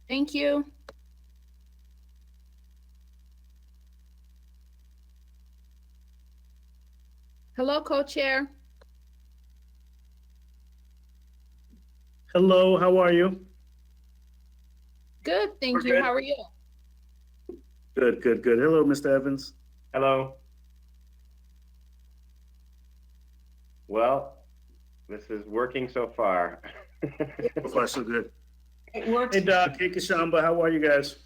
Thank you. Hello, co-chair. Hello, how are you? Good, thank We're you. good. How are you? Good, good, good. Hello, Mr. Evans. Hello. Well, this is working so far. So far, so good. It works. Hey, Doc. Hey, Kashamba. How are you guys?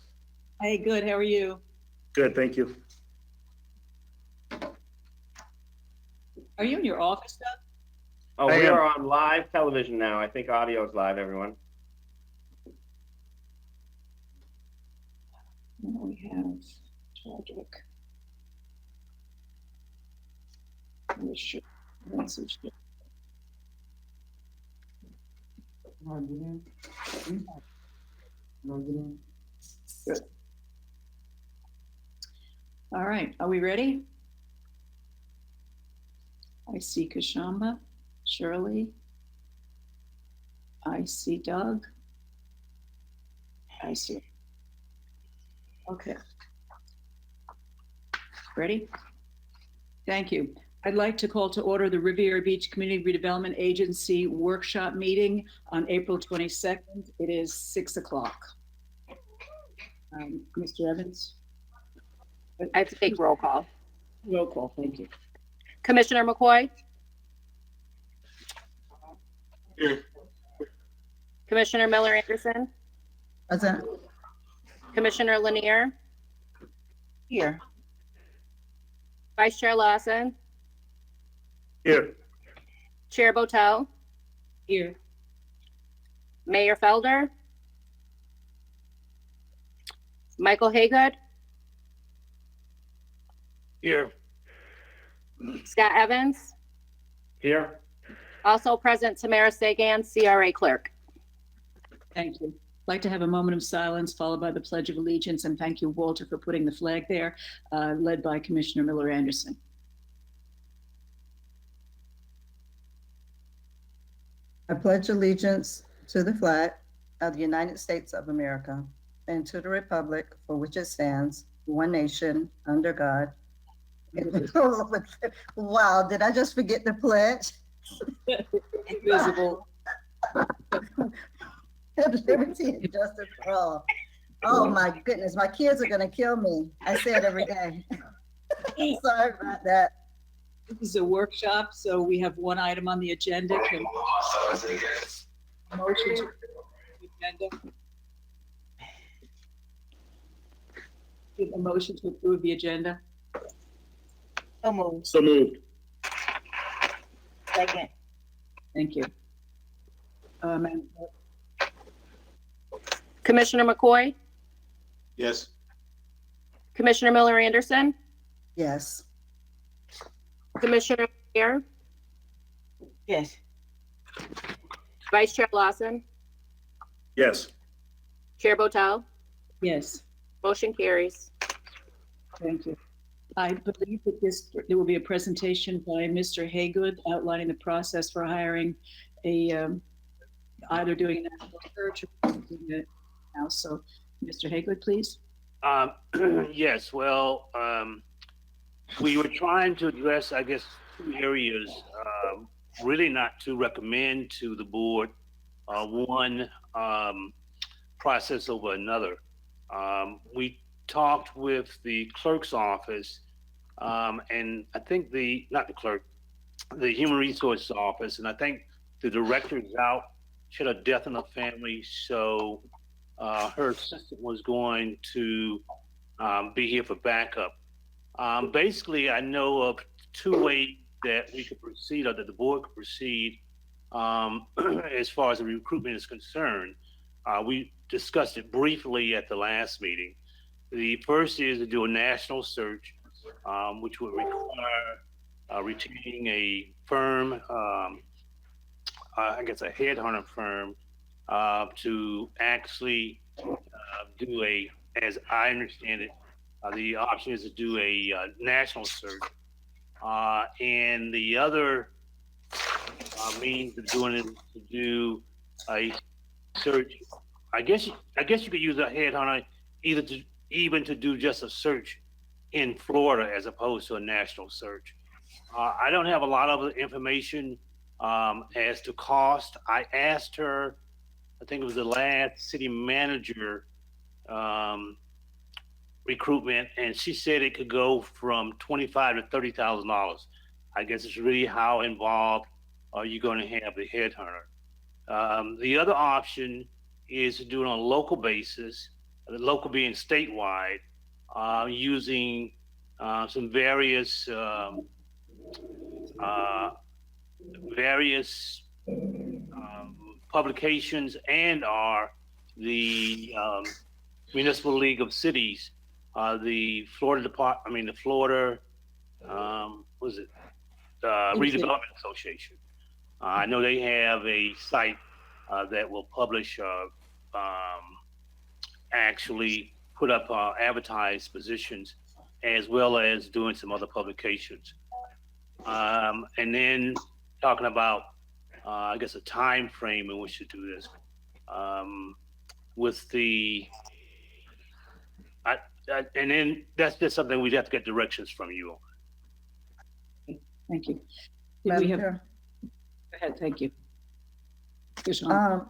Hey, good. How are you? Good, thank you. Are you in your office, Doug? Oh, I we am. are on live television now. I think audio is live, everyone. We have Chadwick. Message. Good. All right, are we ready? I see Kashamba, Shirley. I see Doug. I see. Okay. Ready? Thank you. I'd like to call to order the Riviera Beach Community Redevelopment Agency workshop meeting on April 22nd. It is 6 o'clock. Mr. Evans? I have to take roll call. Roll call, thank you. Commissioner McCoy? Here. Commissioner Miller Anderson? Present. Commissioner Lanier? Here. Vice Chair Lawson? Here. Chair Botel? Here. Mayor Felder? Michael Haygood? Here. Scott Evans? Here. Also present, Tamara Sagan, CRA Clerk. Thank you. I'd like to have a moment of silence followed by the Pledge of Allegiance, and thank you, Walter, for putting the flag there, led by Commissioner Miller Anderson. I pledge allegiance to the flag of the United States of America and to the republic for which it stands, one nation, under God. Wow, did I just forget the pledge? Invisible. Liberty and justice for all. Oh my goodness, my kids are gonna kill me. I say it every day. Sorry about that. This is a workshop, so we have one item on the agenda. Can motion to the agenda? Give a motion to approve the agenda. So moved. Second. Thank you. Madam Clerk? Commissioner McCoy? Yes. Commissioner Miller Anderson? Yes. Commissioner Lanier? Yes. Vice Chair Lawson? Yes. Chair Botel? Yes, Motion carries. thank you. I believe that there will be a presentation by Mr. Haygood outlining the process for hiring either doing a national search or doing it now. So, Mr. Haygood, please. Yes, well, we were trying to address, I guess, two areas, really not to recommend to the board one process over another. We talked with the clerk's office, and I think not the clerk, the human resources office, and I think the director is out. She had a death in the family, so her assistant was going to be here for backup. Basically, I know of two ways that we could proceed, or that the board could proceed, as far as the recruitment is concerned. We discussed it briefly at the last meeting. The first is to do a national search, which would require retaining a firm, I guess a headhunter firm, to actually do as I understand it, the option is to do a national search. And the other means of doing it is to do a search I guess you could use a headhunter even to do just a search in Florida as opposed to a national search. I don't have a lot of information as to cost. I asked her, I think it was the last city manager recruitment, and she said it could go from $25,000 to $30,000. I guess it's really how involved are you going to have the headhunter. The other option is to do it on a local basis, the local being statewide, using some various publications and the Municipal League of Cities, the Florida Redevelopment Association. I know they have a site that will publish, actually put up advertised positions, as well as doing some other publications. And then talking about, I guess, a time frame in which to do this. And then that's just something we'd have to get directions from you on. Thank you. Did Madam we have, Chair. go ahead, thank you. Kishan.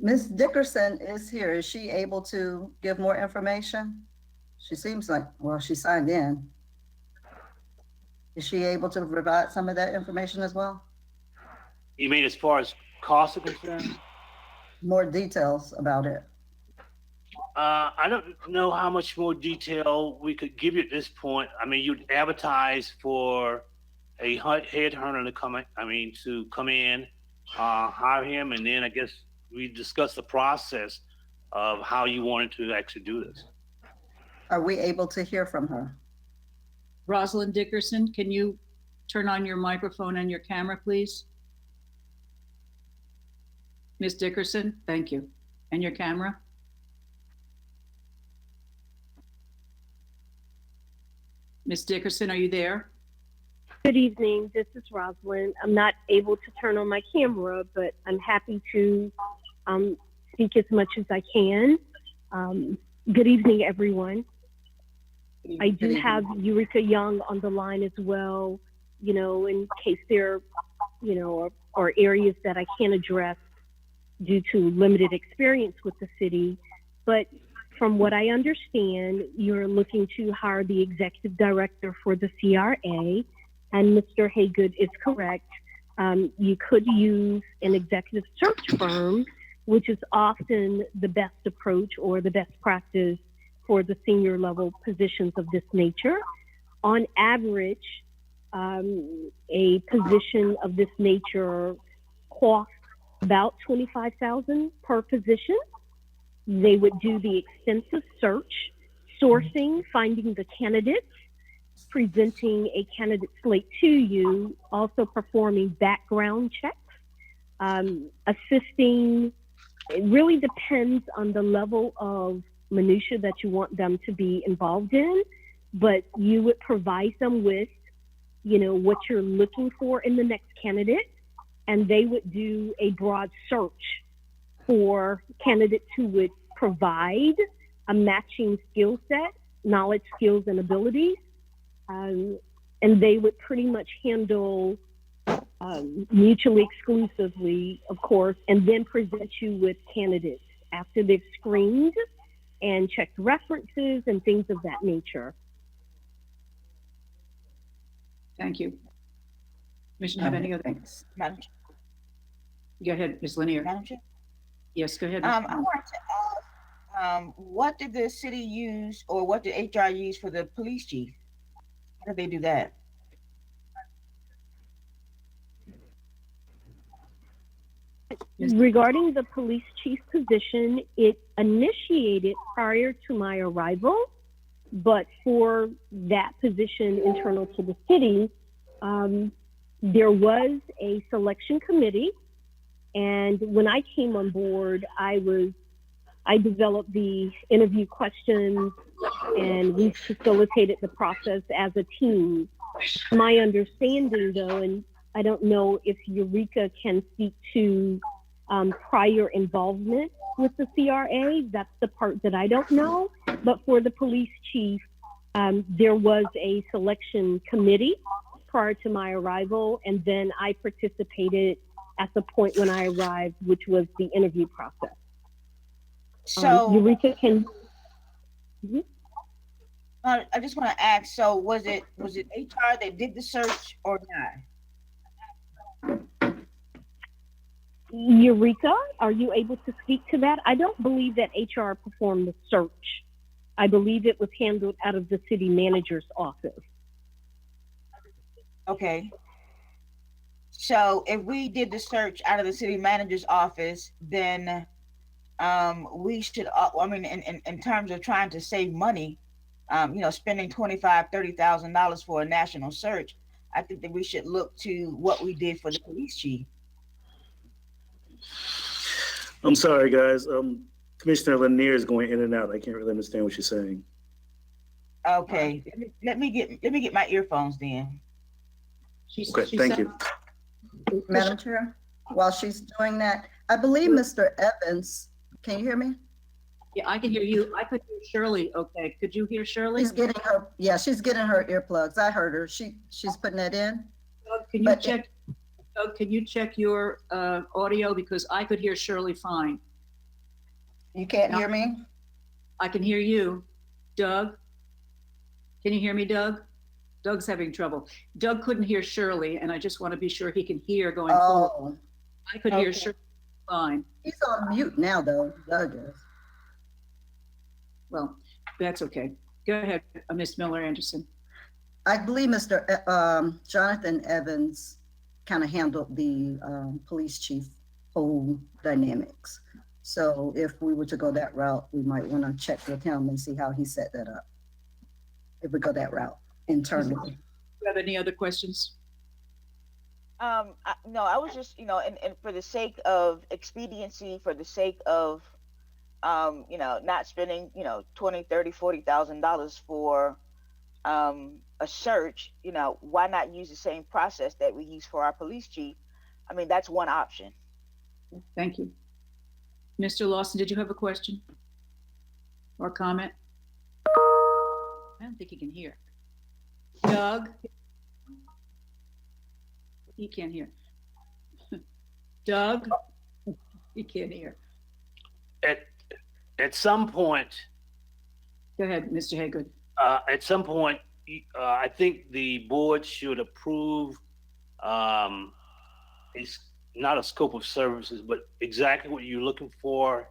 Ms. Dickerson is here. Is she able to give more information? She seems like, well, she signed in. Is she able to provide some of that information as well? You mean as far as costs are concerned? More details about it. I don't know how much more detail we could give you at this point. I mean, you'd advertise for a headhunter to come in, hire him, and then I guess we discuss the process of how you wanted to actually do this. Are we able to hear from her? Rosalind Dickerson, can you turn on your microphone and your camera, please? Ms. Dickerson, thank you. And your camera? Ms. Dickerson, are you there? Good evening. This is Rosalind. I'm not able to turn on my camera, but I'm happy to speak as much as I can. Good evening, everyone. I do have Eureka Young on the line as well, in case there, are areas that I can't address due to limited experience with the city. But from what I understand, you're looking to hire the executive director for the CRA, and Mr. Haygood is correct. You could use an executive search firm, which is often the best approach or the best practice for the senior level positions of this nature. On average, a position of this nature costs about $25,000 per position. They would do the extensive search, sourcing, finding the candidates, presenting a candidate slate to you, also performing background checks, assisting. It really depends on the level of minutia that you want them to be involved in, but you would provide them with, what you're looking for in the next candidate, and they would do a broad search for candidates who would provide a matching skill set, knowledge, skills, and abilities. And they would pretty much handle mutually exclusively, of course, and then present you with candidates after they've screened and checked references and things of that nature. Thank you. Commissioner, have any other? Thanks. Madam Go ahead, Ms. Lanier. Chair. Yes, go ahead. I wanted to ask, what did the city use or what did HR use for the police chief? How did they do that? Regarding the police chief position, it initiated prior to my arrival, but for that position internal to the city, there was a selection committee. And when I came on board, I developed the interview questions and we facilitated the process as a team. My understanding though, and I don't know if Eureka can speak to prior involvement with the CRA. That's the part that I don't know. But for the police chief, there was a selection committee prior to my arrival, and then I participated at the point when I arrived, which was the interview process. So Eureka can. I just want to ask, so was it HR that did the search or not? Eureka, are you able to speak to that? I don't believe that HR performed the search. I believe it was handled out of the city manager's office. Okay. So if we did the search out of the city manager's office, then we should, I mean, in terms of trying to save money, spending $25,000, $30,000 for a national search, I think that we should look to what we did for the police chief. I'm sorry, guys. Commissioner Lanier is going in and out. I can't really understand what she's saying. Okay, let me get my earphones then. Okay, thank you. Madam Chair, while she's doing that, I believe Mr. Evans, can you hear me? Yeah, I can hear you. I could hear Shirley. Okay, could you hear Shirley? She's getting her, yeah, she's getting her earplugs. I heard her. She's putting that in. Can you But- check? Can you check your audio, because I could hear Shirley fine. You can't hear me? I can hear you. Doug? Can you hear me, Doug? Doug's having trouble. Doug couldn't hear Shirley, and I just want to be sure he can hear going forward. Oh, I could hear okay. Shirley fine. he's on mute now though, Doug is. Well, that's okay. Go ahead, Ms. Miller Anderson. I believe Mr. Jonathan Evans kind of handled the police chief whole dynamics. So if we were to go that route, we might want to check with him and see how he set that up. If we go that route internally. Do you have any other questions? No, I was just, and for the sake of expediency, for the sake of, not spending, $20, $30, $40,000 for a search, why not use the same process that we use for our police chief? I mean, that's one option. Thank you. Mr. Lawson, did you have a question or comment? I don't think he can hear. Doug? He can't hear. Doug? He can't hear. At some point, Go ahead, Mr. Haygood. I think the board should approve, it's not a scope of services, but exactly what you're looking for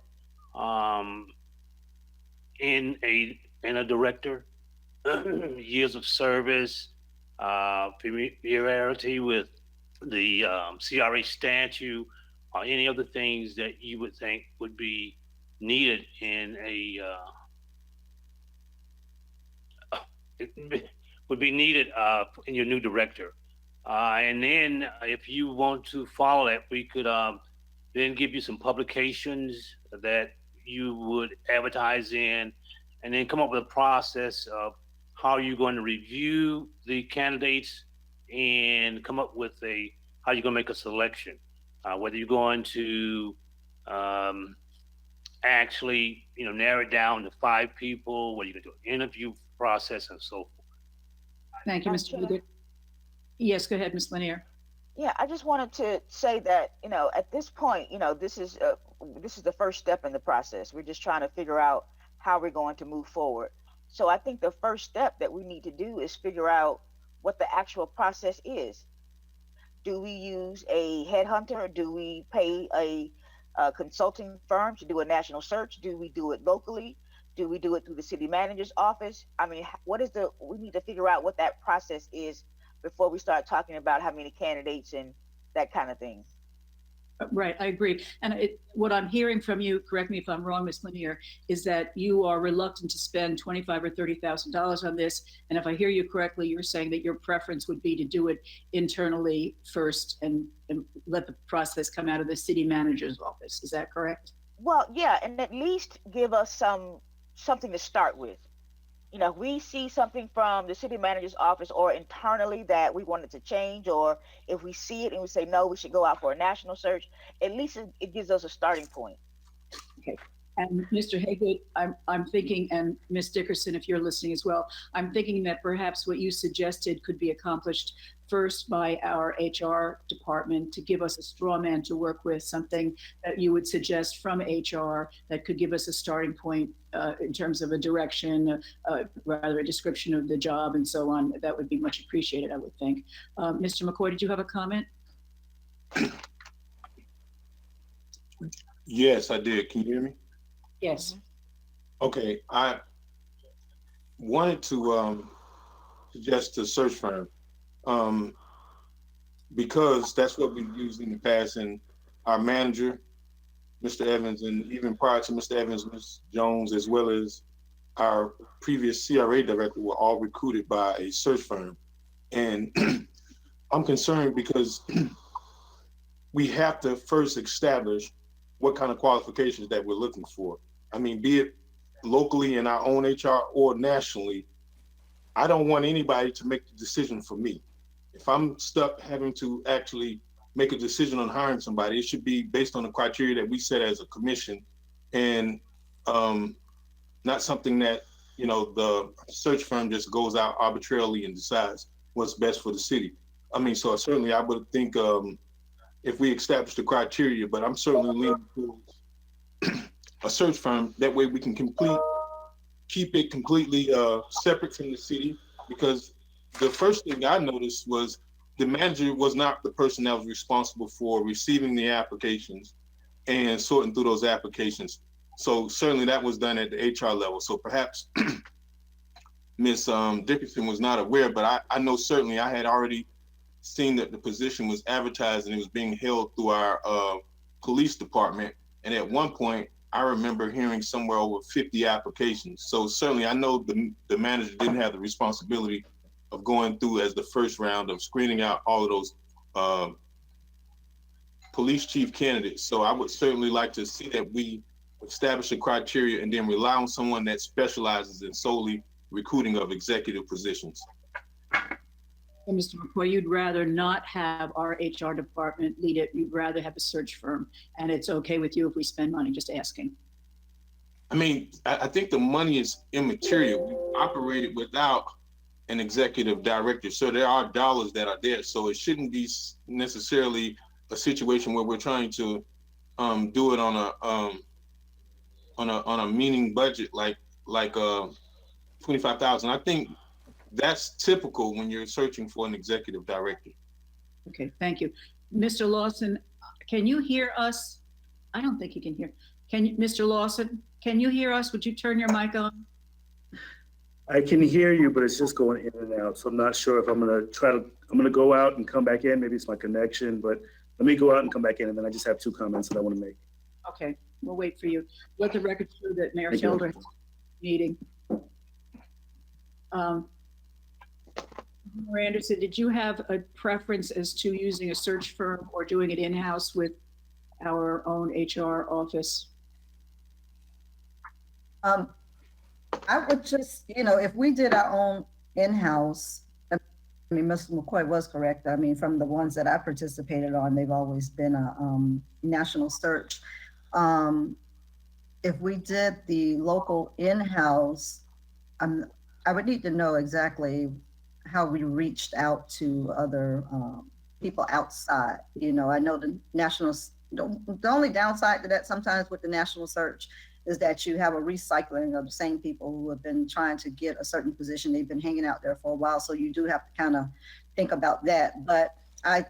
in a director. Years of service, familiarity with the CRA statute, or any other things that you would think would be needed in in your new director. And then if you want to follow that, we could then give you some publications that you would advertise in, and then come up with a process of how you're going to review the candidates and come up with how you're going to make a selection. Whether you're going to actually, narrow it down to 5 people, whether you're going to do an interview process and so forth. Thank you, Mr. Haygood. Yes, go ahead, Ms. Lanier. Yeah, I just wanted to say that, at this point, this is the first step in the process. We're just trying to figure out how we're going to move forward. So I think the first step that we need to do is figure out what the actual process is. Do we use a headhunter? Do we pay a consulting firm to do a national search? Do we do it locally? Do we do it through the city manager's office? I mean, we need to figure out what that process is before we start talking about how many candidates and that kind of thing. Right, I agree. And what I'm hearing from you, correct me if I'm wrong, Ms. Lanier, is that you are reluctant to spend $25,000 or $30,000 on this. And if I hear you correctly, you're saying that your preference would be to do it internally first and let the process come out of the city manager's office. Is that correct? Well, yeah, and at least give us something to start with. you know, if we see something from the city manager's office or internally that we wanted to change, or if we see it and we say, no, we should go out for a national search, at least it gives us a starting point. And Mr. Haygood, I'm thinking, and Ms. Dickerson, if you're listening as well, I'm thinking that perhaps what you suggested could be accomplished first by our HR department to give us a straw man to work with, something that you would suggest from HR that could give us a starting point in terms of a direction, rather a description of the job and so on. That would be much appreciated, I would think. Mr. McCoy, did you have a comment? Yes, I did. Can you hear me? Yes. Okay, I wanted to suggest a search firm because that's what we've used in the past, and our manager, Mr. Evans, and even prior to Mr. Evans, Ms. Jones, as well as our previous CRA director were all recruited by a search firm. And I'm concerned because we have to first establish what kind of qualifications that we're looking for. I mean, be it locally in our own HR or nationally, I don't want anybody to make the decision for me. If I'm stuck having to actually make a decision on hiring somebody, it should be based on the criteria that we set as a commission, and not something that, you know, the search firm just goes out arbitrarily and decides what's best for the city. I mean, so certainly I would think if we establish the criteria, but I'm certainly leaning towards a search firm. That way we can keep it completely separate from the city, because the first thing I noticed was the manager was not the person that was responsible for receiving the applications and sorting through those applications. So certainly that was done at the HR level. So perhaps Ms. Dickerson was not aware, but I know certainly I had already seen that the position was advertised and it was being held through our police department. And at one point, I remember hearing somewhere over 50 applications. So certainly I know the manager didn't have the responsibility of going through as the first round of screening out all of those police chief candidates. So I would certainly like to see that we establish a criteria and then rely on someone that specializes in solely recruiting of executive positions. And Mr. McCoy, you'd rather not have our HR department lead it. You'd rather have a search firm, and it's okay with you if we spend money, just asking. I mean, I think the money is immaterial. We operated without an executive director, so there are dollars that are there. So it shouldn't be necessarily a situation where we're trying to do it on a meaning budget like $25,000. I think that's typical when you're searching for an executive director. Okay, thank you. Mr. Lawson, can you hear us? I don't think he can hear. Mr. Lawson, can you hear us? Would you turn your mic on? I can hear you, but it's just going in and out. So I'm not sure if I'm gonna go out and come back in. Maybe it's my connection, but let me go out and come back in, and then I just have two comments that I want to make. Okay, we'll wait for you. Let the record show that Mayor Thank you. Felder has a meeting. Mayor Anderson, did you have a preference as to using a search firm or doing it in-house with our own HR office? I would just, you know, if we did our own in-house, I mean, Mr. McCoy was correct. I mean, from the ones that I participated on, they've always been a national search. If we did the local in-house, I would need to know exactly how we reached out to other people outside. You know, I know the only downside to that sometimes with the national search is that you have a recycling of the same people who have been trying to get a certain position. They've been hanging out there for a while. So you do have to kind of think about that. But I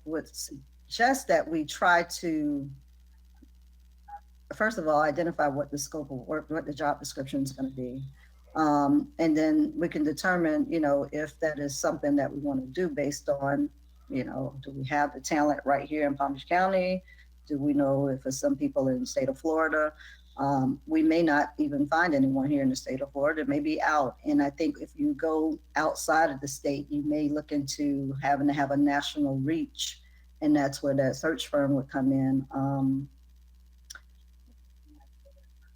would suggest that we try to, first of all, identify what the scope of work, what the job description is going to be. And then we can determine, you know, if that is something that we want to do based on, you know, do we have the talent right here in Palm Beach County? Do we know if it's some people in the state of Florida? We may not even find anyone here in the state of Florida. It may be out. And I think if you go outside of the state, you may look into having to have a national reach. And that's where that search firm would come in.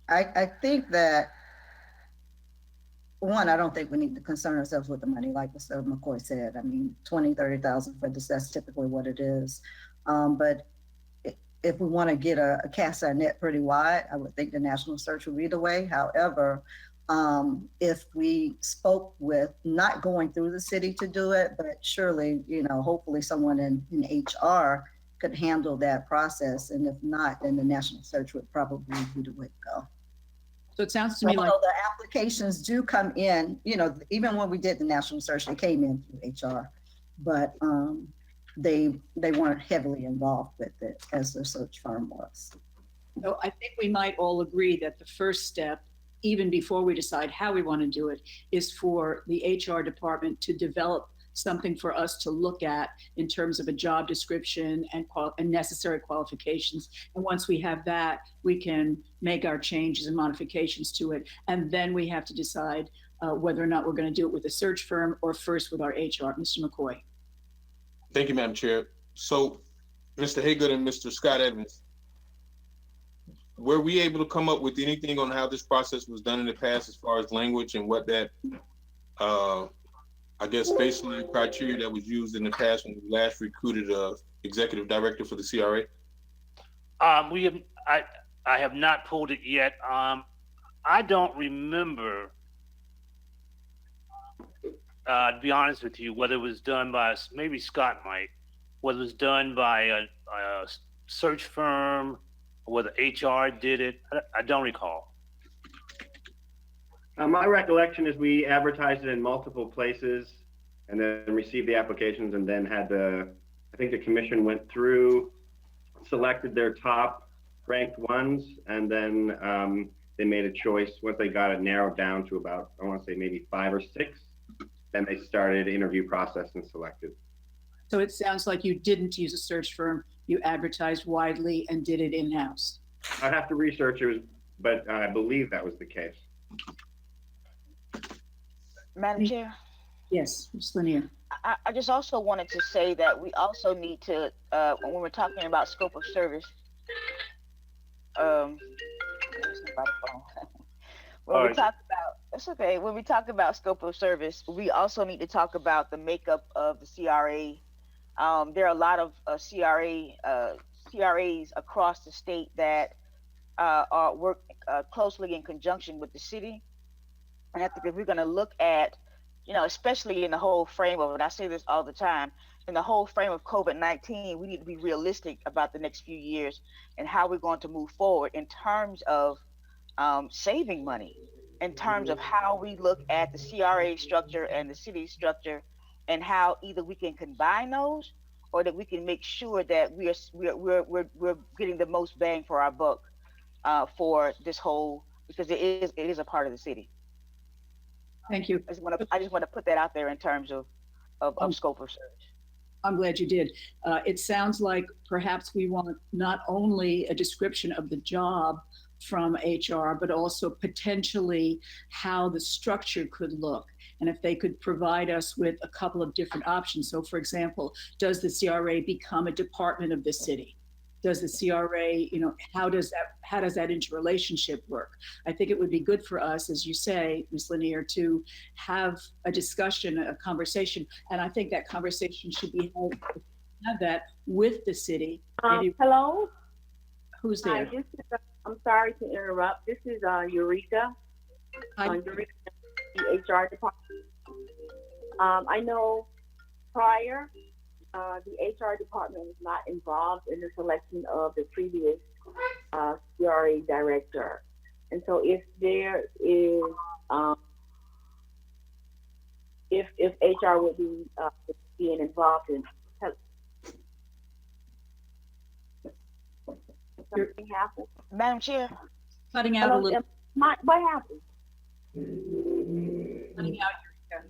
I think that one, I don't think we need to concern ourselves with the money, like Mr. McCoy said. I mean, 20, 30,000 for this, that's typically what it is. But if we want to get a cast our net pretty wide, I would think the national search would be the way. However, if we spoke with not going through the city to do it, but surely, you know, hopefully someone in HR could handle that process. And if not, then the national search would probably be the way to go. So it sounds to me like, Although the applications do come in, you know, even when we did the national search, they came in through HR, but they weren't heavily involved with it as the search firm was. so I think we might all agree that the first step, even before we decide how we want to do it, is for the HR department to develop something for us to look at in terms of a job description and necessary qualifications. And once we have that, we can make our changes and modifications to it. And then we have to decide whether or not we're going to do it with a search firm or first with our HR. Mr. McCoy. Thank you, Madam Chair. So, Mr. Haygood and Mr. Scott Evans, were we able to come up with anything on how this process was done in the past as far as language and what that, I guess, baseline criteria that was used in the past when we last recruited a executive director for the CRA? I have not pulled it yet. I don't remember, to be honest with you, whether it was done by, maybe Scott might, whether it was done by a search firm, or whether HR did it. I don't recall. My recollection is we advertised it in multiple places and then received the applications and then had I think the commission went through, selected their top ranked ones, and then they made a choice. Once they got it narrowed down to about, I want to say maybe 5 or 6, then they started interview process and selected. So it sounds like you didn't use a search firm. You advertised widely and did it in-house. I'd have to research it, but I believe that was the case. Madam Chair, Yes, Ms. Lanier. I just also wanted to say that we also need to, when we're talking about scope of service, when we talk about, it's okay, when we talk about scope of service, we also need to talk about the makeup of the CRA. There are a lot of CRAs across the state that work closely in conjunction with the city. And I think if we're going to look at, you know, especially in the whole frame of it, I say this all the time, in the whole frame of COVID-19, we need to be realistic about the next few years and how we're going to move forward in terms of saving money, in terms of how we look at the CRA structure and the city structure, and how either we can combine those or that we can make sure that we're getting the most bang for our buck for this whole, because it is a part of the city. Thank you. I just want to put that out there in terms of scope of service. I'm glad you did. It sounds like perhaps we want not only a description of the job from HR, but also potentially how the structure could look. And if they could provide us with a couple of different options. So for example, does the CRA become a department of the city? Does the CRA, you know, how does that interrelationship work? I think it would be good for us, as you say, Ms. Lanier, to have a discussion, a conversation. And I think that conversation should be have that with the city. Hello? Who's there? Hi, this is, I'm sorry to interrupt. This is Eureka. Hi. Eureka, the HR department. I know prior, the HR department was not involved in the selection of the previous CRA director. And so if there is, if HR would be being involved in something happened. Madam Chair. Cutting out a little. What happened? Cutting out, Eureka.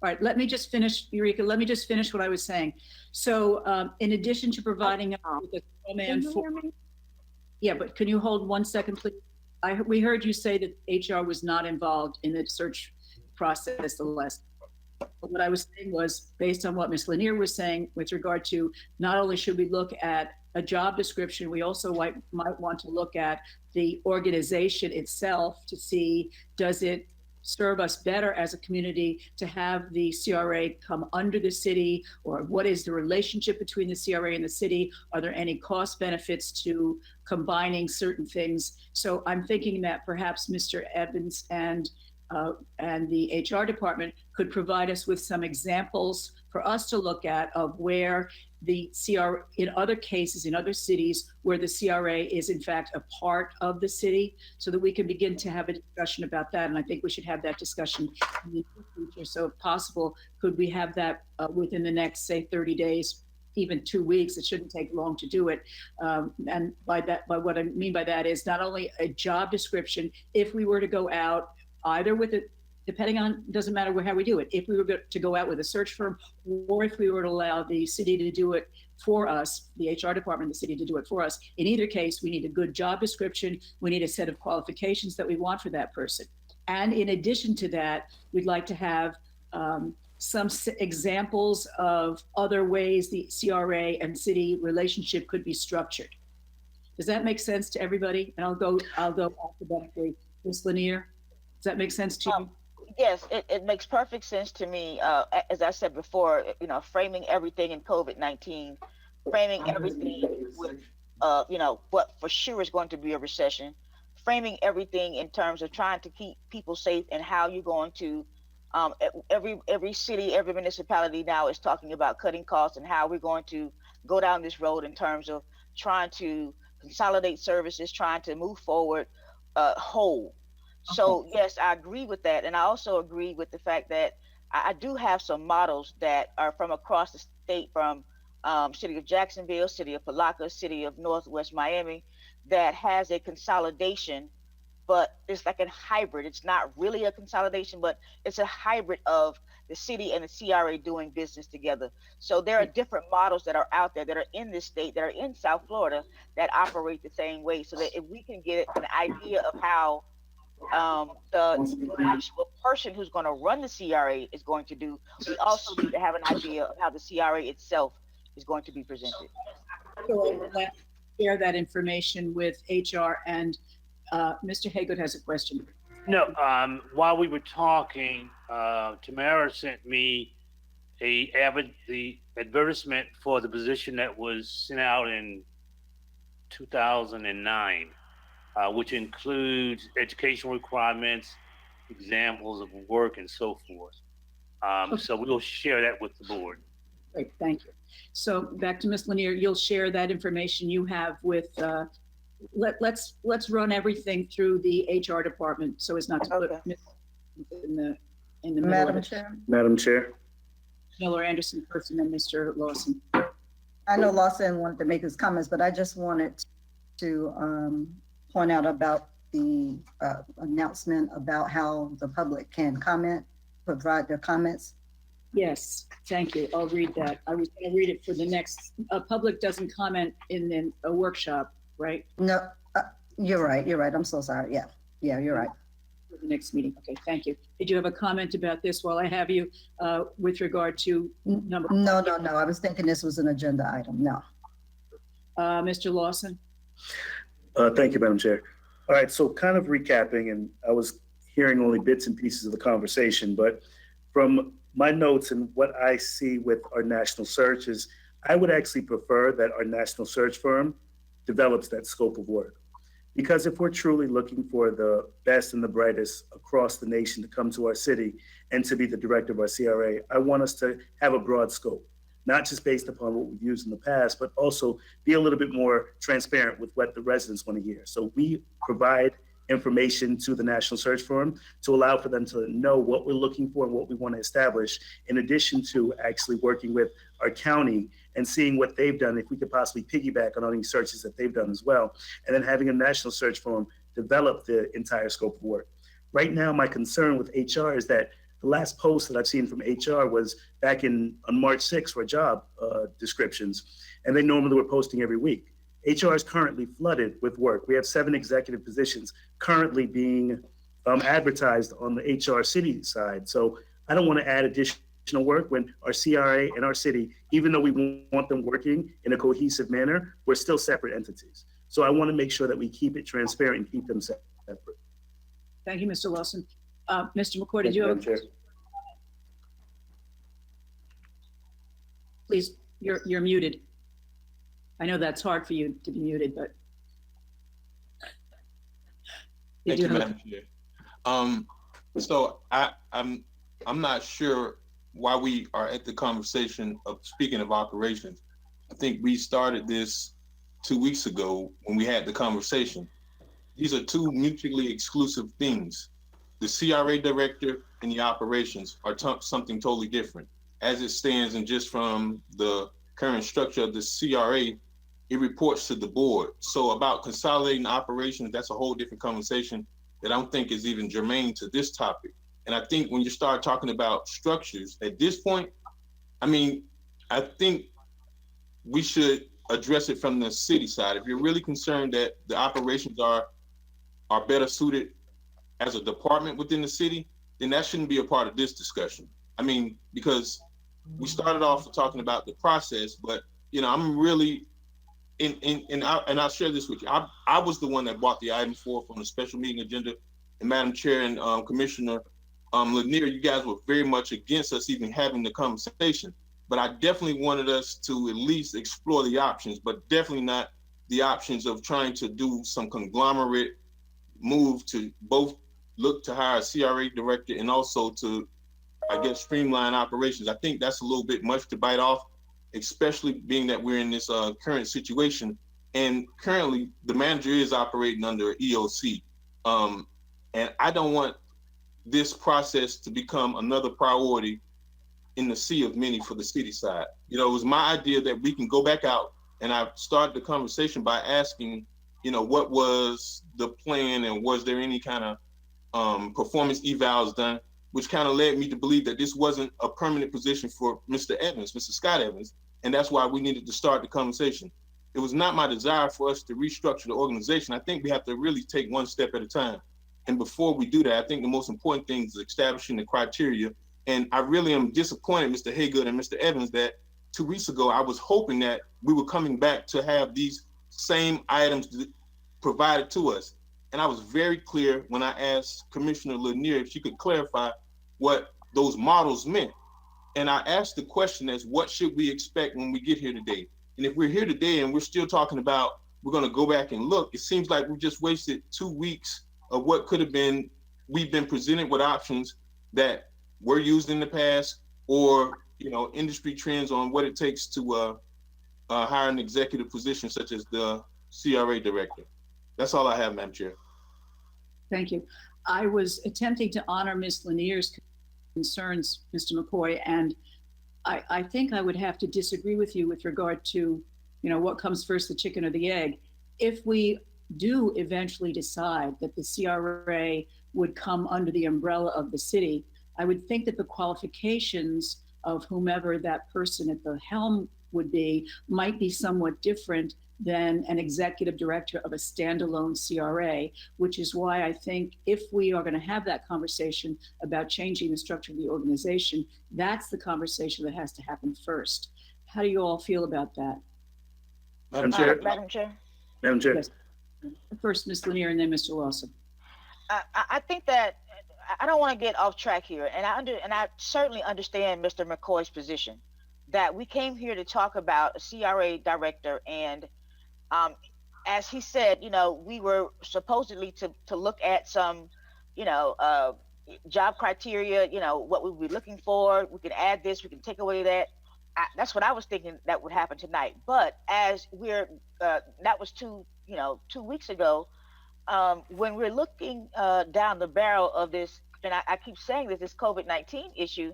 All right, let me just finish, Eureka. Let me just finish what I was saying. So in addition to providing us with a command for, yeah, but can you hold 1 second, please? We heard you say that HR was not involved in the search process the last. But what I was saying was, based on what Ms. Lanier was saying with regard to not only should we look at a job description, we also might want to look at the organization itself to see, does it serve us better as a community to have the CRA come under the city? Or what is the relationship between the CRA and the city? Are there any cost benefits to combining certain things? So I'm thinking that perhaps Mr. Evans and the HR department could provide us with some examples for us to look at of where the CRA, in other cases, in other cities, where the CRA is in fact a part of the city, so that we can begin to have a discussion about that. And I think we should have that discussion in the future. So if possible, could we have that within the next, say, 30 days, even 2 weeks? It shouldn't take long to do it. And by what I mean by that is not only a job description, if we were to go out either with it, depending on, doesn't matter how we do it, if we were to go out with a search firm, or if we were to allow the city to do it for us, the HR department, the city to do it for us. In either case, we need a good job description. We need a set of qualifications that we want for that person. And in addition to that, we'd like to have some examples of other ways the CRA and city relationship could be structured. Does that make sense to everybody? And I'll go alphabetically. Ms. Lanier, does that make sense to you? Yes, it makes perfect sense to me. As I said before, framing everything in COVID-19, framing everything with, what for sure is going to be a recession, framing everything in terms of trying to keep people safe, and how you're going to, every city, every municipality now is talking about cutting costs and how we're going to go down this road in terms of trying to consolidate services, trying to move forward whole. So yes, I agree with that. And I also agree with the fact that I do have some models that are from across the state, from city of Jacksonville, city of Palaca, city of Northwest Miami, that has a consolidation, but it's like a hybrid. It's not really a consolidation, but it's a hybrid of the city and the CRA doing business together. So there are different models that are out there that are in this state, that are in South Florida, that operate the same way, so that if we can get an idea of how the actual person who's going to run the CRA is going to do, we also need to have an idea of how the CRA itself is going to be presented. So we'll share that information with HR, and Mr. Haygood has a question. No, while we were talking, Tamara sent me the advertisement for the position that was sent out in 2009. Which includes educational requirements, examples of work, and so forth. So we'll share that with the board. Great, thank you. So back to Ms. Lanier, you'll share that information you have with, let's run everything through the HR department so as not to put in the middle Madam of it. Chair. Madam Chair. Miller Anderson first, and then Mr. Lawson. I know Lawson wanted to make his comments, but I just wanted to point out about the announcement about how the public can provide their comments. Yes, thank you. I'll read that. I was going to read it for the next, public doesn't comment in a workshop, right? No, you're right. I'm so sorry. Yeah, you're right. For the next meeting. Okay, thank you. Did you have a comment about this while I have you with regard to number? No. I was thinking this was an agenda item. No. Mr. Lawson? Thank you, Madam Chair. All right, so kind of recapping, and I was hearing only bits and pieces of the conversation, but from my notes and what I see with our national search is, I would actually prefer that our national search firm develops that scope of work. Because if we're truly looking for the best and the brightest across the nation to come to our city and to be the director of our CRA, I want us to have a broad scope, not just based upon what we've used in the past, but also be a little bit more transparent with what the residents want to hear. So we provide information to the national search firm to allow for them to know what we're looking for and what we want to establish, in addition to actually working with our county and seeing what they've done, if we could possibly piggyback on any searches that they've done as well, and then having a national search firm develop the entire scope of work. Right now, my concern with HR is that the last post that I've seen from HR was back on March 6th for job descriptions, and they normally were posting every week. HR is currently flooded with work. We have 7 executive positions currently being advertised on the HR city side. So I don't want to add additional work when our CRA and our city, even though we want them working in a cohesive manner, we're still separate entities. So I want to make sure that we keep it transparent and keep them separate. Thank you, Mr. Lawson. Mr. McCoy, did Thank you you, have Madam Chair. please, you're muted. I know that's hard for you to be muted, but. Thank you, have a- Madam Chair. So I'm not sure why we are at the conversation of speaking of operations. I think we started this 2 weeks ago when we had the conversation. These are two mutually exclusive things. The CRA director and the operations are something totally different. As it stands, and just from the current structure of the CRA, it reports to the board. So about consolidating operations, that's a whole different conversation that I don't think is even germane to this topic. And I think when you start talking about structures at this point, I mean, I think we should address it from the city side. If you're really concerned that the operations are better suited as a department within the city, then that shouldn't be a part of this discussion. I mean, because we started off talking about the process, but I'm really and I'll share this with you. I was the one that brought the item forth on the special meeting agenda, and Madam Chair and Commissioner Lanier, you guys were very much against us even having the conversation. But I definitely wanted us to at least explore the options, but definitely not the options of trying to do some conglomerate move to both look to hire a CRA director and also to, I guess, streamline operations. I think that's a little bit much to bite off, especially being that we're in this current situation. And currently, the manager is operating under EOC. And I don't want this process to become another priority in the sea of many for the city side. It was my idea that we can go back out, and I started the conversation by asking, what was the plan and was there any kind of performance evals done, which kind of led me to believe that this wasn't a permanent position for Mr. Scott Evans, and that's why we needed to start the conversation. It was not my desire for us to restructure the organization. I think we have to really take one step at a time. And before we do that, I think the most important thing is establishing the criteria. And I really am disappointed, Mr. Haygood and Mr. Evans, that 2 weeks ago, I was hoping that we were coming back to have these same items provided to us. And I was very clear when I asked Commissioner Lanier if she could clarify what those models meant. And I asked the question as, what should we expect when we get here today? And if we're here today and we're still talking about, we're going to go back and look, it seems like we just wasted 2 weeks of what could have been, we've been presented with options that were used in the past, or, industry trends on what it takes to hire an executive position such as the CRA director. That's all I have, Madam Chair. Thank you. I was attempting to honor Ms. Lanier's concerns, Mr. McCoy, and I think I would have to disagree with you with regard to, what comes first, the chicken or the egg. If we do eventually decide that the CRA would come under the umbrella of the city, I would think that the qualifications of whomever that person at the helm would be might be somewhat different than an executive director of a standalone CRA, which is why I think if we are going to have that conversation about changing the structure of the organization, that's the conversation that has to happen first. How do you all feel about that? Madam Chair. Madam Chair. Madam Chair. Yes. First, Ms. Lanier, and then Mr. Lawson. I think that I don't want to get off track here, and I certainly understand Mr. McCoy's position that we came here to talk about a CRA director, and as he said, we were supposedly to look at some, job criteria, what we would be looking for. We can add this, we can take away that. That's what I was thinking that would happen tonight. But as that was 2 weeks ago. When we're looking down the barrel of this, and I keep saying this COVID-19 issue,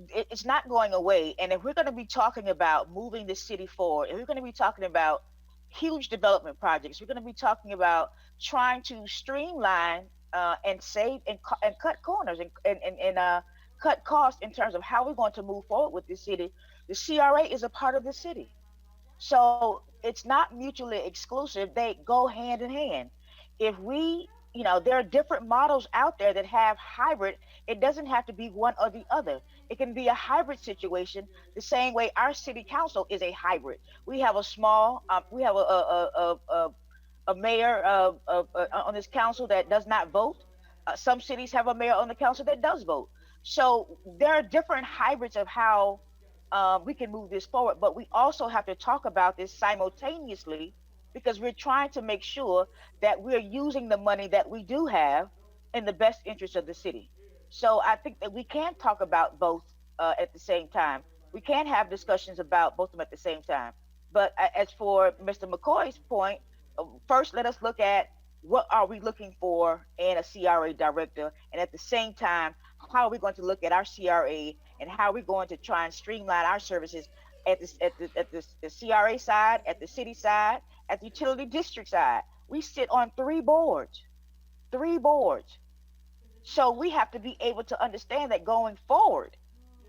it's not going away. And if we're going to be talking about moving the city forward, if we're going to be talking about huge development projects, we're going to be talking about trying to streamline and save and cut corners and cut costs in terms of how we're going to move forward with this city. The CRA is a part of the city. So it's not mutually exclusive. They go hand in hand. If we, there are different models out there that have hybrid. It doesn't have to be one or the other. It can be a hybrid situation, the same way our city council is a hybrid. We have a small, we have a mayor on this council that does not vote. Some cities have a mayor on the council that does vote. So there are different hybrids of how we can move this forward, but we also have to talk about this simultaneously because we're trying to make sure that we're using the money that we do have in the best interest of the city. So I think that we can talk about both at the same time. We can have discussions about both of them at the same time. But as for Mr. McCoy's point, first let us look at what are we looking for in a CRA director, and at the same time, how are we going to look at our CRA and how are we going to try and streamline our services at the CRA side, at the city side, at the utility district side. We sit on three boards. So we have to be able to understand that going forward,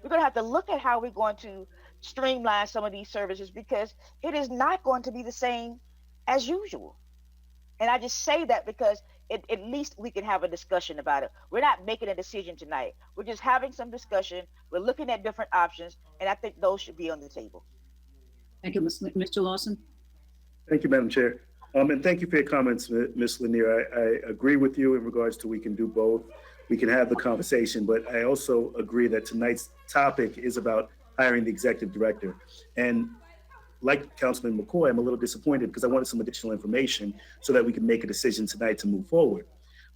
we're going to have to look at how we're going to streamline some of these services because it is not going to be the same as usual. And I just say that because at least we can have a discussion about it. We're not making a decision tonight. We're just having some discussion. We're looking at different options, and I think those should be on the table. Thank you, Mr. Lawson. Thank you, Madam Chair. And thank you for your comments, Ms. Lanier. I agree with you in regards to we can do both. We can have the conversation, but I also agree that tonight's topic is about hiring the executive director. And like Councilman McCoy, I'm a little disappointed because I wanted some additional information so that we can make a decision tonight to move forward.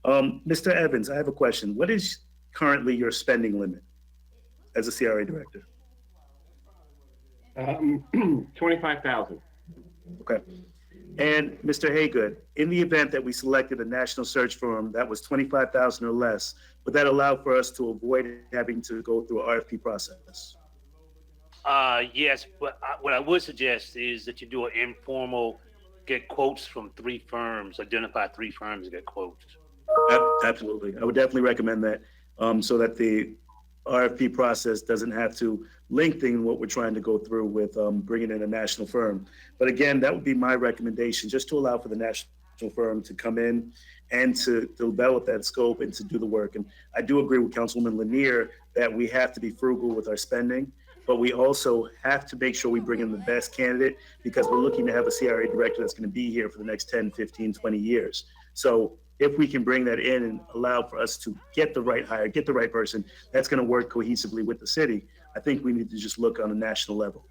Mr. Evans, I have a question. What is currently your spending limit as a CRA director? 25,000. Okay. And Mr. Haygood, in the event that we selected a national search firm that was 25,000 or less, would that allow for us to avoid having to go through an RFP process? Yes, but what I would suggest is that you do an informal, get quotes from 3 firms, identify 3 firms and get quotes. Absolutely. I would definitely recommend that so that the RFP process doesn't have to lengthen what we're trying to go through with bringing in a national firm. But again, that would be my recommendation, just to allow for the national firm to come in and to develop that scope and to do the work. And I do agree with Councilwoman Lanier that we have to be frugal with our spending, but we also have to make sure we bring in the best candidate because we're looking to have a CRA director that's going to be here for the next 10, 15, 20 years. So if we can bring that in and allow for us to get the right hire, get the right person, that's going to work cohesively with the city. I think we need to just look on a national level.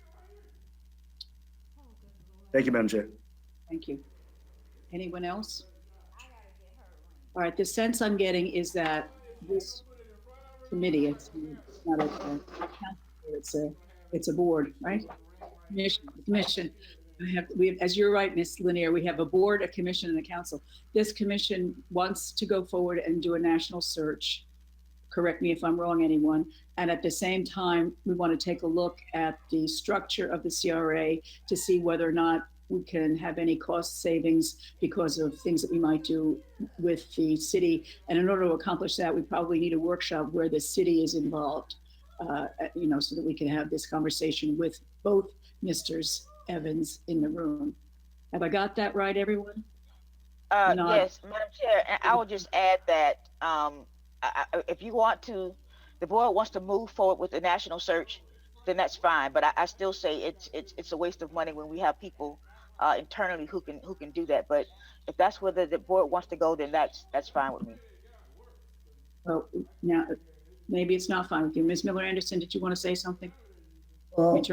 Thank you, Madam Chair. Thank you. Anyone else? All right, the sense I'm getting is that this committee, it's not a council, it's a board, right? Commission. We have, as you're right, Ms. Lanier, we have a board, a commission, and a council. This commission wants to go forward and do a national search. Correct me if I'm wrong, anyone. And at the same time, we want to take a look at the structure of the CRA to see whether or not we can have any cost savings because of things that we might do with the city. And in order to accomplish that, we probably need a workshop where the city is involved, so that we can have this conversation with both Mr. Evans in the room. Have I got that right, everyone? Yes, Madam Chair, and I will just add that if you want to, the board wants to move forward with the national search, then that's fine. But I still say it's a waste of money when we have people internally who can do that. But if that's where the board wants to go, then that's fine with me. Well, now maybe it's not fine with you. Ms. Miller Anderson, did you want to say something? Well, as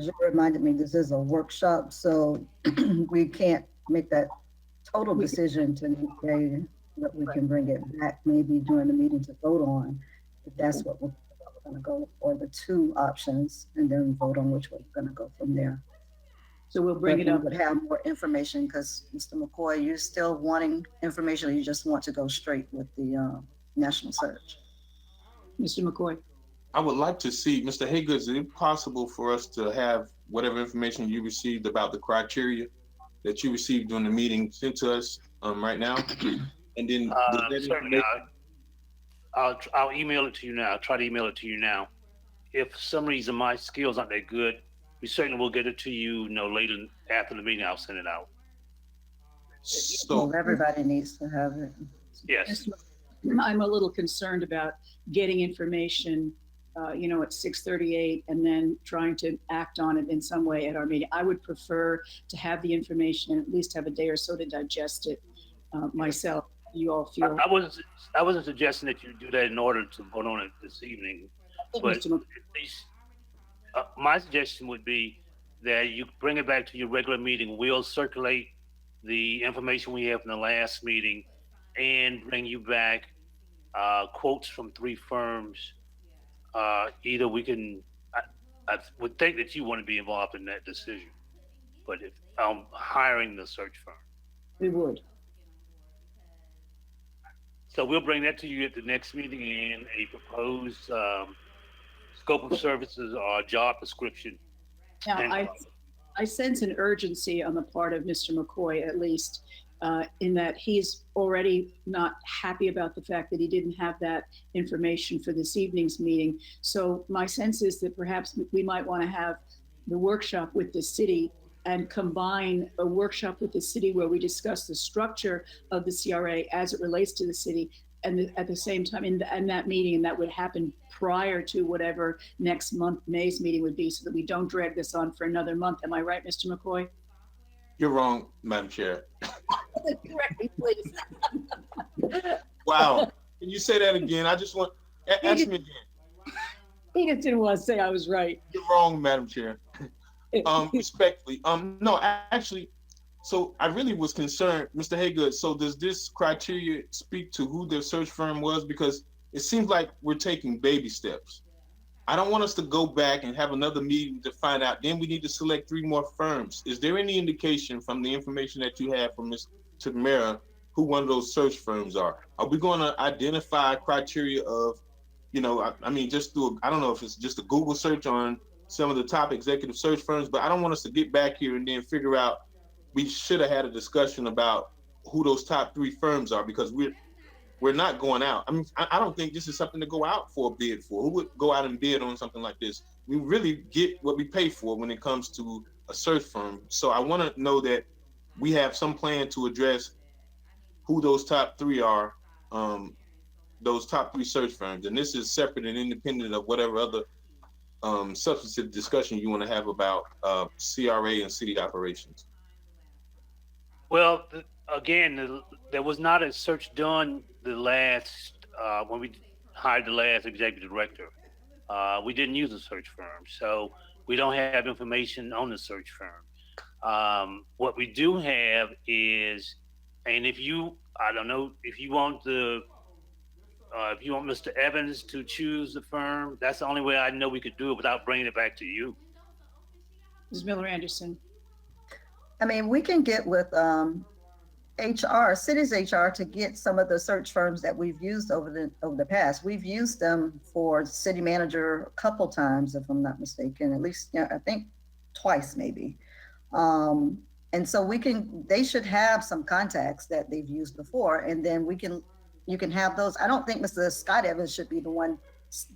you reminded me, this is a workshop, so we can't make that total decision today, but we can bring it back maybe during the meeting to vote on, if that's what we're going to go for, the 2 options, and then vote on which way we're going to go from there. So we'll bring it up. Would have more information because Mr. McCoy, you're still wanting information, or you just want to go straight with the national search? Mr. McCoy. I would like to see, Mr. Haygood, is it possible for us to have whatever information you received about the criteria that you received during the meeting sent to us right now? And then certainly, I'll email it to you now. I'll try to email it to you now. If for some reason my skills aren't that good, we certainly will get it to you, later after the meeting. I'll send it out. So well, everybody needs to have it. Yes. I'm a little concerned about getting information at 6:38 and then trying to act on it in some way at our meeting. I would prefer to have the information and at least have a day or so to digest it myself. you all feel. I wasn't suggesting that you do that in order to vote on it this evening, but Mr. Mc- at least my suggestion would be that you bring it back to your regular meeting. We'll circulate the information we have from the last meeting and bring you back quotes from 3 firms. Either we can, I would think that you want to be involved in that decision, but if I'm hiring the search firm. We would. So we'll bring that to you at the next meeting and a proposed scope of services or job description. Now, And- I sense an urgency on the part of Mr. McCoy, at least, in that he's already not happy about the fact that he didn't have that information for this evening's meeting. So my sense is that perhaps we might want to have the workshop with the city and combine a workshop with the city where we discuss the structure of the CRA as it relates to the city, and at the same time in that meeting, and that would happen prior to whatever next month May's meeting would be, so that we don't drag this on for another month. Am I right, Mr. McCoy? You're wrong, Madam Chair. Correct me, please. Wow. Can you say that again? I just want, ask me again. He just didn't want to say I was right. You're wrong, Madam Chair. Respectfully. No, actually, so I really was concerned, Mr. Haygood. So does this criteria speak to who their search firm was? Because it seems like we're taking baby steps. I don't want us to go back and have another meeting to find out. Then we need to select 3 more firms. Is there any indication from the information that you have from Ms. Tamara who one of those search firms are? Are we going to identify criteria of, I mean, just through, I don't know if it's just a Google search on some of the top executive search firms, but I don't want us to get back here and then figure out we should have had a discussion about who those top 3 firms are, because we're not going out. I mean, I don't think this is something to go out for a bid for. Who would go out and bid on something like this? We really get what we pay for when it comes to a search firm. So I want to know that we have some plan to address who those top 3 are, those top 3 search firms. And this is separate and independent of whatever other substantive discussion you want to have about CRA and city operations. Well, again, there was not a search done the last, when we hired the last executive director. We didn't use a search firm, so we don't have information on the search firm. What we do have is, and I don't know, if you want Mr. Evans to choose the firm, that's the only way I know we could do it without bringing it back to you. Ms. Miller Anderson. I mean, we can get with HR, city's HR, to get some of the search firms that we've used over the past. We've used them for city manager a couple times, if I'm not mistaken, at least, I think twice maybe. And so they should have some contacts that they've used before, and then you can have those. I don't think Mr. Scott Evans should be the one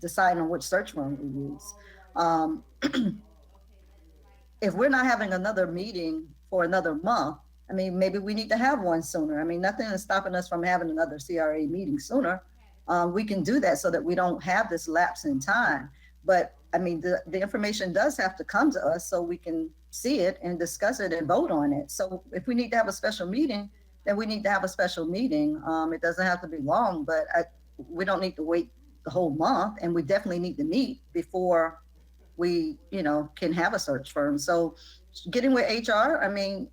deciding on which search firm we use. If we're not having another meeting for another month, I mean, maybe we need to have one sooner. I mean, nothing is stopping us from having another CRA meeting sooner. We can do that so that we don't have this lapse in time. But I mean, the information does have to come to us so we can see it and discuss it and vote on it. So if we need to have a special meeting, then we need to have a special meeting. It doesn't have to be long, but we don't need to wait the whole month, and we definitely need to meet before we, can have a search firm. So getting with HR, I mean,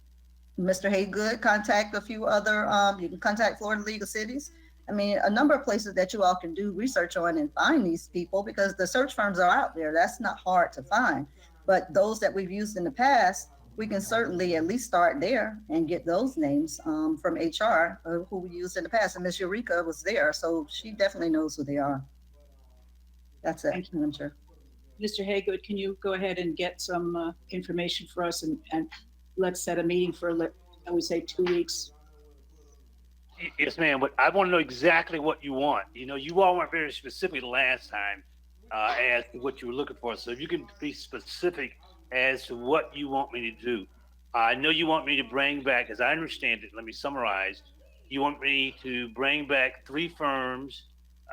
Mr. Haygood, contact a few other, you can contact Florida League of Cities. I mean, a number of places that you all can do research on and find these people, because the search firms are out there. That's not hard to find. But those that we've used in the past, we can certainly at least start there and get those names from HR who we used in the past. And Ms. Eureka was there, so she definitely knows who they are. That's it, Madam Chair. Mr. Haygood, can you go ahead and get some information for us, and let's set a meeting for, I would say, 2 weeks. Yes, ma'am, but I want to know exactly what you want. You all weren't very specific the last time as to what you were looking for. So if you can be specific as to what you want me to do. I know you want me to bring back, as I understand it, let me summarize. You want me to bring back 3 firms,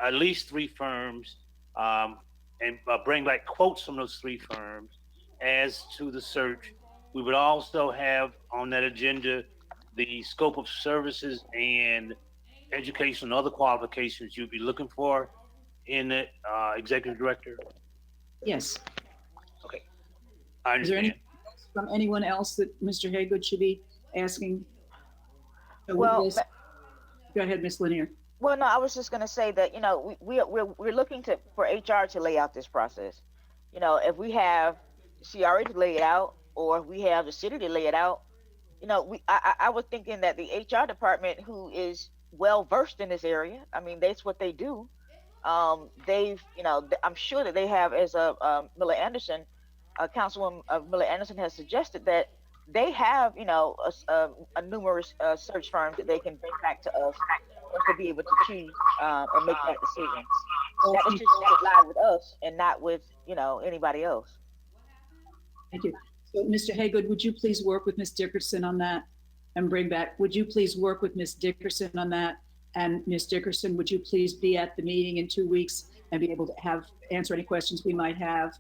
at least 3 firms, and bring back quotes from those 3 firms as to the search. We would also have on that agenda the scope of services and education and other qualifications you'd be looking for in it, executive director? Yes. I Is there understand. any from anyone else that Mr. Haygood should be asking? So with Well, this- Go ahead, Ms. Lanier. Well, no, I was just going to say that, you know, we're looking for HR to lay out this process. You know, if we have CRA to lay it out, or if we have the city to lay it out, you know, I was thinking that the HR department, who is well versed in this area, I mean, that's what they do. They've, you know, I'm sure that they have, as Miller Anderson, Councilwoman Miller Anderson has suggested that they have, you know, a numerous search firms that they can bring back to us to be able to choose and make that decision. That decision should lie with us and not with, you know, anybody else. Thank you. So, Mr. Haygood, would you please work with Ms. Dickerson on that and bring back, would you please work with Ms. Dickerson on that? And Ms. Dickerson, would you please be at the meeting in 2 weeks and be able to answer any questions we might have?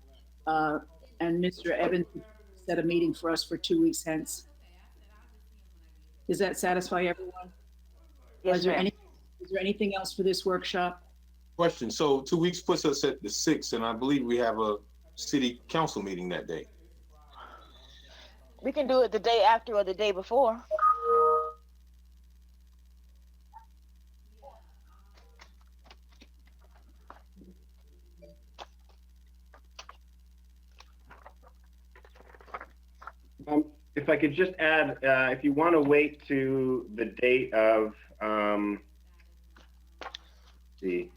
And Mr. Evans set a meeting for us for 2 weeks hence. Does that satisfy everyone? Yes, ma'am. Is there anything else for this workshop? Question. So 2 weeks puts us at the 6th, and I believe we have a city council meeting that day. We can do it the day after or the day before. If I could just add, if you want to wait to the date of the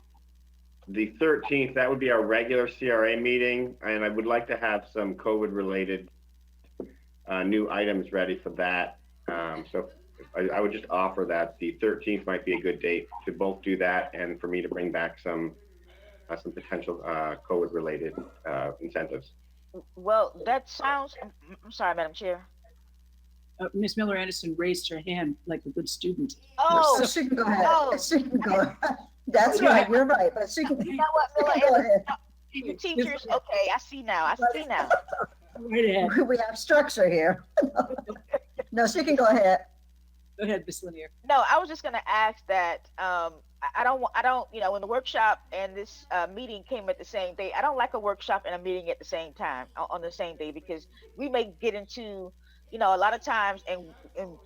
13th, that would be our regular CRA meeting, and I would like to have some COVID-related new items ready for that. So I would just offer that the 13th might be a good date to both do that and for me to bring back some potential COVID-related incentives. Well, that sounds, I'm sorry, Madam Chair. Ms. Miller Anderson raised her hand like a good student. Oh, So she can go ahead. Oh. She can go. That's right, you're right, but she can, you know what, she Miller can go Anderson, ahead. you teachers, okay, I see now, I see now. Right ahead. We have structure here. No, she can go ahead. Go ahead, Ms. Lanier. No, I was just gonna ask that, I don't, you know, when the workshop and this meeting came at the same day, I don't like a workshop and a meeting at the same time, on the same day, because we may get into, you know, a lot of times, and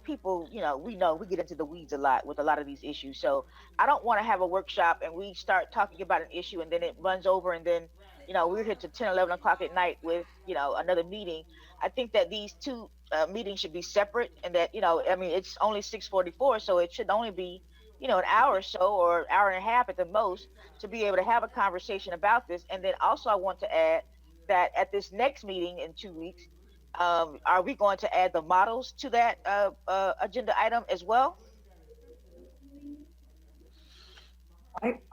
people, you know, we get into the weeds a lot with a lot of these issues. So I don't want to have a workshop and we start talking about an issue and then it runs over and then, you know, we're here to 10, 11 o'clock at night with, you know, another meeting. I think that these two meetings should be separate, and that, you know, I mean, it's only 6:44, so it should only be, you know, an hour or so, or an hour and a half at the most, to be able to have a conversation about this. And then also I want to add that at this next meeting in 2 weeks, are we going to add the models to that agenda item as well?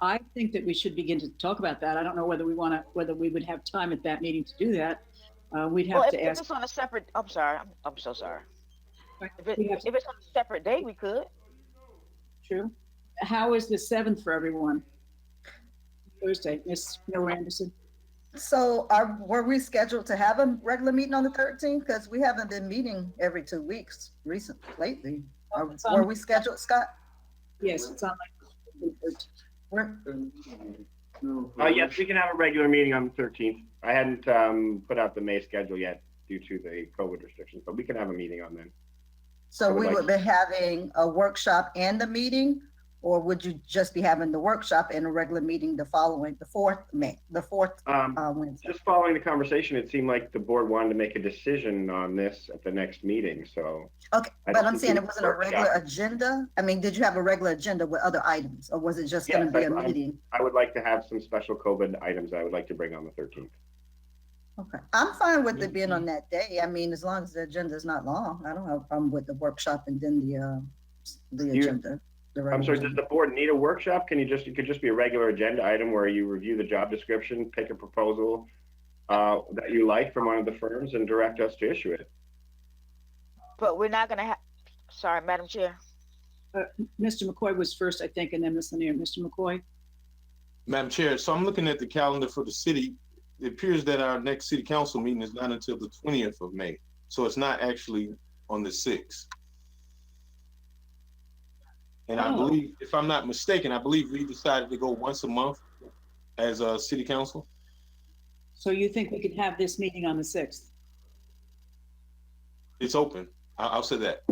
I think that we should begin to talk about that. I don't know whether whether we would have time at that meeting to do that. We'd have Well, to if ask. it's on a separate, I'm sorry, I'm so sorry. If We have to- it's on a separate day, we could. True. How is the 7th for everyone? Thursday, Ms. Miller Anderson. So were we scheduled to have a regular meeting on the 13th? Because we haven't been meeting every 2 weeks lately. Were we scheduled, Scott? Yes, it's on my. Yes, we can have a regular meeting on the 13th. I hadn't put out the May schedule yet due to the COVID restrictions, but we can have a meeting on then. So would we like would be having a workshop and a meeting, or would you just be having the workshop and a regular meeting the following, the 4th Wednesday? Just following the conversation, it seemed like the board wanted to make a decision on this at the next meeting, so. Okay, I but don't I'm think saying we it wasn't a workshop. regular agenda? I mean, did you have a regular agenda with other items, or was it just gonna Yes, be a I'm- meeting? I would like to have some special COVID items I would like to bring on the 13th. Okay, I'm fine with it being on that day. I mean, as long as the agenda is not long, I don't have a problem with the workshop and then the agenda. I'm regular sorry, does agenda. the board need a workshop? It could just be a regular agenda item where you review the job description, pick a proposal that you like from one of the firms and direct us to issue it. But we're not gonna have, sorry, Madam Chair. Mr. McCoy was first, I think, and then Ms. Lanier. Mr. McCoy? Madam Chair, so I'm looking at the calendar for the city. It appears that our next city council meeting is not until the 20th of May. So it's not actually on the 6th. And I believe, if I'm not mistaken, I believe we decided to go once a month as a city council. So you think we could have this meeting on the 6th? It's open. I'll say that.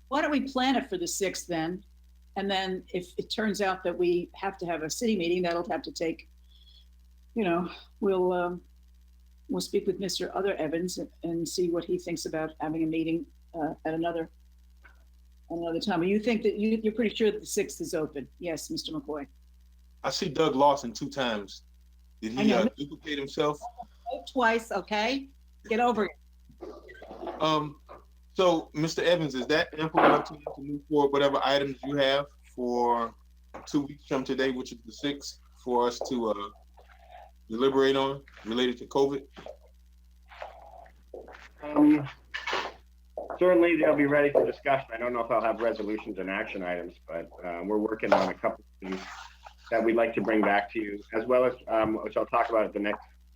Why don't we plan it for the 6th then? And then if it turns out that we have to have a city meeting, that'll have to take, we'll speak with Mr. Other Evans and see what he thinks about having a meeting at another time. You think that you're pretty sure that the 6th is open? Yes, Mr. McCoy. I see Doug Lawson 2 times. Did he duplicate himself? Twice, okay? Get over it. So, Mr. Evans, is that ample enough to move forward whatever items you have for 2 weeks from today, which is the 6th, for us to deliberate on related to COVID? Certainly, they'll be ready for discussion. I don't know if I'll have resolutions and action items, but we're working on a couple of things that we'd like to bring back to you, as well as, which I'll talk about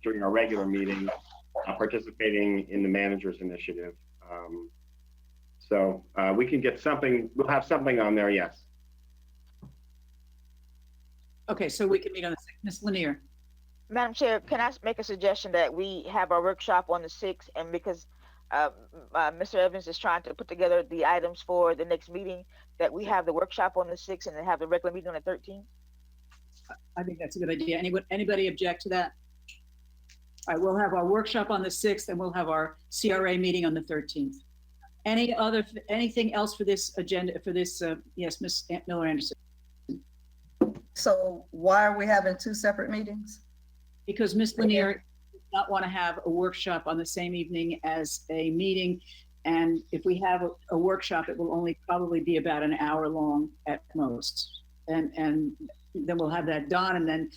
during our regular meeting, participating in the manager's initiative. So we can get something, we'll have something on there, yes. Okay, so we can meet on the 6th. Ms. Lanier. Madam Chair, can I make a suggestion that we have our workshop on the 6th, and because Mr. Evans is trying to put together the items for the next meeting, that we have the workshop on the 6th and then have the regular meeting on the 13th? I think that's a good idea. Anybody object to that? All right, we'll have our workshop on the 6th and we'll have our CRA meeting on the 13th. Anything else for this agenda, for this, yes, Ms. Miller Anderson? So why are we having 2 separate meetings? Because Ms. Lanier does not want to have a workshop on the same evening as a meeting. And if we have a workshop, it will only probably be about an hour long at most. And then we'll have that done. And then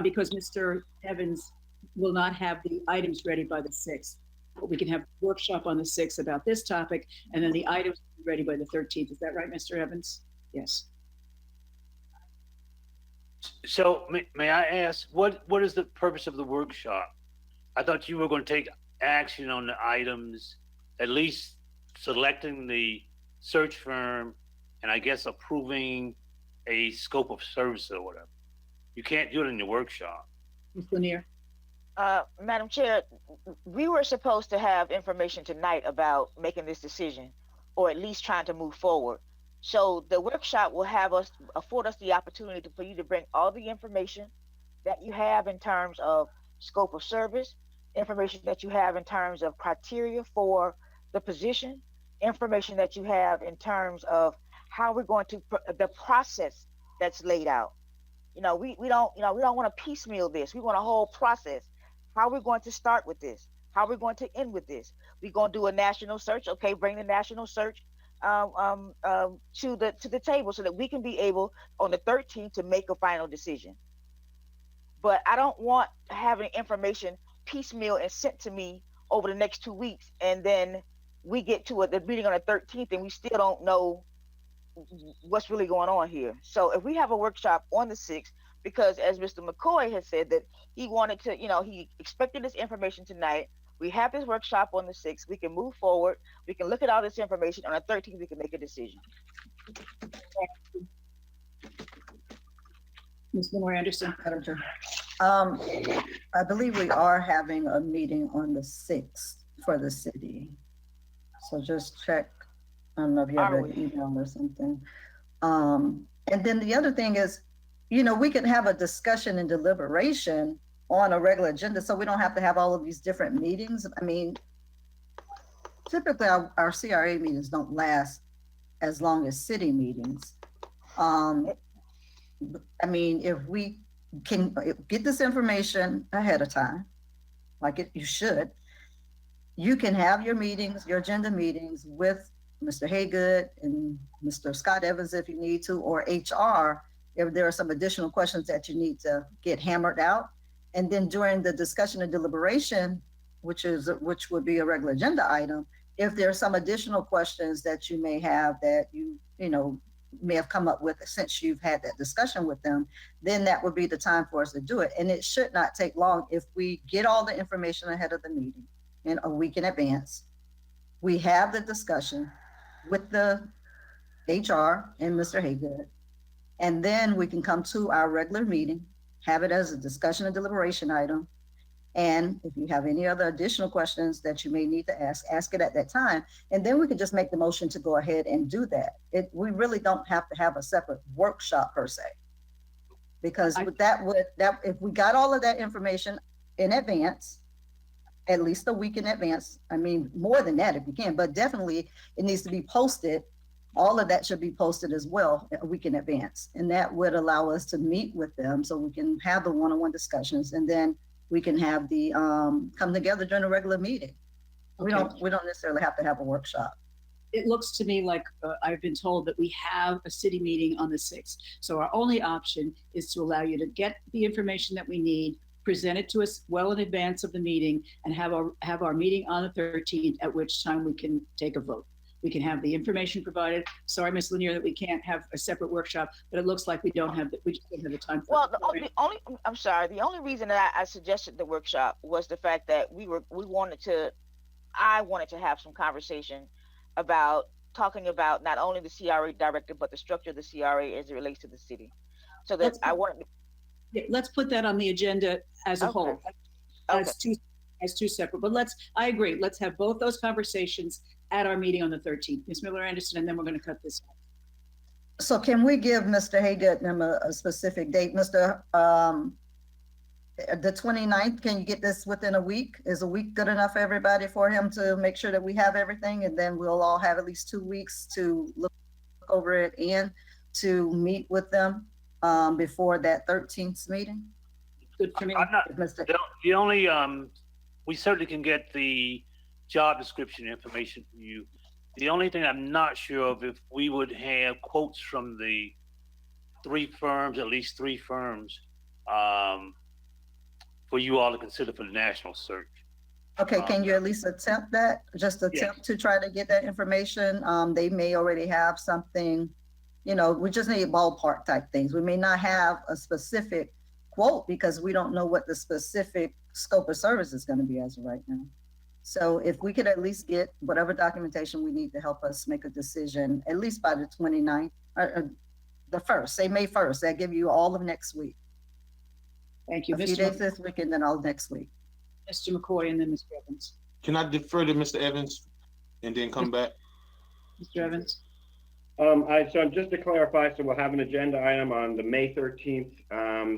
because Mr. Evans will not have the items ready by the 6th, but we can have a workshop on the 6th about this topic, and then the items will be ready by the 13th. Is that right, Mr. Evans? Yes. So may I ask, what is the purpose of the workshop? I thought you were going to take action on the items, at least selecting the search firm and I guess approving a scope of service or whatever. You can't do it in the workshop. Ms. Lanier? Madam Chair, we were supposed to have information tonight about making this decision, or at least trying to move forward. So the workshop will afford us the opportunity for you to bring all the information that you have in terms of scope of service, information that you have in terms of criteria for the position, information that you have in terms of how we're going to, the process that's laid out. We don't want to piecemeal this. We want a whole process. How we're going to start with this? How we're going to end with this? We're going to do a national search. Okay, bring the national search to the table so that we can be able on the 13th to make a final decision. But I don't want having information piecemeal and sent to me over the next 2 weeks, and then we get to the meeting on the 13th and we still don't know what's really going on here. So if we have a workshop on the 6th, because as Mr. McCoy has said that he wanted to, he expected this information tonight. We have this workshop on the 6th. We can move forward. We can look at all this information. On the 13th, we can make a decision. Ms. Miller Anderson? Madam Chair. I believe we are having a meeting on the 6th for the city. So just check. I don't know if you have an email or something. And then the other thing is, we can have a discussion and deliberation on a regular agenda, so we don't have to have all of these different meetings. I mean, typically our CRA meetings don't last as long as city meetings. I mean, if we can get this information ahead of time, like you should, you can have your meetings, your agenda meetings with Mr. Haygood and Mr. Scott Evans if you need to, or HR, if there are some additional questions that you need to get hammered out. And then during the discussion and deliberation, which would be a regular agenda item, if there are some additional questions that you may have that you may have come up with since you've had that discussion with them, then that would be the time for us to do it. And it should not take long if we get all the information ahead of the meeting in a week in advance. We have the discussion with the HR and Mr. Haygood. And then we can come to our regular meeting, have it as a discussion and deliberation item. And if you have any other additional questions that you may need to ask it at that time. And then we can just make the motion to go ahead and do that. We really don't have to have a separate workshop per se. Because with that, if we got all of that information in advance, at least a week in advance, I mean, more than that if you can, but definitely it needs to be posted. All of that should be posted as well a week in advance. And that would allow us to meet with them so we can have the one-on-one discussions, and then we can have the come together during a regular meeting. We don't necessarily have to have a workshop. It looks to me like I've been told that we have a city meeting on the 6th. So our only option is to allow you to get the information that we need, present it to us well in advance of the meeting, and have our meeting on the 13th, at which time we can take a vote. We can have the information provided. Sorry, Ms. Lanier, that we can't have a separate workshop, but it looks like we just don't have the time for Well, it. the only reason that I suggested the workshop was the fact that I wanted to have some conversation about talking about not only the CRA director, but the structure of the CRA as it relates to the city. So that Let's put that on the agenda as a whole, as two separate, but I agree. Let's have both those conversations at our meeting on the 13th. Ms. Miller Anderson, and then we're going to cut this off. So can we give Mr. Haygood a specific date? The 29th, can you get this within a week? Is a week good enough for everybody for him to make sure that we have everything? And then we'll all have at least 2 weeks to look over it and to meet with them before that 13th meeting? Good for me. The only, we certainly can get the job description information from you. The only thing I'm not sure of, if we would have quotes from the at least three firms, for you all to consider for the national search. Okay, can you at least attempt that? Just attempt to try to get that information? They may already have something, we just need ballpark type things. We may not have a specific quote because we don't know what the specific scope of service is going to be as of right now. So if we could at least get whatever documentation we need to help us make a decision, at least by the 29th, or the 1st, say May 1st, that give you all of next week. Thank you. A few days this week and then all next week. Mr. McCoy and then Mr. Evans. Can I defer to Mr. Evans and then come back? Mr. Evans? So just to clarify, so we'll have an agenda item on the May 13th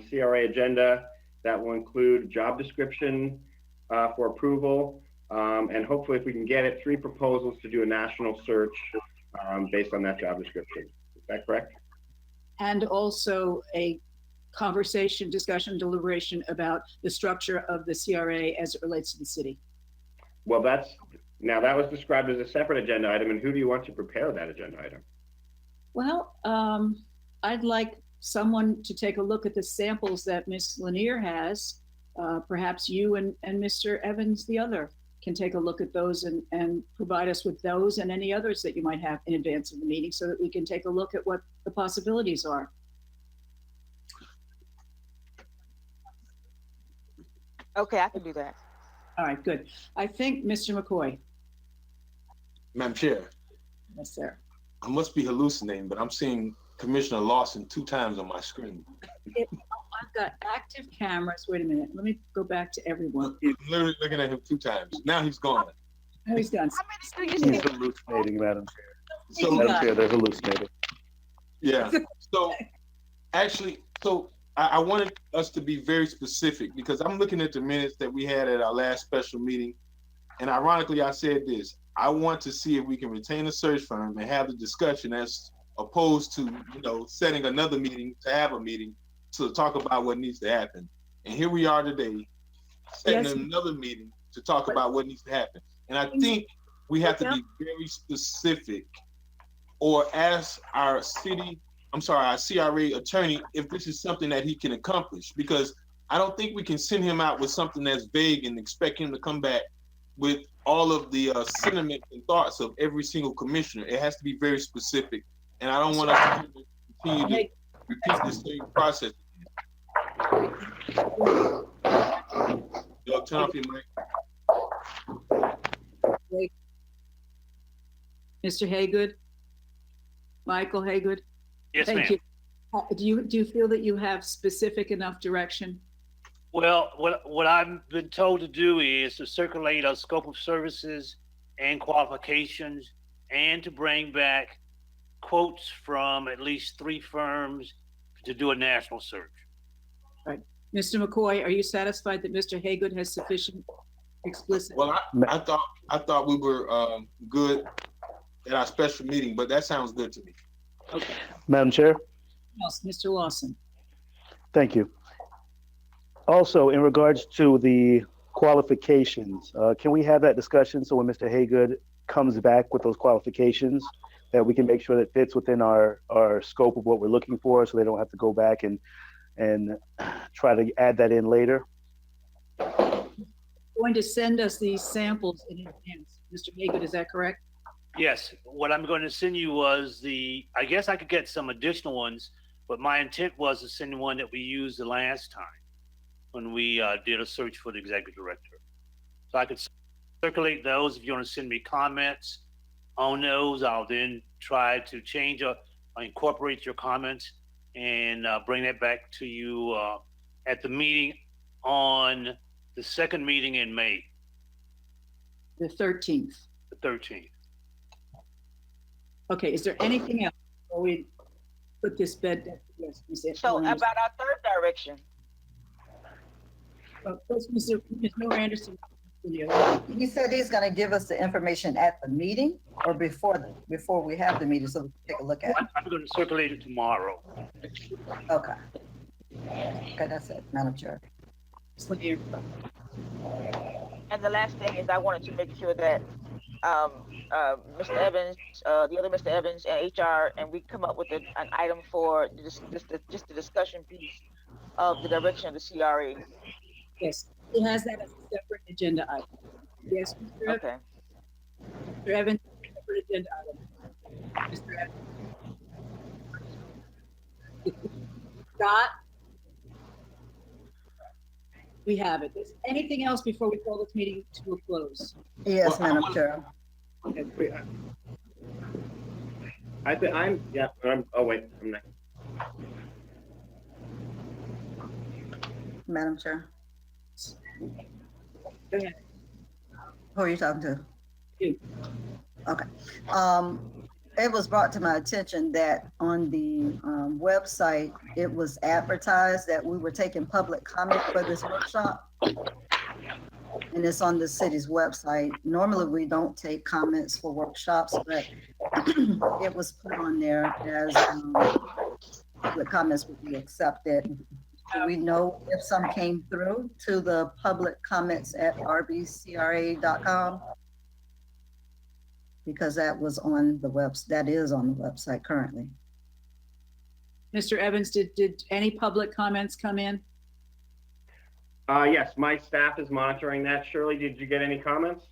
CRA agenda that will include job description for approval, and hopefully if we can get it, 3 proposals to do a national search based on that job description. Is that correct? And also a conversation, discussion, deliberation about the structure of the CRA as it relates to the city. Well, that was described as a separate agenda item, and who do you want to prepare that agenda item? Well, I'd like someone to take a look at the samples that Ms. Lanier has. Perhaps you and Mr. Evans, the other, can take a look at those and provide us with those and any others that you might have in advance of the meeting so that we can take a look at what the possibilities are. Okay, I can do that. All right, good. I think Mr. McCoy. Madam Chair, Yes, sir. I must be hallucinating, but I'm seeing Commissioner Lawson 2 times on my screen. I've got active cameras. Wait a minute. Let me go back to everyone. I'm literally looking at him 2 times. Now he's gone. Oh, he's done. How many do you He's see? hallucinating, Madam Chair. So, Madam Chair, they're hallucinating. yeah. So actually, I wanted us to be very specific because I'm looking at the minutes that we had at our last special meeting. And ironically, I said this, I want to see if we can retain a search firm and have the discussion as opposed to, setting another meeting to have a meeting to talk about what needs to happen. And here we are today, setting another meeting to talk about what needs to happen. And I think we have to be very specific or ask our CRA attorney if this is something that he can accomplish, because I don't think we can send him out with something that's vague and expect him to come back with all of the sentiments and thoughts of every single commissioner. It has to be very specific. And I don't want us to continue to repeat the same process. Yo, turn off your mic. Mr. Haygood? Michael Haygood? Yes, Thank ma'am. you. Do you feel that you have specific enough direction? Well, what I've been told to do is to circulate a scope of services and qualifications, and to bring back quotes from at least 3 firms to do a national search. Mr. McCoy, are you satisfied that Mr. Haygood has sufficient explicit? Well, I thought we were good at our special meeting, but that sounds good to me. Okay. Madam Chair? Yes, Mr. Lawson. Thank you. Also, in regards to the qualifications, can we have that discussion so when Mr. Haygood comes back with those qualifications, that we can make sure that fits within our scope of what we're looking for, so they don't have to go back and try to add that in later? Going to send us these samples in advance. Mr. Haygood, is that correct? Yes, what I'm going to send you was I guess I could get some additional ones, but my intent was to send one that we used the last time when we did a search for the executive director. So I could circulate those. If you want to send me comments on those, I'll then try to change or incorporate your comments and bring that back to you at the meeting on the second meeting in May, The 13th. the 13th. Okay, is there anything else before we put this bed? Yes, Ms. So Williams. about our third direction, First, Ms. Miller Anderson. He said he's gonna give us the information at the meeting or before we have the meeting, so we can take a look at it. I'm going to circulate it tomorrow. Okay. Okay, that's it, Madam Chair. Ms. Lanier. and the last thing is I wanted to make sure that Mr. Evans, the other Mr. Evans and HR, and we come up with an item for just the discussion piece of the direction of the CRA. Yes, he has that as a separate agenda item. Yes, Mr. Evans. Okay. Mr. Evans, separate agenda item. Mr. Evans. Scott? We have it. Is anything else before we call this meeting to a close? Yes, Well, Madam Chair. Oh, wait, I'm next. Madam Chair. Go ahead. Who are you talking to? You. Okay. It was brought to my attention that on the website, it was advertised that we were taking public comment for this workshop. And it's on the city's website. Normally, we don't take comments for workshops, but it was put on there as public comments would be accepted. Do we know if some came through to the public comments at rbcra.com? Because that was on the that is on the website currently. Mr. Evans, did any public comments come in? Yes, my staff is monitoring that. Shirley, did you get any comments?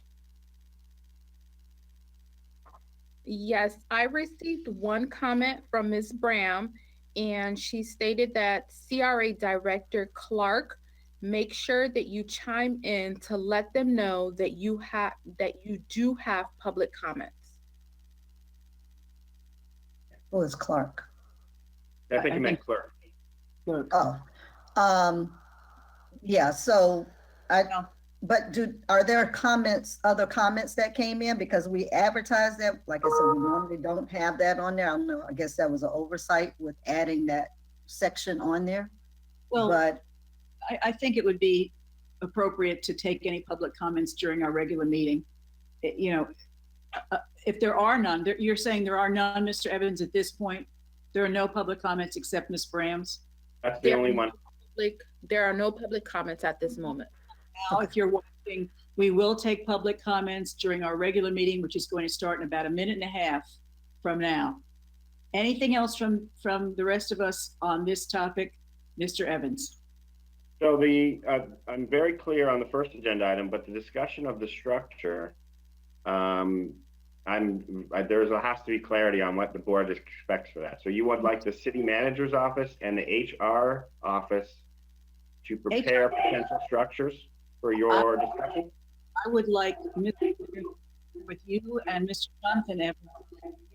Yes, I received one comment from Ms. Bram, and she stated that CRA Director Clark, make sure that you chime in to let them know that you do have public comments. Who is Clark? I think I you meant think- clerk. Clerk. Oh, yeah, so but are there comments, other comments that came in? Because we advertised that, like I said, we normally don't have that on there. I don't know, I guess that was an oversight with adding that section on there. Well, But I think it would be appropriate to take any public comments during our regular meeting. If there are none, you're saying there are none, Mr. Evans, at this point? There are no public comments except Ms. Bram's? That's the only one. There are no public comments at this moment. Now, if you're watching, we will take public comments during our regular meeting, which is going to start in about a minute and a half from now. Anything else from the rest of us on this topic? Mr. Evans? So I'm very clear on the first agenda item, but the discussion of the structure, has to be clarity on what the board expects for that. So you would like the city manager's office and the HR office to prepare potential structures for your discussion? I would like with you and Mr. Jonathan Evans,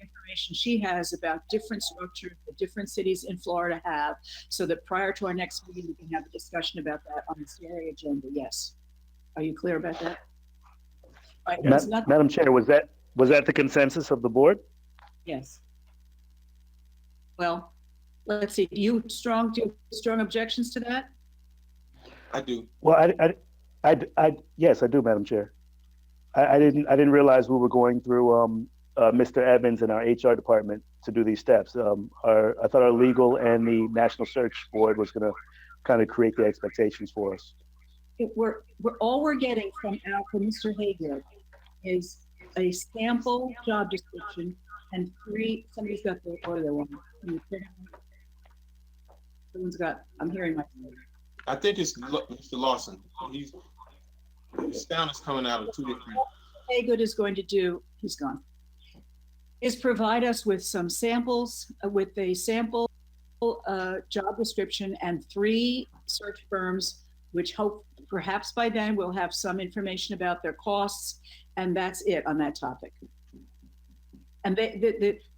information information she has about different structures that different cities in Florida have, so that prior to our next meeting, we can have a discussion about that on the CRA agenda. Yes. Are you clear about that? Right, Ma- it's not, Madam Chair, was that the consensus of the board? yes. Well, let's see, do you strong objections to that? I do. Well, yes, I do, Madam Chair. I didn't realize we were going through Mr. Evans and our HR department to do these steps. I thought our legal and the National Search Board was going to kind of create the expectations for us. All we're getting from Mr. Haygood is a sample job description and somebody's got the order one. Someone's got, I'm hearing my. I think it's Mr. Lawson. His sound is coming out of two different. Haygood is going to do, he's gone, is provide us with some samples, with a sample job description and 3 search firms, which hope perhaps by then we'll have some information about their costs, and that's it on that topic. And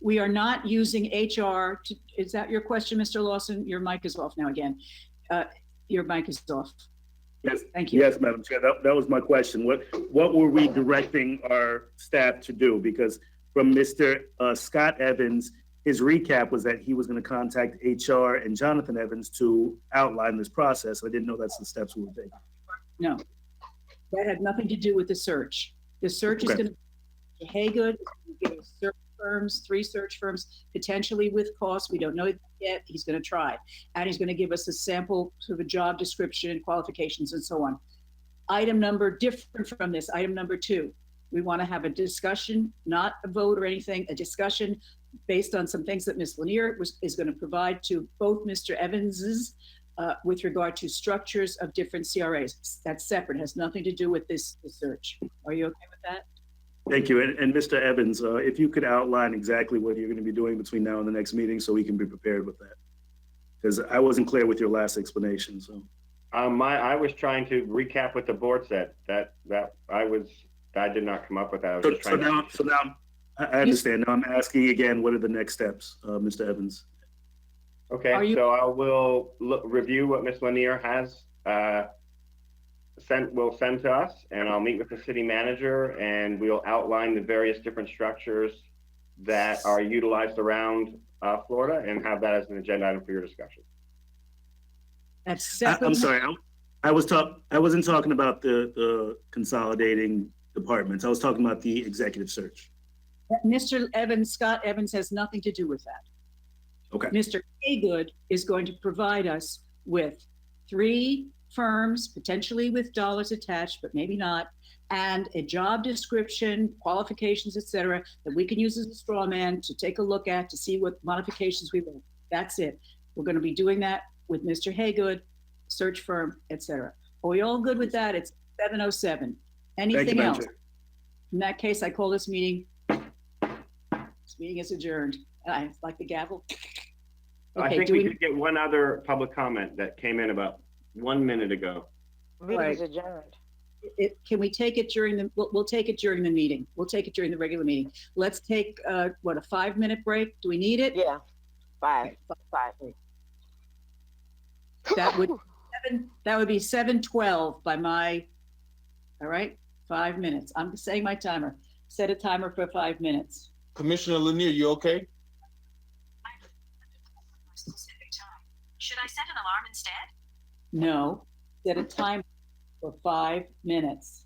we are not using HR to, is that your question, Mr. Lawson? Your mic is off now again. Your mic is off. Yes, thank you. Yes, Madam Chair, that was my question. What were we directing our staff to do? Because from Mr. Scott Evans, his recap was that he was going to contact HR and Jonathan Evans to outline this process. I didn't know that's the steps we were taking. No, that had nothing to do with the search. The search is Okay. going to be Haygood, search firms, 3 search firms, potentially with costs. We don't know yet. He's going to try. And he's going to give us a sample sort of a job description, qualifications, and so on. Item number different from this, item number 2. We want to have a discussion, not a vote or anything, a discussion based on some things that Ms. Lanier is going to provide to both Mr. Evans's with regard to structures of different CRAs. That's separate, has nothing to do with this search. Are you okay with that? Thank you. And Mr. Evans, if you could outline exactly what you're going to be doing between now and the next meeting so we can be prepared with that. Because I wasn't clear with your last explanation, so. I was trying to recap what the board said. I did not come up with that. I was just So trying now, I understand. Now I'm asking again, what are the next steps, Mr. Evans? Okay, so I will review what Ms. Lanier has will send to us, and I'll meet with the city manager, and we'll outline the various different structures that are utilized around Florida, and have that as an agenda item for your discussion. That's separate. I'm sorry. I wasn't talking about the consolidating departments. I was talking about the executive search. Mr. Evans, Scott Evans has nothing to do with that. Okay. Mr. Haygood is going to provide us with 3 firms, potentially with dollars attached, but maybe not, and a job description, qualifications, et cetera, that we can use as a straw man to take a look at to see what modifications we want. That's it. We're going to be doing that with Mr. Haygood, search firm, et cetera. Are we all good with that? It's 7:07. Anything Madam else? Chair. In that case, I call this meeting. This meeting is adjourned. I like the gavel. I Okay, think do we did get one other public comment that came in about 1 minute ago. Meeting is Right. adjourned. Can we take it during the, we'll take it during the meeting. We'll take it during the regular meeting. Let's take, a 5-minute break? Do we need it? Yeah, 5. That would be 7:12 by my, all right, 5 minutes. I'm saying my timer. Set a timer for 5 minutes. Commissioner Lanier, you okay? Should I set an alarm instead? No, set a timer for 5 minutes.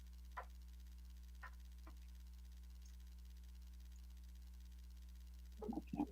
Okay.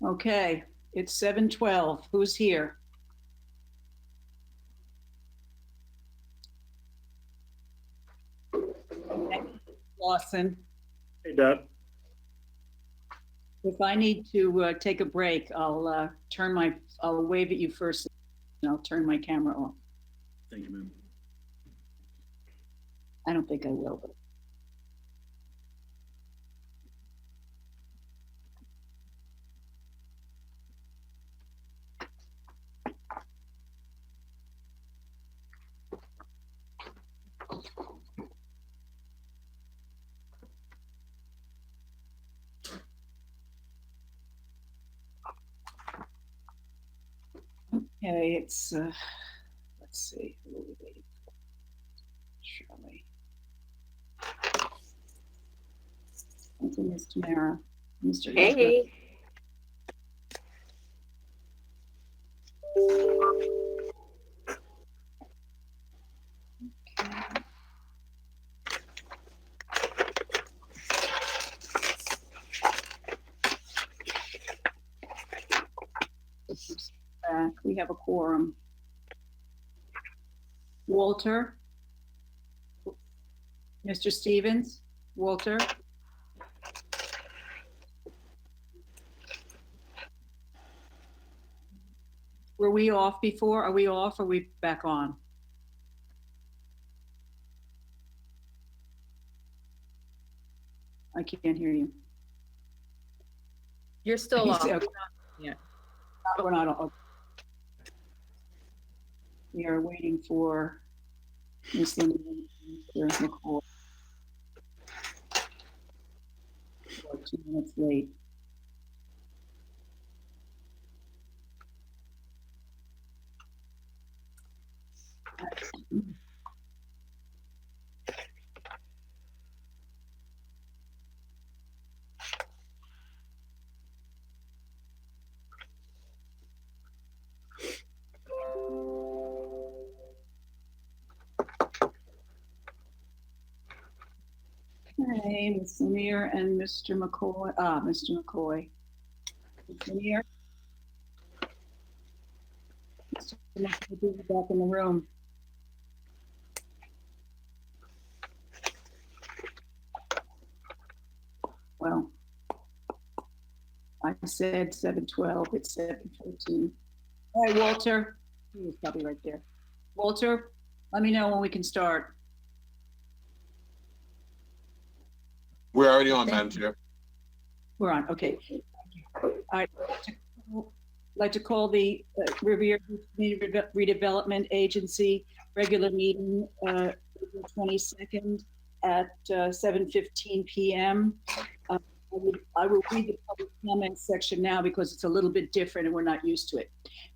Okay, it's 7:12. Who's here? Lawson. Hey, Doc. If I need to take a break, I'll I'll wave at you first, and I'll turn my camera off. Thank you, ma'am. I don't think I will, but. Okay, it's, let's see, who are we waiting for? Shirley. Thank you, Ms. Tamara. Mr. Hooper. Hey. Back. We have a quorum. Walter? Mr. Stevens? Walter? Were we off before? Are we off? Or are we back on? I can't hear you. You're still off. Okay. Yeah. We're not on. We are waiting for Ms. Linda and Mr. McCoy. We're 2 minutes late. Okay, Ms. Lanier and Mr. McCoy. Mr. McCoy. Ms. Lanier? Mr. McCoy, be back in the room. Well, I said 7:12, it's 7:14. All right, Walter, he was probably right there. Walter, let me know when we can start. We're already on, Madam Chair. We're on, okay. I'd like to call the Riviera Community Redevelopment Agency regular meeting, April 22nd at 7:15 p.m. I will read the public comment section now because it's a little bit different and we're not used to it.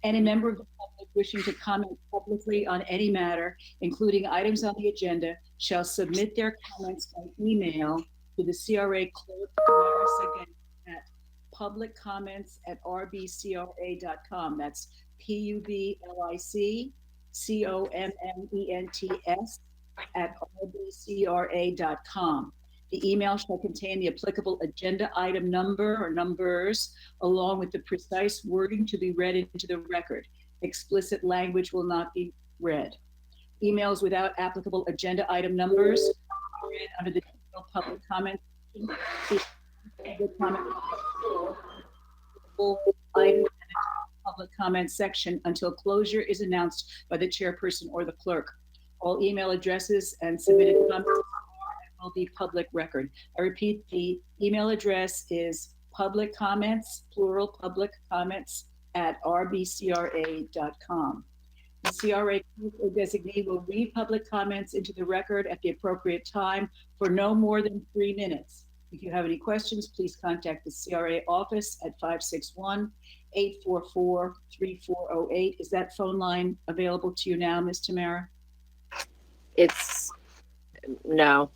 Any member of the public wishing to comment publicly on any matter, including items on the agenda, shall submit their comments by email to the CRA clerk at publiccomments@rbcra.com. That's publiccomments@rbcra.com. The email shall contain the applicable agenda item number or numbers, along with the precise wording to be read into the record. Explicit language will not be read. Emails without applicable agenda item numbers are read under the public comment. Public comment section until closure is announced by the chairperson or the clerk. All email addresses and submitted comments will be public record. I repeat, the email address is public comments, plural public comments @rbcra.com. The CRA or designee will read public comments into the record at the appropriate time for no more than 3 minutes. If you have any questions, please contact the CRA office at 561-844-3408. Is that phone line available to you now, Ms. Tamara? No.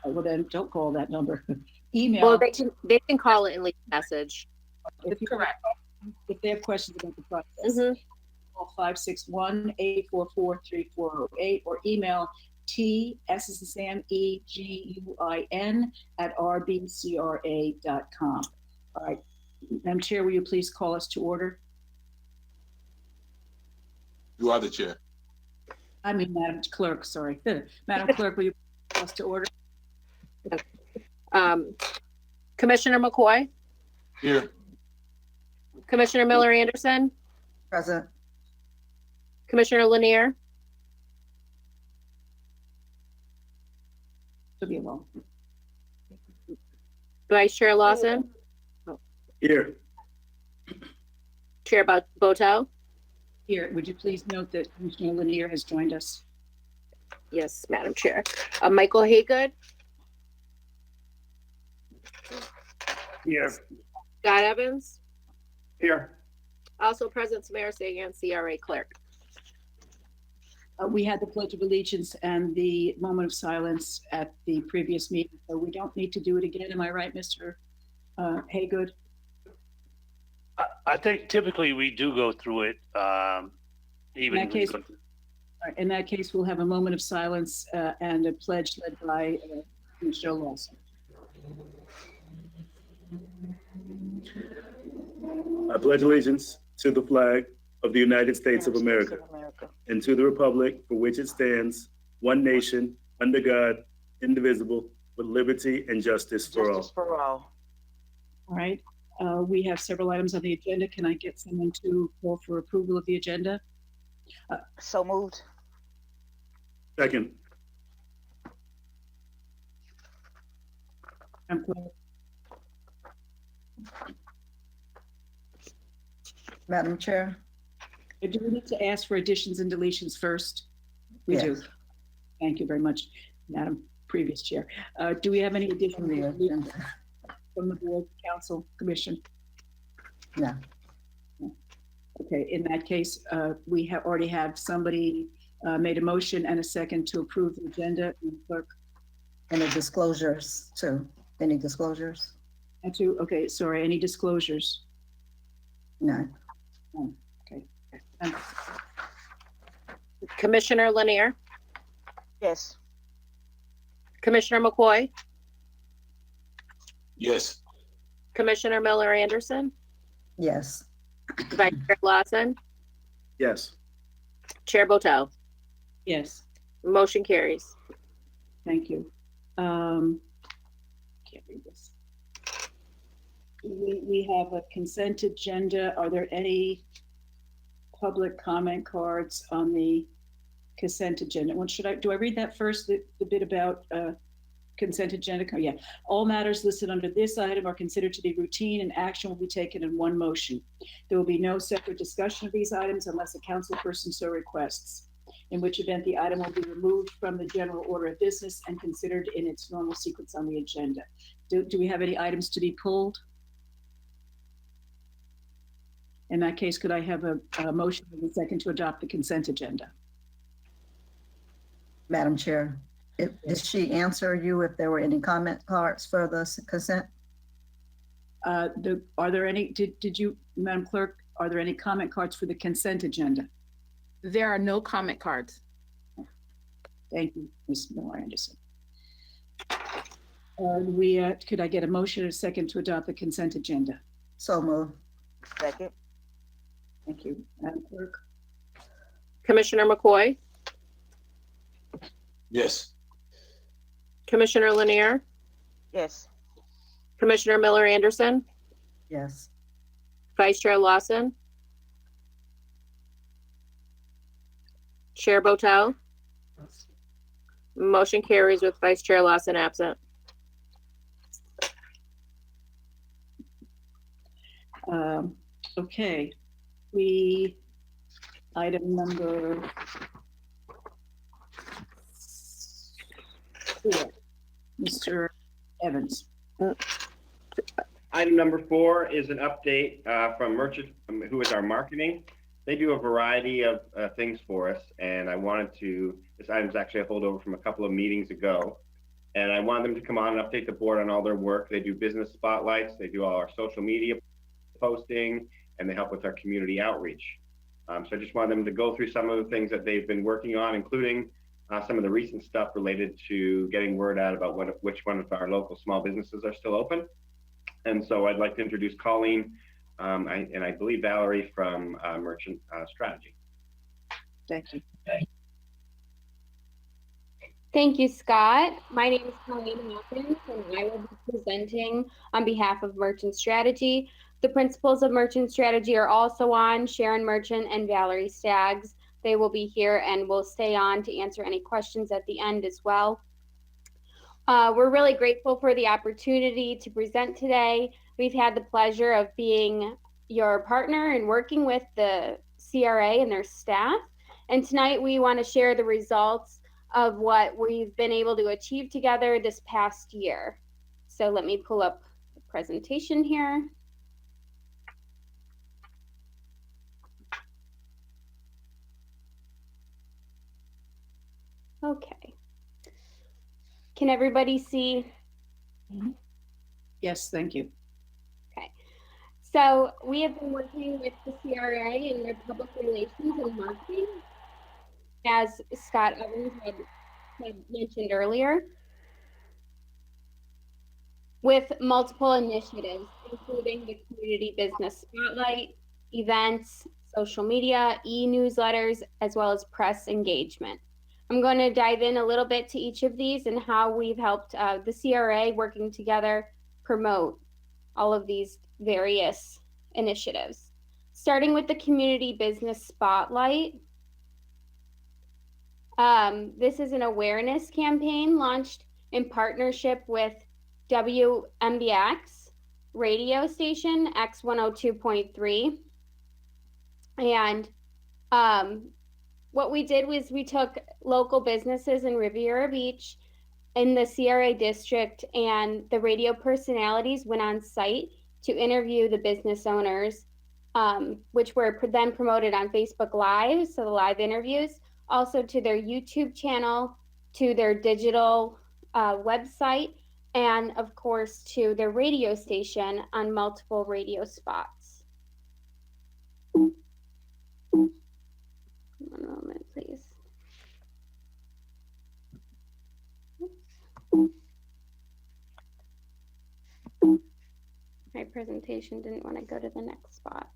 Well, then don't call that number. Email. Well, they can call it and leave a message. Correct. If they have questions about the process, call 561-844-3408 or email TSSAMEGUIN @rbcra.com. All right. Madam Chair, will you please call us to order? You are the chair. I mean, Madam Clerk, sorry. Madam Clerk, will you call us to order? Commissioner McCoy, Here. Commissioner Miller Anderson, Present. Commissioner Lanier, She'll be alone. Vice Chair Lawson, Here. Chair Boto. Here, would you please note that Commissioner Lanier has joined us? Yes, Madam Chair. Michael Haygood, Here. Scott Evans, Here. also present Samara Sagan, CRA Clerk. We had the Pledge of Allegiance and the moment of silence at the previous meeting, so we don't need to do it again. Am I right, Mr. Haygood? I think typically we do go through it, even. In that case, all right, in that case, we'll have a moment of silence and a pledge led by Commissioner Lawson. I pledge allegiance to the flag of the United States of America and to the republic for which it stands, one nation, under God, indivisible, with liberty and justice for all. Justice for all. All right, we have several items on the agenda. Can I get someone to call for approval of the agenda? So moved. Second. Madam Clerk? Madam Chair? Do we need to ask for additions and deletions first? We do. Yes. Thank you very much, Madam Previous Chair. Do we have any additions and deletions from the board, council, commission? No. Okay, in that case, we already have somebody made a motion and a second to approve the agenda. Madam Clerk? And the disclosures too. Any disclosures? Okay, sorry, any disclosures? No. Okay. Commissioner Lanier, Yes. Commissioner McCoy, Yes. Commissioner Miller Anderson, Yes. Vice Chair Lawson, Yes. Chair Boto. Yes, Motion carries. thank you. Can't read this. We have a consent agenda. Are there any public comment cards on the consent agenda? Do I read that first, the bit about consent agenda? Yeah. All matters listed under this item are considered to be routine and action will be taken in one motion. There will be no separate discussion of these items unless a council person so requests, in which event the item will be removed from the general order of business and considered in its normal sequence on the agenda. Do we have any items to be pulled? In that case, could I have a motion and a second to adopt the consent agenda? Madam Chair, did she answer you if there were any comment cards for the consent? Are there any, did you, Madam Clerk, are there any comment cards for the consent agenda? There are no comment cards. Thank you, Ms. Miller Anderson. Could I get a motion and a second to adopt the consent agenda? So moved. Second. Thank you, Madam Clerk. Commissioner McCoy, Yes. Commissioner Lanier, Yes. Commissioner Miller Anderson, Yes. Vice Chair Lawson, Chair Boto. Motion carries with Vice Chair Lawson absent. Okay, item number 4, Mr. Evans. Item number 4 is an update from Merchant, who is our marketing. They do a variety of things for us, and I wanted to, this item is actually a holdover from a couple of meetings ago, and I wanted them to come on and update the board on all their work. They do business spotlights, they do all our social media posting, and they help with our community outreach. So I just wanted them to go through some of the things that they've been working on, including some of the recent stuff related to getting word out about which one of our local small businesses are still open. And so I'd like to introduce Colleen and I believe Valerie from Merchant Strategy. Thank you. Thank you, Scott. My name is Colleen Hawkins, and I will be presenting on behalf of Merchant Strategy. The principals of Merchant Strategy are also on, Sharon Merchant and Valerie Staggs. They will be here and will stay on to answer any questions at the end as well. We're really grateful for the opportunity to present today. We've had the pleasure of being your partner and working with the CRA and their staff. And tonight we want to share the results of what we've been able to achieve together this past year. So let me pull up the presentation here. Okay. Can everybody see? Yes, thank you. Okay. So we have been working with the CRA in their public relations and marketing, as Scott Evans had mentioned earlier, with multiple initiatives, including the Community Business Spotlight, events, social media, e-newsletters, as well as press engagement. I'm going to dive in a little bit to each of these and how we've helped the CRA working together promote all of these various initiatives. Starting with the Community Business Spotlight. This is an awareness campaign launched in partnership with WMBX radio station X102.3. And what we did was we took local businesses in Riviera Beach in the CRA district, and the radio personalities went on site to interview the business owners, which were then promoted on Facebook Live, so the live interviews, also to their YouTube channel, to their digital website, and of course to their radio station on multiple radio spots. One moment, please. My presentation didn't want to go to the next spot.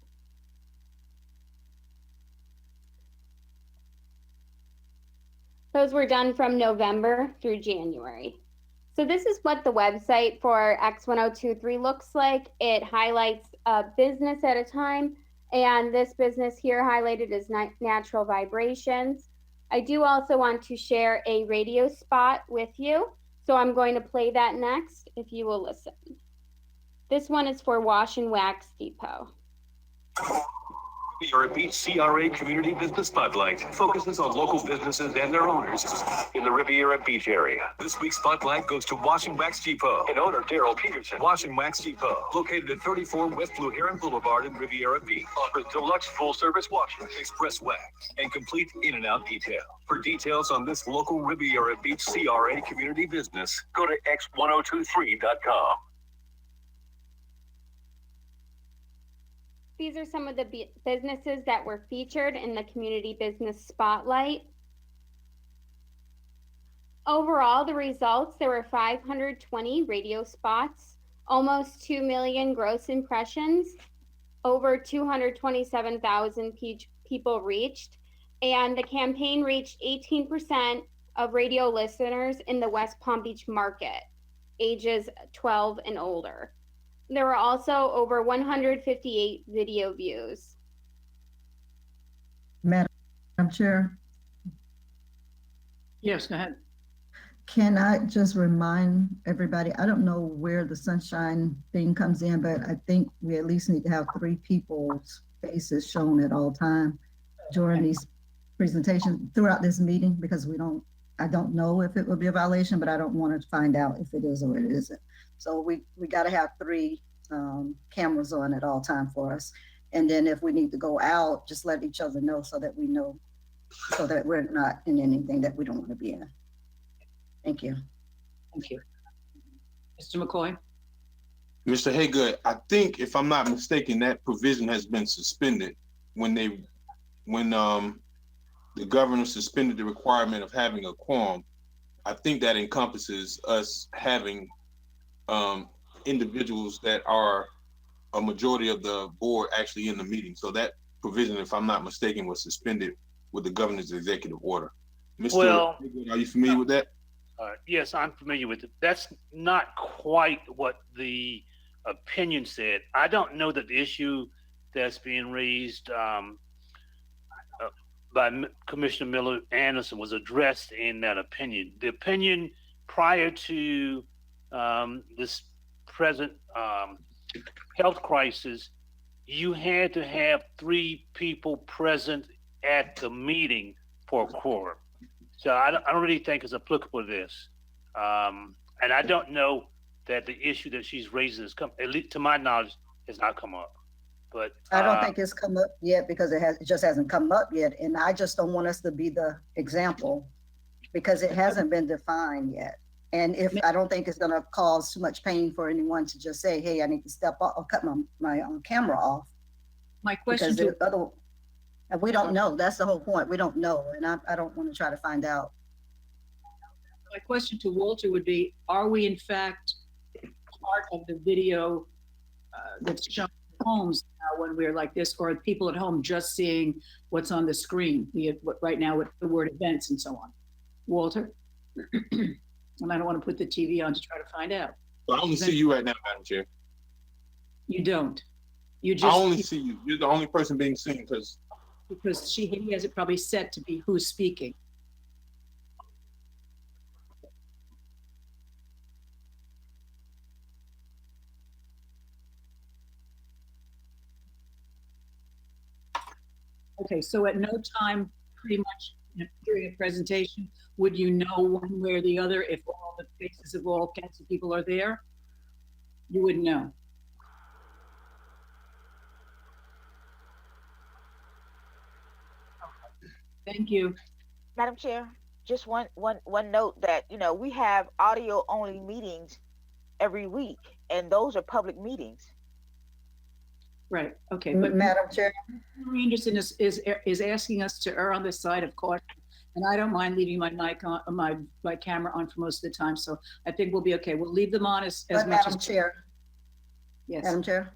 Those were done from November through January. So this is what the website for X1023 looks like. It highlights a business at a time, and this business here highlighted is Natural Vibrations. I do also want to share a radio spot with you, so I'm going to play that next if you will listen. This one is for Wash and Wax Depot. Riviera Beach CRA Community Business Spotlight focuses on local businesses and their owners in the Riviera Beach area. This week's spotlight goes to Wash and Wax Depot and owner Daryl Peterson. Wash and Wax Depot, located at 34 West Blue Heron Boulevard in Riviera Beach, offers deluxe full-service washing, express wax, and complete in-and-out detail. For details on this local Riviera Beach CRA community business, go to x1023.com. These are some of the businesses that were featured in the Community Business Spotlight. Overall, the results, there were 520 radio spots, almost 2 million gross impressions, over 227,000 people reached, and the campaign reached 18% of radio listeners in the West Palm Beach market, ages 12 and older. There were also over 158 video views. Madam Chair, Yes, go ahead. can I just remind everybody, I don't know where the sunshine thing comes in, but I think we at least need to have 3 people's faces shown at all time during these presentations throughout this meeting, because I don't know if it will be a violation, but I don't want to find out if it is or it isn't. So we got to have 3 cameras on at all time for us. And then if we need to go out, just let each other know so that we know, so that we're not in anything that we don't want to be in. Thank you. Thank you. Mr. McCoy? Mr. Haygood, I think if I'm not mistaken, that provision has been suspended when the governor suspended the requirement of having a quorum. I think that encompasses us having individuals that are a majority of the board actually in the meeting. So that provision, if I'm not mistaken, was suspended with the governor's executive order. Mr. Well- Haygood, are you familiar with that? Yes, I'm familiar with it. That's not quite what the opinion said. I don't know that the issue that's being raised by Commissioner Miller Anderson was addressed in that opinion. The opinion prior to this present health crisis, you had to have 3 people present at the meeting for a quorum. So I don't really think it's applicable to this. And I don't know that the issue that she's raising has come, at least to my knowledge, has not come up. But I don't think it's come up yet because it just hasn't come up yet. And I just don't want us to be the example because it hasn't been defined yet. And if I don't think it's going to cause too much pain for anyone to just say, hey, I need to step off or cut my camera off. My question Because to, we don't know. That's the whole point. We don't know. And I don't want to try to find out. my question to Walter would be, are we in fact part of the video that's shown at homes now when we're like this, or are people at home just seeing what's on the screen, right now with the word events and so on? Walter? And I don't want to put the TV on to try to find out. I only see you right now, Madam Chair. You don't. You I just, only see you. You're the only person being seen because he has it probably set to be who's speaking. Okay, so at no time, pretty much during a presentation, would you know one way or the other if all the faces of all kinds of people are there? You wouldn't know. Thank you. Madam Chair, just one note that, we have audio only meetings every week, and those are public meetings. Right, okay, but Madam Chair, Marie Anderson is asking us to err on the side of caution, and I don't mind leaving my mic on, my camera on for most of the time, so I think we'll be okay. We'll leave them on as but much Madam as. Chair, Yes, Madam Chair,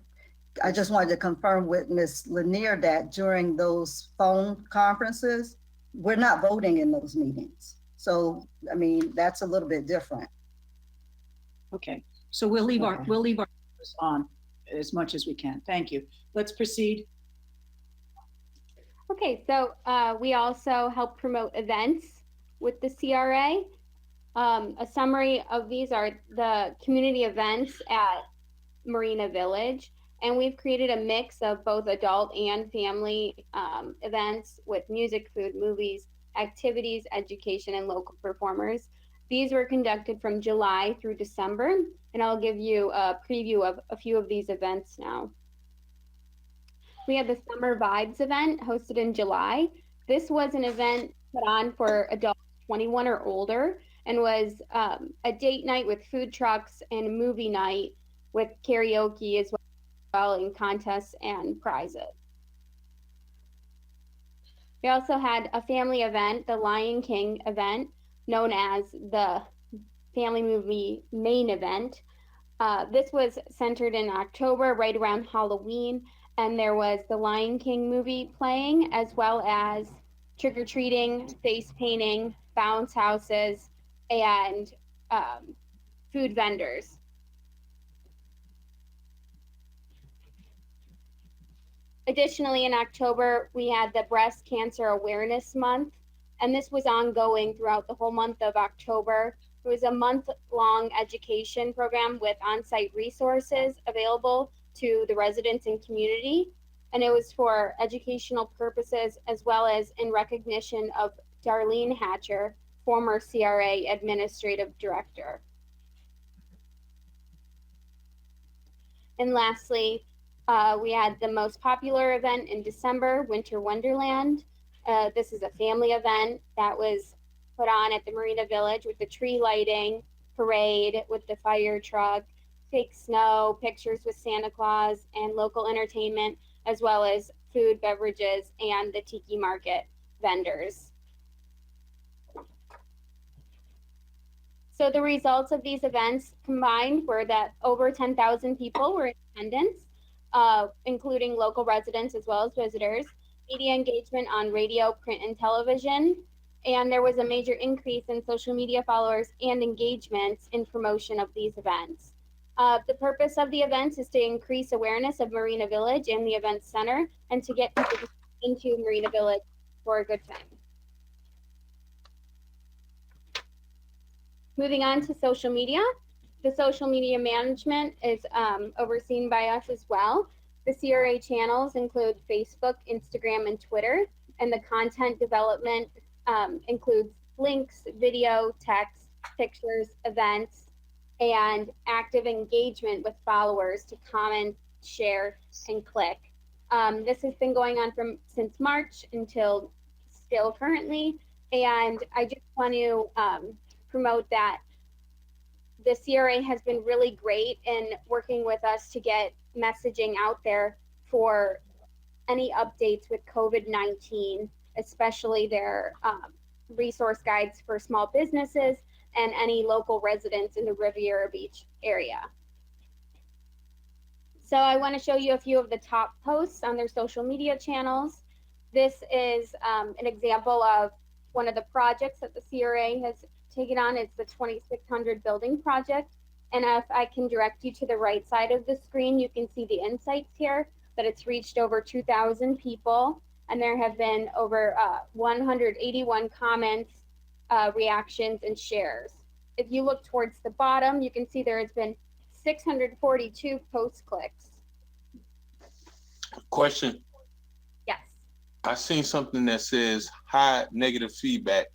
I just wanted to confirm with Ms. Lanier that during those phone conferences, we're not voting in those meetings. So, I mean, that's a little bit different. okay, so we'll leave our Okay. cameras on as much as we can. Thank you. Let's proceed. Okay, so we also help promote events with the CRA. A summary of these are the community events at Marina Village. And we've created a mix of both adult and family events with music, food, movies, activities, education, and local performers. These were conducted from July through December, and I'll give you a preview of a few of these events now. We had the Summer Vibes event hosted in July. This was an event put on for adults 21 or older and was a date night with food trucks and a movie night with karaoke as well in contests and prizes. We also had a family event, the Lion King event, known as the Family Movie Main Event. This was centered in October, right around Halloween, and there was the Lion King movie playing, as well as trick-or-treating, face painting, bounce houses, and food vendors. Additionally, in October, we had the Breast Cancer Awareness Month, and this was ongoing throughout the whole month of October. It was a month-long education program with on-site resources available to the residents and community, and it was for educational purposes as well as in recognition of Darlene Hatcher, former CRA Administrative Director. And lastly, we had the most popular event in December, Winter Wonderland. This is a family event that was put on at the Marina Village with the tree lighting, parade with the fire truck, fake snow, pictures with Santa Claus, and local entertainment, as well as food, beverages, and the tiki market vendors. So the results of these events combined were that over 10,000 people were in attendance. including local residents as well as visitors, media engagement on radio, print, and television, and there was a major increase in social media followers and engagements in promotion of these events. The purpose of the events is to increase awareness of Marina Village and the event center and to get people into Marina Village for a good time. Moving on to social media. The social media management is overseen by us as well. The CRA channels include Facebook, Instagram, and Twitter, and the content development includes links, video, text, pictures, events, and active engagement with followers to comment, share, and click. This has been going on since March until still currently, and I just want to promote that the CRA has been really great in working with us to get messaging out there for any updates with COVID-19, especially their resource guides for small businesses and any local residents in the Riviera Beach area. So I want to show you a few of the top posts on their social media channels. This is an example of one of the projects that the CRA has taken on. It's the 2600 building project. And if I can direct you to the right side of the screen, you can see the insights here, that it's reached over 2,000 people. And there have been over 181 comments, reactions, and shares. If you look towards the bottom, you can see there has been 642 post clicks. Question. Yes. I seen something that says high negative feedback.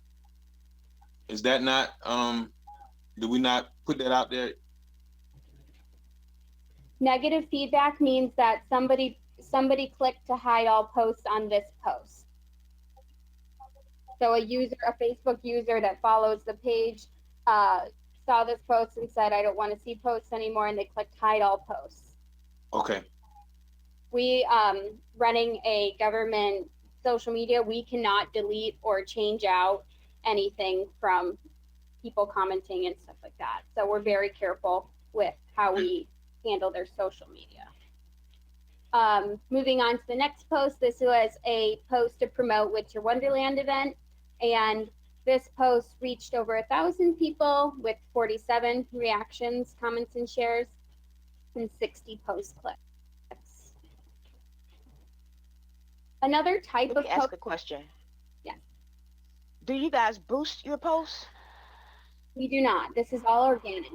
Is that not, do we not put that out there? Negative feedback means that somebody clicked to hide all posts on this post. So a Facebook user that follows the page saw this post and said, I don't want to see posts anymore, and they clicked hide all posts. Okay. We, running a government social media, we cannot delete or change out anything from people commenting and stuff like that. So we're very careful with how we handle their social media. Moving on to the next post, this was a post to promote Winter Wonderland event, and this post reached over 1,000 people with 47 reactions, comments, and shares, and 60 post clicks. Another type Let of me ask a question. Yes. Do you guys boost your posts? We do not. This is all organic.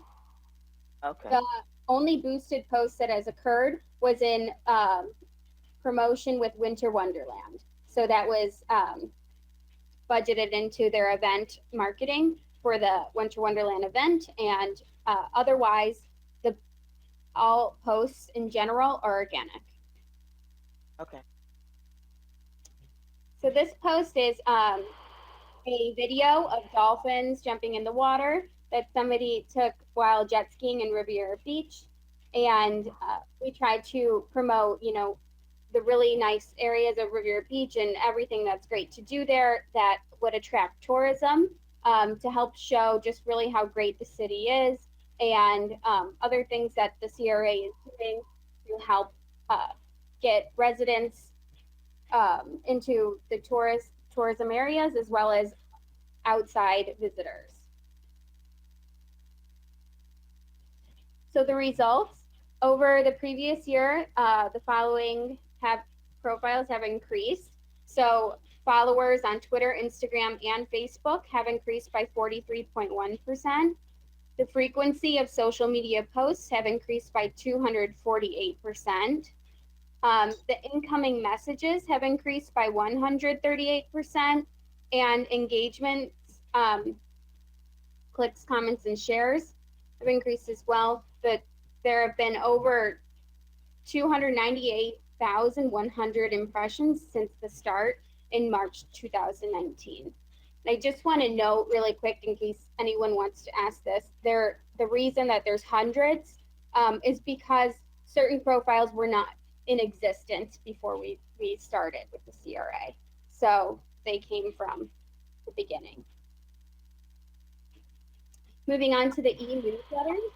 Okay. The only boosted post that has occurred was in promotion with Winter Wonderland. So that was budgeted into their event marketing for the Winter Wonderland event, and otherwise, all posts in general are organic. Okay. So this post is a video of dolphins jumping in the water that somebody took while jet skiing in Riviera Beach. And we tried to promote, the really nice areas of Riviera Beach and everything that's great to do there that would attract tourism, to help show just really how great the city is, and other things that the CRA is doing to help get residents into the tourism areas as well as outside visitors. So the results over the previous year, the following profiles have increased. So followers on Twitter, Instagram, and Facebook have increased by 43.1%. The frequency of social media posts have increased by 248%. The incoming messages have increased by 138%, and engagement, clicks, comments, and shares have increased as well. But there have been over 298,100 impressions since the start in March 2019. And I just want to note really quick, in case anyone wants to ask this, the reason that there's hundreds is because certain profiles were not in existence before we started with the CRA. So they came from the beginning. Moving on to the e-newsletters.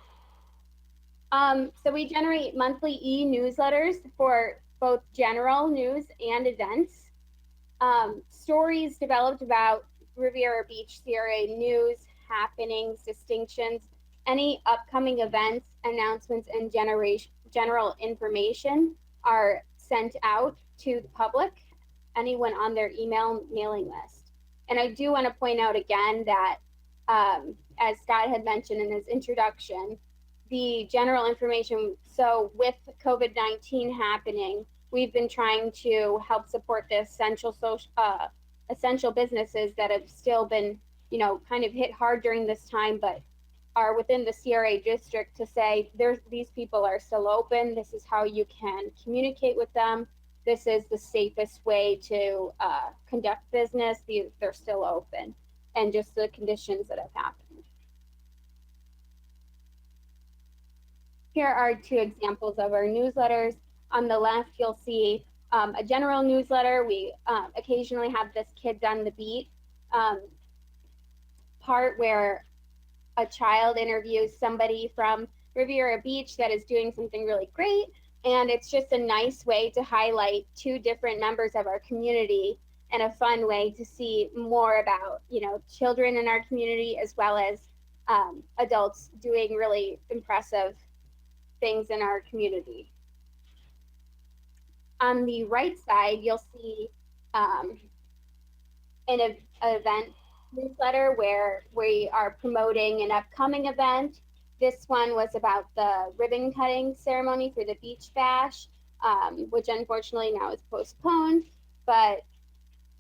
So we generate monthly e-newsletters for both general news and events. Stories developed about Riviera Beach CRA news, happenings, distinctions, any upcoming events, announcements, and general information are sent out to the public, anyone on their email mailing list. And I do want to point out again that, as Scott had mentioned in his introduction, the general information, so with COVID-19 happening, we've been trying to help support the essential businesses that have still been, kind of hit hard during this time, but are within the CRA district, to say these people are still open. This is how you can communicate with them. This is the safest way to conduct business. They're still open, and just the conditions that have happened. Here are two examples of our newsletters. On the left, you'll see a general newsletter. We occasionally have this Kids on the Beat part where a child interviews somebody from Riviera Beach that is doing something really great. And it's just a nice way to highlight two different members of our community, and a fun way to see more about, children in our community, as well as adults doing really impressive things in our community. On the right side, you'll see an event newsletter where we are promoting an upcoming event. This one was about the ribbon cutting ceremony for the Beach Bash, which unfortunately now is postponed, but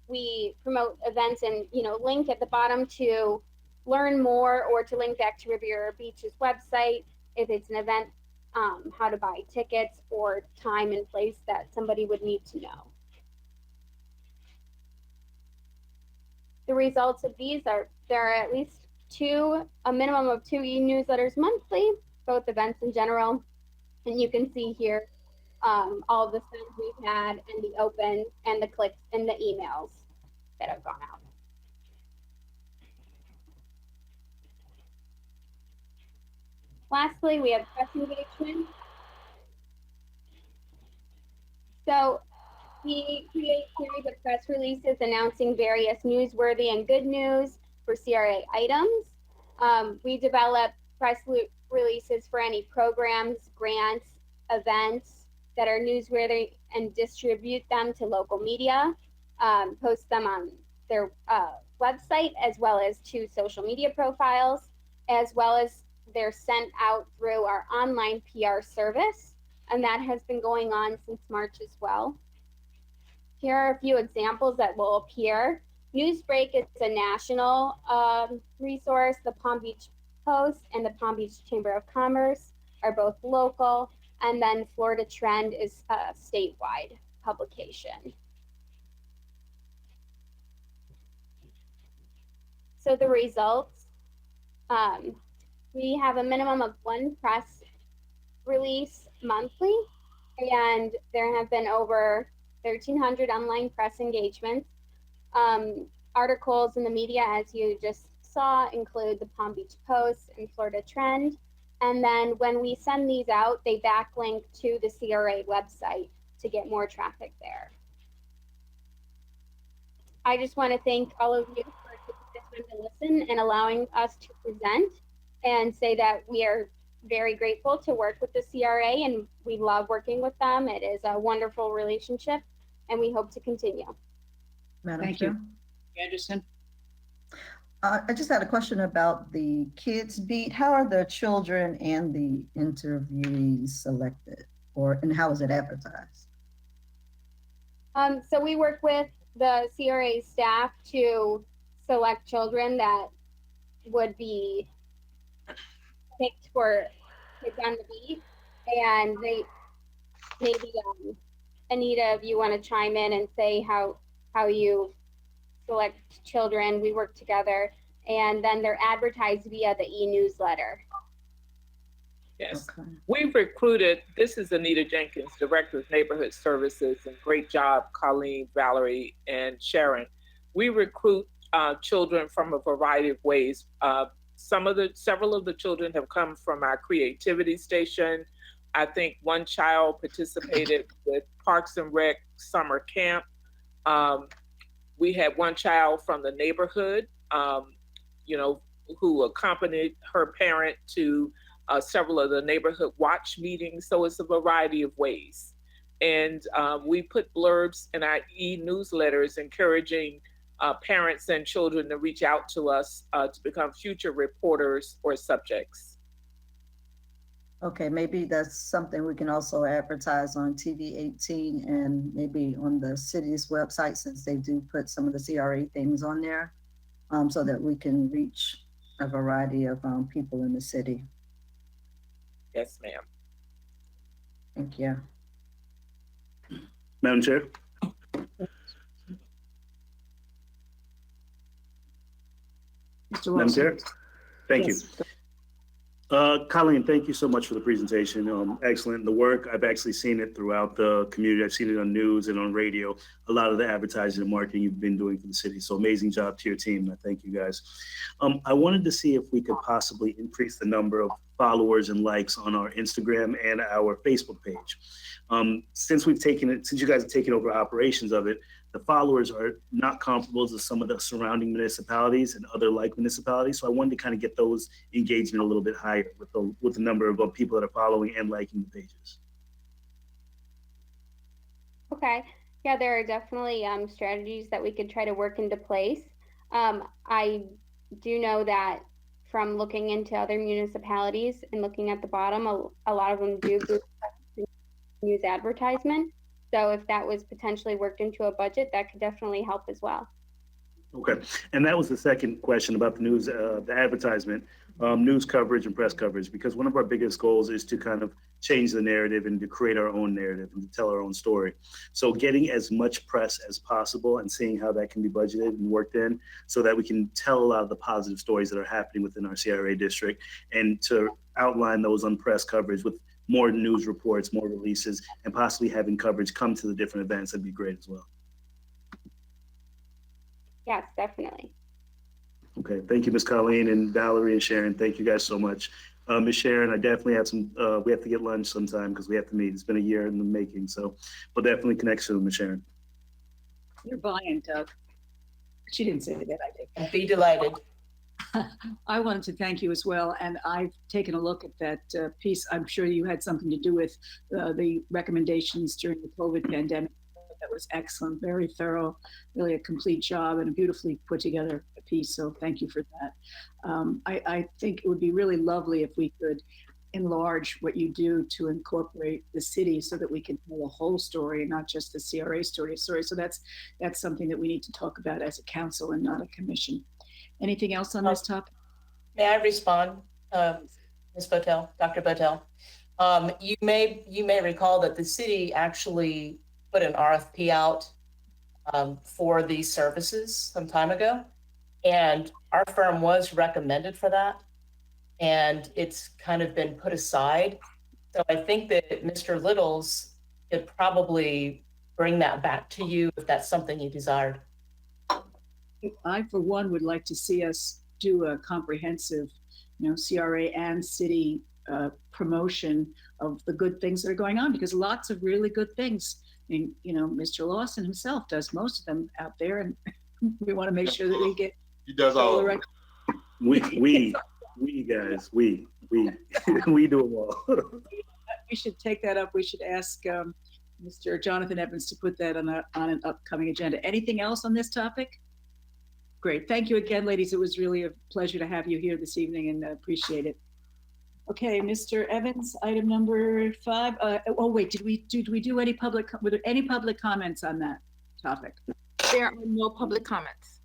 we promote events and, link at the bottom to learn more, or to link back to Riviera Beach's website if it's an event, how to buy tickets, or time and place that somebody would need to know. The results of these are, there are at least a minimum of 2 e-newsletters monthly, both events in general. And you can see here all the sends we've had, and the opens, and the clicks, and the emails that have gone out. Lastly, we have press engagement. So we create series of press releases announcing various newsworthy and good news for CRA items. We develop press releases for any programs, grants, events that are newsworthy, and distribute them to local media, post them on their website, as well as to social media profiles, as well as they're sent out through our online PR service, and that has been going on since March as well. Here are a few examples that will appear. Newsbreak is a national resource. The Palm Beach Post and the Palm Beach Chamber of Commerce are both local, and then Florida Trend is a statewide publication. So the results, we have a minimum of 1 press release monthly, and there have been over 1,300 online press engagements. Articles in the media, as you just saw, include the Palm Beach Post and Florida Trend. And then when we send these out, they backlink to the CRA website to get more traffic there. I just want to thank all of you for taking the time to listen and allowing us to present, and say that we are very grateful to work with the CRA, and we love working with them. It is a wonderful relationship, and we hope to continue. Madam Thank Chair. you. Anderson? I just had a question about the Kids Beat. How are the children and the interviewees selected, and how is it advertised? So we work with the CRA staff to select children that would be picked for Kids on the Beat, and they maybe Anita, if you want to chime in and say how you select children. We work together, and then they're advertised via the e-newsletter. Yes, Okay. we've recruited, this is Anita Jenkins, Director of Neighborhood Services, and great job, Colleen, Valerie, and Sharon. We recruit children from a variety of ways. several of the children have come from our creativity station. I think one child participated with Parks and Rec summer camp. We had one child from the neighborhood, who accompanied her parent to several of the neighborhood watch meetings. So it's a variety of ways. And we put blurbs in our e-newsletters encouraging parents and children to reach out to us to become future reporters or subjects. Okay, maybe that's something we can also advertise on TV 18 and maybe on the city's website, since they do put some of the CRA things on there, so that we can reach a variety of people in the city. Yes, ma'am. Thank you. Madam Chair? Mr. Madam Wilson. Chair? Thank you. Yes. Colleen, thank you so much for the presentation. Excellent. The work, I've actually seen it throughout the community. I've seen it on news and on radio. A lot of the advertising and marketing you've been doing for the city. So amazing job to your team. I thank you guys. I wanted to see if we could possibly increase the number of followers and likes on our Instagram and our Facebook page. Since you guys have taken over operations of it, the followers are not comparable to some of the surrounding municipalities and other like municipalities. So I wanted to kind of get those engagement a little bit higher with the number of people that are following and liking the pages. Okay. Yeah, there are definitely strategies that we could try to work into place. I do know that from looking into other municipalities and looking at the bottom, a lot of them do use advertisement. So if that was potentially worked into a budget, that could definitely help as well. Okay, and that was the second question about the news, the advertisement, news coverage and press coverage, because one of our biggest goals is to kind of change the narrative and to create our own narrative and to tell our own story. So getting as much press as possible and seeing how that can be budgeted and worked in so that we can tell a lot of the positive stories that are happening within our CRA district and to outline those on press coverage with more news reports, more releases, and possibly having coverage come to the different events. That'd be great as well. Yes, definitely. Okay, thank you, Ms. Colleen and Valerie and Sharon. Thank you guys so much. Ms. Sharon, I definitely have we have to get lunch sometime because we have to meet. It's been a year in the making, so we'll definitely connect soon, Ms. Sharon. You're buying, Doug. She didn't say that, I did. I'd be delighted. I wanted to thank you as well, and I've taken a look at that piece. I'm sure you had something to do with the recommendations during the COVID pandemic. That was excellent, very thorough, really a complete job and a beautifully put together piece. So thank you for that. I think it would be really lovely if we could enlarge what you do to incorporate the city so that we can tell the whole story and not just the CRA story. So that's something that we need to talk about as a council and not a commission. Anything else on this topic? May I respond, Ms. Botel, Dr. Botel? You may recall that the city actually put an RFP out for these services some time ago, and our firm was recommended for that, and it's kind of been put aside. So I think that Mr. Littles could probably bring that back to you if that's something you desired. I, for one, would like to see us do a comprehensive, CRA and city promotion of the good things that are going on, because lots of really good things. I mean, Mr. Lawson himself does most of them out there, and we want to make sure that we get. He does all the of right. it. We guys, we we do them all. We should take that up. We should ask Mr. Jonathan Evans to put that on an upcoming agenda. Anything else on this topic? Great. Thank you again, ladies. It was really a pleasure to have you here this evening, and appreciate it. Okay, Mr. Evans, item number 5. Oh wait, did we do any were there any public comments on that topic? There are no public comments.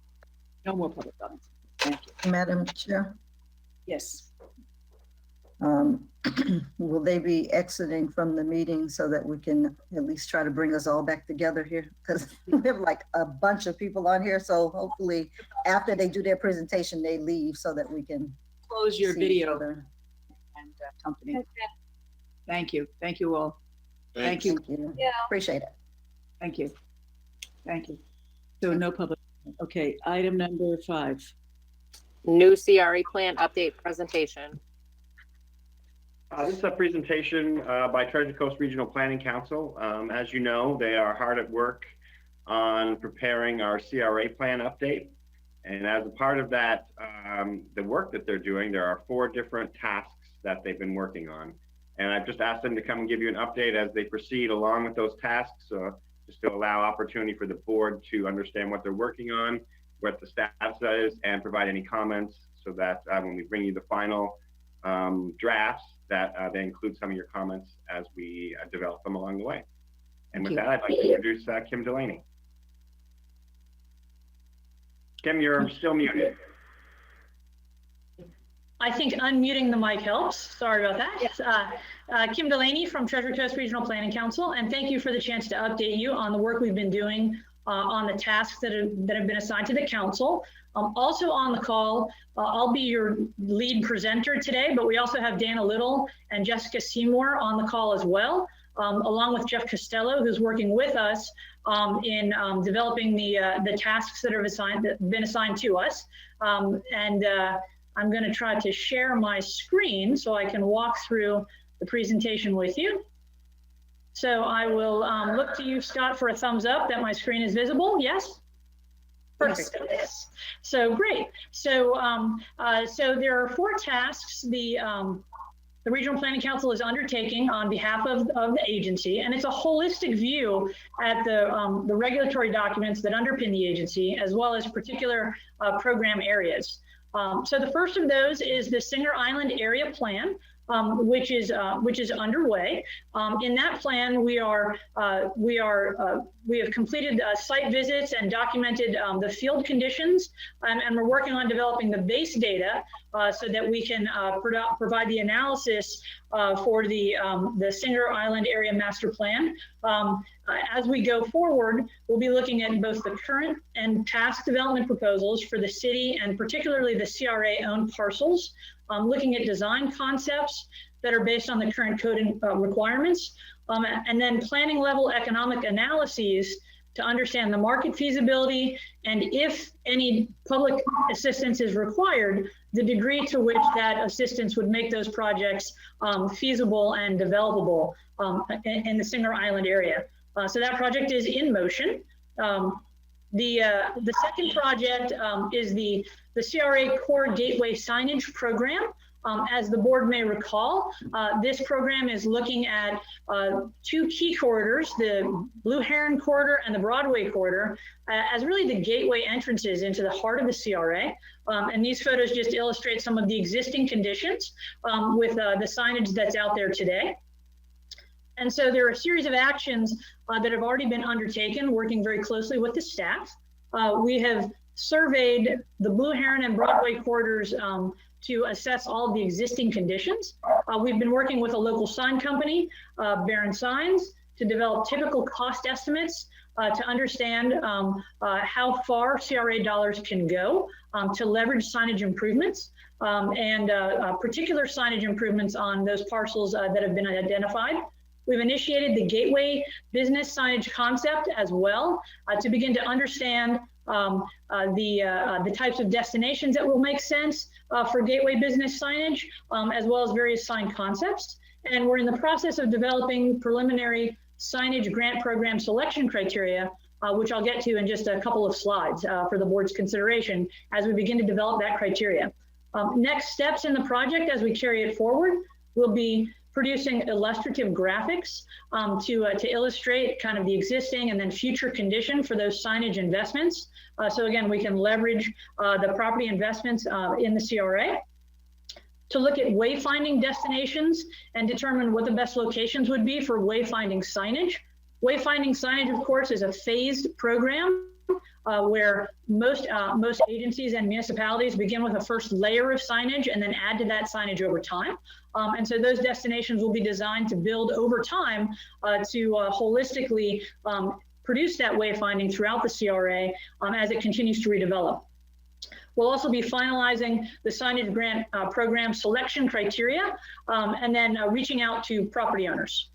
No more public comments. Thank you. Madam Chair, Yes. will they be exiting from the meeting so that we can at least try to bring us all back together here? Because we have like a bunch of people on here, so hopefully after they do their presentation, they leave so that we can Close your see each video other. and company. Thank you. Thank you all. Thank you. Thank you. Appreciate it. Thank you. Thank you. So no public. Okay, item number 5. New CRA plan update presentation. This is a presentation by Treasure Coast Regional Planning Council. As you know, they are hard at work on preparing our CRA plan update. And as a part of that, the work that they're doing, there are 4 different tasks that they've been working on. And I've just asked them to come and give you an update as they proceed along with those tasks, just to allow opportunity for the board to understand what they're working on, what the status is, and provide any comments so that when we bring you the final drafts, that they include some of your comments as we develop them along the way. And with that, I'd like to introduce Kim Delaney. Kim, you're still muted. I think unmuting the mic helps. Sorry about that. Yes. Kim Delaney from Treasure Coast Regional Planning Council, and thank you for the chance to update you on the work we've been doing on the tasks that have been assigned to the council. Also on the call, I'll be your lead presenter today, but we also have Dana Little and Jessica Seymour on the call as well, along with Jeff Costello, who's working with us in developing the tasks that have been assigned to us. I'm going to try to share my screen so I can walk through the presentation with you. So I will look to you, Scott, for a thumbs up that my screen is visible. Yes? Perfect. Yes. So great. So so there are 4 tasks the Regional Planning Council is undertaking on behalf of the agency, and it's a holistic view at the regulatory documents that underpin the agency, as well as particular program areas. So the first of those is the Singer Island Area Plan, which is underway. In that plan, we have completed site visits and documented the field conditions, and we're working on developing the base data so that we can provide the analysis for the Singer Island Area Master Plan. As we go forward, we'll be looking at both the current and past development proposals for the city and particularly the CRA-owned parcels, looking at design concepts that are based on the current code requirements, and then planning level economic analyses to understand the market feasibility and, if any public assistance is required, the degree to which that assistance would make those projects feasible and developable in the Singer Island area. So that project is in motion. The second project is the CRA Core Gateway Signage Program. As the board may recall, this program is looking at 2 key corridors, the Blue Heron Corridor and the Broadway Corridor, as really the gateway entrances into the heart of the CRA. And these photos just illustrate some of the existing conditions with the signage that's out there today. And so there are a series of actions that have already been undertaken, working very closely with the staff. We have surveyed the Blue Heron and Broadway corridors to assess all of the existing conditions. We've been working with a local sign company, Barron Signs, to develop typical cost estimates to understand how far CRA dollars can go to leverage signage improvements and particular signage improvements on those parcels that have been identified. We've initiated the gateway business signage concept as well to begin to understand the types of destinations that will make sense for gateway business signage, as well as various sign concepts. And we're in the process of developing preliminary signage grant program selection criteria, which I'll get to in just a couple of slides for the board's consideration as we begin to develop that criteria. Next steps in the project as we carry it forward will be producing illustrative graphics to illustrate kind of the existing and then future condition for those signage investments. So again, we can leverage the property investments in the CRA. To look at wayfinding destinations and determine what the best locations would be for wayfinding signage. Wayfinding signage, of course, is a phased program where most agencies and municipalities begin with a first layer of signage and then add to that signage over time. And so those destinations will be designed to build over time to holistically produce that wayfinding throughout the CRA as it continues to redevelop. We'll also be finalizing the signage grant program selection criteria and then reaching out to property owners.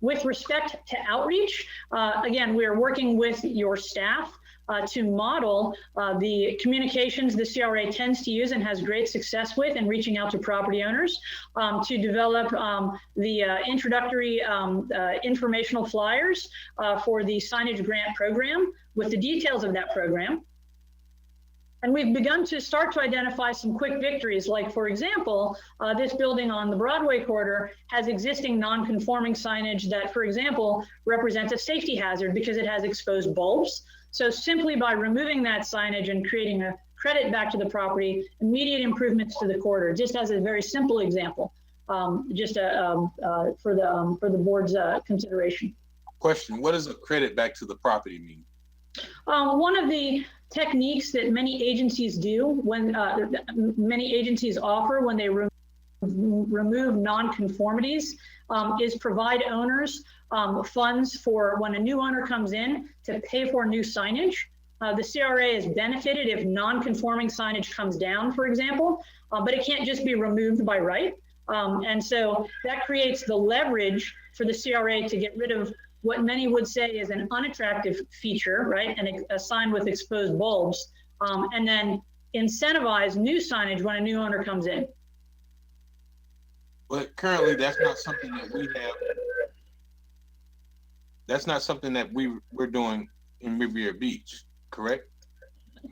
With respect to outreach, again, we are working with your staff to model the communications the CRA tends to use and has great success with in reaching out to property owners, to develop the introductory informational flyers for the signage grant program with the details of that program. And we've begun to start to identify some quick victories, like, for example, this building on the Broadway corridor has existing non-conforming signage that, for example, represents a safety hazard because it has exposed bulbs. So simply by removing that signage and creating a credit back to the property, immediate improvements to the corridor, just as a very simple example, for the board's consideration. Question, what does a credit back to the property mean? One of the techniques that many agencies do when many agencies offer when they remove nonconformities is provide owners funds for when a new owner comes in to pay for new signage. The CRA is benefited if non-conforming signage comes down, for example, but it can't just be removed by right. And so that creates the leverage for the CRA to get rid of what many would say is an unattractive feature, right? And a sign with exposed bulbs, and then incentivize new signage when a new owner comes in. But currently, that's not something that we have. That's not something that we're doing in Riviera Beach, correct?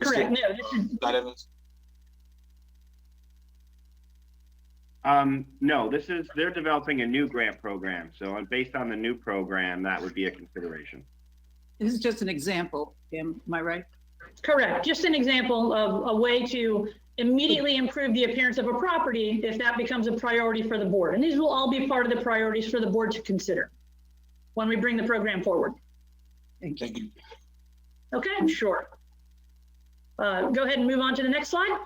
Correct. No, Scott Evans? No, they're developing a new grant program. So based on the new program, that would be a consideration. This is just an example, am I right? Correct. Just an example of a way to immediately improve the appearance of a property if that becomes a priority for the board. And these will all be part of the priorities for the board to consider when we bring the program forward. Thank you. Okay, sure. Go ahead and move on to the next slide.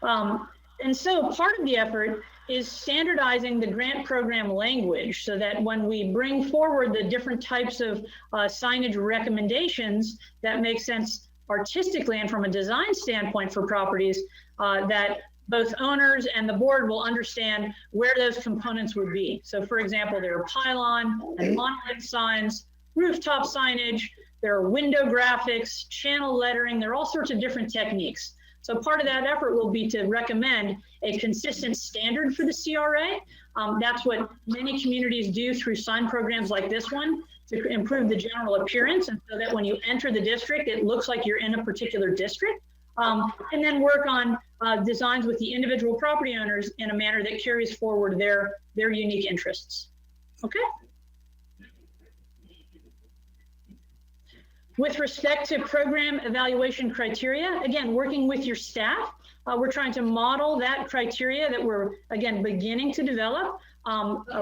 And so part of the effort is standardizing the grant program language so that when we bring forward the different types of signage recommendations that make sense artistically and from a design standpoint for properties, that both owners and the board will understand where those components would be. So for example, there are pylon and monolith signs, rooftop signage, there are window graphics, channel lettering, there are all sorts of different techniques. So part of that effort will be to recommend a consistent standard for the CRA. That's what many communities do through sign programs like this one to improve the general appearance, and so that when you enter the district, it looks like you're in a particular district. And then work on designs with the individual property owners in a manner that carries forward their unique interests. Okay. With respect to program evaluation criteria, again, working with your staff, we're trying to model that criteria that we're, again, beginning to develop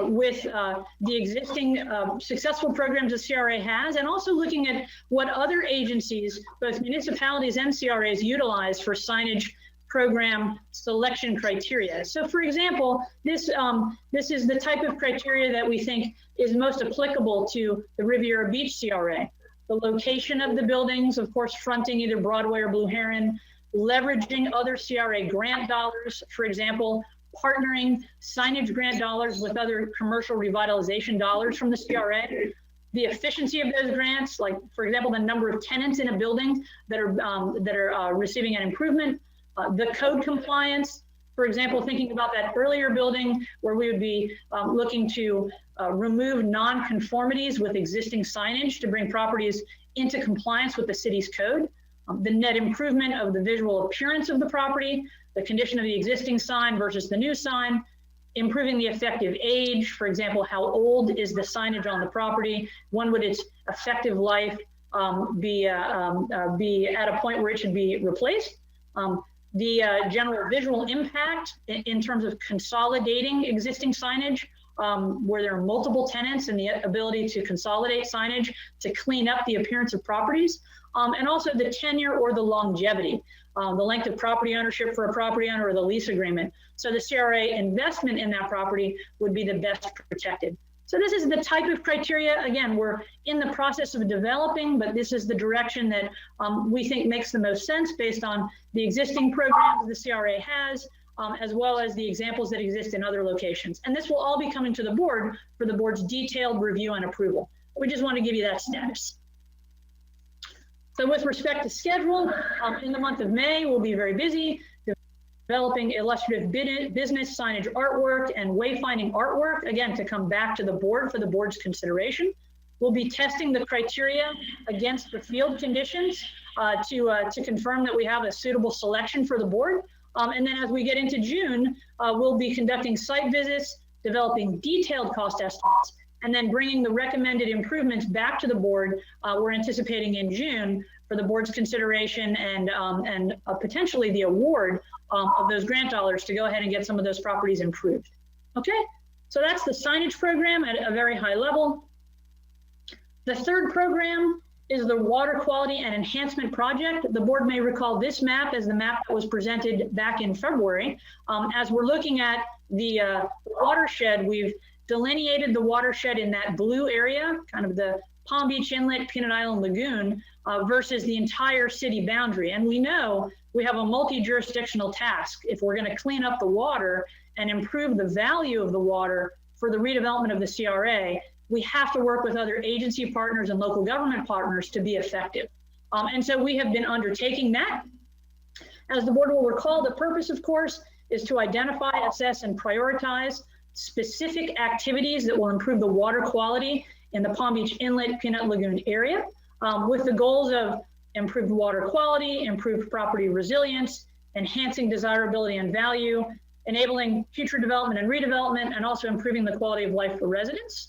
with the existing successful programs the CRA has, and also looking at what other agencies, both municipalities and CRAs, utilize for signage program selection criteria. So for example, this is the type of criteria that we think is most applicable to the Riviera Beach CRA. The location of the buildings, of course, fronting either Broadway or Blue Heron, leveraging other CRA grant dollars, for example, partnering signage grant dollars with other commercial revitalization dollars from the CRA, the efficiency of those grants, like, for example, the number of tenants in a building that are receiving an improvement, the code compliance, for example, thinking about that earlier building where we would be looking to remove non-conformities with existing signage to bring properties into compliance with the city's code, the net improvement of the visual appearance of the property, the condition of the existing sign versus the new sign, improving the effective age, for example, how old is the signage on the property, when would its effective life be at a point where it should be replaced, the general visual impact in terms of consolidating existing signage, where there are multiple tenants, and the ability to consolidate signage to clean up the appearance of properties, and also the tenure or the longevity, the length of property ownership for a property owner or the lease agreement. So the CRA investment in that property would be the best protected. So this is the type of criteria, again, we're in the process of developing, but this is the direction that we think makes the most sense based on the existing programs the CRA has, as well as the examples that exist in other locations. And this will all be coming to the board for the board's detailed review and approval. We just want to give you that status. So with respect to schedule, in the month of May, we'll be very busy developing illustrative business signage artwork and wayfinding artwork, again, to come back to the board for the board's consideration. We'll be testing the criteria against the field conditions to confirm that we have a suitable selection for the board. And then as we get into June, we'll be conducting site visits, developing detailed cost estimates, and then bringing the recommended improvements back to the board. We're anticipating in June for the board's consideration and potentially the award of those grant dollars to go ahead and get some of those properties improved. Okay, so that's the signage program at a very high level. The third program is the water quality and enhancement project. The board may recall this map as the map that was presented back in February. As we're looking at the watershed, we've delineated the watershed in that blue area, kind of the Palm Beach Inlet, Peanut Island Lagoon, versus the entire city boundary. And we know we have a multi-jurisdictional task. If we're going to clean up the water and improve the value of the water for the redevelopment of the CRA, we have to work with other agency partners and local government partners to be effective. And so we have been undertaking that. As the board will recall, the purpose, of course, is to identify, assess, and prioritize specific activities that will improve the water quality in the Palm Beach Inlet, Peanut Lagoon area, with the goals of improved water quality, improved property resilience, enhancing desirability and value, enabling future development and redevelopment, and also improving the quality of life for residents.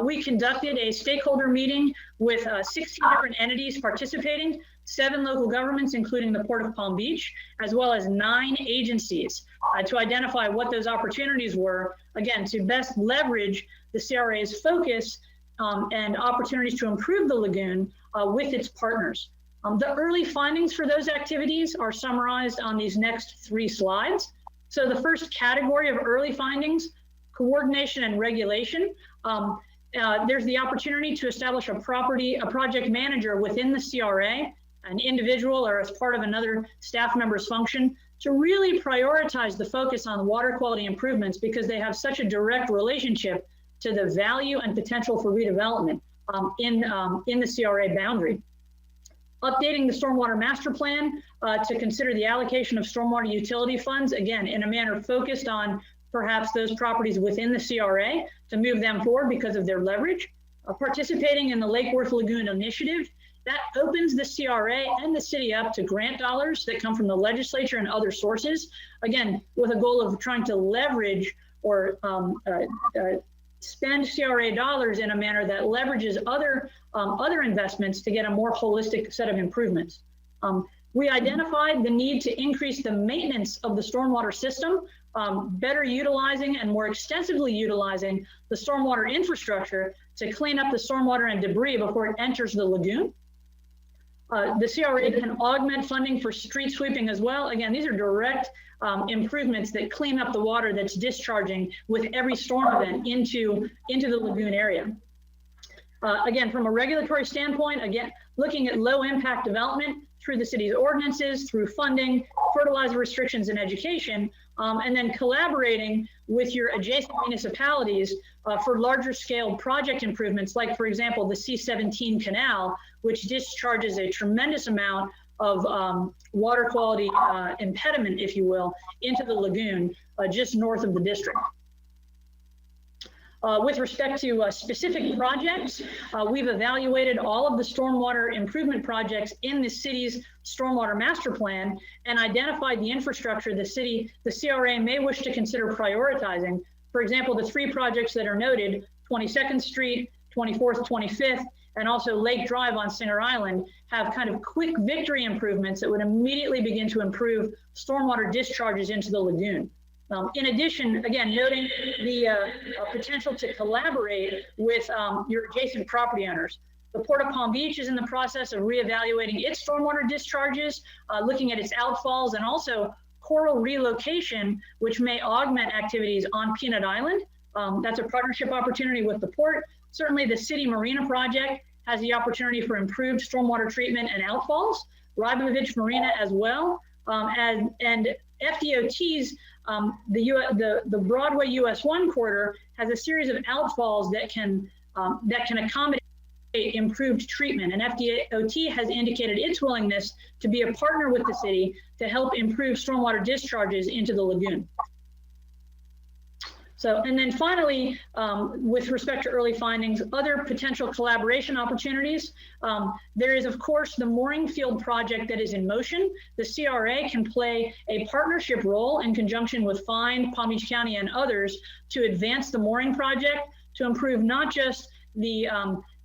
We conducted a stakeholder meeting with 16 different entities participating, 7 local governments, including the Port of Palm Beach, as well as 9 agencies to identify what those opportunities were, again, to best leverage the CRA's focus and opportunities to improve the lagoon with its partners. The early findings for those activities are summarized on these next 3 slides. So the first category of early findings, coordination and regulation. There's the opportunity to establish a project manager within the CRA, an individual or as part of another staff member's function, to really prioritize the focus on water quality improvements because they have such a direct relationship to the value and potential for redevelopment in the CRA boundary. Updating the stormwater master plan to consider the allocation of stormwater utility funds, again, in a manner focused on perhaps those properties within the CRA to move them forward because of their leverage. Participating in the Lake Worth Lagoon initiative, that opens the CRA and the city up to grant dollars that come from the legislature and other sources, again, with a goal of trying to leverage or spend CRA dollars in a manner that leverages other investments to get a more holistic set of improvements. We identified the need to increase the maintenance of the stormwater system, better utilizing and more extensively utilizing the stormwater infrastructure to clean up the stormwater and debris before it enters the lagoon. The CRA can augment funding for street sweeping as well. Again, these are direct improvements that clean up the water that's discharging with every storm event into the lagoon area. Again, from a regulatory standpoint, again, looking at low impact development through the city's ordinances, through funding, fertilizer restrictions, and education, and then collaborating with your adjacent municipalities for larger scale project improvements, like, for example, the C-17 canal, which discharges a tremendous amount of water quality impediment, if you will, into the lagoon just north of the district. With respect to specific projects, we've evaluated all of the stormwater improvement projects in the city's stormwater master plan and identified the infrastructure the CRA may wish to consider prioritizing. For example, the 3 projects that are noted, 22nd Street, 24th, 25th, and also Lake Drive on Singer Island, have kind of quick victory improvements that would immediately begin to improve stormwater discharges into the lagoon. In addition, again, noting the potential to collaborate with your adjacent property owners. The Port of Palm Beach is in the process of reevaluating its stormwater discharges, looking at its outfalls, and also coral relocation, which may augment activities on Peanut Island. That's a partnership opportunity with the port. Certainly the City Marina project has the opportunity for improved stormwater treatment and outfalls. Rybovich Marina as well. And FDOT's the Broadway US 1 corridor has a series of outfalls that can accommodate improved treatment. And FDOT has indicated its willingness to be a partner with the city to help improve stormwater discharges into the lagoon. So, and then finally, with respect to early findings, other potential collaboration opportunities, there is, of course, the mooring field project that is in motion. The CRA can play a partnership role in conjunction with FIND, Palm Beach County, and others to advance the mooring project to improve not just the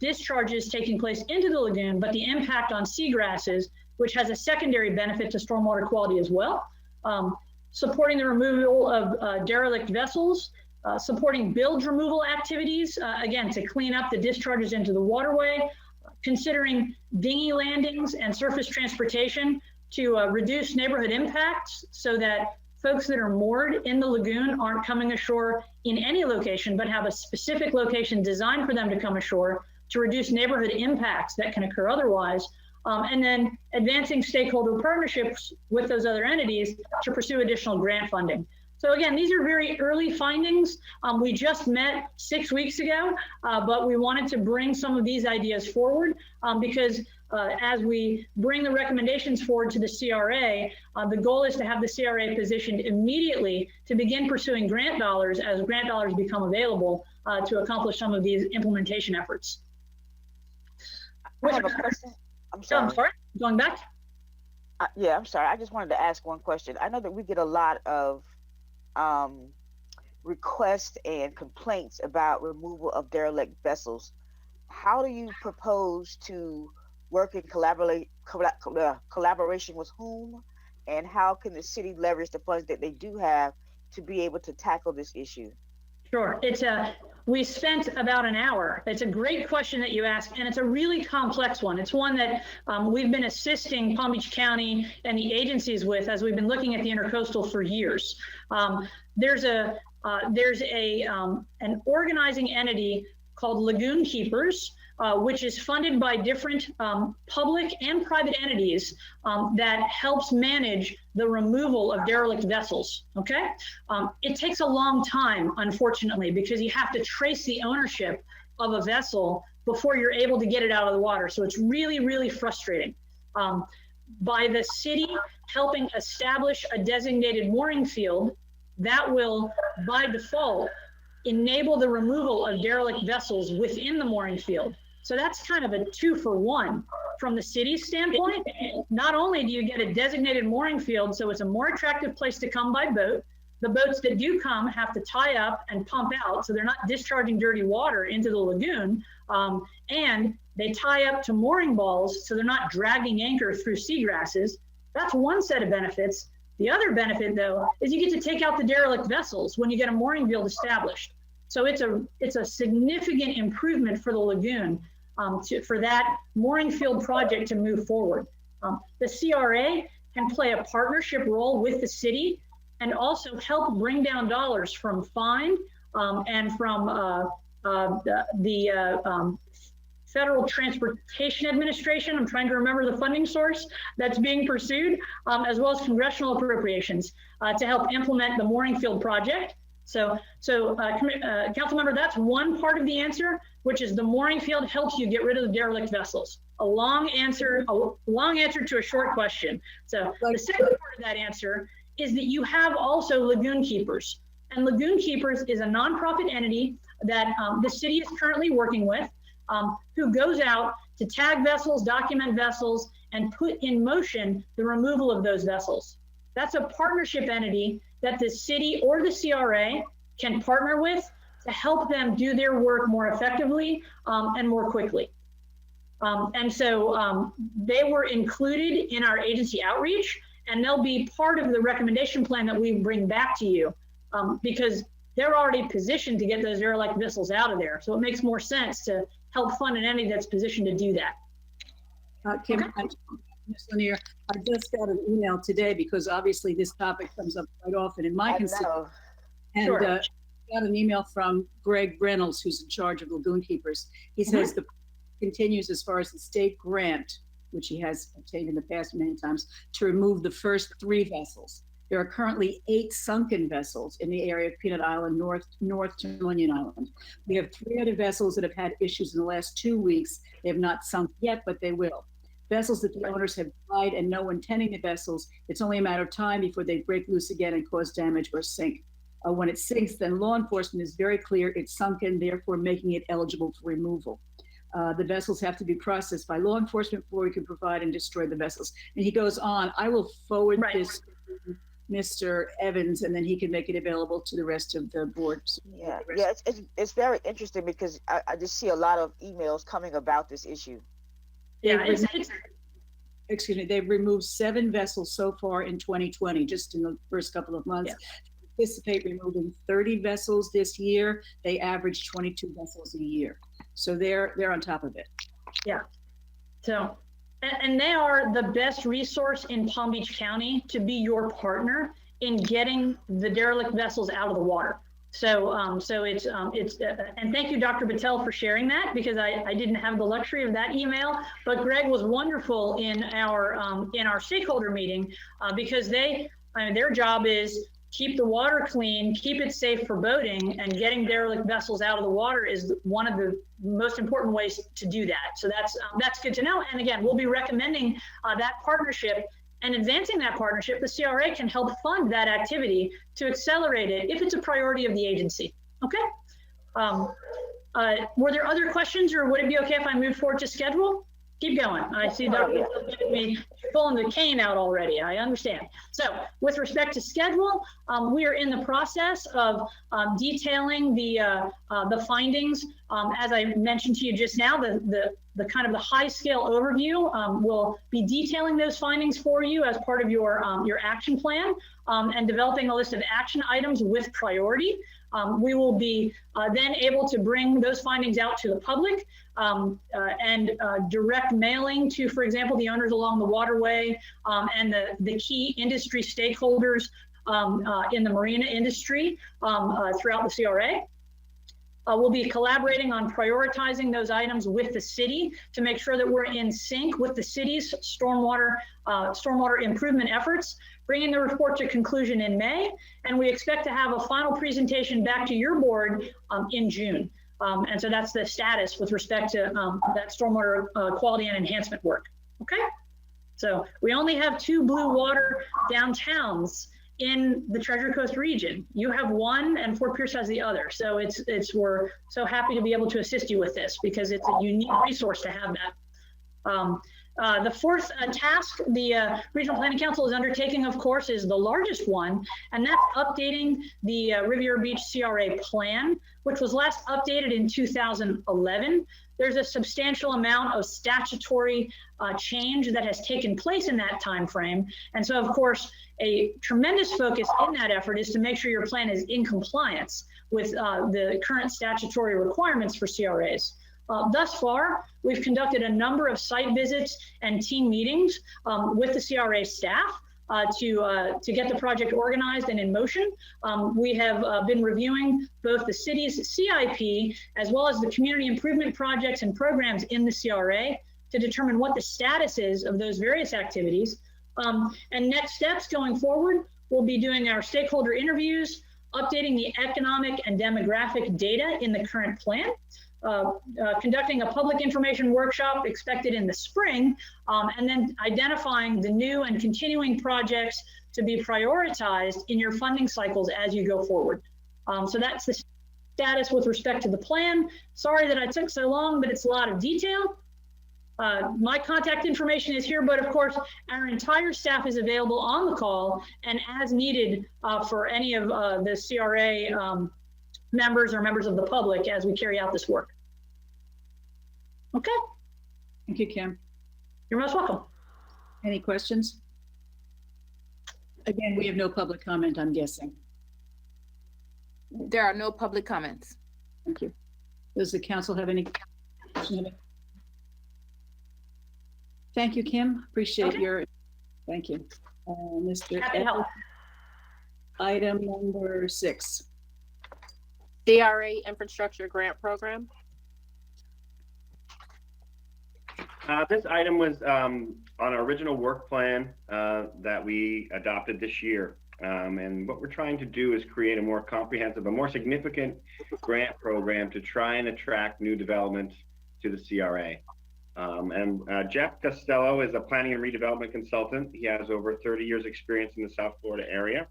discharges taking place into the lagoon, but the impact on seagrasses, which has a secondary benefit to stormwater quality as well. Supporting the removal of derelict vessels, supporting bilge removal activities, again, to clean up the discharges into the waterway, considering dinghy landings and surface transportation to reduce neighborhood impacts so that folks that are moored in the lagoon aren't coming ashore in any location, but have a specific location designed for them to come ashore to reduce neighborhood impacts that can occur otherwise. And then advancing stakeholder partnerships with those other entities to pursue additional grant funding. So again, these are very early findings. We just met 6 weeks ago, but we wanted to bring some of these ideas forward because as we bring the recommendations forward to the CRA, the goal is to have the CRA positioned immediately to begin pursuing grant dollars as grant dollars become available to accomplish some of these implementation efforts. I have a question. I'm sorry. I'm sorry, going back? Yeah, I'm sorry. I just wanted to ask one question. I know that we get a lot of requests and complaints about removal of derelict vessels. How do you propose to work in collaboration with whom? And how can the city leverage the funds that they do have to be able to tackle this issue? Sure. We spent about an hour. It's a great question that you asked, and it's a really complex one. It's one that we've been assisting Palm Beach County and the agencies with as we've been looking at the intercoastal for years. There's an organizing entity called Lagoon Keepers, which is funded by different public and private entities that helps manage the removal of derelict vessels, okay? It takes a long time, unfortunately, because you have to trace the ownership of a vessel before you're able to get it out of the water. So it's really, really frustrating. By the city helping establish a designated mooring field, that will, by default, enable the removal of derelict vessels within the mooring field. So that's kind of a 2-for-1 from the city's standpoint. Not only do you get a designated mooring field, so it's a more attractive place to come by boat. The boats that do come have to tie up and pump out, so they're not discharging dirty water into the lagoon. And they tie up to mooring balls, so they're not dragging anchor through seagrasses. That's one set of benefits. The other benefit, though, is you get to take out the derelict vessels when you get a mooring field established. So it's a significant improvement for the lagoon for that mooring field project to move forward. The CRA can play a partnership role with the city and also help bring down dollars from FIND and from the Federal Transportation Administration. I'm trying to remember the funding source that's being pursued, as well as congressional appropriations to help implement the mooring field project. So council member, that's one part of the answer, which is the mooring field helps you get rid of the derelict vessels. A long answer to a short question. So the second part of that answer is that you have also Lagoon Keepers. And Lagoon Keepers is a nonprofit entity that the city is currently working with, who goes out to tag vessels, document vessels, and put in motion the removal of those vessels. That's a partnership entity that the city or the CRA can partner with to help them do their work more effectively and more quickly. And so they were included in our agency outreach, and they'll be part of the recommendation plan that we bring back to you because they're already positioned to get those derelict vessels out of there. So it makes more sense to help fund an entity that's positioned to do that. Kim, Ms. Lanier, I just got an email today because obviously this topic comes up quite often in my constituency. And Sure. Got an email from Greg Reynolds, who's in charge of Lagoon Keepers. He says the continues as far as the state grant, which he has obtained in the past many times, to remove the first 3 vessels. There are currently 8 sunken vessels in the area of Peanut Island, north to Onion Island. We have 3 other vessels that have had issues in the last 2 weeks. They have not sunk yet, but they will. Vessels that the owners have died and no one tending the vessels, it's only a matter of time before they break loose again and cause damage or sink. When it sinks, then law enforcement is very clear it's sunken, therefore making it eligible for removal. The vessels have to be processed by law enforcement before we can provide and destroy the vessels. And he goes on, I will forward this to Mr. Evans, and then he can make it available to the rest of the board. Yeah, it's very interesting because I just see a lot of emails coming about this issue. Yeah, Excuse me, they've removed 7 vessels so far in 2020, just in the first couple of months. Anticipate removing 30 vessels this year. They average 22 vessels a year. So they're on top of it. Yeah. So, and they are the best resource in Palm Beach County to be your partner in getting the derelict vessels out of the water. So, and thank you, Dr. Battelle, for sharing that, because I didn't have the luxury of that email, but Greg was wonderful in our stakeholder meeting, because their job is keep the water clean, keep it safe for boating, and getting derelict vessels out of the water is one of the most important ways to do that. So that's good to know. And again, we'll be recommending that partnership. And advancing that partnership, the CRA can help fund that activity to accelerate it if it's a priority of the agency. Okay. Were there other questions, or would it be okay if I move forward to schedule? Keep going. I see Dr. me pulling the cane out already. I understand. So with respect to schedule, we are in the process of detailing the findings. As I mentioned to you just now, the kind of the high scale overview will be detailing those findings for you as part of your action plan, and developing a list of action items with priority. We will be then able to bring those findings out to the public, and direct mailing to, for example, the owners along the waterway, and the key industry stakeholders in the marina industry throughout the CRA. We'll be collaborating on prioritizing those items with the city to make sure that we're in sync with the city's stormwater improvement efforts, bringing the report to conclusion in May. And we expect to have a final presentation back to your board in June. And so that's the status with respect to that stormwater quality and enhancement work. Okay. So we only have 2 blue water downtowns in the Treasure Coast region. You have one and Fort Pierce has the other. So we're so happy to be able to assist you with this, because it's a unique resource to have that. The fourth task the Regional Planning Council is undertaking, of course, is the largest one, and that's updating the Riviera Beach CRA plan, which was last updated in 2011. There's a substantial amount of statutory change that has taken place in that time frame. And so, of course, a tremendous focus in that effort is to make sure your plan is in compliance with the current statutory requirements for CRAs. Thus far, we've conducted a number of site visits and team meetings with the CRA staff to get the project organized and in motion. We have been reviewing both the city's CIP as well as the community improvement projects and programs in the CRA to determine what the status is of those various activities. And next steps going forward, we'll be doing our stakeholder interviews, updating the economic and demographic data in the current plan, conducting a public information workshop expected in the spring, and then identifying the new and continuing projects to be prioritized in your funding cycles as you go forward. So that's the status with respect to the plan. Sorry that I took so long, but it's a lot of detail. My contact information is here, but of course, our entire staff is available on the call and as needed for any of the CRA members or members of the public as we carry out this work. Okay. Thank you, Kim. You're most welcome. Any questions? Again, we have no public comment, I'm guessing. There are no public comments. Thank you. Does the council have any questions? Thank you, Kim. Appreciate your, thank you. Mr. Happy to help. Item number 6. CRA Infrastructure Grant Program. This item was on our original work plan that we adopted this year. And what we're trying to do is create a more comprehensive, a more significant grant program to try and attract new development to the CRA. Jeff Costello is a planning and redevelopment consultant. He has over 30 years experience in the South Florida area.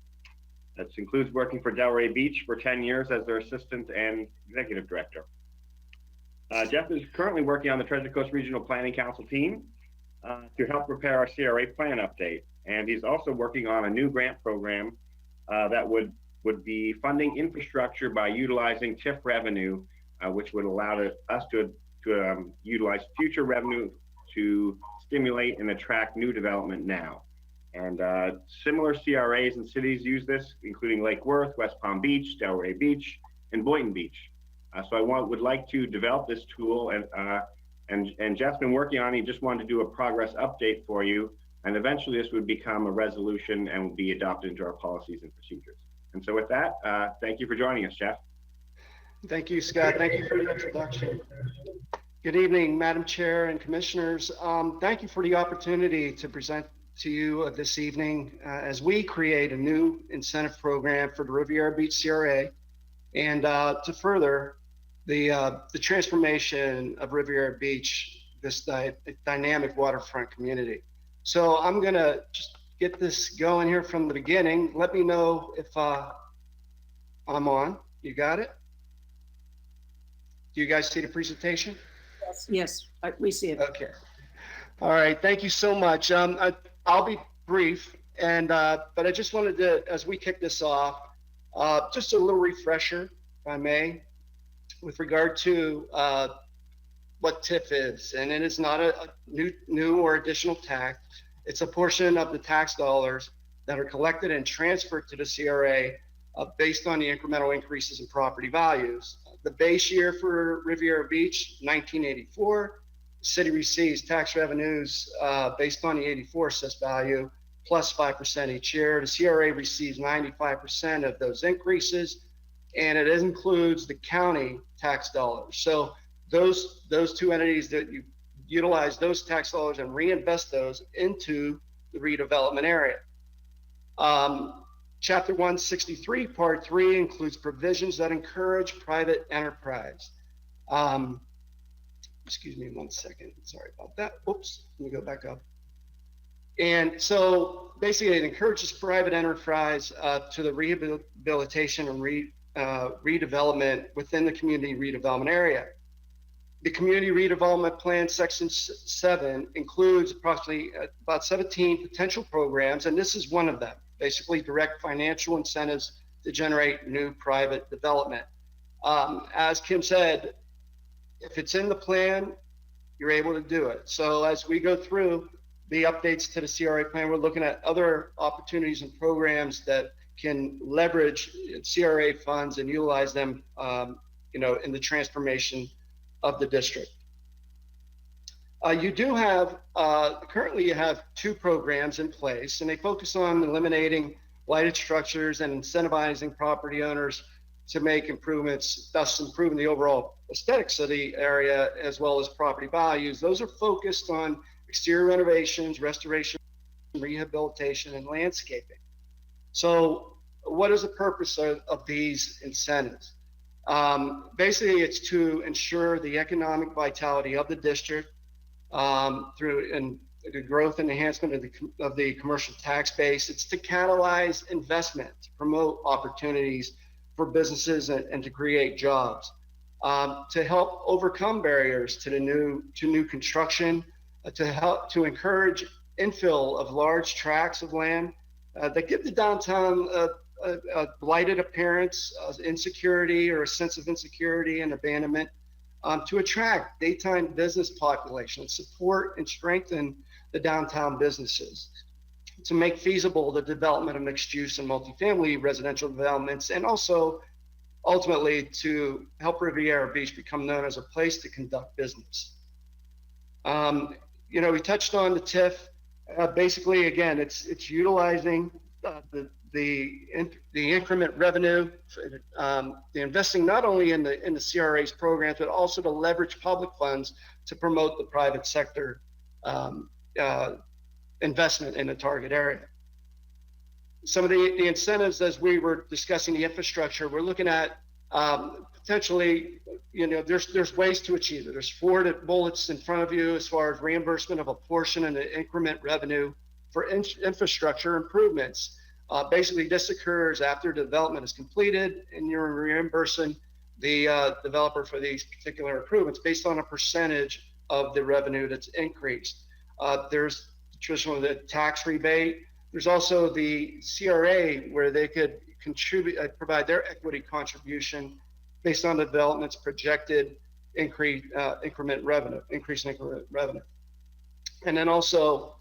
That includes working for Delray Beach for 10 years as their assistant and executive director. Jeff is currently working on the Treasure Coast Regional Planning Council team to help prepare our CRA plan update. And he's also working on a new grant program that would be funding infrastructure by utilizing TIF revenue, which would allow us to utilize future revenue to stimulate and attract new development now. And similar CRAs and cities use this, including Lake Worth, West Palm Beach, Delray Beach, and Boynton Beach. So I would like to develop this tool, and Jeff's been working on it. He just wanted to do a progress update for you, and eventually this would become a resolution and will be adopted into our policies and procedures. And so with that, thank you for joining us, Jeff. Thank you, Scott. Thank you for the introduction. Good evening, Madam Chair and Commissioners. Thank you for the opportunity to present to you this evening as we create a new incentive program for the Riviera Beach CRA and to further the transformation of Riviera Beach, this dynamic waterfront community. So I'm gonna just get this going here from the beginning. Let me know if I'm on. You got it? Do you guys see the presentation? Yes, we see it. Okay. All right. Thank you so much. I'll be brief, and but I just wanted to, as we kick this off, just a little refresher, if I may, with regard to what TIF is, and it is not a new or additional tax. It's a portion of the tax dollars that are collected and transferred to the CRA based on the incremental increases in property values. The base year for Riviera Beach, 1984. The city receives tax revenues based on the 84 assessed value, plus 5% each year. The CRA receives 95% of those increases, and it includes the county tax dollars. So those two entities that you utilize those tax dollars and reinvest those into the redevelopment area. Chapter 163, Part 3 includes provisions that encourage private enterprise. Excuse me 1 second. Sorry about that. Oops, let me go back up. And so basically it encourages private enterprise to the rehabilitation and redevelopment within the community redevelopment area. The Community Redevelopment Plan Section 7 includes approximately about 17 potential programs, and this is one of them. Basically direct financial incentives to generate new private development. As Kim said, if it's in the plan, you're able to do it. So as we go through the updates to the CRA plan, we're looking at other opportunities and programs that can leverage CRA funds and utilize them, in the transformation of the district. You do have, currently you have two programs in place, and they focus on eliminating blighted structures and incentivizing property owners to make improvements, thus improving the overall aesthetics of the area as well as property values. Those are focused on exterior renovations, restoration, rehabilitation, and landscaping. So what is the purpose of these incentives? Basically, it's to ensure the economic vitality of the district through the growth and enhancement of the commercial tax base. It's to catalyze investment, to promote opportunities for businesses and to create jobs, to help overcome barriers to new construction, to encourage infill of large tracts of land that give the downtown a blighted appearance, insecurity, or a sense of insecurity and abandonment, to attract daytime business population, support and strengthen the downtown businesses, to make feasible the development of mixed use and multifamily residential developments, and also ultimately to help Riviera Beach become known as a place to conduct business. We touched on the TIF. Basically, again, it's utilizing the increment revenue, the investing not only in the CRA's programs, but also to leverage public funds to promote the private sector investment in the target area. some of the incentives as we were discussing the infrastructure, we're looking at potentially, there's ways to achieve it. There's 4 bullets in front of you as far as reimbursement of a portion and the increment revenue for infrastructure improvements. Basically, this occurs after development is completed, and you're reimbursing the developer for these particular improvements based on a percentage of the revenue that's increased. There's traditionally the tax rebate. There's also the CRA where they could contribute, provide their equity contribution based on the development's projected increase in increment revenue. And then also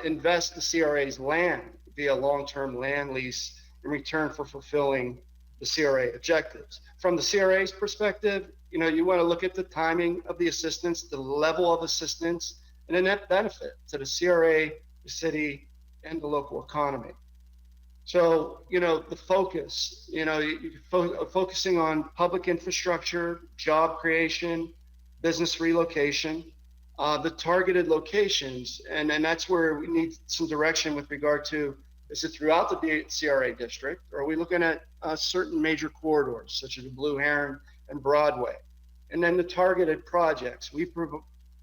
invest the CRA's land via long-term land lease in return for fulfilling the CRA objectives. From the CRA's perspective, you want to look at the timing of the assistance, the level of assistance, and the net benefit to the CRA, the city, and the local economy. So, the focus, focusing on public infrastructure, job creation, business relocation, the targeted locations, and that's where we need some direction with regard to, is it throughout the CRA district, or are we looking at certain major corridors, such as the Blue Heron and Broadway? And then the targeted projects.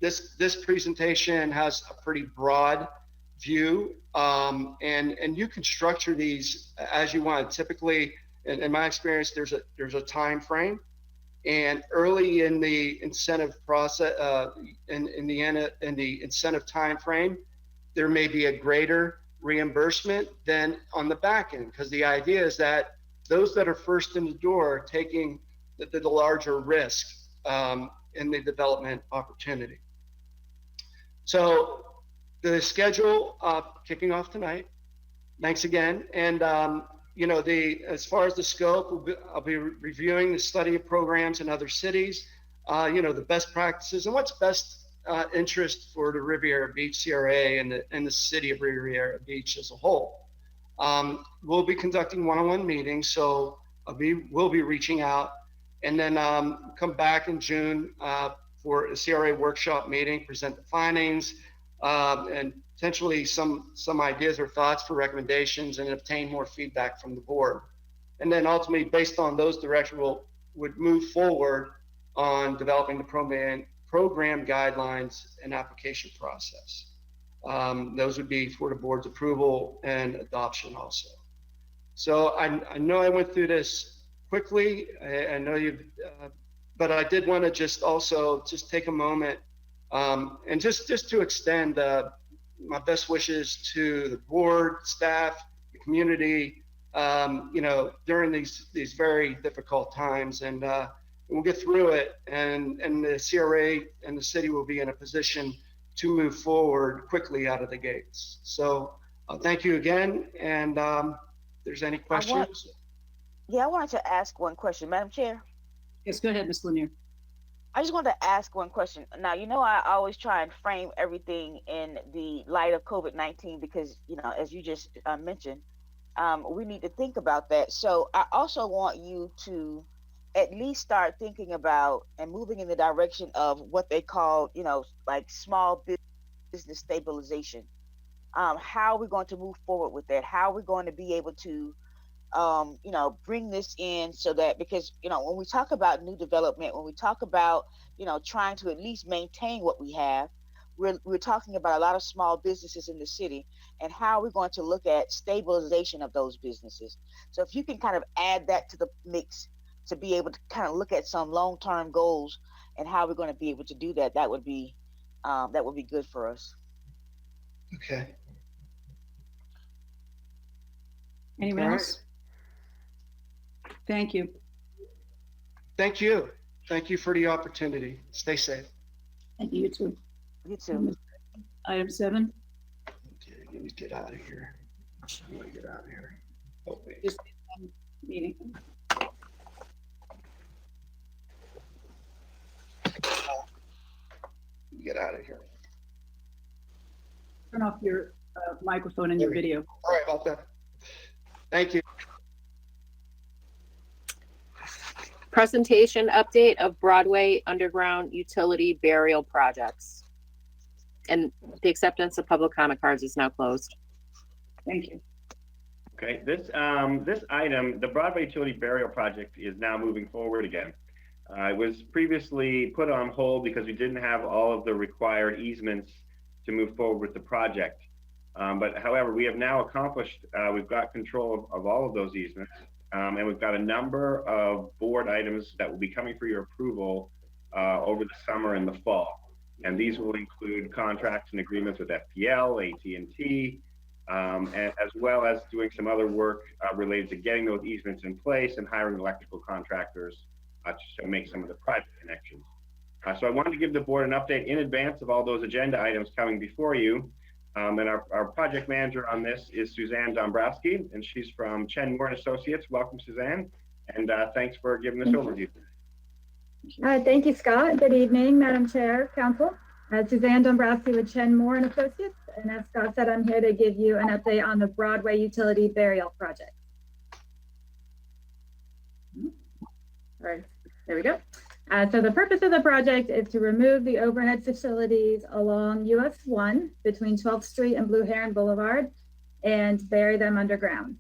This presentation has a pretty broad view, and you can structure these as you want. Typically, in my experience, there's a time frame, and early in the incentive process, in the incentive time frame, there may be a greater reimbursement than on the back end, because the idea is that those that are first in the door are taking the larger risk in the development opportunity. So the schedule kicking off tonight. Thanks again. And as far as the scope, I'll be reviewing the study of programs in other cities, the best practices and what's best interest for the Riviera Beach CRA and the city of Riviera Beach as a whole. We'll be conducting one-on-one meetings, so we'll be reaching out, and then come back in June for a CRA workshop meeting, present the findings, and potentially some ideas or thoughts for recommendations, and obtain more feedback from the board. And then ultimately, based on those directions, would move forward on developing the program guidelines and application process. Those would be for the board's approval and adoption also. So I know I went through this quickly. I know but I did want to just take a moment and just to extend my best wishes to the board, staff, the community, during these very difficult times, and we'll get through it, and the CRA and the city will be in a position to move forward quickly out of the gates. So thank you again, and if there's any questions. I wanted to ask one question, Madam Chair. Yes, go ahead, Ms. Lanier. I just wanted to ask one question. Now, I always try and frame everything in the light of COVID-19 because, as you just mentioned, we need to think about that. So I also want you to at least start thinking about and moving in the direction of what they call, like small business stabilization. How are we going to move forward with that? How are we going to be able to bring this in so that, because, when we talk about new development, when we talk about, trying to at least maintain what we have, we're talking about a lot of small businesses in the city, and how we're going to look at stabilization of those businesses. So if you can kind of add that to the mix to be able to kind of look at some long-term goals and how we're going to be able to do that, that would be good for us. Okay. Anyone else? Thank you. Thank you. Thank you for the opportunity. Stay safe. Thank you, you too. You too. Item 7. Okay, let me get out of here. I'm gonna get out of here. Oh, wait. Just meeting. Get out of here. Turn off your microphone and your video. Sorry about that. Thank you. Presentation update of Broadway Underground Utility Burial Projects. And the acceptance of public comment cards is now closed. Thank you. Okay, this item, the Broadway Utility Burial Project, is now moving forward again. It was previously put on hold because we didn't have all of the required easements to move forward with the project. But however, we have now accomplished, we've got control of all of those easements. And we've got a number of board items that will be coming for your approval over the summer and the fall. And these will include contracts and agreements with FPL, AT&T, and as well as doing some other work related to getting those easements in place and hiring electrical contractors to make some of the private connections. So I wanted to give the board an update in advance of all those agenda items coming before you. And our project manager on this is Suzanne Dombrowski, and she's from Chen Moore and Associates. Welcome, Suzanne, and thanks for giving this overview. Thank you, Scott. Good evening, Madam Chair, Council. Suzanne Dombrowski with Chen Moore and Associates, and as Scott said, I'm here to give you an update on the Broadway Utility Burial Project. All right, there we go. So the purpose of the project is to remove the overhead facilities along US 1 between 12th Street and Blue Heron Boulevard and bury them underground.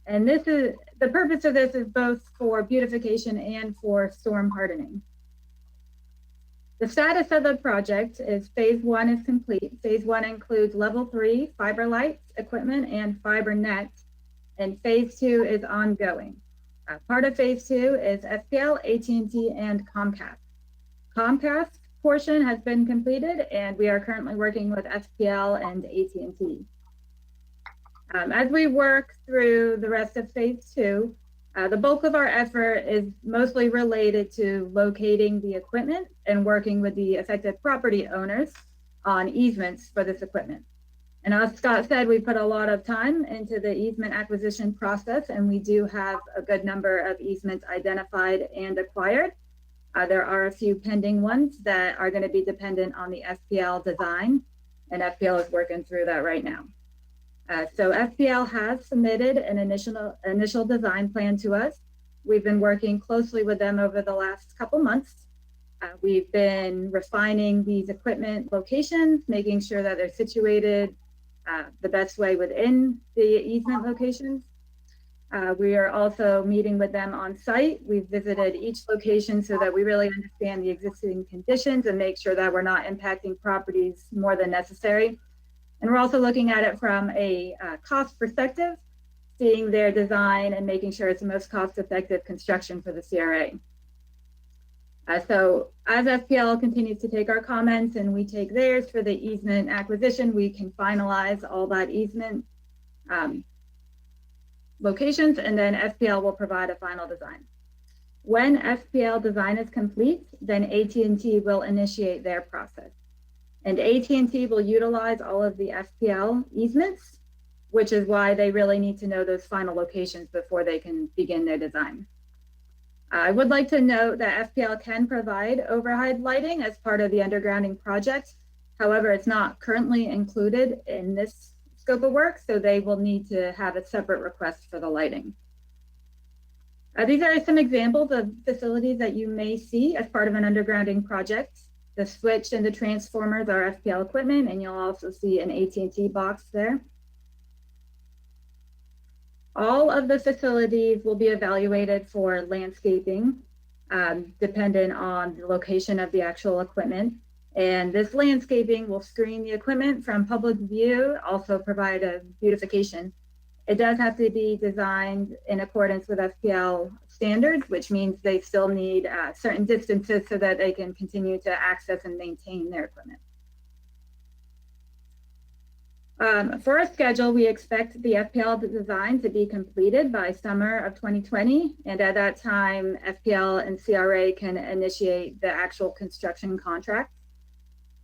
And this is the purpose of this is both for beautification and for storm hardening. The status of the project is phase 1 is complete. Phase 1 includes level 3 fiber lights, equipment, and fiber nets, and phase 2 is ongoing. Part of phase 2 is FPL, AT&T, and Comcast. Comcast portion has been completed, and we are currently working with FPL and AT&T. As we work through the rest of phase 2, the bulk of our effort is mostly related to locating the equipment and working with the affected property owners on easements for this equipment. And as Scott said, we put a lot of time into the easement acquisition process, and we do have a good number of easements identified and acquired. There are a few pending ones that are going to be dependent on the FPL design, and FPL is working through that right now. So FPL has submitted an initial design plan to us. We've been working closely with them over the last couple months. We've been refining these equipment locations, making sure that they're situated the best way within the easement locations. We are also meeting with them on site. We've visited each location so that we really understand the existing conditions and make sure that we're not impacting properties more than necessary. And we're also looking at it from a cost perspective, seeing their design and making sure it's the most cost-effective construction for the CRA. So as FPL continues to take our comments and we take theirs for the easement acquisition, we can finalize all that easement locations, and then FPL will provide a final design. When FPL design is complete, then AT&T will initiate their process. And AT&T will utilize all of the FPL easements, which is why they really need to know those final locations before they can begin their design. I would like to note that FPL can provide overhead lighting as part of the undergrounding project. However, it's not currently included in this scope of work, so they will need to have a separate request for the lighting. These are some examples of facilities that you may see as part of an undergrounding project. The switch and the transformers are FPL equipment, and you'll also see an AT&T box there. All of the facilities will be evaluated for landscaping, dependent on the location of the actual equipment. And this landscaping will screen the equipment from public view, also provide a beautification. It does have to be designed in accordance with FPL standards, which means they still need certain distances so that they can continue to access and maintain their equipment. For our schedule, we expect the FPL design to be completed by summer of 2020. And at that time, FPL and CRA can initiate the actual construction contract.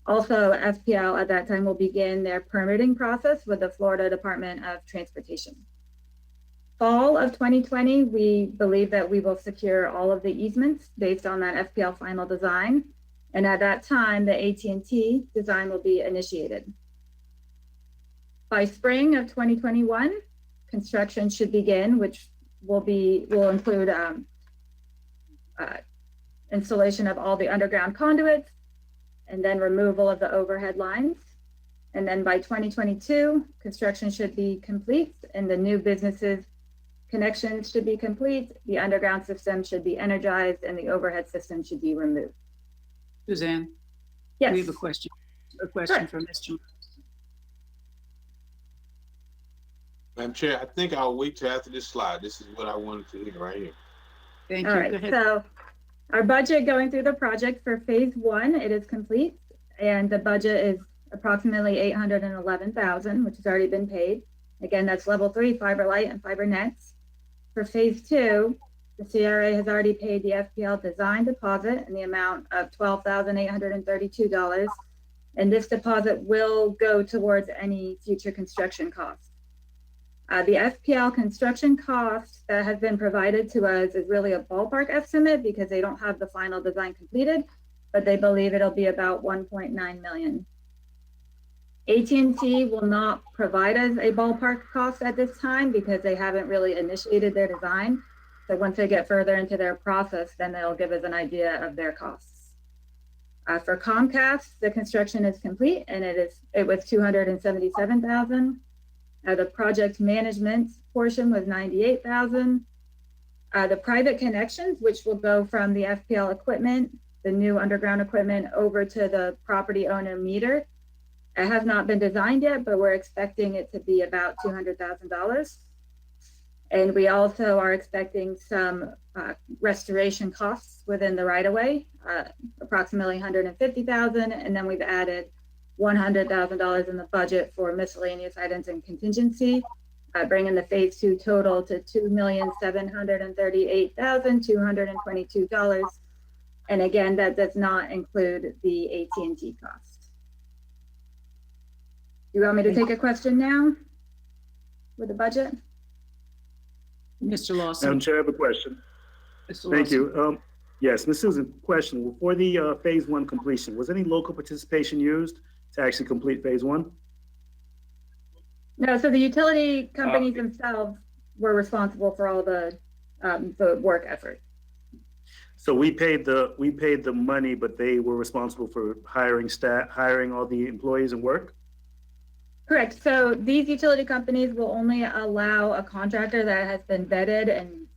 Also, FPL at that time will begin their permitting process with the Florida Department of Transportation. Fall of 2020, we believe that we will secure all of the easements based on that FPL final design. And at that time, the AT&T design will be initiated. By spring of 2021, construction should begin, which will include installation of all the underground conduits, and then removal of the overhead lines. And then by 2022, construction should be complete and the new businesses connections should be complete. The underground system should be energized and the overhead system should be removed. Suzanne, Yes. we have a question Sure. from Mr. Madam Chair, I think I'll wait till after this slide. This is what I wanted to hear right here. Thank All you. right, Go ahead. so our budget going through the project for phase one, it is complete. And the budget is approximately 811,000, which has already been paid. Again, that's level 3 fiber light and fiber nets. For phase two, the CRA has already paid the FPL design deposit in the amount of $12,832. And this deposit will go towards any future construction costs. The FPL construction cost that has been provided to us is really a ballpark estimate because they don't have the final design completed, but they believe it'll be about 1.9 million. AT&T will not provide us a ballpark cost at this time because they haven't really initiated their design. So once they get further into their process, then they'll give us an idea of their costs. For Comcast, the construction is complete and it was 277,000. The project management portion was 98,000. The private connections, which will go from the FPL equipment, the new underground equipment over to the property owner meter. It has not been designed yet, but we're expecting it to be about $200,000. And we also are expecting some restoration costs within the right-of-way, approximately $150,000. And then we've added $100,000 in the budget for miscellaneous items and contingency, bringing the phase two total to $2,738,222. And again, that does not include the AT&T cost. You want me to take a question now with the budget? Mr. Lawson. Madam Chair, I have a question. Mr. Thank Lawson. you. Yes, Ms. Susan, question. For the phase one completion, was any local participation used to actually complete phase one? No, so the utility companies themselves were responsible for all the work effort. So we paid the money, but they were responsible for hiring staff, hiring all the employees and work? Correct. So these utility companies will only allow a contractor that has been vetted and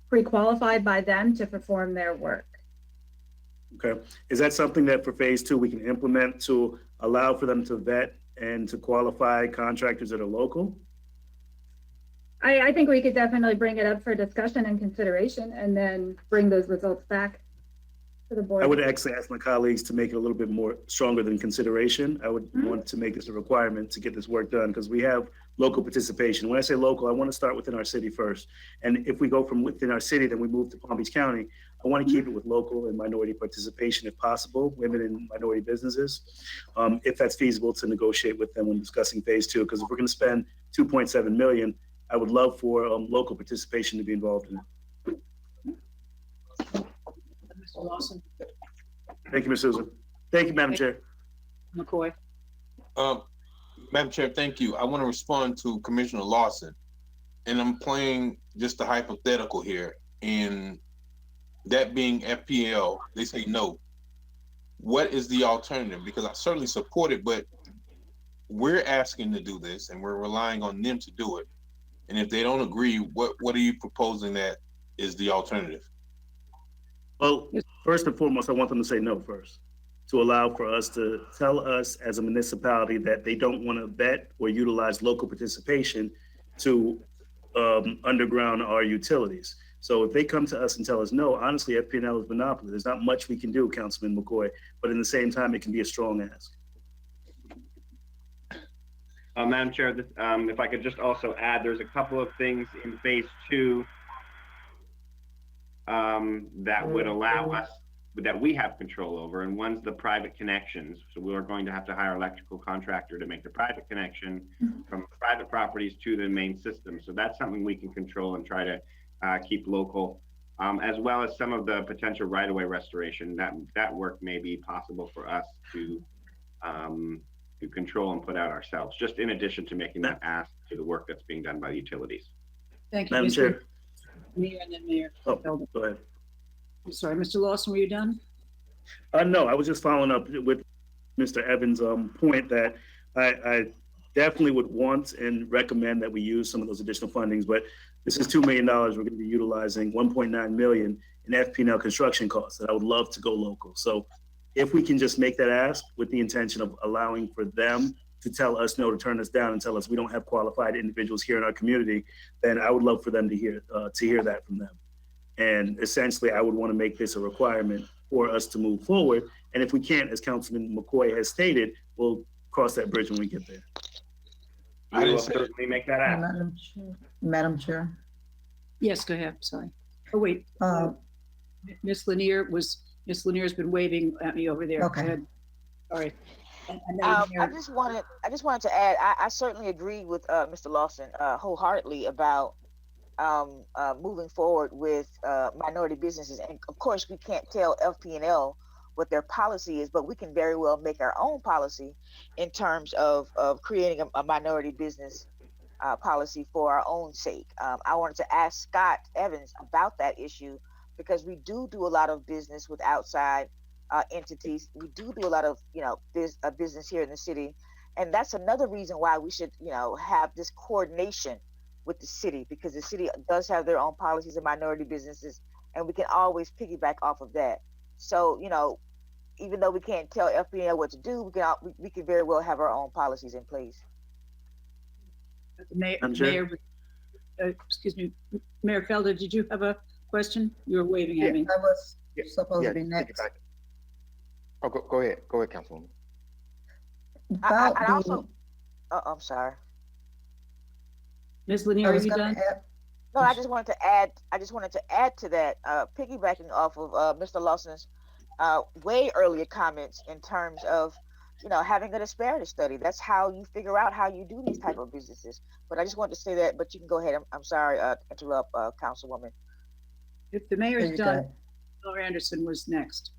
pre-qualified by them to perform their work. Okay. Is that something that for phase two we can implement to allow for them to vet and to qualify contractors that are local? I think we could definitely bring it up for discussion and consideration and then bring those results back to the board. I would actually ask my colleagues to make it a little bit more stronger than consideration. I would want to make this a requirement to get this work done because we have local participation. When I say local, I want to start within our city first. And if we go from within our city, then we move to Palm Beach County. I want to keep it with local and minority participation if possible, women and minority businesses, if that's feasible to negotiate with them when discussing phase two. Because if we're going to spend 2.7 million, I would love for local participation to be involved in it. Mr. Lawson. Thank you, Ms. Susan. Thank you, Madam Chair. McCoy. Madam Chair, thank you. I want to respond to Commissioner Lawson. And I'm playing just a hypothetical here. And that being FPL, they say no. What is the alternative? Because I certainly support it, but we're asking to do this and we're relying on them to do it. And if they don't agree, what are you proposing that is the alternative? Well, first and foremost, I want them to say no first, to allow for us to tell us as a municipality that they don't want to vet or utilize local participation to underground our utilities. So if they come to us and tell us no, honestly, FPL is monopoly. There's not much we can do, Councilman McCoy, but in the same time, it can be a strong ask. Madam Chair, if I could just also add, there's a couple of things in phase two that would allow us, that we have control over, and one's the private connections. So we are going to have to hire an electrical contractor to make the private connection from private properties to the main system. So that's something we can control and try to keep local, as well as some of the potential right-of-way restoration. That work may be possible for us to control and put out ourselves, just in addition to making that ask to the work that's being done by the utilities. Thank you, Madam Mr. Chair. Mayor and then Mayor. Oh, go ahead. I'm sorry, Mr. Lawson, were you done? No, I was just following up with Mr. Evans' point that I definitely would want and recommend that we use some of those additional fundings, but this is $2 million. We're going to be utilizing 1.9 million in FP&L construction costs that I would love to go local. So if we can just make that ask with the intention of allowing for them to tell us no, to turn us down and tell us we don't have qualified individuals here in our community, then I would love for them to hear that from them. And essentially, I would want to make this a requirement for us to move forward. And if we can't, as Councilman McCoy has stated, we'll cross that bridge when we get there. I will certainly make that ask. Madam Chair. Yes, go ahead. Sorry. Oh, wait. Ms. Lanier's been waving at me over there. Okay. Go ahead. All right. I just wanted to add, I certainly agree with Mr. Lawson wholeheartedly about moving forward with minority businesses. And of course, we can't tell FP&L what their policy is, but we can very well make our own policy in terms of creating a minority business policy for our own sake. I wanted to ask Scott Evans about that issue because we do a lot of business with outside entities. We do a lot of, business here in the city. And that's another reason why we should, have this coordination with the city, because the city does have their own policies of minority businesses, and we can always piggyback off of that. So, even though we can't tell FPL what to do, we can very well have our own policies in place. Mayor, excuse me, Mayor Felder, did you have a question? You were waving at me. I was supposed to be next. Oh, go ahead, Councilwoman. I'm sorry. Ms. Lanier, are you done? No, I just wanted to add to that, piggybacking off of Mr. Lawson's way earlier comments in terms of, having a disparity study. That's how you figure out how you do these type of businesses. But I just wanted to say that, but you can go ahead. I'm sorry to interrupt, Councilwoman. If the mayor's done, Miller Anderson was next.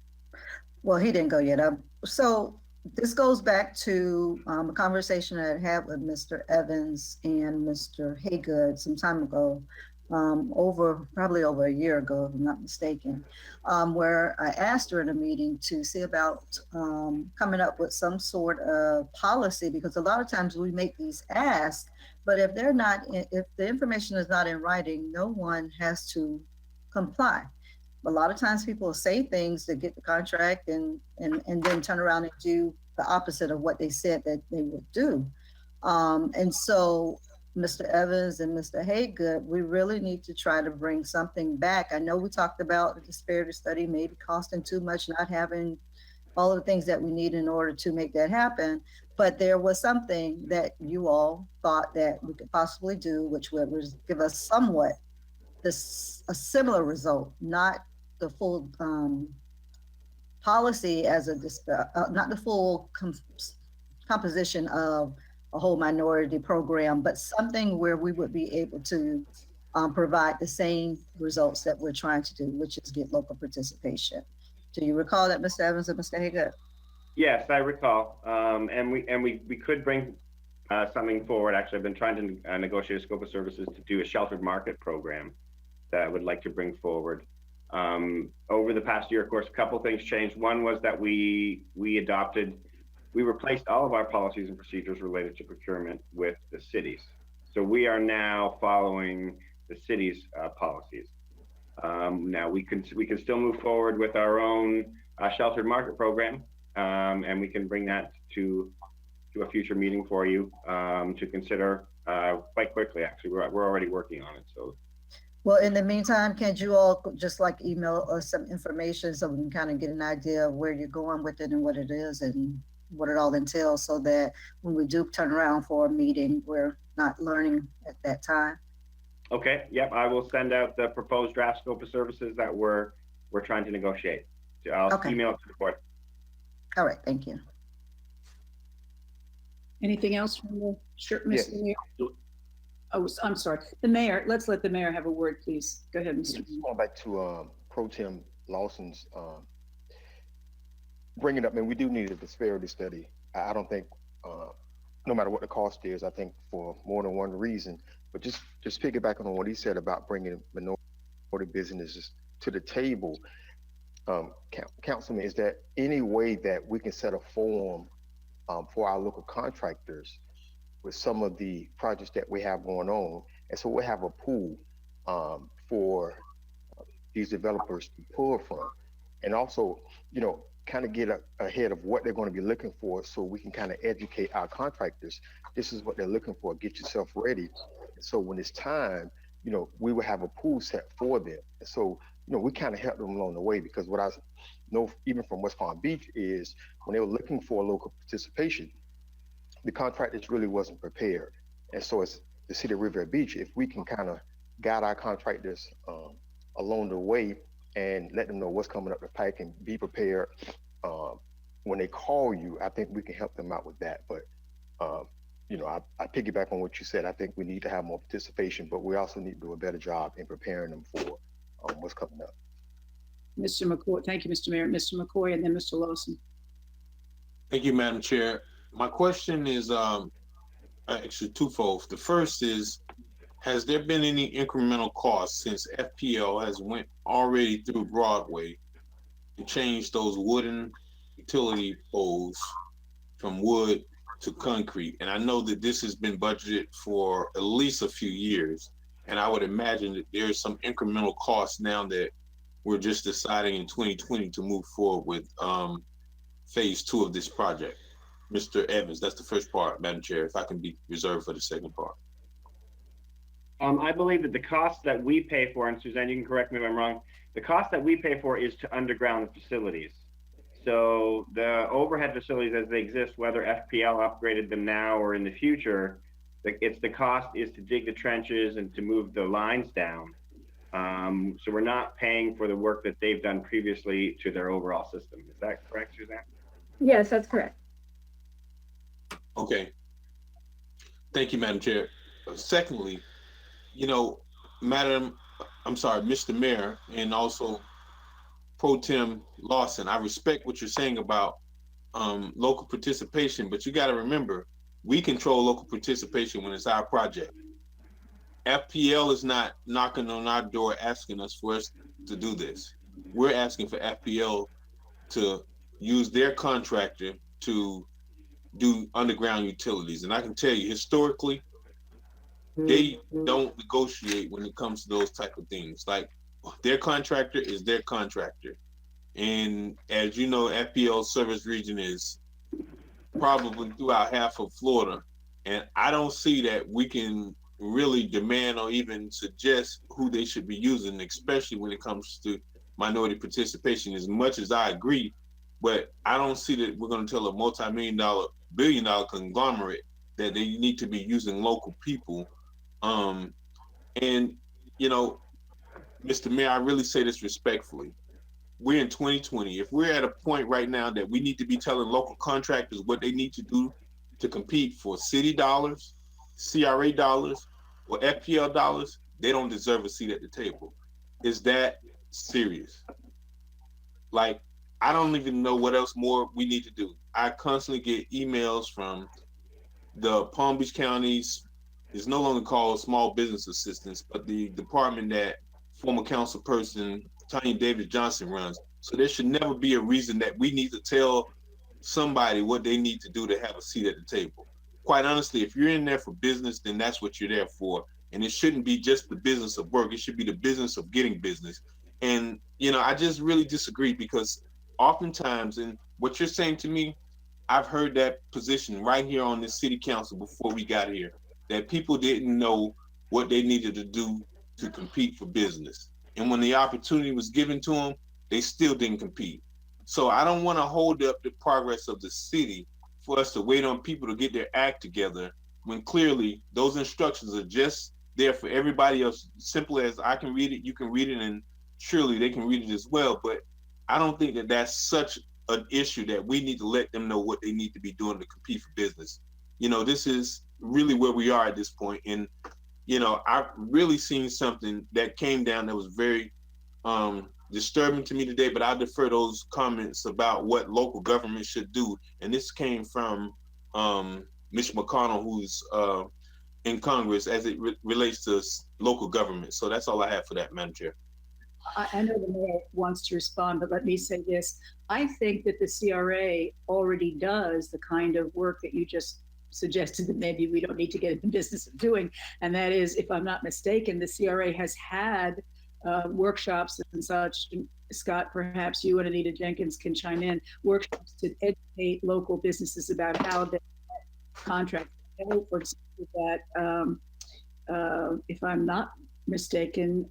Well, he didn't go yet. So this goes back to a conversation I had with Mr. Evans and Mr. Haygood some time ago, probably over a year ago, if I'm not mistaken, where I asked her in a meeting to see about coming up with some sort of policy, because a lot of times we make these asks, but if the information is not in writing, no one has to comply. A lot of times people say things to get the contract and then turn around and do the opposite of what they said that they would do. And so Mr. Evans and Mr. Haygood, we really need to try to bring something back. I know we talked about the disparity study maybe costing too much, not having all of the things that we need in order to make that happen. But there was something that you all thought that we could possibly do, which would give us somewhat a similar result, not the full policy as not the full composition of a whole minority program, but something where we would be able to provide the same results that we're trying to do, which is get local participation. Do you recall that, Mr. Evans and Mr. Haygood? Yes, I recall. And we could bring something forward. Actually, I've been trying to negotiate a scope of services to do a sheltered market program that I would like to bring forward. Over the past year, of course, a couple things changed. One was that we replaced all of our policies and procedures related to procurement with the cities. So we are now following the city's policies. Now we can still move forward with our own sheltered market program, and we can bring that to a future meeting for you to consider quite quickly. Actually, we're already working on it. So. Well, in the meantime, can't you all just email us some information so we can kind of get an idea of where you're going with it and what it is and what it all entails, so that when we do turn around for a meeting, we're not learning at that time? Okay. Yep. I will send out the proposed draft scope of services that we're trying to negotiate. I'll email it to the board. All right. Thank you. Anything else from the Ms. Lanier? Oh, I'm sorry. The mayor, let's let the mayor have a word, please. Go ahead, Mr. Yes, going back to Pro Tem Lawson's bringing up, man, we do need a disparity study. I don't think, no matter what the cost is, I think for more than one reason, but just piggybacking on what he said about bringing minority businesses to the table, Councilman, is there any way that we can set a forum for our local contractors with some of the projects that we have going on. And so we'll have a pool for these developers to pull from. And also, kind of get ahead of what they're going to be looking for so we can kind of educate our contractors. This is what they're looking for. Get yourself ready. So when it's time, we will have a pool set for them. And so, we kind of help them along the way, because what I know, even from West Palm Beach, is when they were looking for local participation, the contractors really wasn't prepared. And so as the city of Riviera Beach, if we can kind of guide our contractors along the way and let them know what's coming up the pike and be prepared when they call you, I think we can help them out with that. But, I piggyback on what you said. I think we need to have more participation, but we also need to do a better job in preparing them for what's coming up. Mr. McCoy, thank you, Mr. Mayor. Mr. McCoy, and then Mr. Lawson. Thank you, Madam Chair. My question is actually twofold. The first is, has there been any incremental cost since FPL has went already through Broadway to change those wooden utility poles from wood to concrete? And I know that this has been budgeted for at least a few years, and I would imagine that there's some incremental cost now that we're just deciding in 2020 to move forward with phase 2 of this project. Mr. Evans, that's the first part, Madam Chair, if I can be reserved for the second part. I believe that the cost that we pay for, and Suzanne, you can correct me if I'm wrong, the cost that we pay for is to underground the facilities. So the overhead facilities as they exist, whether FPL upgraded them now or in the future, the cost is to dig the trenches and to move the lines down. So we're not paying for the work that they've done previously to their overall system. Is that correct, Suzanne? Yes, that's correct. Okay. Thank you, Madam Chair. Secondly, Mr. Mayor, and also Pro Tem Lawson, I respect what you're saying about local participation, but you got to remember, we control local participation when it's our project. FPL is not knocking on our door asking us for us to do this. We're asking for FPL to use their contractor to do underground utilities. And I can tell you, historically, they don't negotiate when it comes to those type of things. Like, their contractor is their contractor. And as you know, FPL service region is probably throughout half of Florida. And I don't see that we can really demand or even suggest who they should be using, especially when it comes to minority participation, as much as I agree. But I don't see that we're going to tell a multi-million-dollar, billion-dollar conglomerate that they need to be using local people. And, Mr. Mayor, I really say this respectfully. We're in 2020. If we're at a point right now that we need to be telling local contractors what they need to do to compete for city dollars, CRA dollars, or FPL dollars, they don't deserve a seat at the table. Is that serious? Like, I don't even know what else more we need to do. I constantly get emails from the Palm Beach County's, it's no longer called Small Business Assistance, but the department that former council person Tanya Davis Johnson runs. So there should never be a reason that we need to tell somebody what they need to do to have a seat at the table. Quite honestly, if you're in there for business, then that's what you're there for. And it shouldn't be just the business of work. It should be the business of getting business. And, I just really disagree, because oftentimes, and what you're saying to me, I've heard that position right here on this city council before we got here, that people didn't know what they needed to do to compete for business. And when the opportunity was given to them, they still didn't compete. So I don't want to hold up the progress of the city for us to wait on people to get their act together, when clearly those instructions are just there for everybody else. Simple as I can read it, you can read it, and surely they can read it as well. But I don't think that that's such an issue that we need to let them know what they need to be doing to compete for business. This is really where we are at this point. And, I've really seen something that came down that was very disturbing to me today, but I defer those comments about what local government should do. And this came from Mitch McConnell, who's in Congress, as it relates to local government. So that's all I have for that, Madam Chair. I know the mayor wants to respond, but let me say this. I think that the CRA already does the kind of work that you just suggested that maybe we don't need to get in the business of doing. And that is, if I'm not mistaken, the CRA has had workshops and such. Scott, perhaps you and Anita Jenkins can chime in, workshops to educate local businesses about how they contract. For example, that if I'm not mistaken,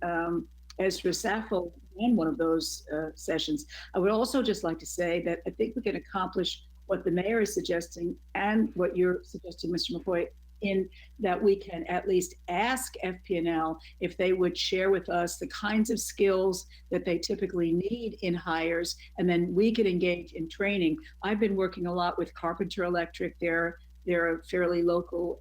Ezra Saffel ran one of those sessions. I would also just like to say that I think we can accomplish what the mayor is suggesting and what you're suggesting, Mr. McCoy, in that we can at least ask FP&L if they would share with us the kinds of skills that they typically need in hires, and then we could engage in training. I've been working a lot with Carpenter Electric. They're a fairly local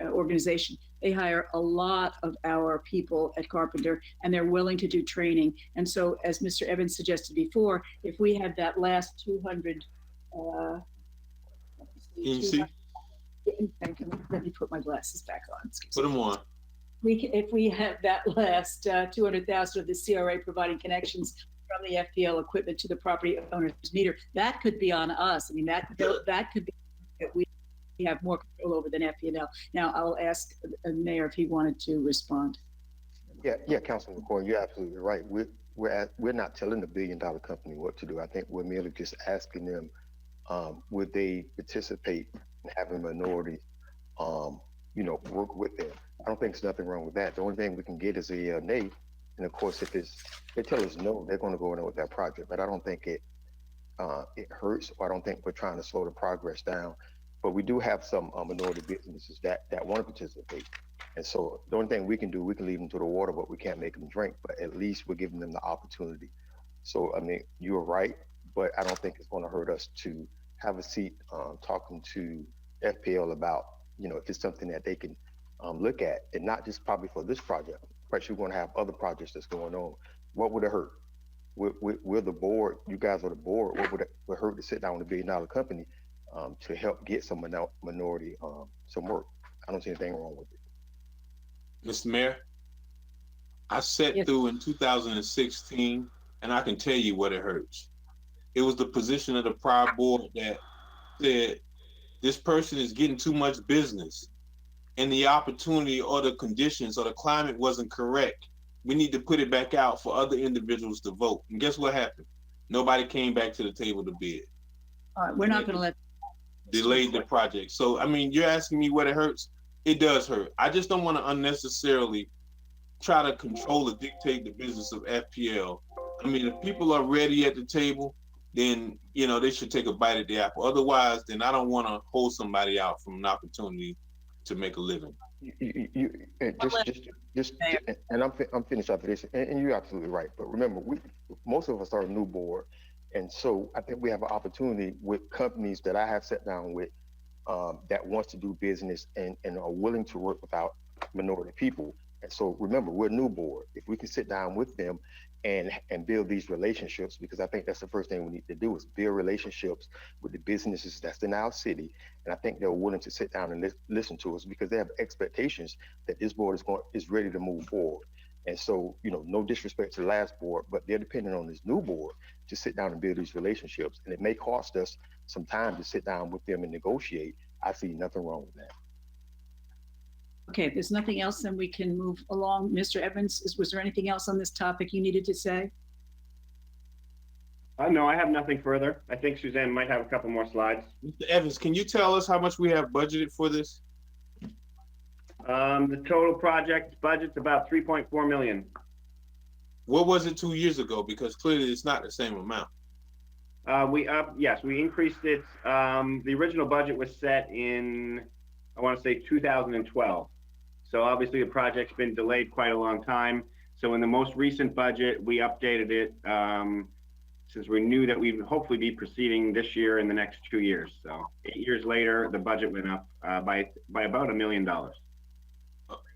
organization. They hire a lot of our people at Carpenter, and they're willing to do training. And so, as Mr. Evans suggested before, if we had that last 200, let me put my glasses back on. Put them on. If we have that last 200,000 of the CRA providing connections from the FPL equipment to the property owner's meter, that could be on us. I mean, that could be that we have more control over than FPL. Now, I'll ask the mayor if he wanted to respond. Yeah, Councilman McCoy, you're absolutely right. We're not telling the $1 billion company what to do. I think we're merely just asking them, would they participate in having minorities, work with them. I don't think there's nothing wrong with that. The only thing we can get is a nay. And of course, if they tell us no, they're going to go in with that project. But I don't think it hurts, or I don't think we're trying to slow the progress down. But we do have some minority businesses that want to participate. And so the only thing we can do, we can leave them to the water, but we can't make them drink. But at least we're giving them the opportunity. So, I mean, you're right, but I don't think it's going to hurt us to have a seat talking to FPL about, if it's something that they can look at, and not just probably for this project, but you're going to have other projects that's going on. What would it hurt? We're the board. You guys are the board. What would it hurt to sit down with a $1 billion company to help get some minority some work? I don't see anything wrong with it. Mr. Mayor, I sat through in 2016, and I can tell you what it hurts. It was the position of the prior board that said, this person is getting too much business, and the opportunity or the conditions or the climate wasn't correct. We need to put it back out for other individuals to vote. And guess what happened? Nobody came back to the table to bid. All right, we're not going to let. Delayed the project. So, I mean, you're asking me what it hurts. It does hurt. I just don't want to unnecessarily try to control or dictate the business of FPL. I mean, if people are ready at the table, then, they should take a bite at the apple. Otherwise, then I don't want to hold somebody out from an opportunity to make a living. And I'm finished after this, and you're absolutely right. But remember, most of us are a new board, and so I think we have an opportunity with companies that I have sat down with that wants to do business and are willing to work without minority people. And so remember, we're a new board. If we can sit down with them and build these relationships, because I think that's the first thing we need to do is build relationships with the businesses that's in our city. And I think they're willing to sit down and listen to us because they have expectations that this board is ready to move forward. And so, no disrespect to the last board, but they're dependent on this new board to sit down and build these relationships. And it may cost us some time to sit down with them and negotiate. I see nothing wrong with that. Okay, if there's nothing else, then we can move along. Mr. Evans, was there anything else on this topic you needed to say? No, I have nothing further. I think Suzanne might have a couple more slides. Mr. Evans, can you tell us how much we have budgeted for this? The total project budget's about 3.4 million. What was it 2 years ago? Because clearly it's not the same amount. We increased it. The original budget was set in, I want to say 2012. So obviously the project's been delayed quite a long time. So in the most recent budget, we updated it since we knew that we'd hopefully be proceeding this year and the next 2 years. So 8 years later, the budget went up by about $1 million.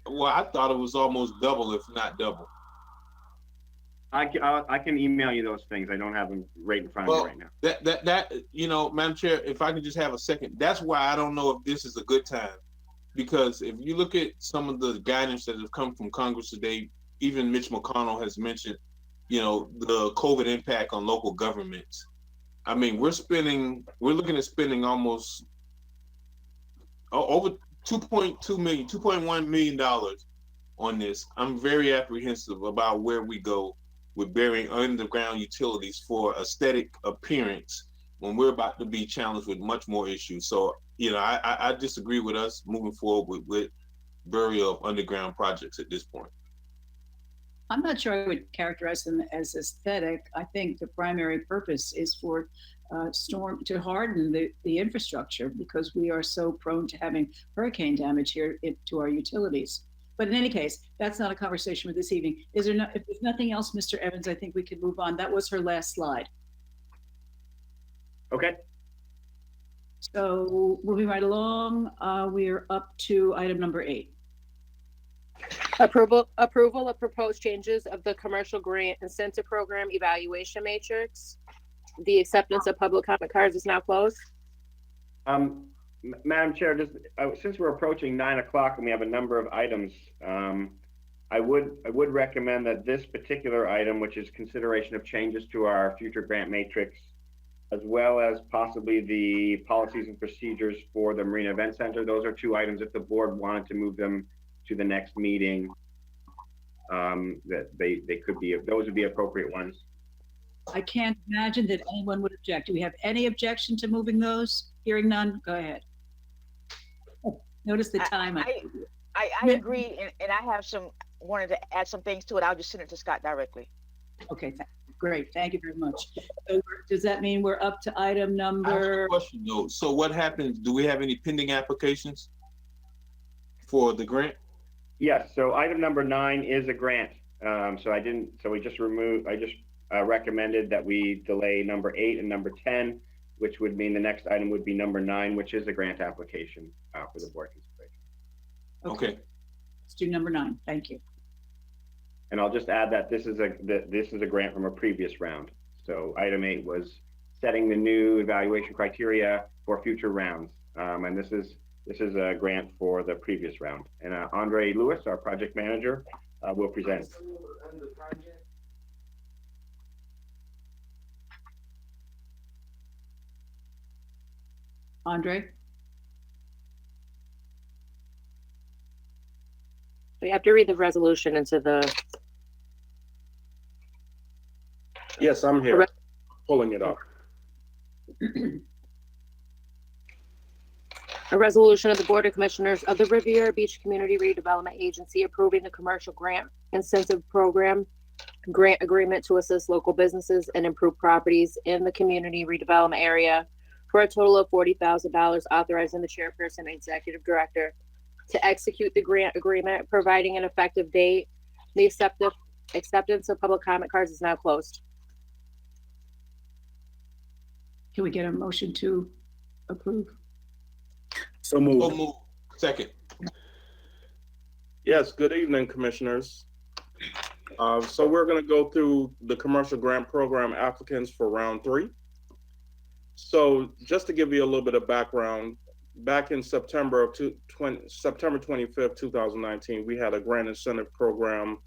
Well, I thought it was almost double, if not double. I can email you those things. I don't have them right in front of me right now. That Madam Chair, if I could just have a second, that's why I don't know if this is a good time. Because if you look at some of the guidance that have come from Congress today, even Mitch McConnell has mentioned, the COVID impact on local governments. I mean, we're looking at spending almost over $2.1 million on this. I'm very apprehensive about where we go with burying underground utilities for aesthetic appearance when we're about to be challenged with much more issues. So, I disagree with us moving forward with burial of underground projects at this point. I'm not sure I would characterize them as aesthetic. I think the primary purpose is for to harden the infrastructure, because we are so prone to having hurricane damage here to our utilities. But in any case, that's not a conversation for this evening. If there's nothing else, Mr. Evans, I think we can move on. That was her last slide. Okay. So moving right along, we're up to item number 8. Approval of proposed changes of the commercial grant incentive program evaluation matrix. The acceptance of public comment cards is now closed. Madam Chair, just since we're approaching 9 o'clock and we have a number of items, I would recommend that this particular item, which is consideration of changes to our future grant matrix, as well as possibly the policies and procedures for the Marina Event Center, those are 2 items if the board wanted to move them to the next meeting, that they could be, those would be appropriate ones. I can't imagine that anyone would object. Do we have any objection to moving those? Hearing none, go ahead. Oh, notice the time. I agree, and I have wanted to add some things to it. I'll just send it to Scott directly. Okay, great. Thank you very much. So does that mean we're up to item I have number? a question though. So what happens? Do we have any pending applications for the grant? Yes, so item number 9 is a grant. I just recommended that we delay number 8 and number 10, which would mean the next item would be number 9, which is a grant application for the board consideration. Okay. Let's do number 9. Thank you. And I'll just add that this is a grant from a previous round. So item 8 was setting the new evaluation criteria for future rounds. And this is a grant for the previous round. And Andre Lewis, our project manager, will present. Andre? We have to read the resolution into the. Yes, I'm here. Pulling it up. A resolution of the Board of Commissioners of the Riviera Beach Community Redevelopment Agency approving the commercial grant incentive program grant agreement to assist local businesses and improve properties in the community redevelopment area for a total of $40,000, authorizing the chairperson and executive director to execute the grant agreement, providing an effective date. The acceptance of public comment cards is now closed. Can we get a motion to approve? So moved. So moved. Second. Yes, good evening, commissioners. So we're going to go through the commercial grant program applicants for round 3. So just to give you a little bit of background, back in September 25th, 2019, we had a grant incentive program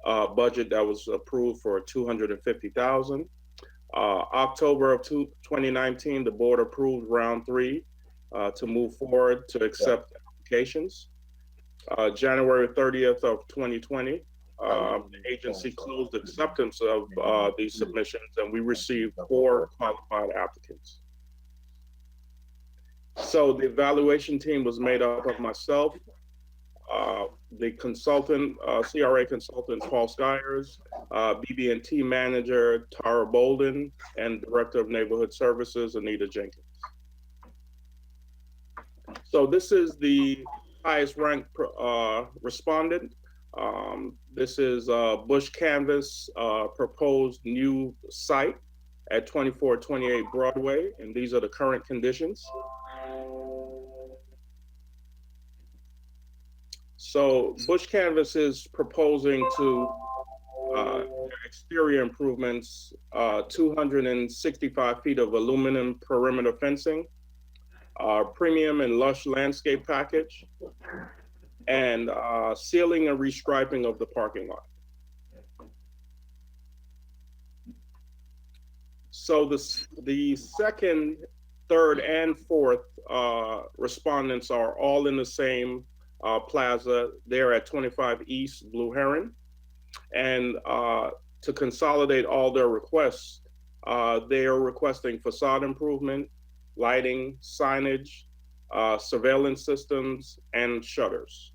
budget that was approved for $250,000. October of 2019, the board approved round 3 to move forward to accept applications. January 30th of 2020, the agency closed acceptance of these submissions, and we received 4 qualified applicants. So the evaluation team was made up of myself, the consultant, CRA consultant, Paul Skyers, BB&T manager, Tara Bolden, and director of neighborhood services, Anita Jenkins. So this is the highest ranked respondent. This is Bush Canvas proposed new site at 2428 Broadway, and these are the current conditions. So Bush Canvas is proposing to exterior improvements, 265 feet of aluminum perimeter fencing, premium and lush landscape package, and sealing and restriping of the parking lot. So the second, third, and fourth respondents are all in the same plaza. They're at 25 East Blue Heron. And to consolidate all their requests, they are requesting facade improvement, lighting, signage, surveillance systems, and shutters.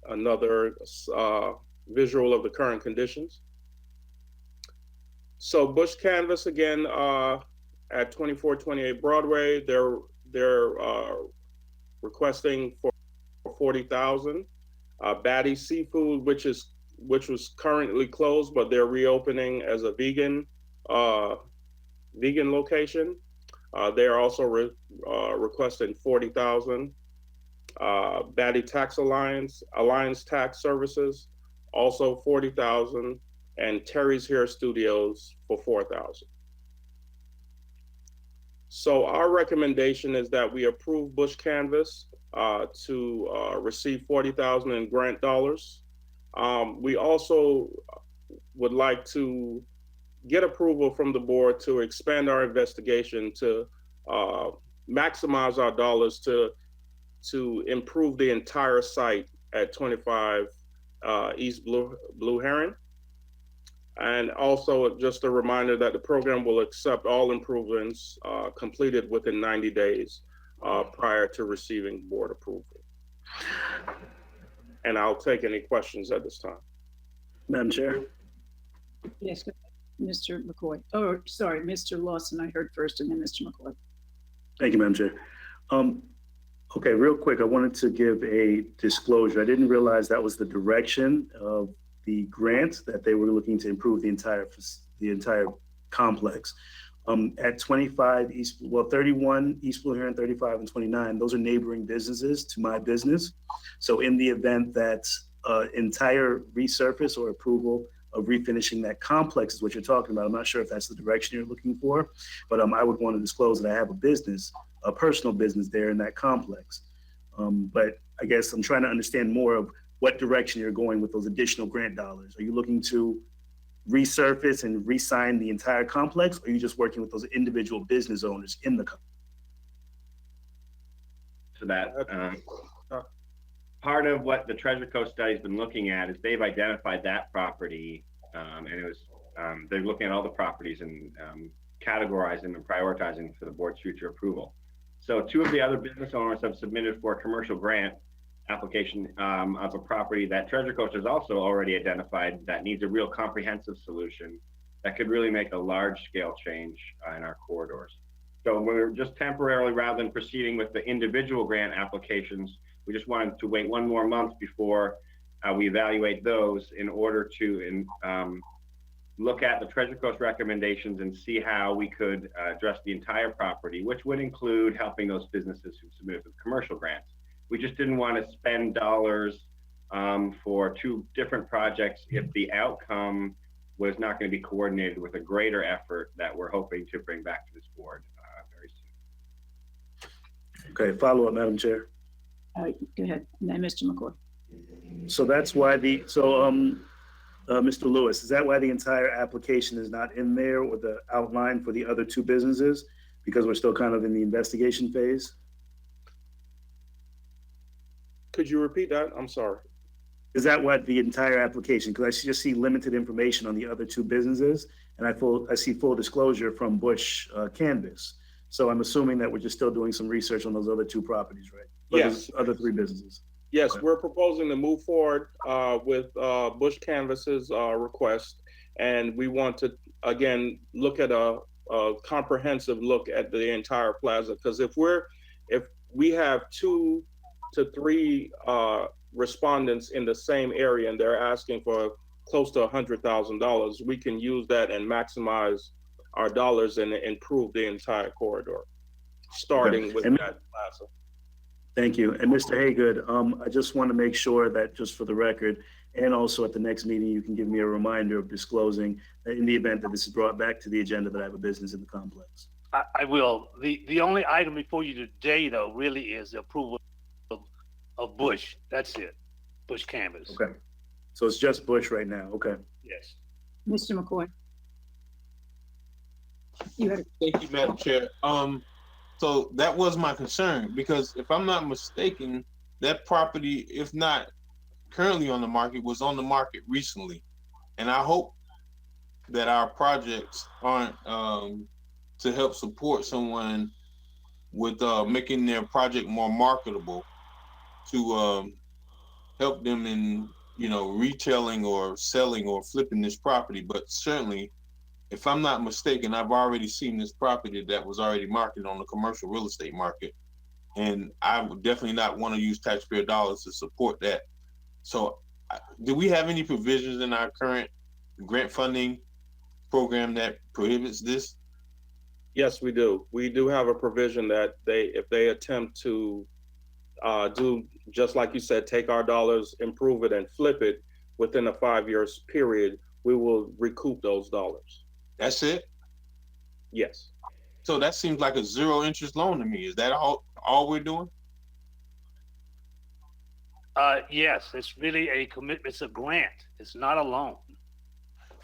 Another visual of the current conditions. So Bush Canvas again at 2428 Broadway, they're requesting for $40,000. Batty Seafood, which was currently closed, but they're reopening as a vegan location. They're also requesting $40,000. Batty Tax Alliance Tax Services, also $40,000, and Terry's Hair Studios for $4,000. So our recommendation is that we approve Bush Canvas to receive $40,000 in grant dollars. We also would like to get approval from the board to expand our investigation to maximize our dollars to improve the entire site at 25 East Blue Heron. And also just a reminder that the program will accept all improvements completed within 90 days prior to receiving board approval. And I'll take any questions at this time. Madam Chair. Yes, Mr. McCoy. Oh, sorry, Mr. Lawson, I heard first, and then Mr. McCoy. Thank you, Madam Chair. Okay, real quick, I wanted to give a disclosure. I didn't realize that was the direction of the grant, that they were looking to improve the entire complex. At 25 East, 31 East Blue Heron, 35 and 29, those are neighboring businesses to my business. So in the event that entire resurface or approval of refinishing that complex is what you're talking about, I'm not sure if that's the direction you're looking for, but I would want to disclose that I have a personal business there in that complex. But I guess I'm trying to understand more of what direction you're going with those additional grant dollars. Are you looking to resurface and re-sign the entire complex, or are you just working with those individual business owners in the complex? So that part of what the Treasure Coast study has been looking at is they've identified that property, and it was they're looking at all the properties and categorizing and prioritizing for the board's future approval. So two of the other business owners have submitted for a commercial grant application of a property that Treasure Coast has also already identified that needs a real comprehensive solution that could really make a large scale change in our corridors. So we're just temporarily, rather than proceeding with the individual grant applications, we just wanted to wait one more month before we evaluate those in order to look at the Treasure Coast recommendations and see how we could address the entire property, which would include helping those businesses who submitted for commercial grants. We just didn't want to spend dollars for two different projects if the outcome was not going to be coordinated with a greater effort that we're hoping to bring back to this board very soon. Okay, follow up, Madam Chair. Go ahead, and then Mr. McCoy. So that's why Mr. Lewis, is that why the entire application is not in there or the outline for the other two businesses? Because we're still kind of in the investigation phase? Could you repeat that? I'm sorry. Is that what the entire application, because I just see limited information on the other two businesses, and I see full disclosure from Bush Canvas. So I'm assuming that we're just still doing some research on those other two properties, right? Yes. Other three businesses. Yes, Okay. we're proposing to move forward with Bush Canvas's request, and we want to, again, look at a comprehensive look at the entire plaza, because if we have 2 to 3 respondents in the same area and they're asking for close to $100,000, we can use that and maximize our dollars and improve the entire corridor, starting with that plaza. Thank you. And Mr. Haygood, I just want to make sure that, just for the record, and also at the next meeting, you can give me a reminder of disclosing that in the event that this is brought back to the agenda, that I have a business in the complex. I will. The only item before you today, though, really is the approval of Bush. That's it. Bush Canvas. Okay. So it's just Bush right now. Okay. Yes. Mr. McCoy. You had Thank you, Madam Chair. So that was my concern, because if I'm not mistaken, that property, if not currently on the market, was on the market recently. And I hope that our projects aren't to help support someone with making their project more marketable, to help them in, you know, retailing or selling or flipping this property. But certainly, if I'm not mistaken, I've already seen this property that was already marketed on the commercial real estate market. And I would definitely not want to use taxpayer dollars to support that. So do we have any provisions in our current grant funding program that prohibits this? Yes, we do. We do have a provision that if they attempt to do, just like you said, take our dollars, improve it, and flip it within a 5 years period, we will recoup those dollars. That's it? Yes. So that seems like a zero interest loan to me. Is that all we're doing? Yes, it's really a commitment. It's a grant. It's not a loan.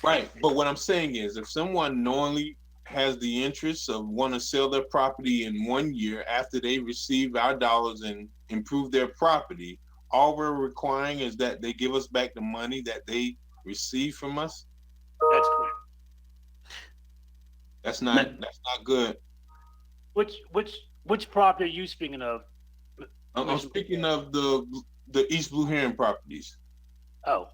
Right. But what I'm saying is, if someone knowingly has the interest of want to sell their property in 1 year after they receive our dollars and improve their property, all we're requiring is that they give us back the money that they receive from us? That's correct. That's not good. Which property are you speaking of? I'm speaking of the East Blue Heron properties. Oh,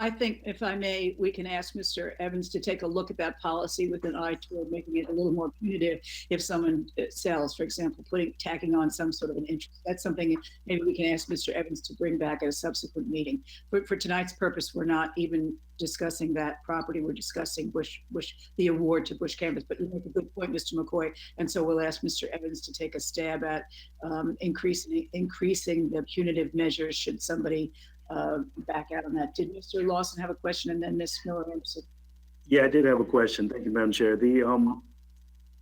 I think, if I may, we can ask Mr. Evans to take a look at that policy with an eye toward making it a little more punitive if someone sells, for example, tacking on some sort of an interest. That's something maybe we can ask Mr. Evans to bring back at a subsequent meeting. But for tonight's purpose, we're not even discussing that property. We're discussing the award to Bush Campus. But you make a good point, Mr. McCoy. And so we'll ask Mr. Evans to take a stab at increasing the punitive measures should somebody back out on that. Did Mr. Lawson have a question, and then Ms. Miller Anderson? Yeah, I did have a question. Thank you, Madam Chair.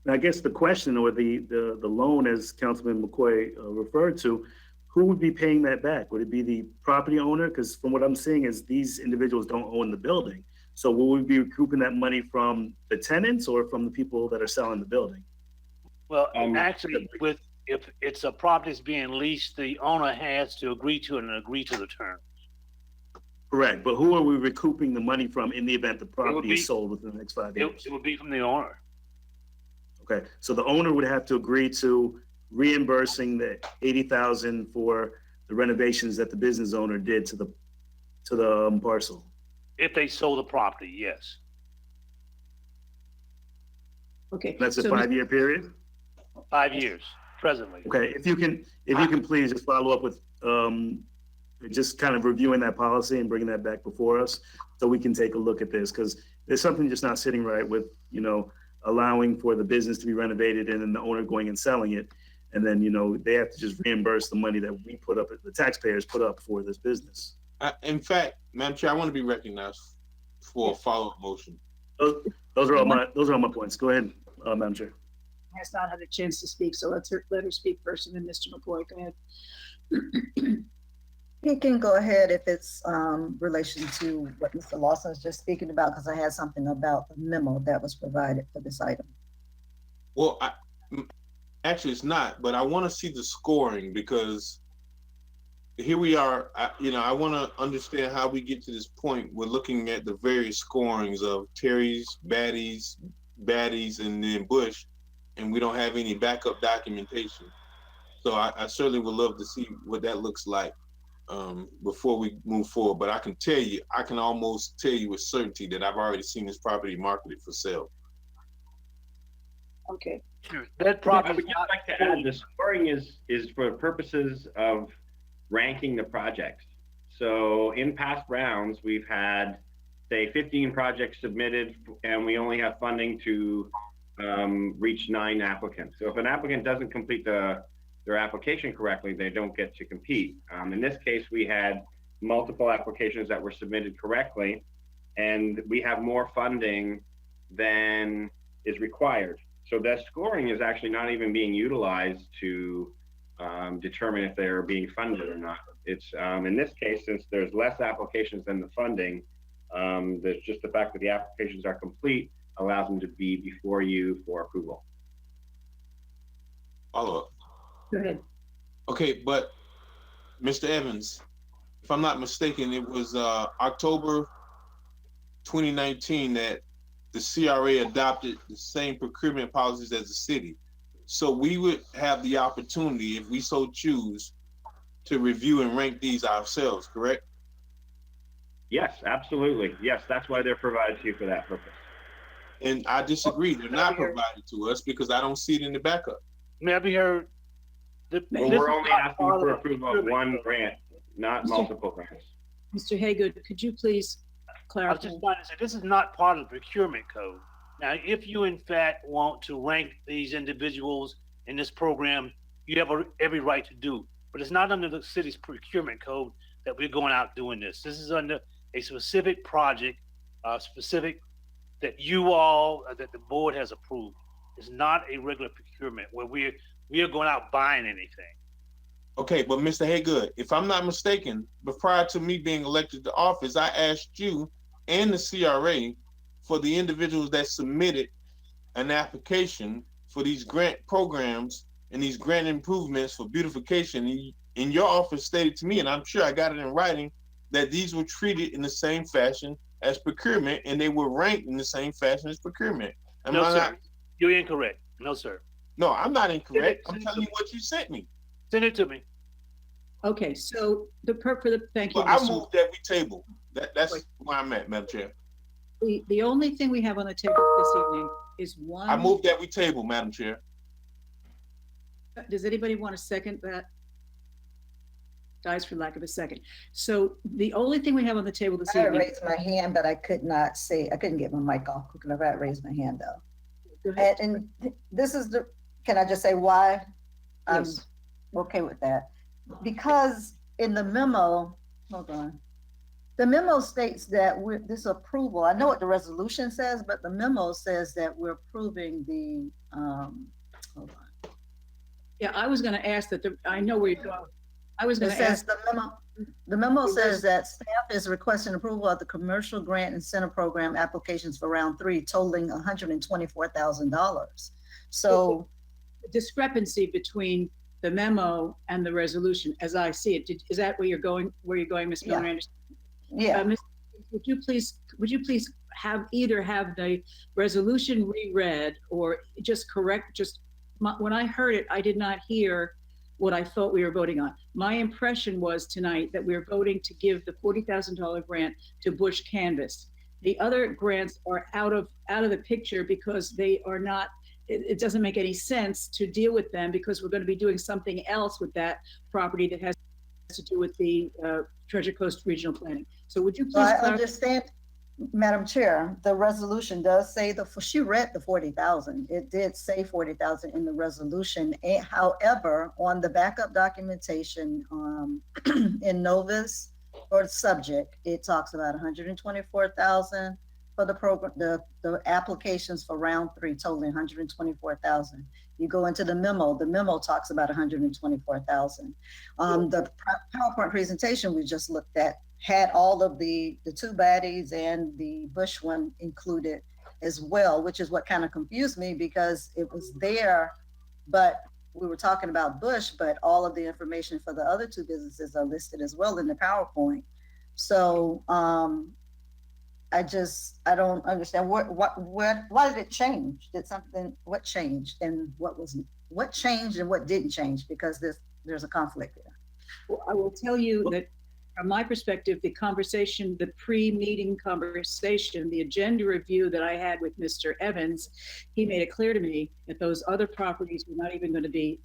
I guess the question, or the loan, as Councilman McCoy referred to, who would be paying that back? Would it be the property owner? Because from what I'm seeing is these individuals don't own the building. So will we be recouping that money from the tenants or from the people that are selling the building? well, actually, if it's a property that's being leased, the owner has to agree to it and agree to the terms. Correct, but who are we recouping the money from in the event the property is sold within the next 5 years? It would be from the owner. Okay, so the owner would have to agree to reimbursing the $80,000 for the renovations that the business owner did to the parcel. If they sold the property, yes. Okay. That's a so 5-year period? 5 years, presently. Okay, if you can please just follow up with, just kind of reviewing that policy and bringing that back before us so we can take a look at this, because there's something just not sitting right with, allowing for the business to be renovated and then the owner going and selling it. And then, they have to just reimburse the money that we put up, the taxpayers put up for this business. In fact, Madam Chair, I want to be recognized for a follow-up motion. Those are all my points. Go ahead, Madam Chair. has not had a chance to speak, so let her speak first, and then Mr. McCoy, go ahead. He can go ahead if it's relation to what Mr. Lawson was just speaking about, because I had something about the memo that was provided for this item. Well, actually it's not, but I want to see the scoring, because here we are, I want to understand how we get to this point. We're looking at the various scorings of Terry's, baddies, and then Bush, and we don't have any backup documentation. So I certainly would love to see what that looks like before we move forward. But I can almost tell you with certainty that I've already seen this property marketed for sale. Okay. Sure. That property. I would just like to add, the scoring is for purposes of ranking the projects. So in past rounds, we've had, say, 15 projects submitted, and we only have funding to reach 9 applicants. So if an applicant doesn't complete their application correctly, they don't get to compete. In this case, we had multiple applications that were submitted correctly, and we have more funding than is required. So that scoring is actually not even being utilized to determine if they're being funded or not. It's in this case, since there's less applications than the funding, There's just the fact that the applications are complete allows them to be before you for approval. Follow up. Go ahead. Okay, but Mr. Evans, if I'm not mistaken, it was October 2019 that the CRA adopted the same procurement policies as the city. So we would have the opportunity, if we so choose, to review and rank these ourselves, correct? Yes, absolutely. Yes, that's why they're provided to you for that purpose. And I disagree. They're not provided to us because I don't see it in the backup. May I be heard? Well, we're only asking for approval of one grant, not multiple grants. Mr. Haygood, could you please I was clarify? just trying to say, this is not part of the procurement code. Now, if you in fact want to rank these individuals in this program, you have every right to do, but it's not under the city's procurement code that we're going out doing this. This is under a specific project, specific that you all, that the board has approved. It's not a regular procurement where we are going out buying anything. Okay, but Mr. Haygood, if I'm not mistaken, but prior to me being elected to office, I asked you and the CRA for the individuals that submitted an application for these grant programs and these grant improvements for beautification. And your office stated to me, and I'm sure I got it in writing, that these were treated in the same fashion as procurement and they were ranked in the same fashion as procurement. No, sir. You're incorrect. No, sir. No, I'm not incorrect. I'm telling you what you sent me. Send it to me. Okay, so thank you. Well, I Mr. moved that we table. That's where I'm at, Madam Chair. The only thing we have on the table this evening is one. I moved that we table, Madam Chair. Does anybody want to second that? Dies for lack of a second. So the only thing we have on the table this I evening. raised my hand, but I could not say, I couldn't get my mic off quick enough. I raised my hand though. Go ahead. And this is can I just say why I'm Yes. okay with that? Because in the memo, hold on. The memo states that this approval, I know what the resolution says, but the memo says that we're approving the, hold on. Yeah, I was going to ask that I know where you're going. I was going It to says ask. the memo says that staff is requesting approval of the commercial grant incentive program applications for round 3 totaling $124,000. So The discrepancy between the memo and the resolution, as I see it, is that where you're going, Ms. Miller Anderson? yeah, Would you please have the resolution reread or just correct, when I heard it, I did not hear what I thought we were voting on. My impression was tonight that we were voting to give the $40,000 grant to Bush Canvas. The other grants are out of the picture because they are not, it doesn't make any sense to deal with them because we're going to be doing something else with that property that has to do with the Treasure Coast Regional Planning. So would you please I clarify? understand, Madam Chair, the resolution does say she read the 40,000. It did say 40,000 in the resolution. However, on the backup documentation in Novus or subject, it talks about 124,000 for the program, the applications for round 3 totaling 124,000. You go into the memo talks about 124,000. The PowerPoint presentation we just looked at had all of the two baddies and the Bush one included as well, which is what kind of confused me because it was there, but we were talking about Bush, but all of the information for the other 2 businesses are listed as well in the PowerPoint. So I don't understand why did it change? What changed and what changed and what didn't change? Because there's a conflict there. Well, I will tell you that from my perspective, the conversation, the pre-meeting conversation, the agenda review that I had with Mr. Evans, he made it clear to me that those other properties were not even going to be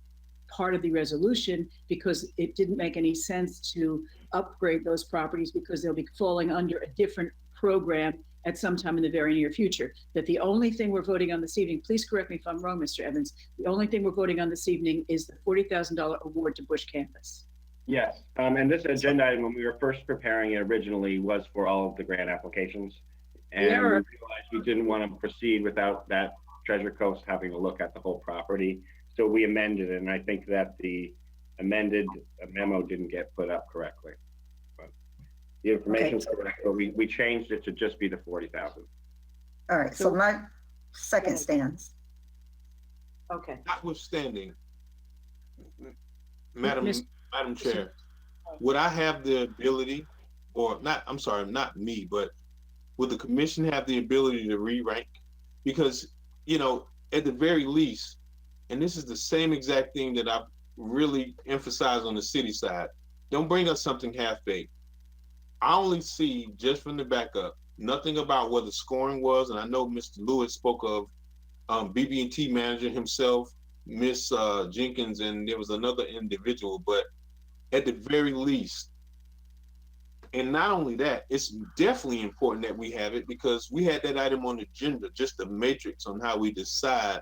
part of the resolution because it didn't make any sense to upgrade those properties because they'll be falling under a different program at some time in the very near future. That the only thing we're voting on this evening, please correct me if I'm wrong, Mr. Evans, the only thing we're voting on this evening is the $40,000 award to Bush Canvas. Yes, and this agenda item, when we were first preparing it originally, was for all of the grant applications. And we realized we didn't want to proceed without that Treasure Coast having a look at the whole property. So we amended it, and I think that the amended memo didn't get put up correctly. The information's correct, but we changed it to just be the 40,000. All right, so my second stands. Okay. Notwithstanding, Madam Miss- Chair, would I have the ability, or not, I'm sorry, not me, but would the commission have the ability to re-rank? Because, you know, at the very least, and this is the same exact thing that I really emphasize on the city side, don't bring us something half-baked. I only see, just from the backup, nothing about what the scoring was, and I know Mr. Lewis spoke of BB&T manager himself, Miss Jenkins, and there was another individual, but at the very least, and not only that, it's definitely important that we have it because we had that item on the agenda, just the matrix on how we decide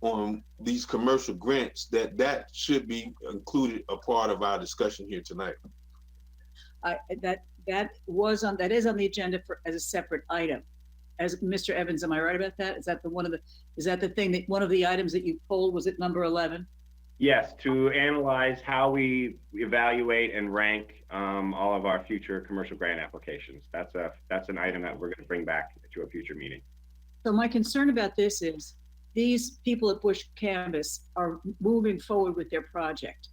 on these commercial grants, that should be included a part of our discussion here tonight. That is on the agenda as a separate item. As Mr. Evans, am I right about that? Is that one of the items that you pulled? Was it number 11? Yes, to analyze how we evaluate and rank all of our future commercial grant applications. That's an item that we're going to bring back to a future meeting. So my concern about this is these people at Bush Canvas are moving forward with their project.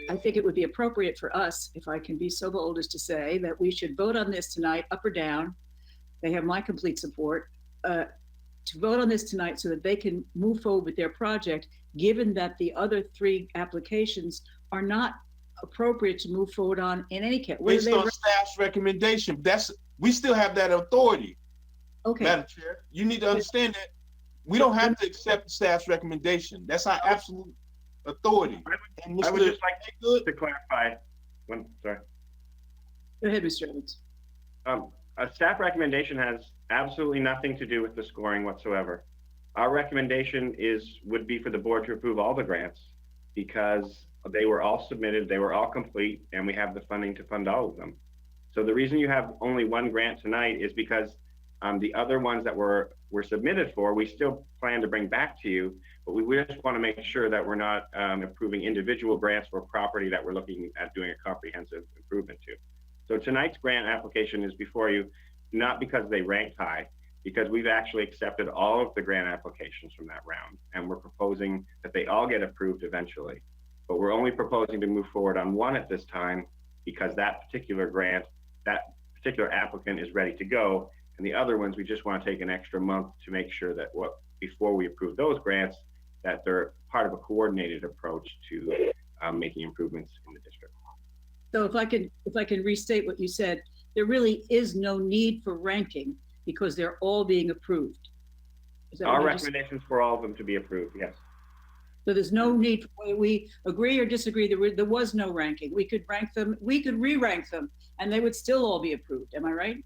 I think it would be appropriate for us, if I can be so bold as to say, that we should vote on this tonight, up or down. They have my complete support to vote on this tonight so that they can move forward with their project, given that the other 3 applications are not appropriate to move forward on in any case. Based on staff's recommendation, we still have that authority. Okay. Madam Chair, you need to understand that we don't have to accept staff's recommendation. That's our absolute authority. I would just like to clarify. Sorry. Go ahead, Mr. Evans. A staff recommendation has absolutely nothing to do with the scoring whatsoever. Our recommendation would be for the board to approve all the grants because they were all submitted, they were all complete, and we have the funding to fund all of them. So the reason you have only one grant tonight is because the other ones that were submitted for, we still plan to bring back to you, but we just want to make sure that we're not approving individual grants for property that we're looking at doing a comprehensive improvement to. So tonight's grant application is before you, not because they ranked high, because we've actually accepted all of the grant applications from that round, and we're proposing that they all get approved eventually. But we're only proposing to move forward on one at this time because that particular grant, that particular applicant is ready to go, and the other ones, we just want to take an extra month to make sure that before we approve those grants, that they're part of a coordinated approach to making improvements in the district. So if I can restate what you said, there really is no need for ranking because they're all being approved. Our recommendations for all of them to be approved, yes. So there's no need, we agree or disagree, there was no ranking. We could rank them, we could re-rank them, and they would still all be approved. Am I right?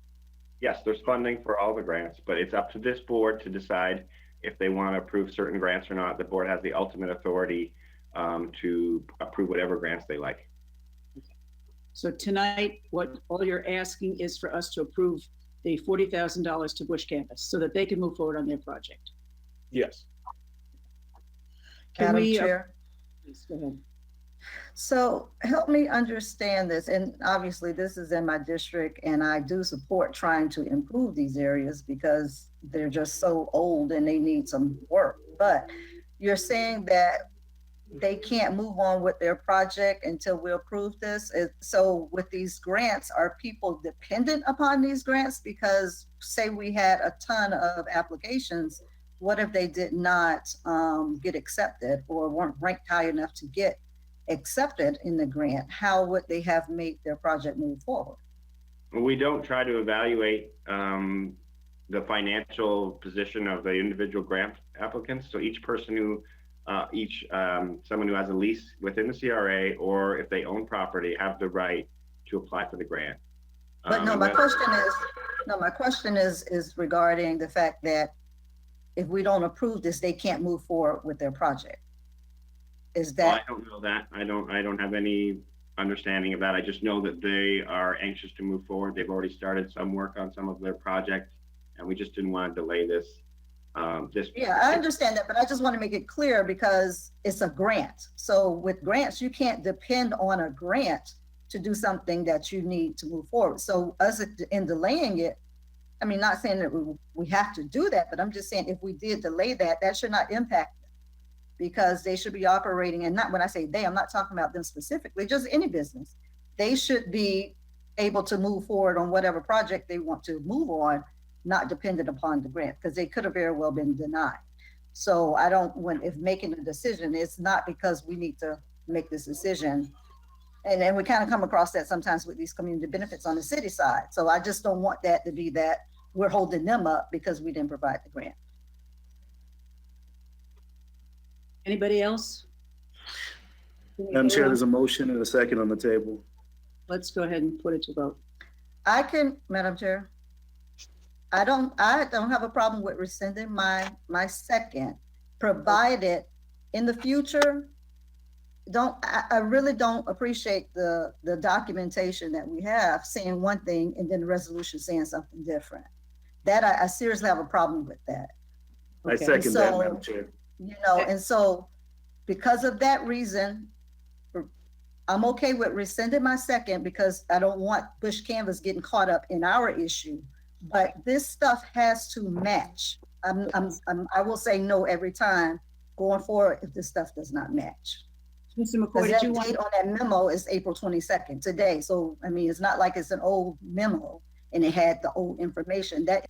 Yes, there's funding for all the grants, but it's up to this board to decide if they want to approve certain grants or not. The board has the ultimate authority to approve whatever grants they like. So tonight, what all you're asking is for us to approve the $40,000 to Bush Campus so that they can move forward on their project. Yes. Can Madam we, Chair. please go ahead. So help me understand this, and obviously this is in my district, and I do support trying to improve these areas because they're just so old and they need some work. But you're saying that they can't move on with their project until we approve this. So with these grants, are people dependent upon these grants? Because say we had a ton of applications, what if they did not get accepted or weren't ranked high enough to get accepted in the grant? How would they have made their project move forward? We don't try to evaluate the financial position of the individual grant applicants. So each person who, someone who has a lease within the CRA or if they own property have the right to apply for the grant. But no, my question is regarding the fact that if we don't approve this, they can't move forward with their project. Is that? Well, I don't know that. I don't have any understanding of that. I just know that they are anxious to move forward. They've already started some work on some of their projects, and we just didn't want to delay this. Yeah, I understand that, but I just want to make it clear because it's a grant. So with grants, you can't depend on a grant to do something that you need to move forward. So us in delaying it, I mean, not saying that we have to do that, but I'm just saying if we did delay that, that should not impact them because they should be operating, and not when I say they, I'm not talking about them specifically, just any business. They should be able to move forward on whatever project they want to move on, not dependent upon the grant, because they could have very well been denied. So I don't, if making a decision, it's not because we need to make this decision. And then we kind of come across that sometimes with these community benefits on the city side. So I just don't want that to be that we're holding them up because we didn't provide the grant. Anybody else? Madam Chair, there's a motion and a second on the table. Let's go ahead and put it to vote. I can, Madam Chair, I don't have a problem with rescinding my second, provided in the future, I really don't appreciate the documentation that we have saying one thing and then the resolution saying something different. That I seriously have a problem with that. I second that, Madam Chair. You know, and so because of that reason, I'm okay with rescinding my second because I don't want Bush Canvas getting caught up in our issue. But this stuff has to match. I will say no every time going forward if this stuff does not match. Mr. McCoy, did you want on that memo is April 22nd today. So I mean, it's not like it's an old memo and it had the old information. That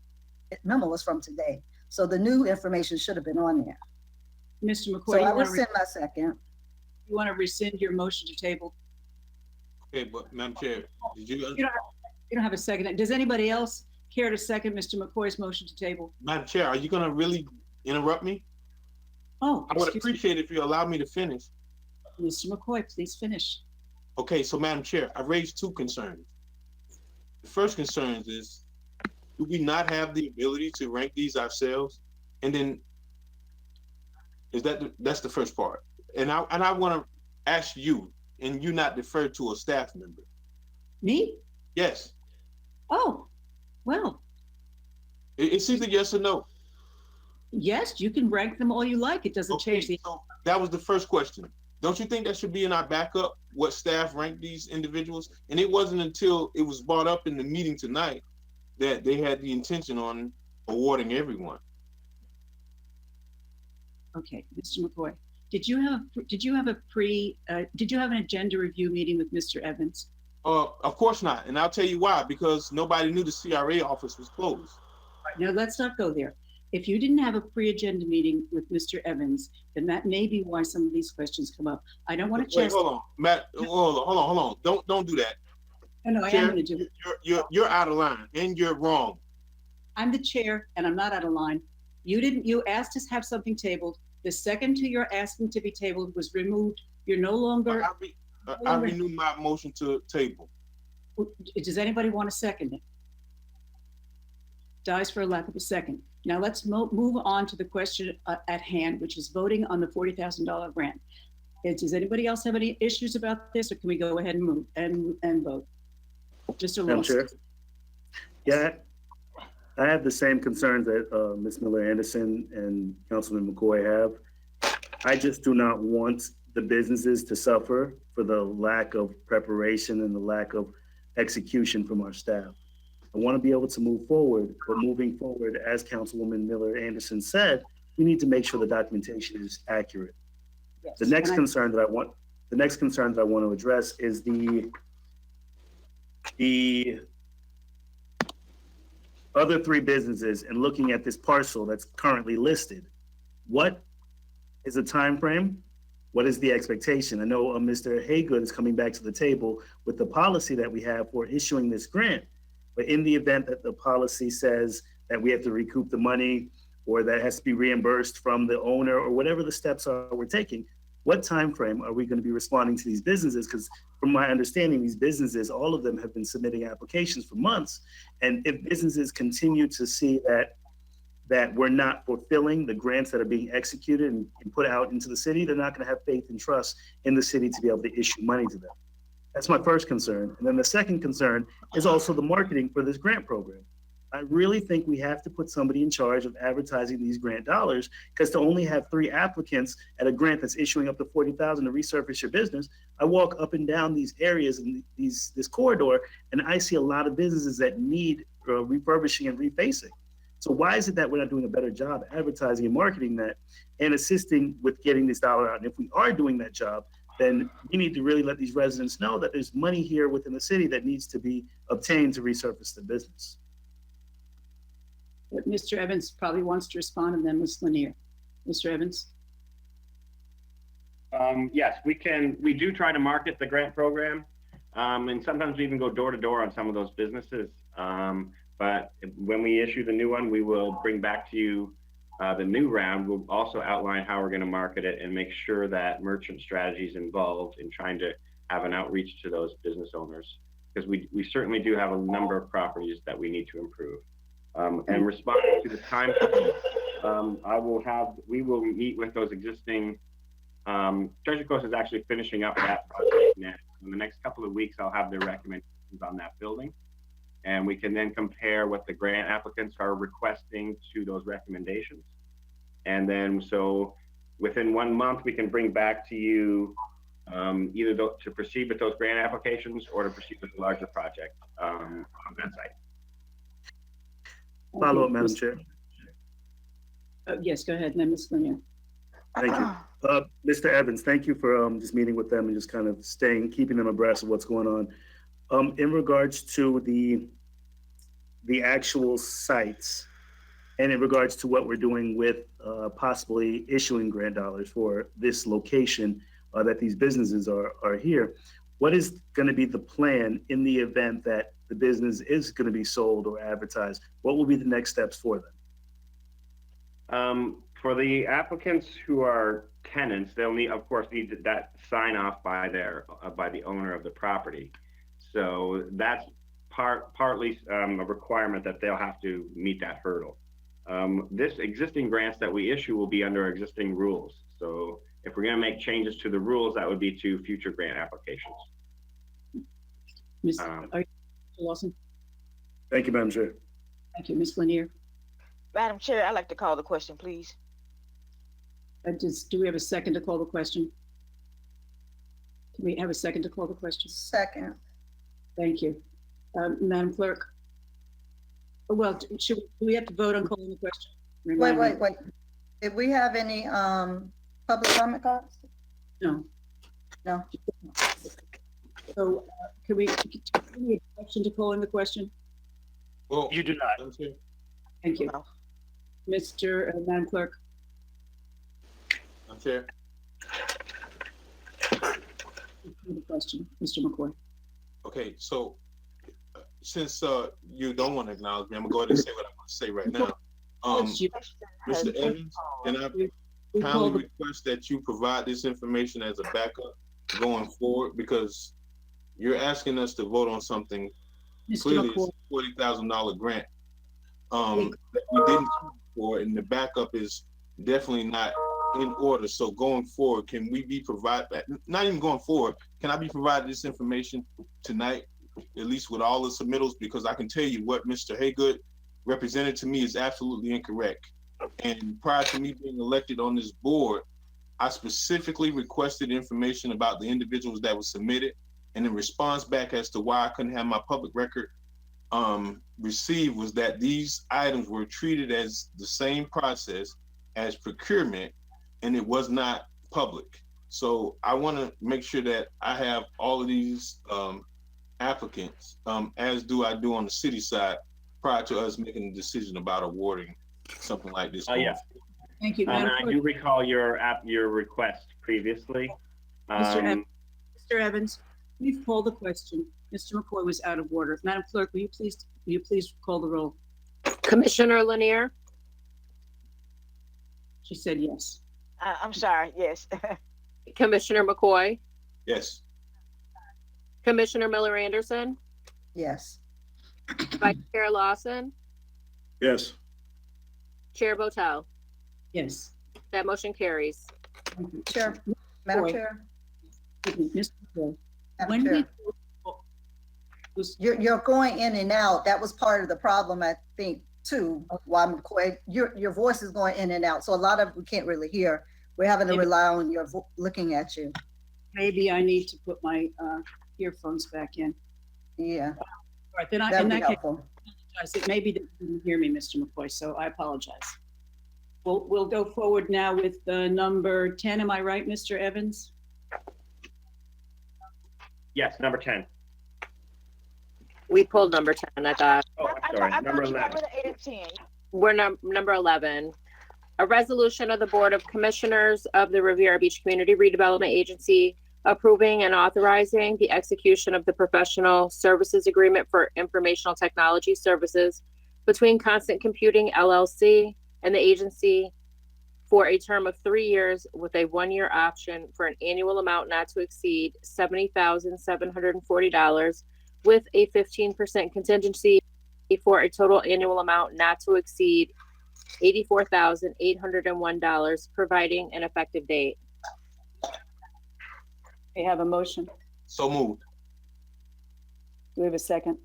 memo was from today. So the new information should have been on there. Mr. McCoy, so I rescind my second. You want to rescind your motion to table? Okay, but Madam Chair, did you? You don't have a second. Does anybody else care to second Mr. McCoy's motion to table? Madam Chair, are you gonna really interrupt me? Oh, I would appreciate if you allow me to finish. Mr. McCoy, please finish. Okay, so Madam Chair, I raised two concerns. The first concern is, do we not have the ability to rank these ourselves? And then, that's the first part. And I want to ask you, and you not defer to a staff member. Me? Yes. Oh, well. It's either yes or no. Yes, you can rank them all you like. It doesn't change the. So that was the first question. Don't you think that should be in our backup, what staff rank these individuals? And it wasn't until it was brought up in the meeting tonight that they had the intention on awarding everyone. Okay, Mr. McCoy, did you have an agenda review meeting with Mr. Evans? Of course not. And I'll tell you why, because nobody knew the CRA office was closed. No, let's not go there. If you didn't have a pre-agenda meeting with Mr. Evans, then that may be why some of these questions come up. I don't want to Wait, hold on, Matt. Hold on. Don't do that. No, I Chair, am going to do it. You're out of line and you're wrong. I'm the chair and I'm not out of line. You asked us to have something tabled. The second to your asking to be tabled was removed. You're no longer. I renew my motion to table. Does anybody want to second it? Dies for a lack of a second. Now let's move on to the question at hand, which is voting on the $40,000 grant. Does anybody else have any issues about this, or can we go ahead and move and vote? Mr. Madam Lawson. Chair. Yeah, I have the same concerns that Ms. Miller Anderson and Councilman McCoy have. I just do not want the businesses to suffer for the lack of preparation and the lack of execution from our staff. I want to be able to move forward, but moving forward, as Councilwoman Miller Anderson said, we need to make sure the documentation is accurate. Yes. The next concern that I want to address is the other three businesses and looking at this parcel that's currently listed. What is the time frame? What is the expectation? I know Mr. Haygood is coming back to the table with the policy that we have for issuing this grant. But in the event that the policy says that we have to recoup the money or that has to be reimbursed from the owner or whatever the steps are we're taking, what time frame are we going to be responding to these businesses? Because from my understanding, these businesses, all of them have been submitting applications for months. And if businesses continue to see that we're not fulfilling the grants that are being executed and put out into the city, they're not going to have faith and trust in the city to be able to issue money to them. That's my first concern. And then the second concern is also the marketing for this grant program. I really think we have to put somebody in charge of advertising these grant dollars, because to only have 3 applicants at a grant that's issuing up to $40,000 to resurface your business, I walk up and down these areas and this corridor, and I see a lot of businesses that need refurbishing and refacing. So why is it that we're not doing a better job advertising and marketing that and assisting with getting this dollar out? And if we are doing that job, then we need to really let these residents know that there's money here within the city that needs to be obtained to resurface the business. But Mr. Evans probably wants to respond, and then Ms. Lanier. Mr. Evans? Yes, we do try to market the grant program. And sometimes we even go door to door on some of those businesses. But when we issue the new one, we will bring back to you the new round. We'll also outline how we're going to market it and make sure that Merchant Strategy is involved in trying to have an outreach to those business owners, because we certainly do have a number of properties that we need to improve. And responding to the time, we will meet with those existing. Treasure Coast is actually finishing up that project now. In the next couple of weeks, I'll have their recommendations on that building. And we can then compare what the grant applicants are requesting to those recommendations. And then, so within 1 month, we can bring back to you either to proceed with those grant applications or to proceed with the larger project on that site. Follow up, Madam Chair. Yes, go ahead, and then Ms. Lanier. Thank you. Mr. Evans, thank you for just meeting with them and just kind of keeping them abreast of what's going on. In regards to the actual sites and in regards to what we're doing with possibly issuing grant dollars for this location that these businesses are here, what is going to be the plan in the event that the business is going to be sold or advertised? What will be the next steps for them? For the applicants who are tenants, they'll need, of course, need that sign off by the owner of the property. So that's partly a requirement that they'll have to meet that hurdle. This existing grants that we issue will be under existing rules. So if we're going to make changes to the rules, that would be to future grant applications. Ms. Lawson? Thank you, Madam Chair. Thank you. Ms. Lanier? Madam Chair, I'd like to call the question, please. Do we have a second to call the question? Can we have a second to call the question? Second. Thank you. Madam Clerk? Well, do we have to vote on calling the question? Wait. Did we have any public comment cards? No. No. So can we continue a question to call in the question? Well, You do not. Thank you. Madam Clerk? Madam Chair. The question, Mr. McCoy. Okay, so since you don't want to acknowledge me, I'm gonna go ahead and say what I want to say right now. Mr. Evans, can I kindly request that you provide this information as a backup going forward, because you're asking us to vote on something clearly it's a $40,000 grant that we didn't for, and the backup is definitely not in order. So going forward, can we be provided, not even going forward, can I be provided this information tonight, at least with all the submittals? Because I can tell you what Mr. Haygood represented to me is absolutely incorrect. And prior to me being elected on this board, I specifically requested information about the individuals that were submitted, and the response back as to why I couldn't have my public record received was that these items were treated as the same process as procurement, and it was not public. So I want to make sure that I have all of these applicants, as do I do on the city side, prior to us making a decision about awarding something like this. Yes. Thank you. I do recall your request previously. Mr. Evans, please call the question. Mr. McCoy was out of order. Madam Clerk, will you please call the roll? Commissioner Lanier? She said yes. I'm sorry, yes. Commissioner McCoy? Yes. Commissioner Miller Anderson? Yes. Vice Chair Lawson? Yes. Chair Botel? Yes. That motion carries. Chair, Madam Chair. Mr. McCoy, Madam when Chair. You're going in and out. That was part of the problem, I think, too. Why McCoy, your voice is going in and out. So a lot of we can't really hear. We're having to rely on your looking at you. Maybe I need to put my earphones back in. Yeah. All right, then That'd in be that case, helpful. I apologize. It maybe they didn't hear me, Mr. McCoy, so I apologize. We'll go forward now with number 10. Am I right, Mr. Evans? Yes, number 10. We pulled number 10, I thought. Oh, I'm sorry, number 11. We're number 11. A resolution of the Board of Commissioners of the Riviera Beach Community Redevelopment Agency approving and authorizing the execution of the professional services agreement for informational technology services between Constant Computing LLC and the agency for a term of 3 years with a 1-year option for an annual amount not to exceed $70,740 with a 15% contingency for a total annual amount not to exceed $84,801, providing an effective date. We have a motion. So moved. Do we have a second?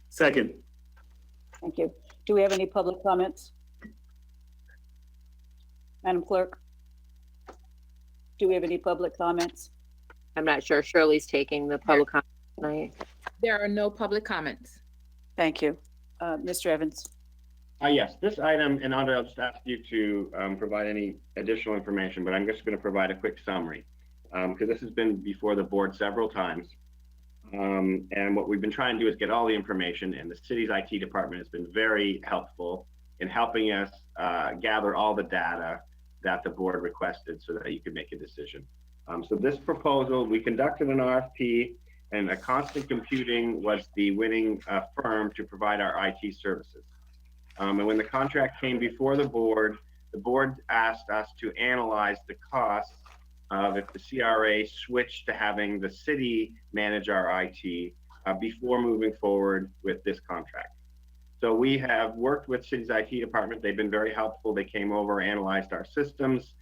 Second. Thank you. Do we have any public comments? Madam Clerk? Do we have any public comments? I'm not sure. Shirley's taking the public comment tonight. There are no public comments. Thank you. Mr. Evans? Yes, this item, and Andre, I'll just ask you to provide any additional information, but I'm just going to provide a quick summary because this has been before the board several times. And what we've been trying to do is get all the information, and the city's IT department has been very helpful in helping us gather all the data that the board requested so that you could make a decision. So this proposal, we conducted an RFP, and a Constant Computing was the winning firm to provide our IT services. And when the contract came before the board asked us to analyze the cost of if the CRA switched to having the city manage our IT before moving forward with this contract. So we have worked with city's IT department. They've been very helpful. They came over, analyzed our systems,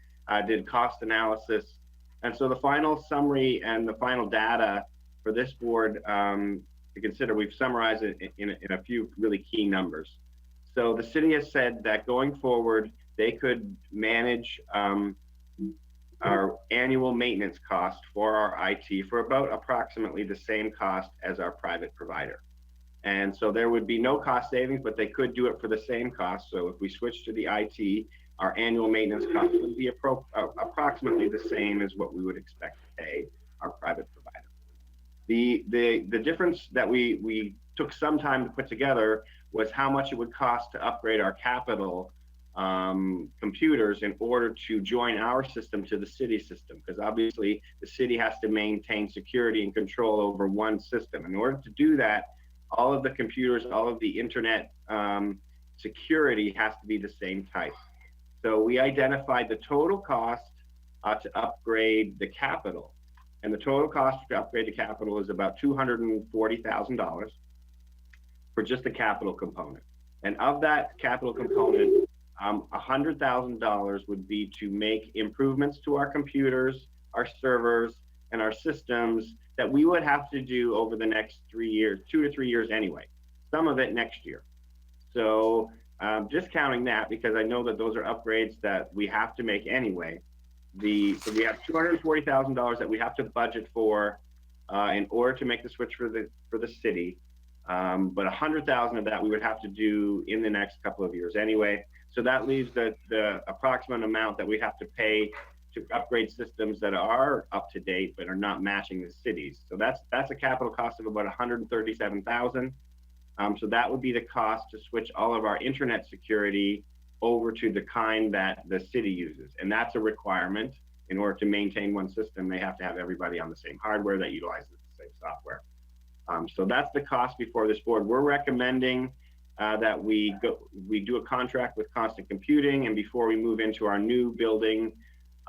did cost analysis. And so the final summary and the final data for this board to consider, we've summarized it in a few really key numbers. So the city has said that going forward, they could manage our annual maintenance cost for our IT for about approximately the same cost as our private provider. And so there would be no cost savings, but they could do it for the same cost. So if we switch to the IT, our annual maintenance cost would be approximately the same as what we would expect to pay our private provider. The difference that we took some time to put together was how much it would cost to upgrade our capital computers in order to join our system to the city system, because obviously the city has to maintain security and control over one system. In order to do that, all of the computers, all of the internet security has to be the same type. So we identified the total cost to upgrade the capital. And the total cost to upgrade the capital is about $240,000 for just the capital component. And of that capital component, $100,000 would be to make improvements to our computers, our servers, and our systems that we would have to do over the next 3 years, 2 to 3 years anyway, some of it next year. So discounting that, because I know that those are upgrades that we have to make anyway. So we have $240,000 that we have to budget for in order to make the switch for the city. But $100,000 of that we would have to do in the next couple of years anyway. So that leaves the approximate amount that we have to pay to upgrade systems that are up to date but are not matching the cities. So that's a capital cost of about $137,000. So that would be the cost to switch all of our internet security over to the kind that the city uses. And that's a requirement. In order to maintain one system, they have to have everybody on the same hardware that utilizes the same software. So that's the cost before this board. We're recommending that we do a contract with Constant Computing, and before we move into our new building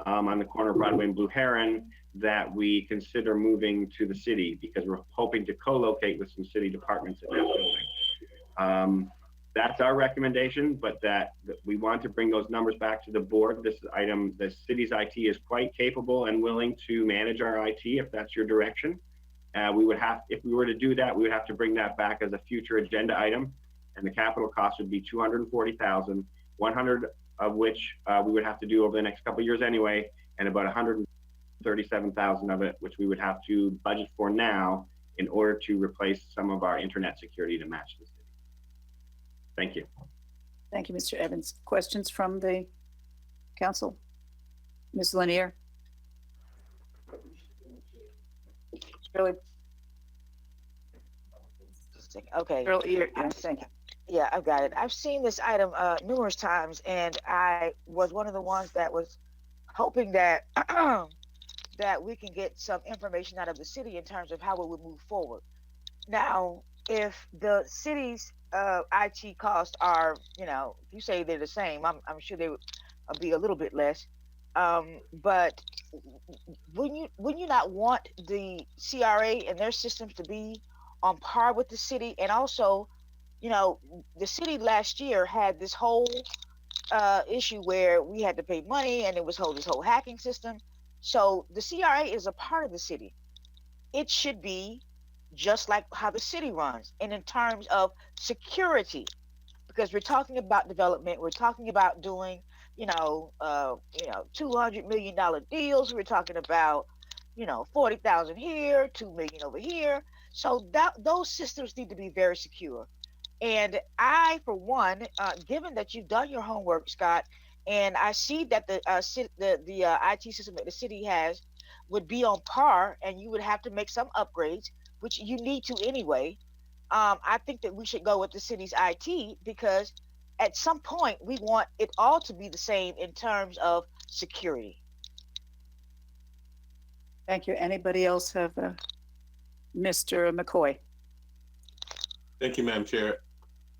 on the corner of Broadway and Blue Heron, that we consider moving to the city, because we're hoping to co-locate with some city departments in that building. That's our recommendation, but that we want to bring those numbers back to the board. This item, the city's IT is quite capable and willing to manage our IT if that's your direction. We would have, if we were to do that, we would have to bring that back as a future agenda item, and the capital cost would be $240,000, 100 of which we would have to do over the next couple of years anyway, and about 137,000 of it, which we would have to budget for now in order to replace some of our internet security to match the city. Thank you. Thank you, Mr. Evans. Questions from the council? Ms. Lanier? Shirley? Okay. Shirley, thank you. Yeah, I've got it. I've seen this item numerous times, and I was one of the ones that was hoping that that we can get some information out of the city in terms of how we would move forward. Now, if the city's IT costs are, you know, if you say they're the same, I'm sure they would be a little bit less. But wouldn't you not want the CRA and their systems to be on par with the city? And also, you know, the city last year had this whole issue where we had to pay money, and it was this whole hacking system. So the CRA is a part of the city. It should be just like how the city runs, and in terms of security, because we're talking about development, we're talking about doing, $200 million deals. We're talking about, 40,000 here, 2 million over here. So those systems need to be very secure. And I, for one, given that you've done your homework, Scott, and I see that the IT system that the city has would be on par, and you would have to make some upgrades, which you need to anyway. I think that we should go with the city's IT, because at some point we want it all to be the same in terms of security. Thank you. Anybody else have Mr. McCoy? Thank you, Madam Chair.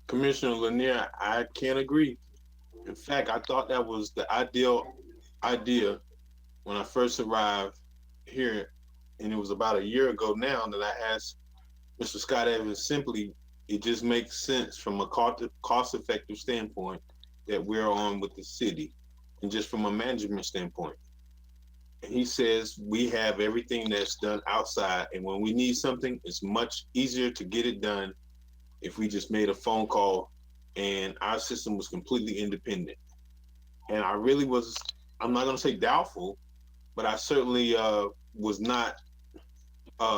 Commissioner Lanier, I can't agree. In fact, I thought that was the ideal idea when I first arrived here, and it was about a year ago now that I asked Mr. Scott Evans simply, it just makes sense from a cost-effective standpoint that we're on with the city, and just from a management standpoint. And he says we have everything that's done outside, and when we need something, it's much easier to get it done if we just made a phone call and our system was completely independent. And I really was, I'm not gonna say doubtful, but I certainly was not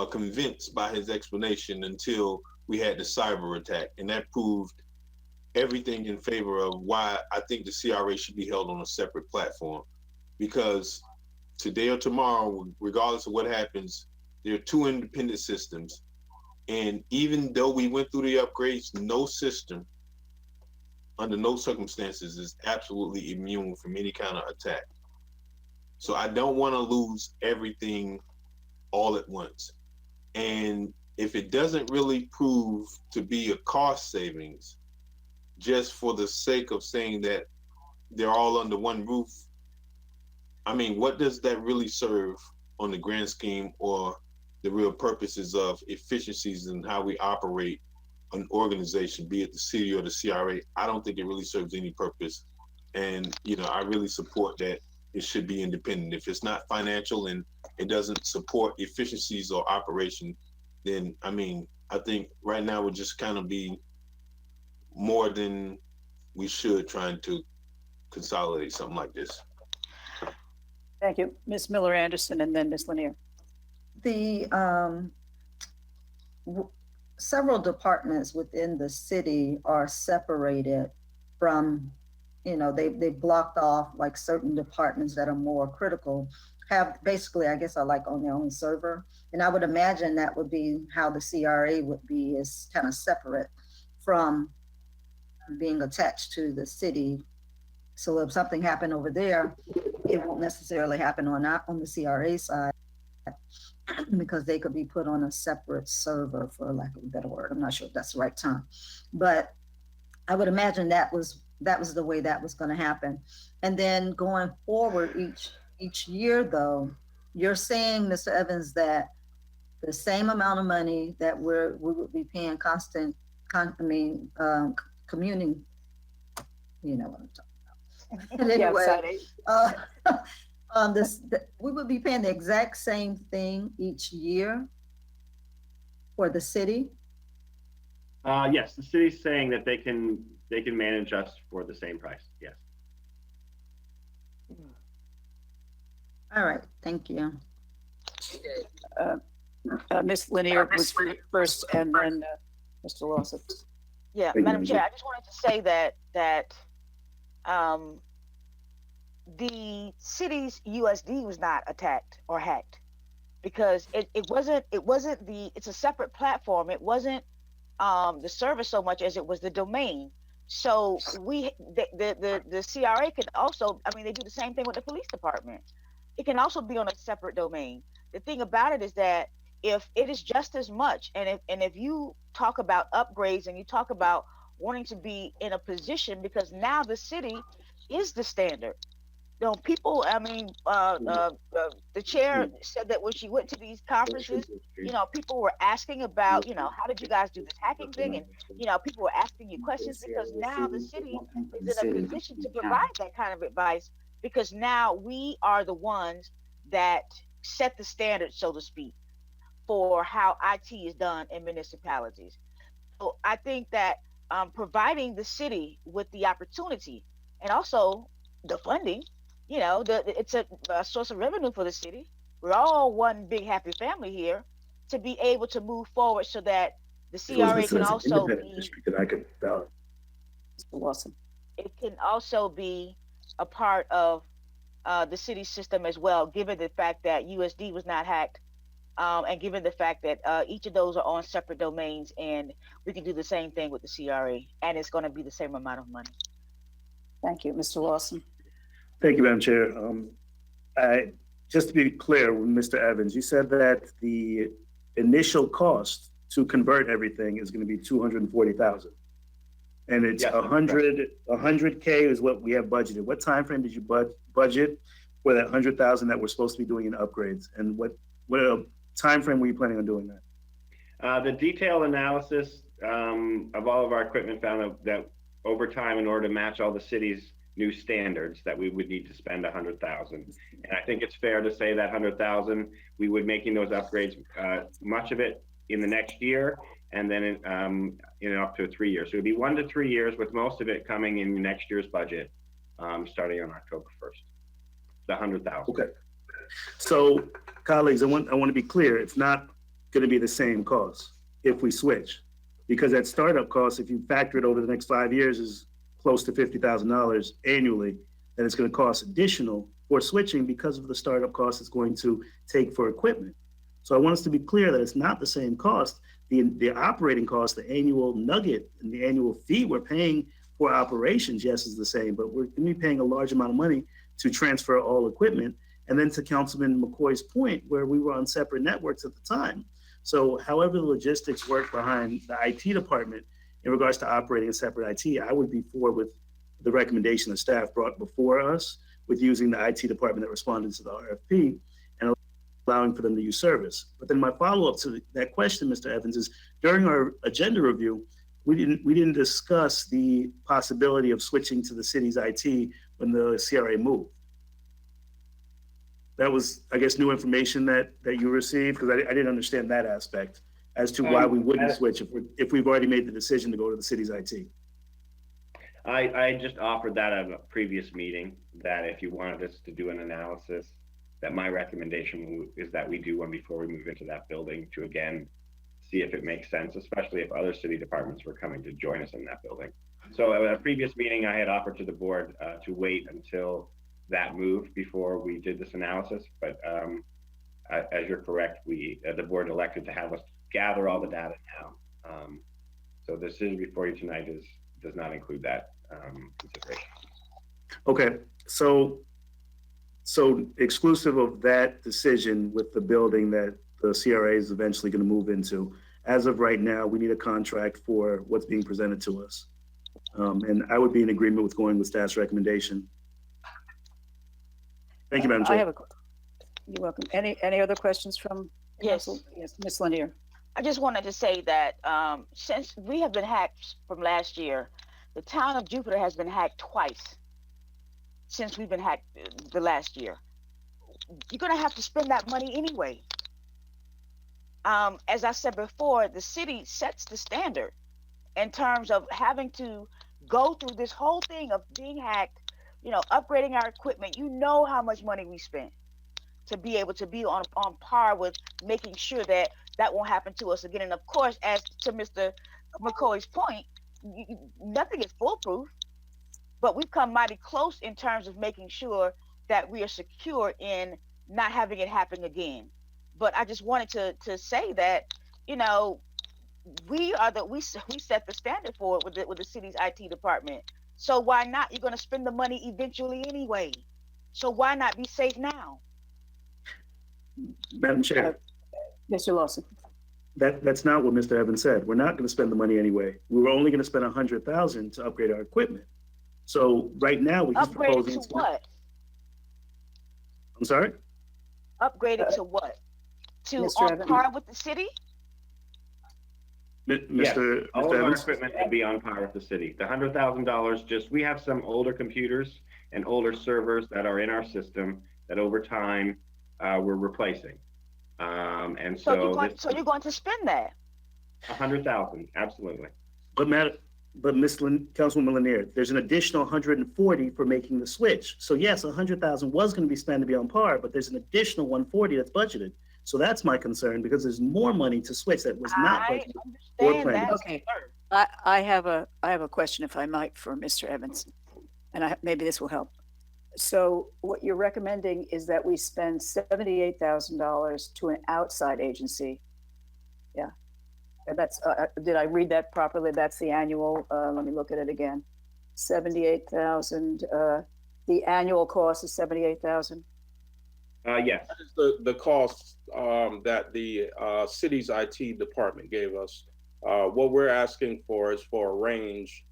convinced by his explanation until we had the cyber attack. And that proved everything in favor of why I think the CRA should be held on a separate platform. Because today or tomorrow, regardless of what happens, there are two independent systems. And even though we went through the upgrades, no system, under no circumstances, is absolutely immune from any kind of attack. So I don't want to lose everything all at once. And if it doesn't really prove to be a cost savings, just for the sake of saying that they're all under one roof, I mean, what does that really serve on the grand scheme or the real purposes of efficiencies and how we operate an organization, be it the city or the CRA? I don't think it really serves any purpose. And, I really support that it should be independent. If it's not financial and it doesn't support efficiencies or operation, then, I think right now we're just kind of be more than we should trying to consolidate something like this. Thank you. Ms. Miller Anderson, and then Ms. Lanier. The several departments within the city are separated from, they blocked off like certain departments that are more critical, have basically, I guess, are like on their own server. And I would imagine that would be how the CRA would be, is kind of separate from being attached to the city. So if something happened over there, it won't necessarily happen on the CRA side, because they could be put on a separate server, for lack of a better word. I'm not sure if that's the right term, but I would imagine that was the way that was going to happen. And then going forward each year, though, you're saying, Mr. Evans, that the same amount of money that we would be paying commuting, you know what I'm talking about. Anyway, we would be paying the exact same thing each year. for the city? Yes, the city's saying that they can manage us for the same price. Yes. All right, thank you. Ms. Lanier was first, and then Mr. Lawson. Yeah, Thank you, Madam Madam Chair, Chair. I just wanted to say that the city's USD was not attacked or hacked, because it wasn't it's a separate platform. It wasn't the service so much as it was the domain. So the CRA could also, I mean, they do the same thing with the police department. It can also be on a separate domain. The thing about it is that if it is just as much, and if you talk about upgrades and you talk about wanting to be in a position, because now the city is the standard. You know, people, I mean, the chair said that when she went to these conferences, you know, people were asking about, you know, how did you guys do this hacking thing? And, you know, people were asking you questions because now the city is in a position to provide that kind of advice, because now we are the ones that set the standard, so to speak, for how IT is done in municipalities. So I think that providing the city with the opportunity and also the funding, you know, it's a source of revenue for the city. We're all one big happy family here, to be able to move forward so that the CRA can also be, district that I could validate. Mr. Lawson. it can also be a part of the city system as well, given the fact that USD was not hacked, and given the fact that each of those are on separate domains, and we can do the same thing with the CRA, and it's going to be the same amount of money. Thank you, Mr. Lawson. Thank you, Madam Chair. Just to be clear, with Mr. Evans, you said that the initial cost to convert everything is going to be $240,000, and it's Yes, 100K is what we have budgeted. What time frame did you budget for that 100,000 that we're supposed to be doing in upgrades, and what time frame were you planning on doing that? The detailed analysis of all of our equipment found that over time, in order to match all the city's new standards, that we would need to spend 100,000. And I think it's fair to say that 100,000, we would making those upgrades, much of it in the next year, and then in up to 3 years. So it'd be 1 to 3 years, with most of it coming in next year's budget, starting on October 1st. The 100,000. Okay. So, colleagues, I want to be clear. It's not going to be the same cost if we switch, because that startup cost, if you factor it over the next 5 years, is close to $50,000 annually, and it's going to cost additional for switching because of the startup cost it's going to take for equipment. So I want us to be clear that it's not the same cost. The operating cost, the annual nugget, and the annual fee we're paying for operations, yes, is the same, but we're going to be paying a large amount of money to transfer all equipment. And then to Councilman McCoy's point, where we were on separate networks at the time. So however the logistics work behind the IT department in regards to operating a separate IT, I would be for with the recommendation the staff brought before us, with using the IT department that responded to the RFP and allowing for them to use service. But then my follow-up to that question, Mr. Evans, is during our agenda review, we didn't discuss the possibility of switching to the city's IT when the CRA moved. That was, I guess, new information that you received, because I didn't understand that aspect as to why we wouldn't switch if we've already made the decision to go to the city's IT. I just offered that at a previous meeting, that if you wanted us to do an analysis, that my recommendation is that we do one before we move into that building, to again see if it makes sense, especially if other city departments were coming to join us in that building. So at a previous meeting, I had offered to the board to wait until that move before we did this analysis. But as you're correct, the board elected to have us gather all the data now. So the decision before you tonight does not include that consideration. Okay, so exclusive of that decision with the building that the CRA is eventually going to move into, as of right now, we need a contract for what's being presented to us. And I would be in agreement with going with staff's recommendation. Thank you, Madam Chair. You're welcome. Any other questions from council? Yes, Ms. Lanier. I just wanted to say that since we have been hacked from last year, the town of Jupiter has been hacked twice since we've been hacked the last year. You're going to have to spend that money anyway. as I said before, the city sets the standard in terms of having to go through this whole thing of being hacked, upgrading our equipment. You know how much money we spent to be able to be on par with making sure that that won't happen to us again. And of course, as to Mr. McCoy's point, nothing is foolproof, but we've come mighty close in terms of making sure that we are secure in not having it happen again. But I just wanted to say that, we set the standard for it with the city's IT department. So why not? You're going to spend the money eventually anyway. So why not be safe now? Madam Chair, Mr. Lawson. that's not what Mr. Evans said. We're not going to spend the money anyway. We were only going to spend $100,000 to upgrade our equipment. So right now we're just Upgraded proposing. to what? I'm sorry? Upgraded to what? To Mr. on Evans. par with the city? Yes, Mr. all of our Evans? equipment will be on par with the city. The $100,000, we have some older computers and older servers that are in our system that over time we're replacing. And So so you're going to spend that? $100,000, absolutely. But Councilwoman Lanier, there's an additional 140 for making the switch. So yes, 100,000 was going to be spent to be on par, but there's an additional 140 that's budgeted. So that's my concern, because there's more money to switch that was not budgeted or planned. Okay, I have a question, if I might, for Mr. Evans, and maybe this will help. So what you're recommending is that we spend $78,000 to an outside agency. Yeah, and that's, did I read that properly? That's the annual, let me look at it again. 78,000, the annual cost is 78,000? Yes. That is the cost that the city's IT department gave us. What we're asking for is for a range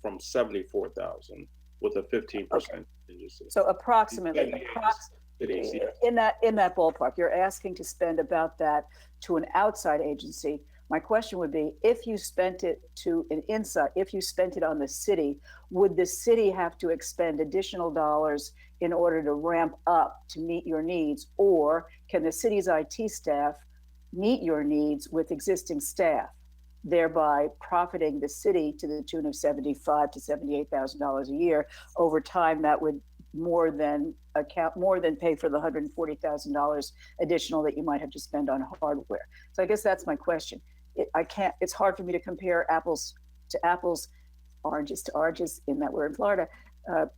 from 74,000 with a 15% contingency. So approximately, It is, yes. in that ballpark, you're asking to spend about that to an outside agency. My question would be, if you spent it to an inside, if you spent it on the city, would the city have to expend additional dollars in order to ramp up to meet your needs? Or can the city's IT staff meet your needs with existing staff, thereby profiting the city to the tune of $75,000 to $78,000 a year? Over time, that would more than pay for the $140,000 additional that you might have to spend on hardware. So I guess that's my question. It's hard for me to compare apples to apples, oranges to oranges, in that we're in Florida,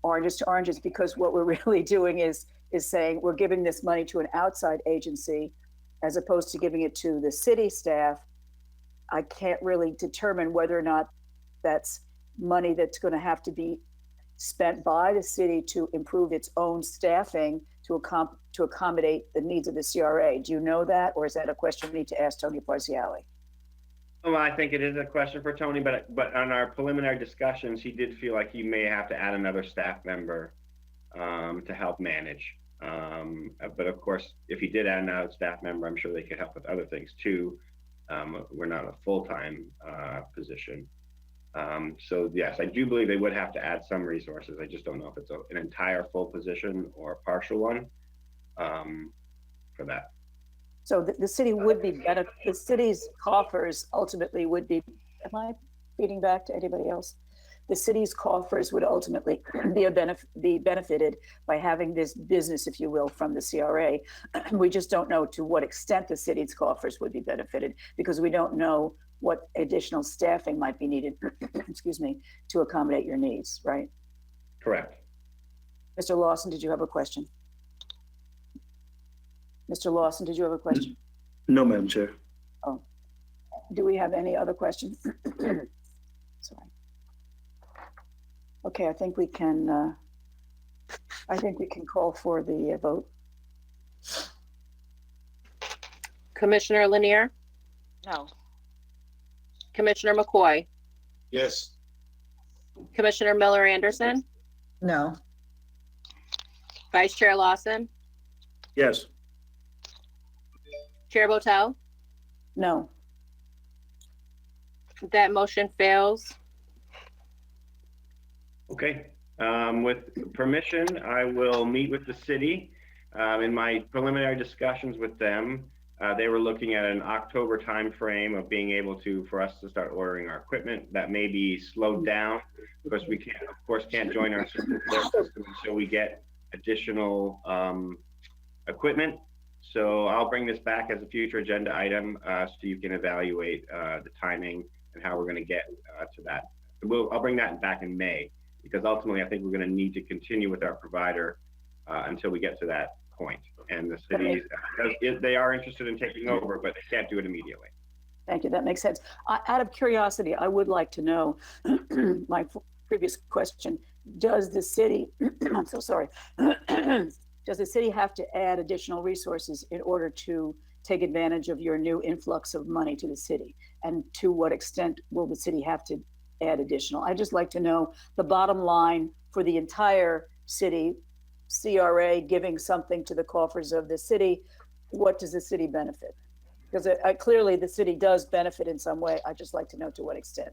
oranges to oranges, because what we're really doing is saying we're giving this money to an outside agency as opposed to giving it to the city staff. I can't really determine whether or not that's money that's going to have to be spent by the city to improve its own staffing to accommodate the needs of the CRA. Do you know that, or is that a question we need to ask Tony Parziale? Well, I think it is a question for Tony, but on our preliminary discussions, he did feel like he may have to add another staff member to help manage. But of course, if he did add another staff member, I'm sure they could help with other things too. We're not a full-time position. So yes, I do believe they would have to add some resources. I just don't know if it's an entire full position or a partial one for that. So the city would be better, the city's coffers ultimately would be, am I feeding back to anybody else? The city's coffers would ultimately be benefited by having this business, if you will, from the CRA. We just don't know to what extent the city's coffers would be benefited, because we don't know what additional staffing might be needed, excuse me, to accommodate your needs, right? Correct. Mr. Lawson, did you have a question? Mr. Lawson, did you have a question? No, Madam Chair. Oh, do we have any other questions? Sorry. Okay, I think we can call for the vote. Commissioner Lanier, No. Commissioner McCoy, Yes. Commissioner Miller Anderson, No. Vice Chair Lawson, Yes. Chair Botel. No. That motion fails. Okay. With permission, I will meet with the city in my preliminary discussions with them. They were looking at an October timeframe of being able to, for us to start ordering our equipment. That may be slowed down because we can't, of course, can't join our system to their system until we get additional equipment. So I'll bring this back as a future agenda item so you can evaluate the timing and how we're going to get to that. I'll bring that back in May because ultimately I think we're going to need to continue with our provider until we get to that point. And the cities, they are interested in taking over, but they can't do it immediately. Thank you. That makes sense. Out of curiosity, I would like to know, my previous question, does the city, I'm so sorry, does the city have to add additional resources in order to take advantage of your new influx of money to the city? And to what extent will the city have to add additional? I'd just like to know the bottom line for the entire city, CRA giving something to the coffers of the city. What does the city benefit? Because clearly the city does benefit in some way. I'd just like to know to what extent.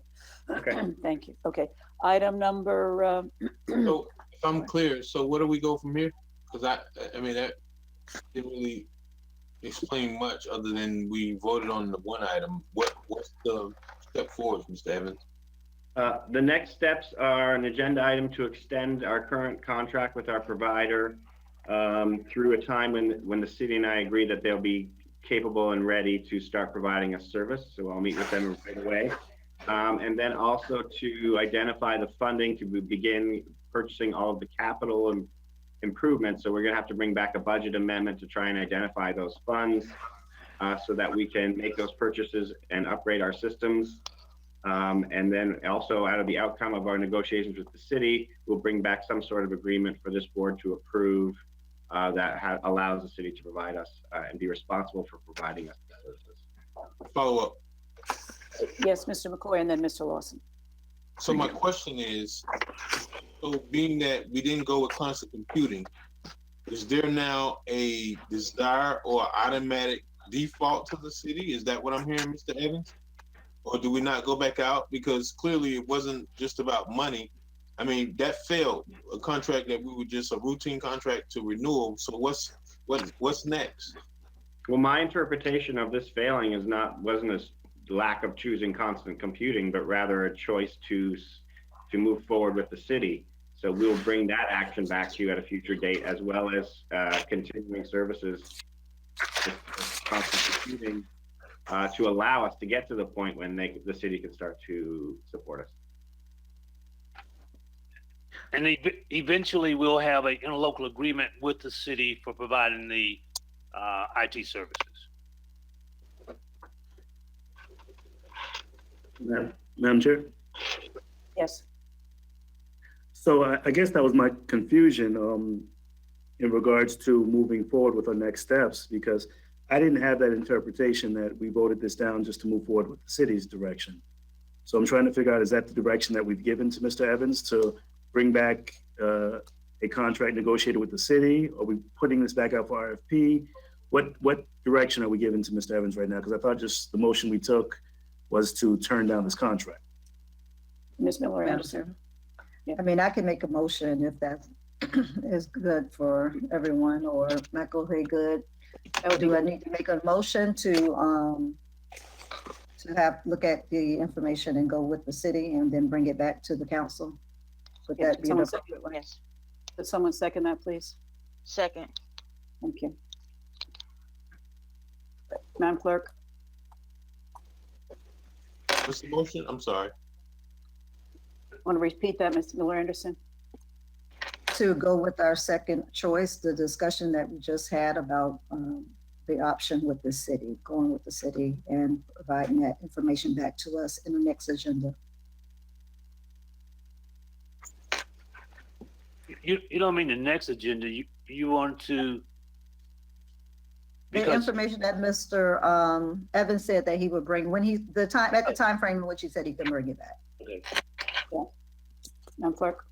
Okay. Thank you. Okay. Item number. So if I'm clear, so where do we go from here? Because I mean, that didn't really explain much other than we voted on the one item. What's the step forward, Mr. Evans? The next steps are an agenda item to extend our current contract with our provider through a time when the city and I agree that they'll be capable and ready to start providing us service. So I'll meet with them right away. And then also to identify the funding to begin purchasing all of the capital and improvements. So we're going to have to bring back a budget amendment to try and identify those funds so that we can make those purchases and upgrade our systems. And then also out of the outcome of our negotiations with the city, we'll bring back some sort of agreement for this board to approve that allows the city to provide us and be responsible for providing us the services. Follow up. Yes, Mr. McCoy, and then Mr. Lawson. So my question is, so being that we didn't go with constant computing, is there now a desire or automatic default to the city? Is that what I'm hearing, Mr. Evans? Or do we not go back out? Because clearly it wasn't just about money. I mean, that failed, a contract that we were just a routine contract to renewal. So what's next? Well, my interpretation of this failing wasn't a lack of choosing constant computing, but rather a choice to move forward with the city. So we'll bring that action back to you at a future date, as well as continuing services with constant computing to allow us to get to the point when the city can start to support us. And eventually we'll have an interlocal agreement with the city for providing the IT services. Madam Chair? Yes. So I guess that was my confusion in regards to moving forward with our next steps, because I didn't have that interpretation that we voted this down just to move forward with the city's direction. So I'm trying to figure out, is that the direction that we've given to Mr. Evans to bring back a contract negotiated with the city? Are we putting this back out for RFP? What direction are we giving to Mr. Evans right now? Because I thought just the motion we took was to turn down this contract. Ms. Miller Anderson. I mean, I can make a motion if that is good for everyone, or not go very good. Do I need to make a motion to look at the information and go with the city and then bring it back to the council? Would that be an appropriate way? Yes. Could someone second that, please? Second. Thank you. Madam Clerk? What's the motion? I'm sorry. Want to repeat that, Ms. Miller Anderson? To go with our second choice, the discussion that we just had about the option with the city, going with the city and providing that information back to us in the next agenda. You don't mean the next agenda. You want to. The information that Mr. Evans said that he would bring at the time frame in which he said he can bring it back. Okay. Yeah. Madam Clerk?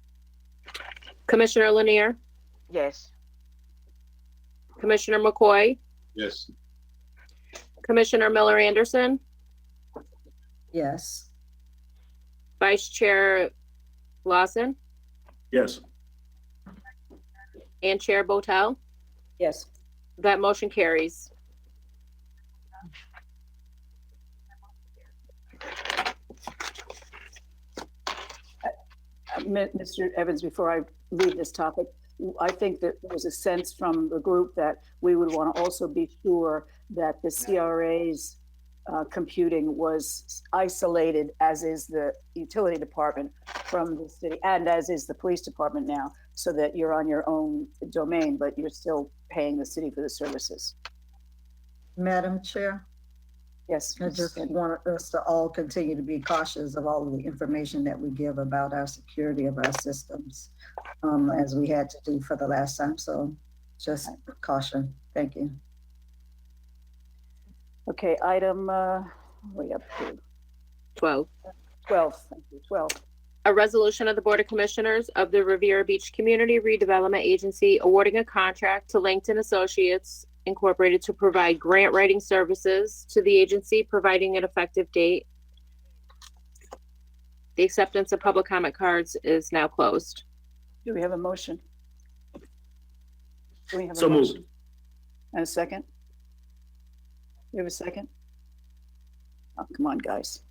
Commissioner Lanier, Yes. Commissioner McCoy, Yes. Commissioner Miller Anderson, Yes. Vice Chair Lawson, Yes. and Chair Botel. Yes. That motion carries. Mr. Evans, before I leave this topic, I think that there was a sense from the group that we would want to also be sure that the CRA's computing was isolated, as is the utility department from the city, and as is the police department now, so that you're on your own domain, but you're still paying the city for the services. Madam Chair, Yes. I just want us to all continue to be cautious of all of the information that we give about our security of our systems, as we had to do for the last time. So just caution. Thank you. Okay, item, way up to 12. 12, thank you, 12. A resolution of the Board of Commissioners of the Riviera Beach Community Redevelopment Agency awarding a contract to Langton Associates Incorporated to provide grant writing services to the agency, providing an effective date. The acceptance of public comment cards is now closed. Do we have a motion? Do we have a So motion? moved. And a second? We have a second? Oh, come on, guys.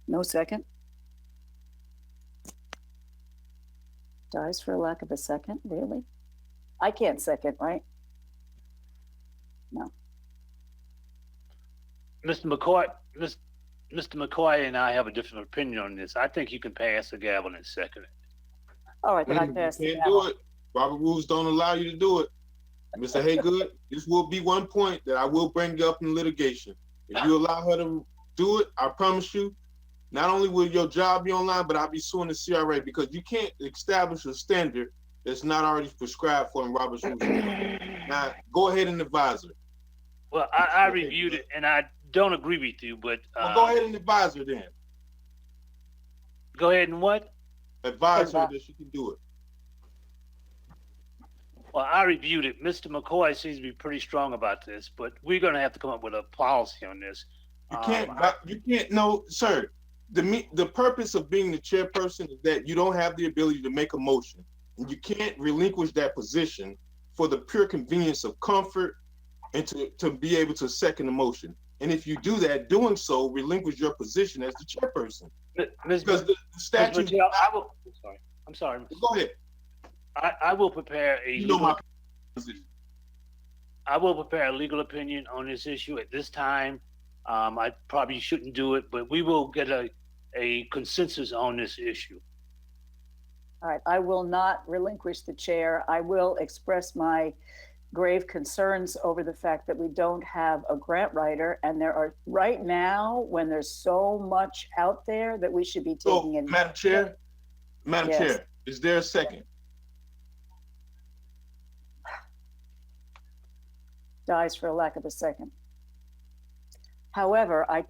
No second? Dies for lack of a second, really? I can't second, right? No. Mr. McCoy and I have a different opinion on this. I think you can pass the gavel and second it. All right, then I You pass the can't gavel. do it. Robert rules don't allow you to do it. Mr. Haygood, this will be one point that I will bring up in litigation. If you allow her to do it, I promise you, not only will your job be online, but I'll be suing the CRA because you can't establish a standard that's not already prescribed for in Robert's rules. Now, go ahead and advise her. Well, I reviewed it and I don't agree with you, but Well, go ahead and advise her then. go ahead and what? Advise her that she can do it. Well, I reviewed it. Mr. McCoy seems to be pretty strong about this, but we're going to have to come up with a policy on this. You can't, no, sir. The purpose of being the chairperson is that you don't have the ability to make a motion, and you can't relinquish that position for the pure convenience of comfort and to be able to second the motion. And if you do that, doing so relinquish your position as the chairperson. Because the statute. I'm sorry. Go ahead. I will prepare a You know my legal, position. I will prepare a legal opinion on this issue at this time. I probably shouldn't do it, but we will get a consensus on this issue. All right, I will not relinquish the chair. I will express my grave concerns over the fact that we don't have a grant writer, and there are, right now, when there's so much out there that we should be taking in. Madam Chair, Yes. Chair, is there a second? Dies for a lack of a second. However, I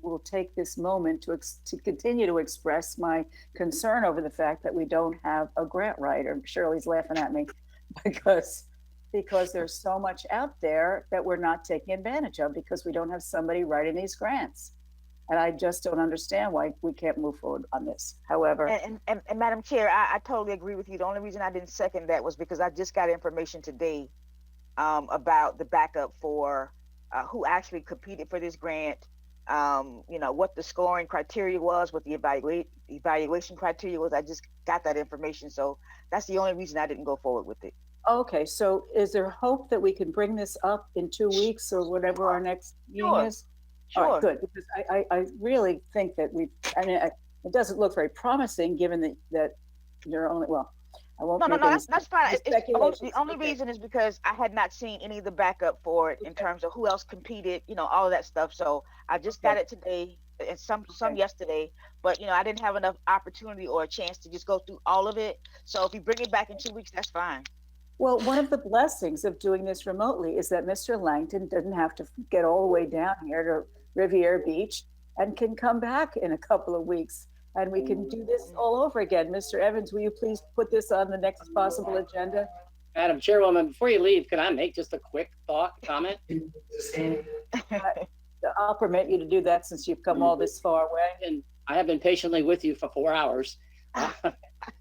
will take this moment to continue to express my concern over the fact that we don't have a grant writer. Shirley's laughing at me because there's so much out there that we're not taking advantage of because we don't have somebody writing these grants. And I just don't understand why we can't move forward on this. However, And Madam Chair, I totally agree with you. The only reason I didn't second that was because I just got information today about the backup for who actually competed for this grant, what the scoring criteria was, what the evaluation criteria was. I just got that information. So that's the only reason I didn't go forward with it. okay, so is there hope that we can bring this up in 2 weeks or whatever our next meeting Sure. is? All right, Sure. good, because I really think that it doesn't look very promising given that you're only, well, I won't. No, make any that's fine. speculations. The only reason is because I had not seen any of the backup for it in terms of who else competed, all of that stuff. So I just got it today and some yesterday, but I didn't have enough opportunity or a chance to just go through all of it. So if you bring it back in 2 weeks, that's fine. Well, one of the blessings of doing this remotely is that Mr. Langton doesn't have to get all the way down here to Riviera Beach and can come back in a couple of weeks and we can do this all over again. Mr. Evans, will you please put this on the next possible agenda? Madam Chairwoman, before you leave, can I make just a quick comment? I'll permit you to do that since you've come all this far away. And I have been patiently with you for 4 hours.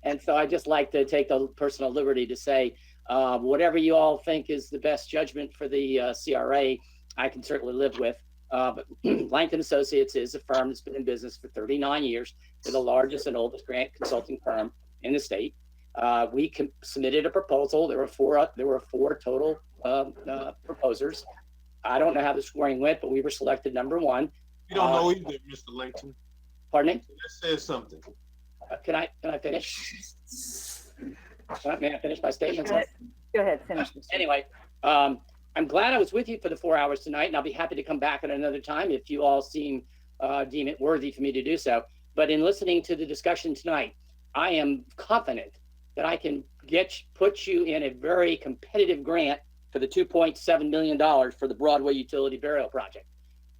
And so I just like to take the personal liberty to say, whatever you all think is the best judgment for the CRA, I can certainly live with. But Langton Associates is a firm that's been in business for 39 years. They're the largest and oldest grant consulting firm in the state. We submitted a proposal. There were four total proposers. I don't know how the scoring went, but we were selected number one. You don't know either, Mr. Langton. Pardon me? That says something. Can I finish? May I finish my statement? Go ahead, finish this. Anyway, I'm glad I was with you for the 4 hours tonight, and I'll be happy to come back at another time if you all deem it worthy for me to do so. But in listening to the discussion tonight, I am confident that I can put you in a very competitive grant for the $2.7 million for the Broadway Utility Burial Project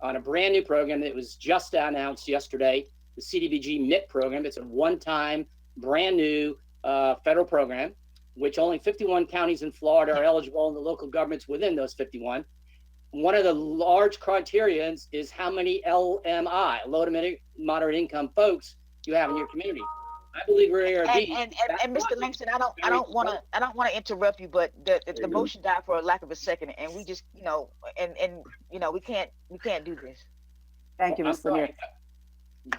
on a brand new program that was just announced yesterday, the CDBG MIT program. It's a one-time, brand new federal program, which only 51 counties in Florida are eligible, and the local governments within those 51. One of the large criterions is how many LMI, low to moderate income folks, you have in your community. I believe we're and Mr. Langston, I don't want to interrupt you, but the motion died for a lack of a second, and we just we can't do this. Thank you, Mr. Lanier.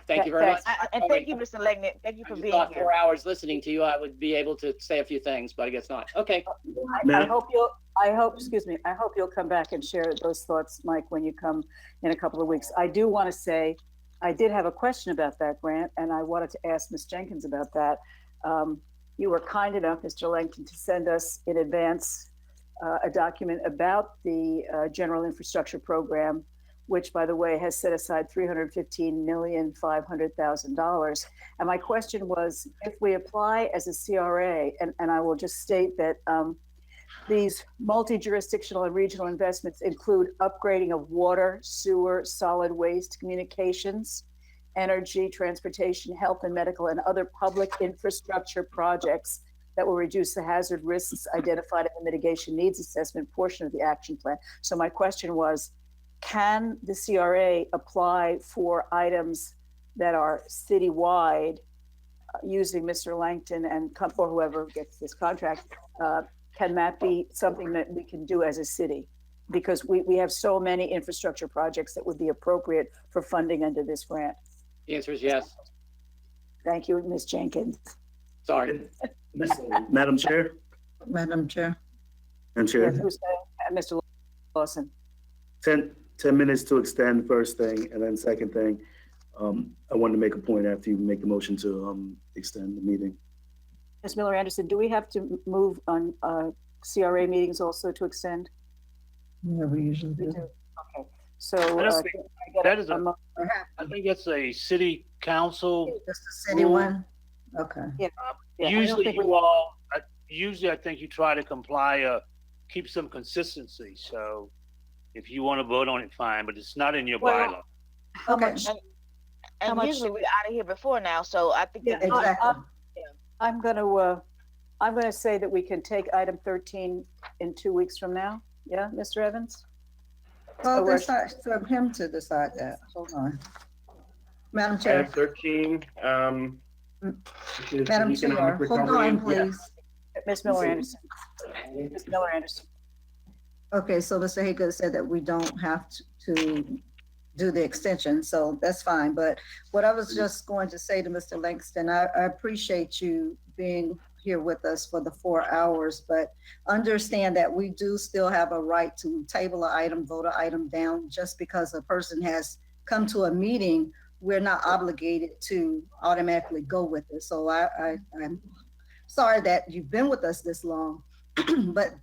Thank you very much. And thank you, Mr. Langton. Thank you for being here. 4 hours listening to you, I would be able to say a few things, but I guess not. Okay. I hope you'll come back and share those thoughts, Mike, when you come in a couple of weeks. I do want to say, I did have a question about that grant, and I wanted to ask Ms. Jenkins about that. You were kind enough, Mr. Langton, to send us in advance a document about the General Infrastructure Program, which, by the way, has set aside $315,500,000. And my question was, if we apply as a CRA, and I will just state that these multi-jurisdictional and regional investments include upgrading of water, sewer, solid waste, communications, energy, transportation, health and medical, and other public infrastructure projects that will reduce the hazard risks identified in the mitigation needs assessment portion of the action plan. So my question was, can the CRA apply for items that are citywide using Mr. Langton and or whoever gets this contract? Can that be something that we can do as a city? Because we have so many infrastructure projects that would be appropriate for funding under this grant. The answer is yes. Thank you, Ms. Jenkins. Sorry. Madam Chair? Madam Chair. Madam Chair. Mr. Lawson. 10 minutes to extend, first thing, and then second thing. I wanted to make a point after you make the motion to extend the meeting. Ms. Miller Anderson, do we have to move on CRA meetings also to extend? Yeah, we usually do. Okay, so I think it's a city council. Just a city one? Okay. Yeah. Usually I think you try to comply, keep some consistency. So if you want to vote on it, fine, but it's not in your bylaw. Okay. And usually we're out of here before now, so I think that exactly. I'm gonna say that we can take item 13 in 2 weeks from now. Yeah, Mr. Evans? Well, that's not for him to decide that. Hold on. Madam Chair. Item 13. Madam Chair, hold on, please. Ms. Miller Anderson. Ms. Miller Anderson. Okay, so Mr. Hager said that we don't have to do the extension, so that's fine. But what I was just going to say to Mr. Langston, I appreciate you being here with us for the 4 hours, but understand that we do still have a right to table an item, vote an item down. Just because a person has come to a meeting, we're not obligated to automatically go with it. So I'm sorry that you've been with us this long, but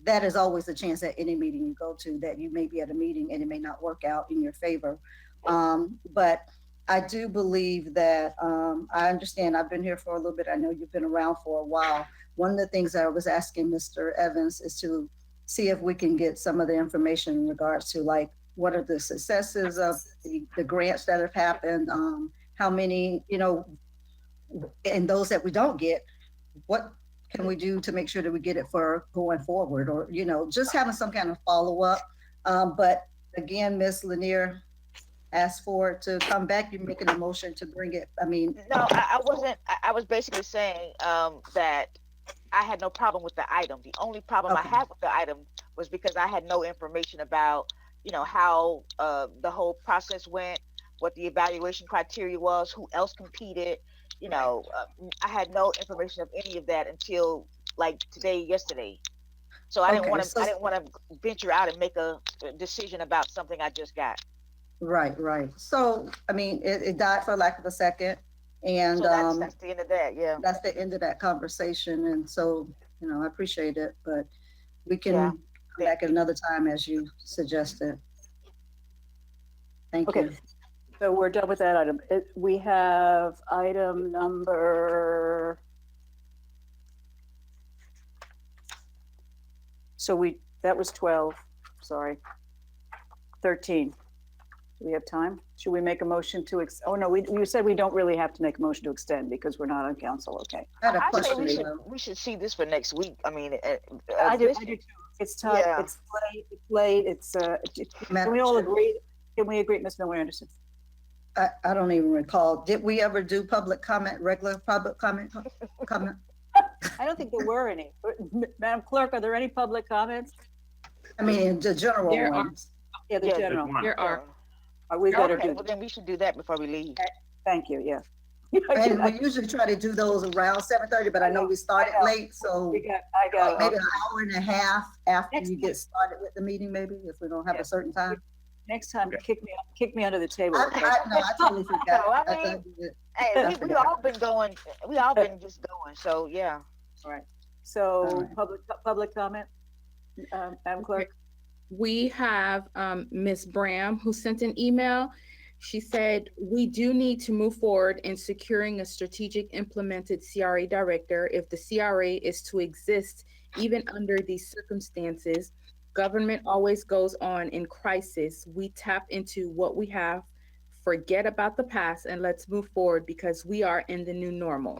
that is always a chance at any meeting you go to that you may be at a meeting and it may not work out in your favor. But I do believe that I understand. I've been here for a little bit. I know you've been around for a while. One of the things that I was asking Mr. Evans is to see if we can get some of the information in regards to, like, what are the successes of the grants that have happened, how many, and those that we don't get, what can we do to make sure that we get it for going forward, or, just having some kind of follow-up. But again, Ms. Lanier asked for it to come back. You're making a motion to bring it. I mean. No, I wasn't. I was basically saying that I had no problem with the item. The only problem I had with the item was because I had no information about you know, how the whole process went, what the evaluation criteria was, who else competed. You know, I had no information of any of that until like today, yesterday. So I didn't Okay, want to. so- I didn't want to venture out and make a decision about something I just got. Right, right. So, I mean, it died for lack of a second. And So that's the end of that. Yeah. that's the end of that conversation. And so, you know, I appreciate it, but we can Yeah. come back at another time as you suggested. Thank Okay. you. So we're done with that item. We have item number. That was 12, sorry. 13. Do we have time? Should we make a motion to, oh no, you said we don't really have to make a motion to extend because we're not on council, okay. I had a I say question. we should see this for next week. I mean, I do too. It's time, Yeah. it's late, can we all agree? Can we agree, Ms. Miller Anderson? I don't even recall. Did we ever do public comment, regular public comment? I don't think there were any. Madam Clerk, are there any public comments? I mean, the general There are. ones. Yeah, the Yeah, general. There are. We better Okay, do, well then we should do that before we leave. thank you, yeah. And we usually try to do those around 7:30, but I know we started I know. late, so I got maybe it. an hour and a half after Next you get started with the meeting, maybe, if we don't have Yeah. a certain time. Next time, kick me under the table. okay? I totally forgot. No, I I mean, thought you did. Hey, we all been going. We all been just going. So yeah. All right. So All right. public comment, Madam Clerk? We have Ms. Bram who sent an email. She said, we do need to move forward in securing a strategic implemented CRA director. If the CRA is to exist, even under these circumstances, government always goes on in crisis. We tap into what we have, forget about the past, and let's move forward because we are in the new normal.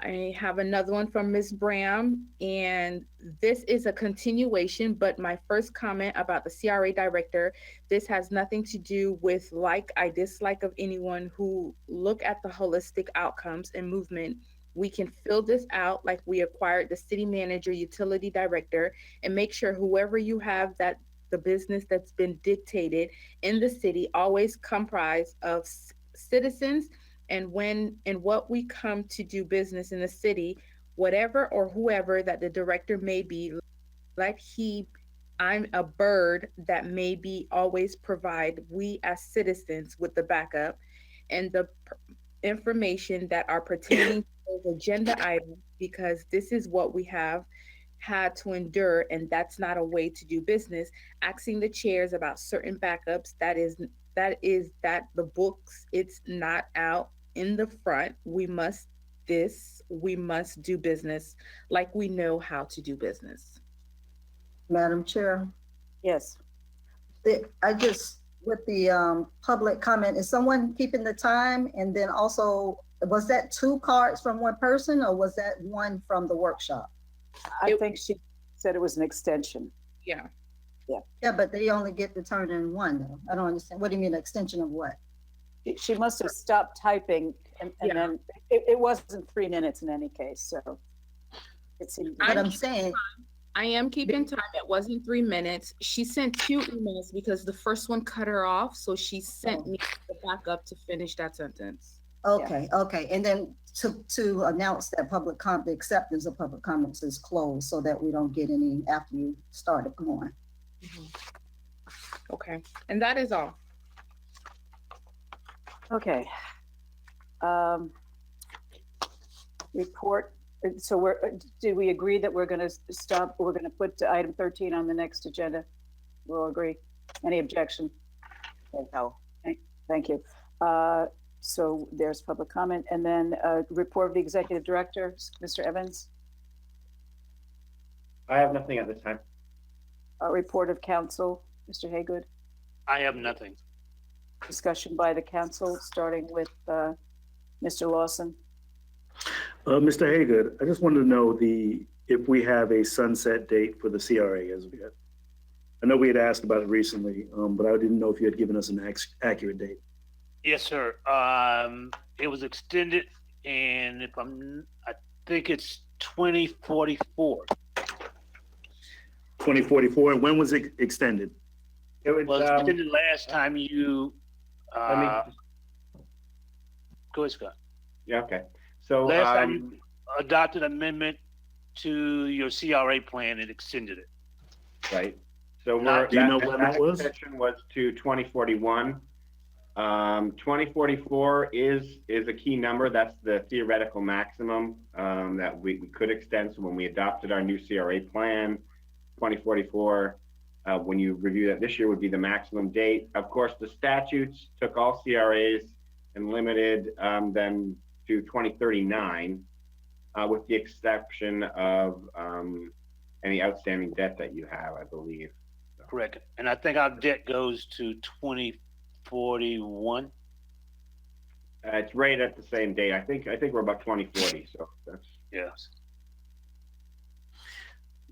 I have another one from Ms. Bram, and this is a continuation, but my first comment about the CRA director, this has nothing to do with I dislike of anyone who look at the holistic outcomes and movement. We can fill this out like we acquired the city manager, utility director, and make sure whoever you have that the business that's been dictated in the city always comprise of citizens. And what we come to do business in the city, whatever or whoever that the director may be, I'm a bird that maybe always provide we as citizens with the backup and the information that are pertaining to those agenda items, because this is what we have had to endure, and that's not a way to do business. Asking the chairs about certain backups, that is the books, it's not out in the front. We must do business like we know how to do business. Madam Chair, Yes. with the public comment, is someone keeping the time? And then also, was that 2 cards from one person or was that one from the workshop? I think she said it was an extension. Yeah. Yeah, but they only get to turn in one though. I don't understand. What do you mean extension of what? She must have stopped typing and then it wasn't 3 minutes in any case, so. It seemed. But I'm saying, I am keeping time. It wasn't 3 minutes. She sent 2 emails because the first one cut her off. So she sent me the backup to finish that sentence. okay. And then to announce that the acceptance of public comments is closed so that we don't get any after you started going. Okay. And that is all. Okay. Report, so did we agree that we're gonna put item 13 on the next agenda? We'll agree. Any objection? No. Thank you. So there's public comment, and then report of the executive director, Mr. Evans. I have nothing at this time. Report of council, Mr. Haygood. I have nothing. Discussion by the council, starting with Mr. Lawson. Mr. Haygood, I just wanted to know if we have a sunset date for the CRA as of yet. I know we had asked about it recently, but I didn't know if you had given us an accurate date. Yes, sir. It was extended, and I think it's 2044. 2044. And when was it extended? It was, Well, it's the last time you, let me go ahead, Scott. yeah, okay. So, Last time you adopted amendment to your CRA plan and extended it. right. So Not- Do you know when that was? extension was to 2041. 2044 is a key number. That's the theoretical maximum that we could extend. So when we adopted our new CRA plan, 2044, when you review that this year would be the maximum date. Of course, the statutes took all CRAs and limited them to 2039, with the exception of any outstanding debt that you have, I believe. Correct. And I think our debt goes to 2041. It's right at the same date. I think we're about 2040. So that's Yes.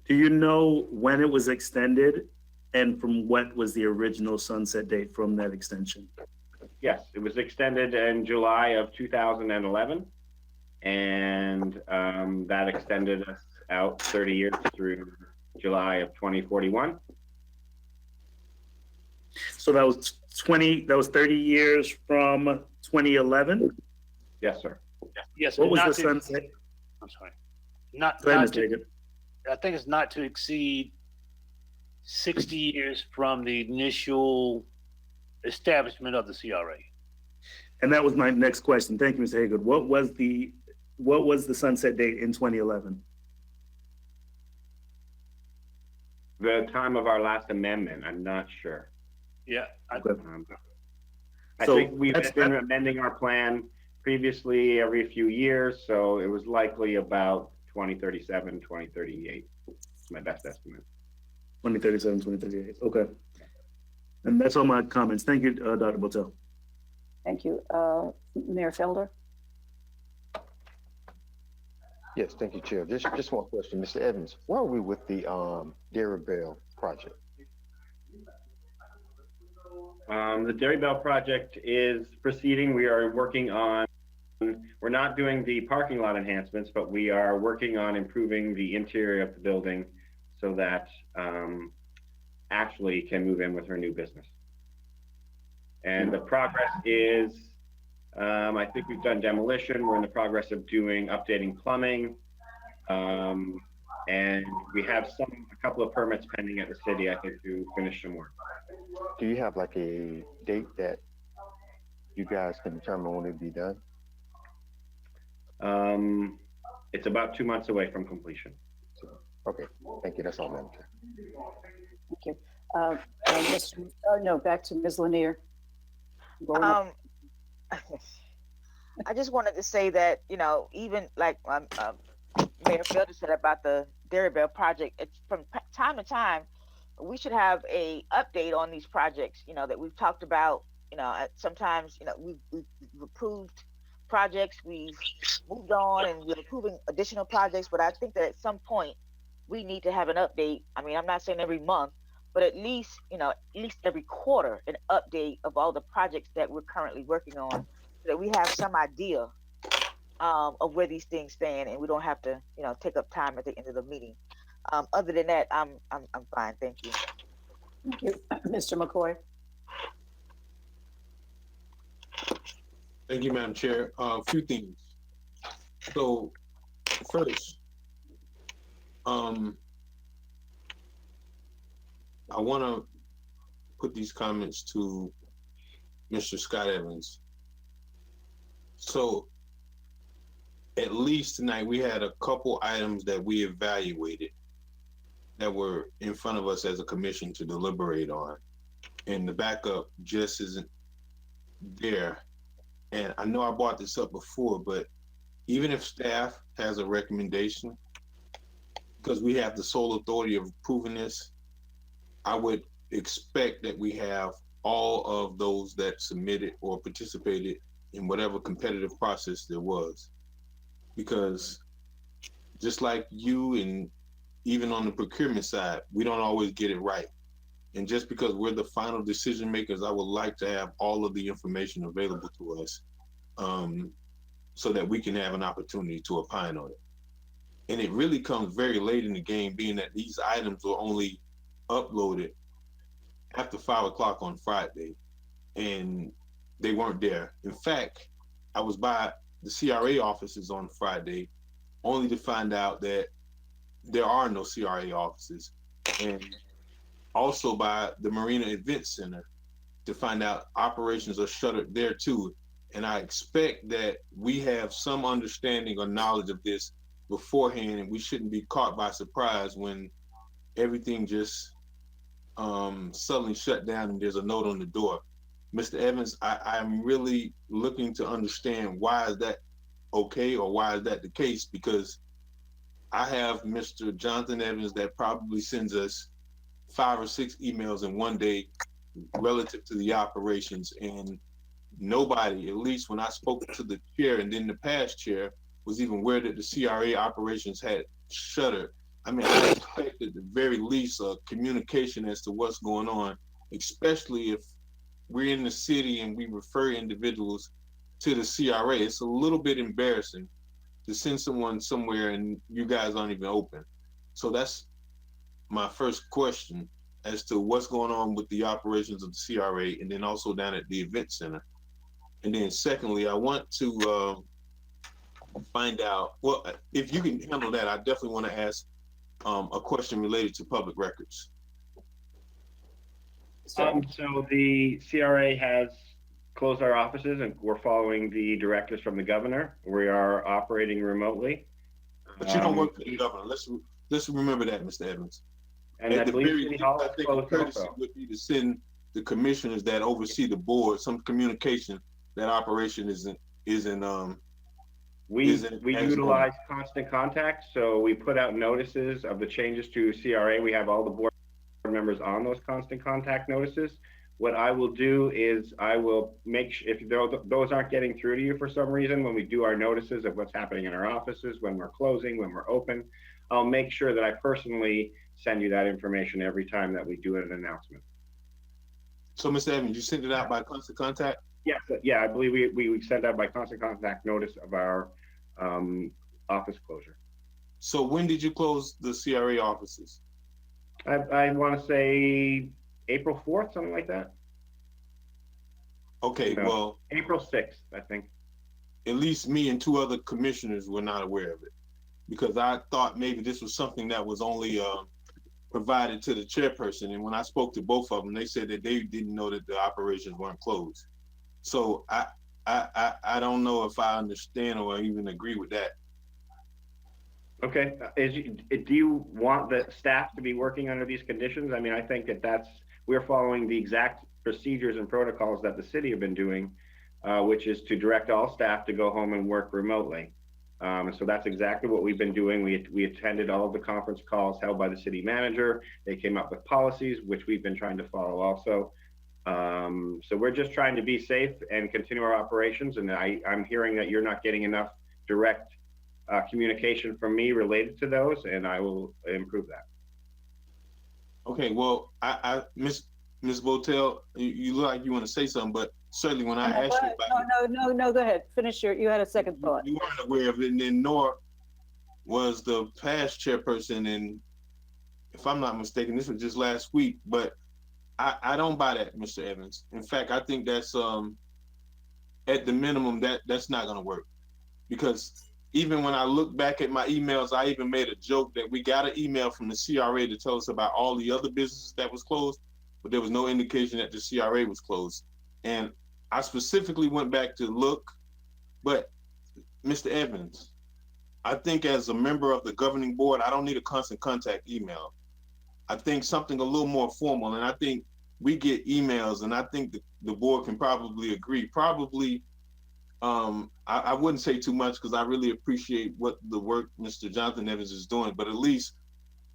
Do you know when it was extended and from what was the original sunset date from that extension? yes, it was extended in July of 2011, and that extended us out 30 years through July of 2041. So that was 30 years from 2011? Yes, sir. Yes. What was not the to- sunset? I'm sorry. Not Go ahead, not Mr. to, Hagan. I think it's not to exceed 60 years from the initial establishment of the CRA. And that was my next question. Thank you, Mr. Hagood. What was the sunset date in 2011? The time of our last amendment, I'm not sure. Yeah. I So think we've that's- been amending our plan previously every few years, so it was likely about 2037, 2038. It's my best estimate. 2037, 2038. Okay. And that's all my comments. Thank you, Dr. Botel. Thank you. Mayor Felder? Yes, thank you, Chair. Just one question, Mr. Evans. Where are we with the Dairy Bell project? The Dairy Bell project is proceeding. We are working on, we're not doing the parking lot enhancements, but we are working on improving the interior of the building so that Ashley can move in with her new business. And the progress is, I think we've done demolition. We're in the progress of updating plumbing. And we have a couple of permits pending at the city, I think, to finish some work. Do you have like a date that you guys can determine when it'll be done? It's about 2 months away from completion. Okay, thank you. That's all, Madam Chair. Thank you. Back to Ms. Lanier. I just wanted to say that, even like Mayor Felder said about the Dairy Bell project, it's from time to time, we should have a update on these projects, that we've talked about. Sometimes, we've approved projects, we've moved on, and we're approving additional projects, but I think that at some point we need to have an update. I mean, I'm not saying every month, but at least every quarter, an update of all the projects that we're currently working on, so that we have some idea of where these things stand, and we don't have to, take up time at the end of the meeting. Other than that, I'm fine. Thank you. Thank you. Mr. McCoy? Thank you, Madam Chair. A few things. So first, I want to put these comments to Mr. Scott Evans. So at least tonight, we had a couple items that we evaluated that were in front of us as a commission to deliberate on. And the backup just isn't there. And I know I brought this up before, but even if staff has a recommendation, because we have the sole authority of approving this, I would expect that we have all of those that submitted or participated in whatever competitive process there was. Because just like you, and even on the procurement side, we don't always get it right. And just because we're the final decision makers, I would like to have all of the information available to us so that we can have an opportunity to opine on it. And it really comes very late in the game, being that these items were only uploaded after 5 o'clock on Friday, and they weren't there. In fact, I was by the CRA offices on Friday, only to find out that there are no CRA offices, and also by the Marina Event Center to find out operations are shuttered there too. And I expect that we have some understanding or knowledge of this beforehand, and we shouldn't be caught by surprise when everything just suddenly shut down and there's a note on the door. Mr. Evans, I'm really looking to understand why is that okay, or why is that the case? Because I have Mr. Jonathan Evans that probably sends us 5 or 6 emails in one day relative to the operations, and nobody, at least when I spoke to the chair and then the past chair, was even aware that the CRA operations had shuttered. I mean, I expect at the very least a communication as to what's going on, especially if we're in the city and we refer individuals to the CRA. It's a little bit embarrassing to send someone somewhere and you guys aren't even open. So that's my first question as to what's going on with the operations of the CRA, and then also down at the event center. And then secondly, I want to find out, well, if you can handle that, I definitely want to ask a question related to public records. So the CRA has closed our offices, and we're following the directives from the governor. We are operating remotely. But you don't work for the governor. Let's remember that, Mr. Evans. And I believe City Hall I is think a closed courtesy also. would be to send the commissioners that oversee the board some communication that operation isn't We utilize constant contact, so we put out notices of the changes to CRA. We have all the board members on those constant contact notices. What I will do is I will make sure, if those aren't getting through to you for some reason, when we do our notices of what's happening in our offices, when we're closing, when we're open, I'll make sure that I personally send you that information every time that we do an announcement. So, Mr. Evans, you sent it out by constant contact? Yes, yeah, I believe we send out by constant contact notice of our office closure. So when did you close the CRA offices? I want to say April 4th, something like that. Okay, No, well, April 6th, I think. at least me and 2 other commissioners were not aware of it, because I thought maybe this was something that was only provided to the chairperson. And when I spoke to both of them, they said that they didn't know that the operations weren't closed. So I don't know if I understand or even agree with that. Okay, do you want the staff to be working under these conditions? I mean, I think that we're following the exact procedures and protocols that the city have been doing, which is to direct all staff to go home and work remotely. So that's exactly what we've been doing. We attended all of the conference calls held by the city manager. They came up with policies, which we've been trying to follow also. So we're just trying to be safe and continue our operations. And I'm hearing that you're not getting enough direct communication from me related to those, and I will improve that. Okay, well, Ms. Botel, you look like you want to say something, but certainly when I asked you about No, go ahead. Finish you had a second thought. you weren't aware of it, and then nor was the past chairperson, and if I'm not mistaken, this was just last week, but I don't buy that, Mr. Evans. In fact, I think that's at the minimum that's not gonna work, because even when I look back at my emails, I even made a joke that we got an email from the CRA to tell us about all the other businesses that was closed, but there was no indication that the CRA was closed. And I specifically went back to look, but Mr. Evans, I think as a member of the governing board, I don't need a constant contact email. I think something a little more formal, and I think we get emails, and I think the board can probably agree. Probably, I wouldn't say too much because I really appreciate what the work Mr. Jonathan Evans is doing, but at least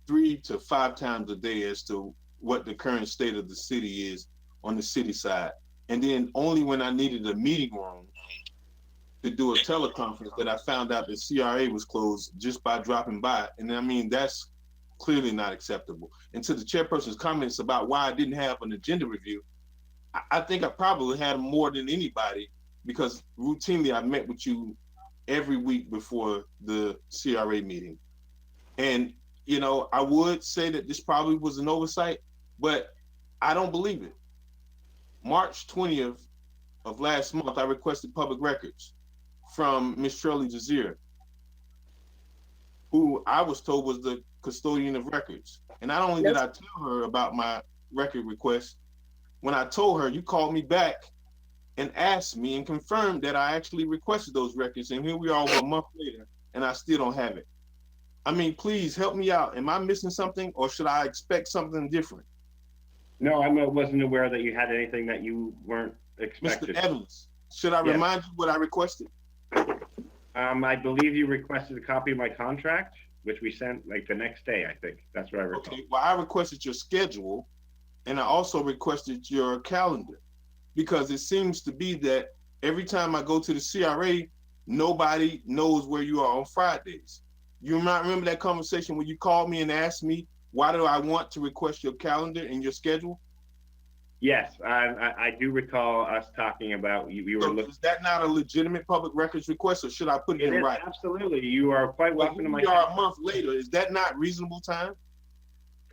3 to 5 times a day as to what the current state of the city is on the city side. And then only when I needed a meeting room to do a teleconference that I found out the CRA was closed just by dropping by. And I mean, that's clearly not acceptable. And to the chairperson's comments about why I didn't have an agenda review, I think I probably had more than anybody, because routinely I met with you every week before the CRA meeting. And, you know, I would say that this probably was an oversight, but I don't believe it. March 20th of last month, I requested public records from Ms. Shirley Desir, who I was told was the custodian of records. And not only did I tell her about my record request, when I told her, you called me back and asked me and confirmed that I actually requested those records. And here we are over a month later, and I still don't have it. I mean, please help me out. Am I missing something, or should I expect something different? No, I wasn't aware that you had anything that you weren't expecting. Mr. Evans, should I remind you what I requested? I believe you requested a copy of my contract, which we sent like the next day, I think. That's what I recall. Okay, well, I requested your schedule, and I also requested your calendar, because it seems to be that every time I go to the CRA, nobody knows where you are on Fridays. You might remember that conversation when you called me and asked me, why do I want to request your calendar and your schedule? Yes, I do recall us talking about you were looking. Is that not a legitimate public records request, or should I put it in writing? Absolutely. You are quite welcome to my. We are a month later. Is that not reasonable time?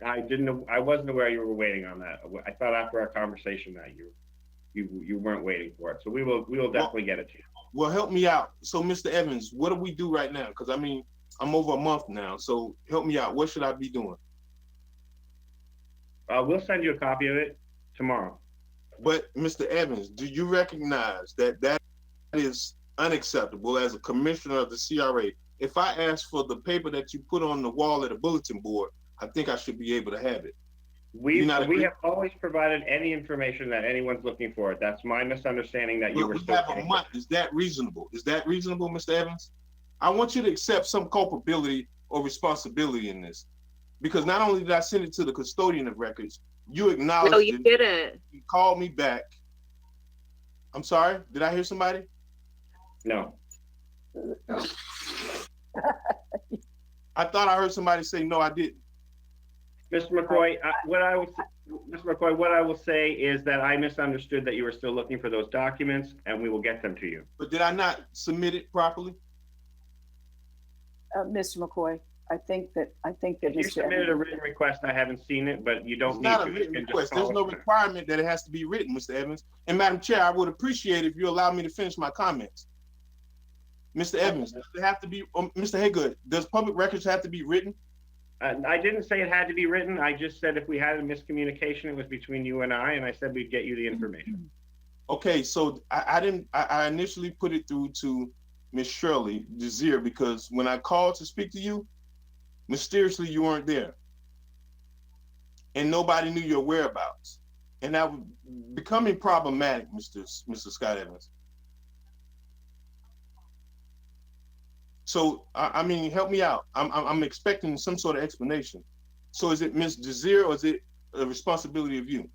I wasn't aware you were waiting on that. I thought after our conversation that you weren't waiting for it. So we will definitely get it to you. Well, help me out. So, Mr. Evans, what do we do right now? Because I mean, I'm over a month now. So help me out. What should I be doing? We'll send you a copy of it tomorrow. But Mr. Evans, do you recognize that that is unacceptable as a commissioner of the CRA? If I ask for the paper that you put on the wall at a bulletin board, I think I should be able to have it. We have always provided any information that anyone's looking for. That's my misunderstanding that you were. We have a month. Is that reasonable? Is that reasonable, Mr. Evans? I want you to accept some culpability or responsibility in this, because not only did I send it to the custodian of records, you acknowledged. No, you didn't. You called me back. I'm sorry. Did I hear somebody? No. I thought I heard somebody say no. I didn't. Mr. McCoy, what I will say is that I misunderstood that you were still looking for those documents, and we will get them to you. But did I not submit it properly? Mr. McCoy, I think that If you submitted a written request, I haven't seen it, but you don't It's need not to. a written request. There's no requirement that it has to be written, Mr. Evans. And Madam Chair, I would appreciate if you allow me to finish my comments. Mr. Evans, does it have to be, Mr. Haygood, does public records have to be written? I didn't say it had to be written. I just said if we had a miscommunication, it was between you and I said we'd get you the information. Okay, so I initially put it through to Ms. Shirley Desir, because when I called to speak to you, mysteriously you weren't there. And nobody knew your whereabouts. And that was becoming problematic, Mr. Scott Evans. So, I mean, help me out. I'm expecting some sort of explanation. So is it Ms. Desir, or is it a responsibility of you?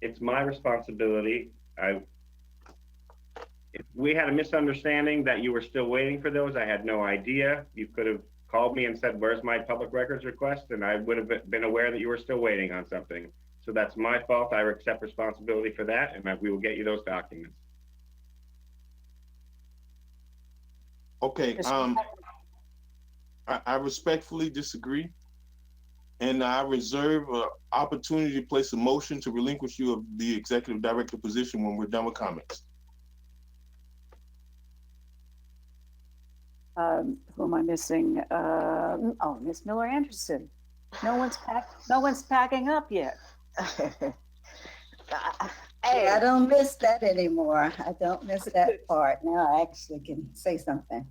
It's my responsibility. If we had a misunderstanding that you were still waiting for those, I had no idea. You could have called me and said, where's my public records request? And I would have been aware that you were still waiting on something. So that's my fault. I accept responsibility for that, and we will get you those documents. Okay, I respectfully disagree, and I reserve an opportunity to place a motion to relinquish you of the executive director position when we're done with comments. Who am I missing? Oh, Miss Miller Anderson. No one's packing up yet. Hey, I don't miss that anymore. I don't miss that part. Now I actually can say something.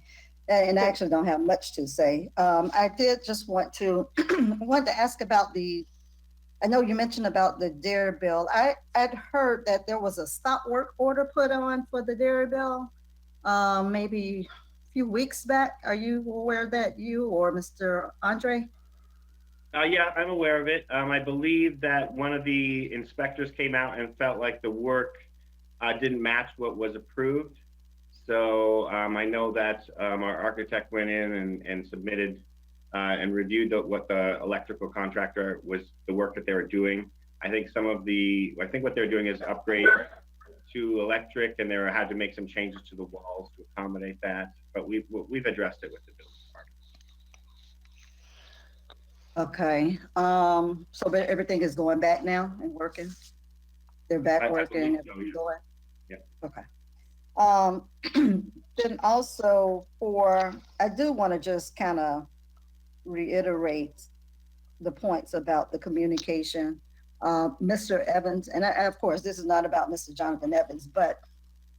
And I actually don't have much to say. I did just want to ask about I know you mentioned about the dairy bill. I'd heard that there was a stop work order put on for the dairy bill, maybe a few weeks back. Are you aware of that, you or Mr. Andre? Yeah, I'm aware of it. I believe that one of the inspectors came out and felt like the work didn't match what was approved. So I know that our architect went in and submitted and reviewed what the electrical contractor the work that they were doing. I think what they're doing is upgrade to electric, and they had to make some changes to the walls to accommodate that. But we've addressed it with the building Okay, so but everything is going back now and working? They're back I working, believe so, everything yes. going? Yeah. Okay. Then also I do want to just kind of reiterate the points about the communication. Mr. Evans, and of course, this is not about Mr. Jonathan Evans, but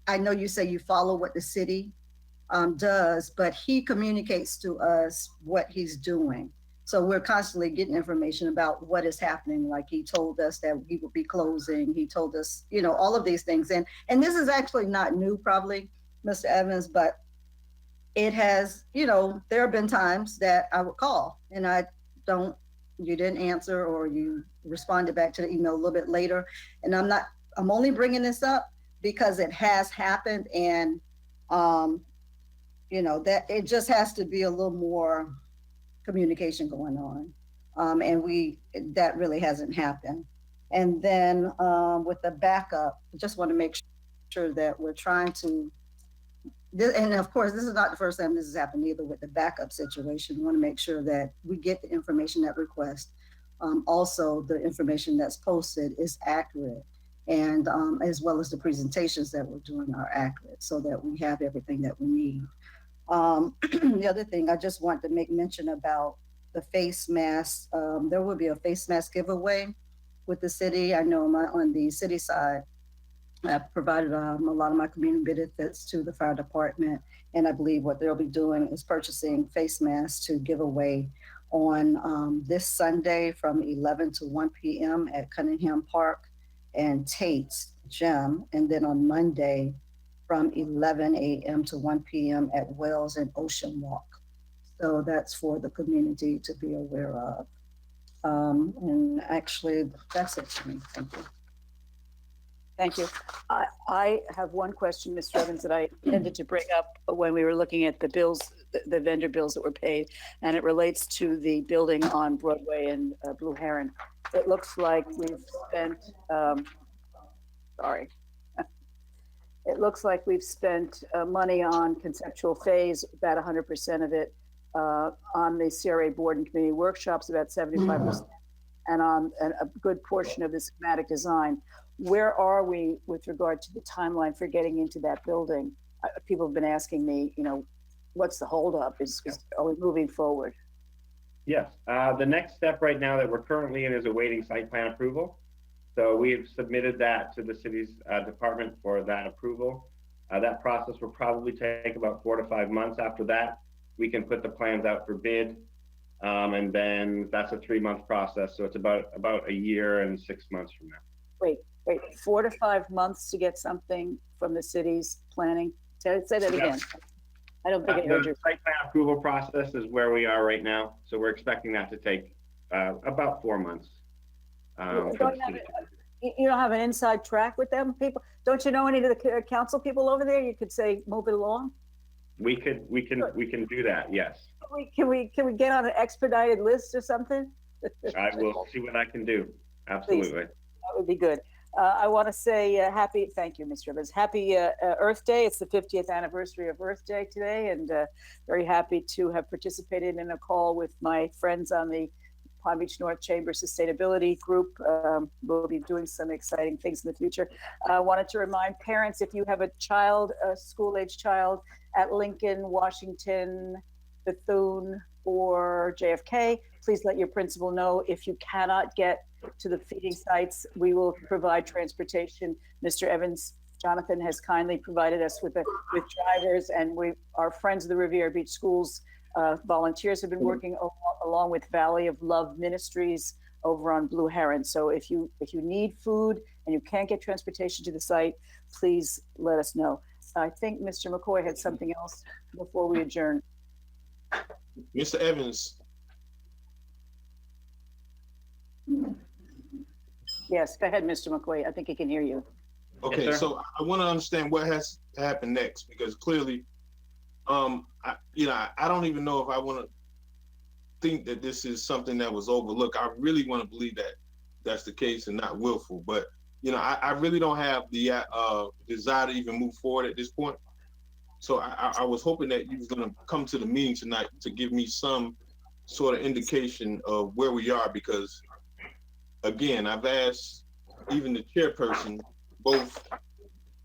I know you say you follow what the city does, but he communicates to us what he's doing. So we're constantly getting information about what is happening. Like he told us that he will be closing. He told us, all of these things. And this is actually not new, probably, Mr. Evans, but it has, there have been times that I would call and you didn't answer, or you responded back to the email a little bit later. And I'm only bringing this up because it has happened, and that it just has to be a little more communication going on. And that really hasn't happened. And then with the backup, I just want to make sure that we're trying to, and of course, this is not the first time this has happened either with the backup situation. We want to make sure that we get the information at request. Also, the information that's posted is accurate, and as well as the presentations that we're doing are accurate, so that we have everything that we need. The other thing I just want to make mention about the face masks. There will be a face mask giveaway with the city. I know on the city side, I've provided a lot of my community benefits to the fire department, and I believe what they'll be doing is purchasing face masks to give away on this Sunday from 11 to 1 p.m. at Cunningham Park and Tate's Gym, and then on Monday from 11 a.m. to 1 p.m. at Wells and Ocean Walk. So that's for the community to be aware of. And actually, that's it for me. Thank you. Thank you. I have one question, Mr. Evans, that I intended to bring up when we were looking at the bills, the vendor bills that were paid, and it relates to the building on Broadway and Blue Heron. It looks like we've spent, it looks like we've spent money on conceptual phase, about 100% of it, on the CRA board and community workshops, about 75%, and on a good portion of the schematic design. Where are we with regard to the timeline for getting into that building? People have been asking me, what's the holdup? Are we moving forward? Yes. The next step right now that we're currently in is awaiting site plan approval. So we've submitted that to the city's department for that approval. That process will probably take about 4 to 5 months. After that, we can put the plans out for bid. And then that's a 3-month process. So it's about a year and 6 months from now. Wait, 4 to 5 months to get something from the city's planning? Say that again. I don't think I heard you. The site plan approval process is where we are right now. So we're expecting that to take about 4 months. You don't have an inside track with them people? Don't you know any of the council people over there? You could say, move it along? We can do that, yes. Can we get on an expedited list or something? I will see what I can do. Absolutely. Please. That would be good. I want to say thank you, Mr. Evans. Happy Earth Day. It's the 50th anniversary of Earth Day today, and very happy to have participated in a call with my friends on the Palm Beach North Chamber Sustainability Group. We'll be doing some exciting things in the future. I wanted to remind parents, if you have a child, a school-age child at Lincoln, Washington, Bethune, or JFK, please let your principal know. If you cannot get to the feeding sites, we will provide transportation. Mr. Evans, Jonathan has kindly provided us with drivers, and our friends of the Riviera Beach Schools volunteers have been working along with Valley of Love Ministries over on Blue Heron. So if you need food and you can't get transportation to the site, please let us know. I think Mr. McCoy had something else before we adjourn. Mr. Evans. Yes, go ahead, Mr. McCoy. I think he can hear you. Okay, yes, so I want to understand what has to happen next, because clearly, I don't even know if I want to think that this is something that was overlooked. I really want to believe that that's the case and not willful, but I really don't have the desire to even move forward at this point. So I was hoping that you was going to come to the meeting tonight to give me some sort of indication of where we are, because again, I've asked even the chairperson, both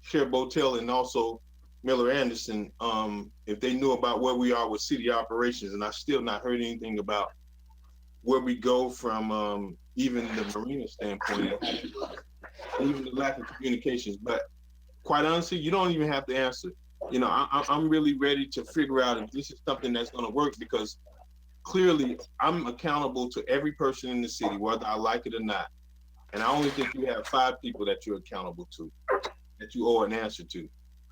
Chair Botel and also Miller Anderson, if they knew about where we are with city operations, and I still not heard anything about where we go from even the marina standpoint, and even the lack of communications. But quite honestly, you don't even have to answer. You know, I'm really ready to figure out if this is something that's going to work, because clearly I'm accountable to every person in the city, whether I like it or not. And I only think you have 5 people that you're accountable to, that you owe an answer to.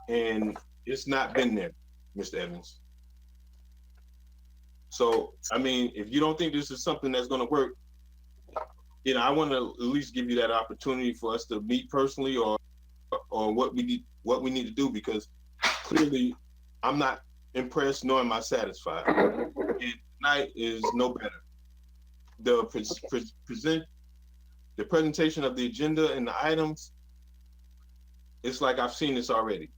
And it's not been there, Mr. Evans. So, I mean, if you don't think this is something that's going to work, you know, I want to at least give you that opportunity for us to meet personally, or what we need to do, because clearly I'm not impressed, nor am I satisfied. And tonight is no better. The presentation of the agenda and the items, it's like I've seen this already.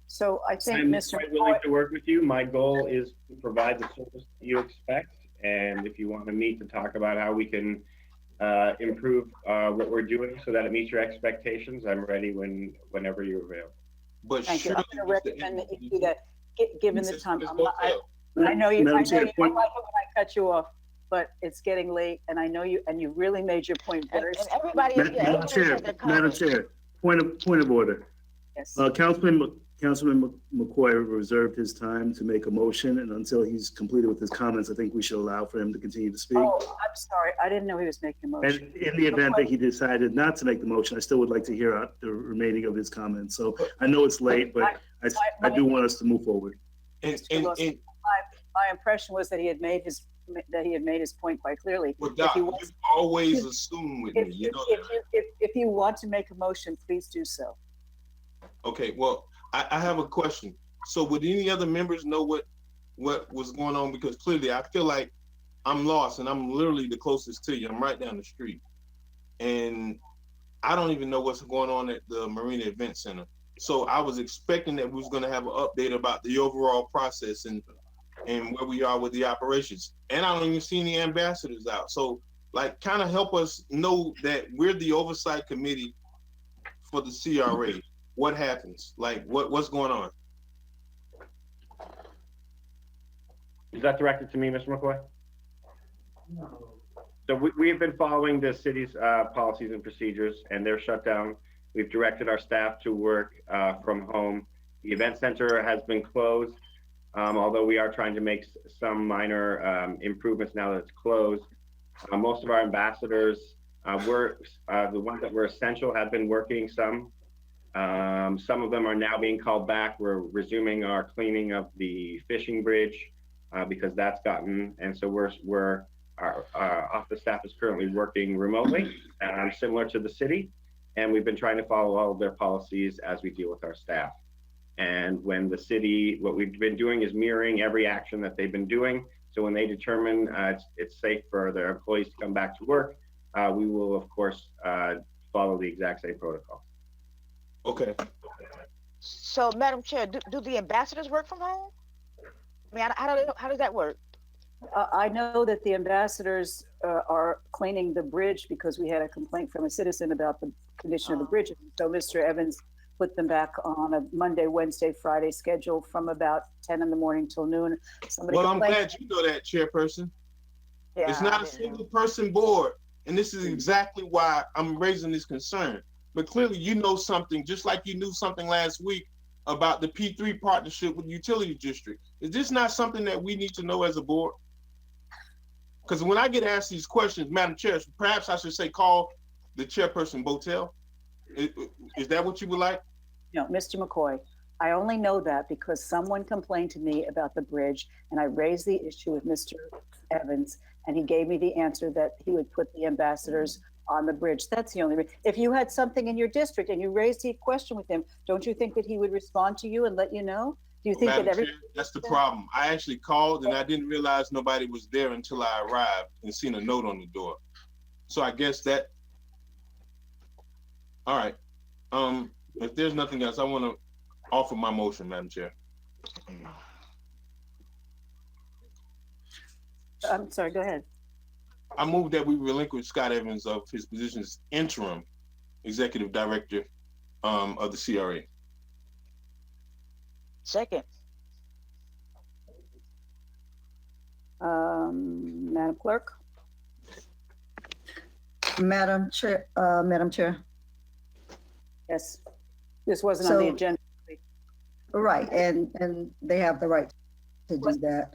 So I think, I'm Mr. quite willing to work with you. My goal is to provide the service that you expect. And if you want to meet to talk about how we can improve what we're doing so that it meets your expectations, I'm ready whenever you're available. But Thank you. I'm going to recommend that you do that, given the time. Madam I know you don't Chair, like it when I cut you off, but it's getting late, and I know you, and you really made your point very. And everybody, Madam Chair, Madam Chair, point of order. Yes. Councilman McCoy reserved his time to make a motion, and until he's completed with his comments, I think we should allow for him to continue to speak. Oh, I'm sorry. I didn't know he was making a motion. And in the event that he decided not to make the motion, I still would like to hear out the remaining of his comments. So I know it's late, but I do want us to move forward. And my impression was that he had made his point quite clearly. Well, Doc, you always assume with me, you know that. If you want to make a motion, please do so. Okay, well, I have a question. So would any other members know what was going on? Because clearly I feel like I'm lost, and I'm literally the closest to you. I'm right down the street. And I don't even know what's going on at the Marina Event Center. So I was expecting that we was gonna have an update about the overall process and where we are with the operations. And I don't even see any ambassadors out. So like, kind of help us know that we're the oversight committee for the CRA. What happens? Like, what's going on? Is that directed to me, Mr. McCoy? No. So we've been following the city's policies and procedures, and they're shut down. We've directed our staff to work from home. The event center has been closed, although we are trying to make some minor improvements now that it's closed. Most of our ambassadors the ones that were essential have been working some. Some of them are now being called back. We're resuming our cleaning of the fishing bridge because that's gotten, and so our office staff is currently working remotely, similar to the city, and we've been trying to follow all of their policies as we deal with our staff. And when the city, what we've been doing is mirroring every action that they've been doing. So when they determine it's safe for their employees to come back to work, we will of course follow the exact same protocol. Okay. So, Madam Chair, do the ambassadors work from home? I mean, how does that work? I know that the ambassadors are cleaning the bridge because we had a complaint from a citizen about the condition of the bridge. So Mr. Evans put them back on a Monday, Wednesday, Friday schedule from about 10 in the morning till noon. Well, I'm glad you know that, Chairperson. Yeah, it's not a single person board, and this is exactly why I'm raising this concern. But clearly you know something, just like you knew something last week about the P3 partnership with the utility district. Is this not something that we need to know as a board? Because when I get asked these questions, Madam Chair, perhaps I should say call the Chairperson Botel. Is that what you would like? No, Mr. McCoy, I only know that because someone complained to me about the bridge, and I raised the issue with Mr. Evans, and he gave me the answer that he would put the ambassadors on the bridge. That's the only reason. If you had something in your district and you raised the question with him, don't you think that he would respond to you and let you know? Do you think Madam that Chair, that's the problem. I actually called and I didn't realize nobody was there until I arrived and seen a note on the door. So I guess that, all right. If there's nothing else, I want to offer my motion, Madam Chair. I'm sorry, go ahead. I move that we relinquish Scott Evans of his position as interim executive director of the CRA. Second. Madam Clerk? Madam Chair. Yes. This wasn't on the So- agenda. Right, and they have the right to do that.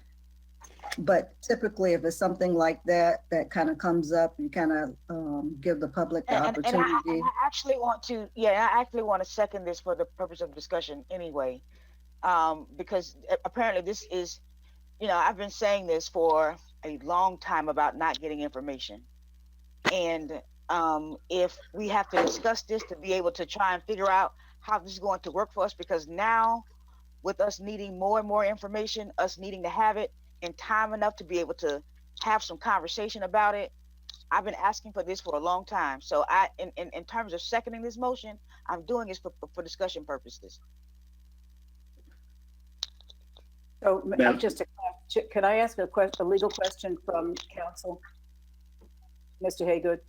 But typically, if it's something like that, that kind of comes up, you kind of give the public the And opportunity. I actually want to, yeah, I actually want to second this for the purpose of discussion anyway. Because apparently this is, you know, I've been saying this for a long time about not getting information. And if we have to discuss this to be able to try and figure out how this is going to work for us, because now with us needing more and more information, us needing to have it in time enough to be able to have some conversation about it, I've been asking for this for a long time. So in terms of seconding this motion, I'm doing this for discussion purposes. So Madam- can I ask a legal question from council? Mr. Haygood?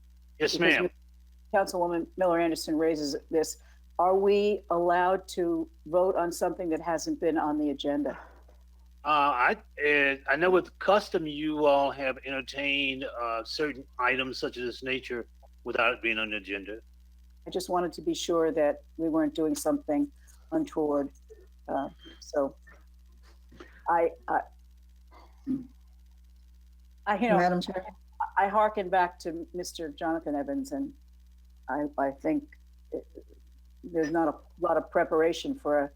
Yes, Because ma'am. Councilwoman Miller Anderson raises this. Are we allowed to vote on something that hasn't been on the agenda? I know with custom, you all have entertained certain items such as this nature without it being on the agenda. I just wanted to be sure that we weren't doing something untoward. So I you know, Madam Chair. I hearken back to Mr. Jonathan Evans, and I think there's not a lot of preparation for a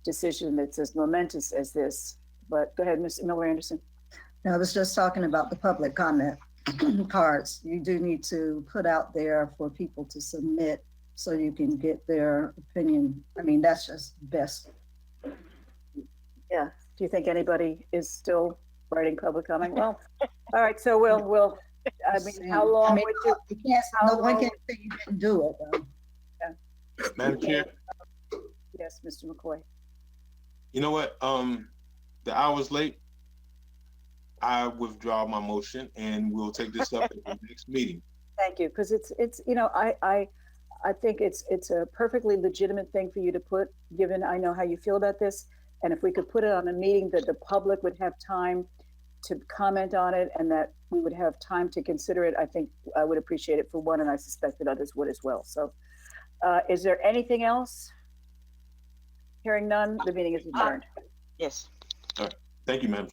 decision that's as momentous as this. But go ahead, Ms. Miller Anderson. Now, I was just talking about the public comment cards. You do need to put out there for people to submit so you can get their opinion. I mean, that's just best. Yeah. Do you think anybody is still writing public comment? Well, all right. So we'll. I mean, how long would you? You can't, how no one long- can say you didn't do it, though. Madam Chair, Yes, Mr. McCoy. you know what? The hour's late. I withdraw my motion and we'll take this up at the next meeting. Thank you, because it's you know I think it's a perfectly legitimate thing for you to put, given I know how you feel about this, and if we could put it on a meeting that the public would have time to comment on it and that we would have time to consider it, I think I would appreciate it for one, and I suspect that others would as well. So, is there anything else? Hearing none, the meeting is adjourned. Yes. Thank you, Madam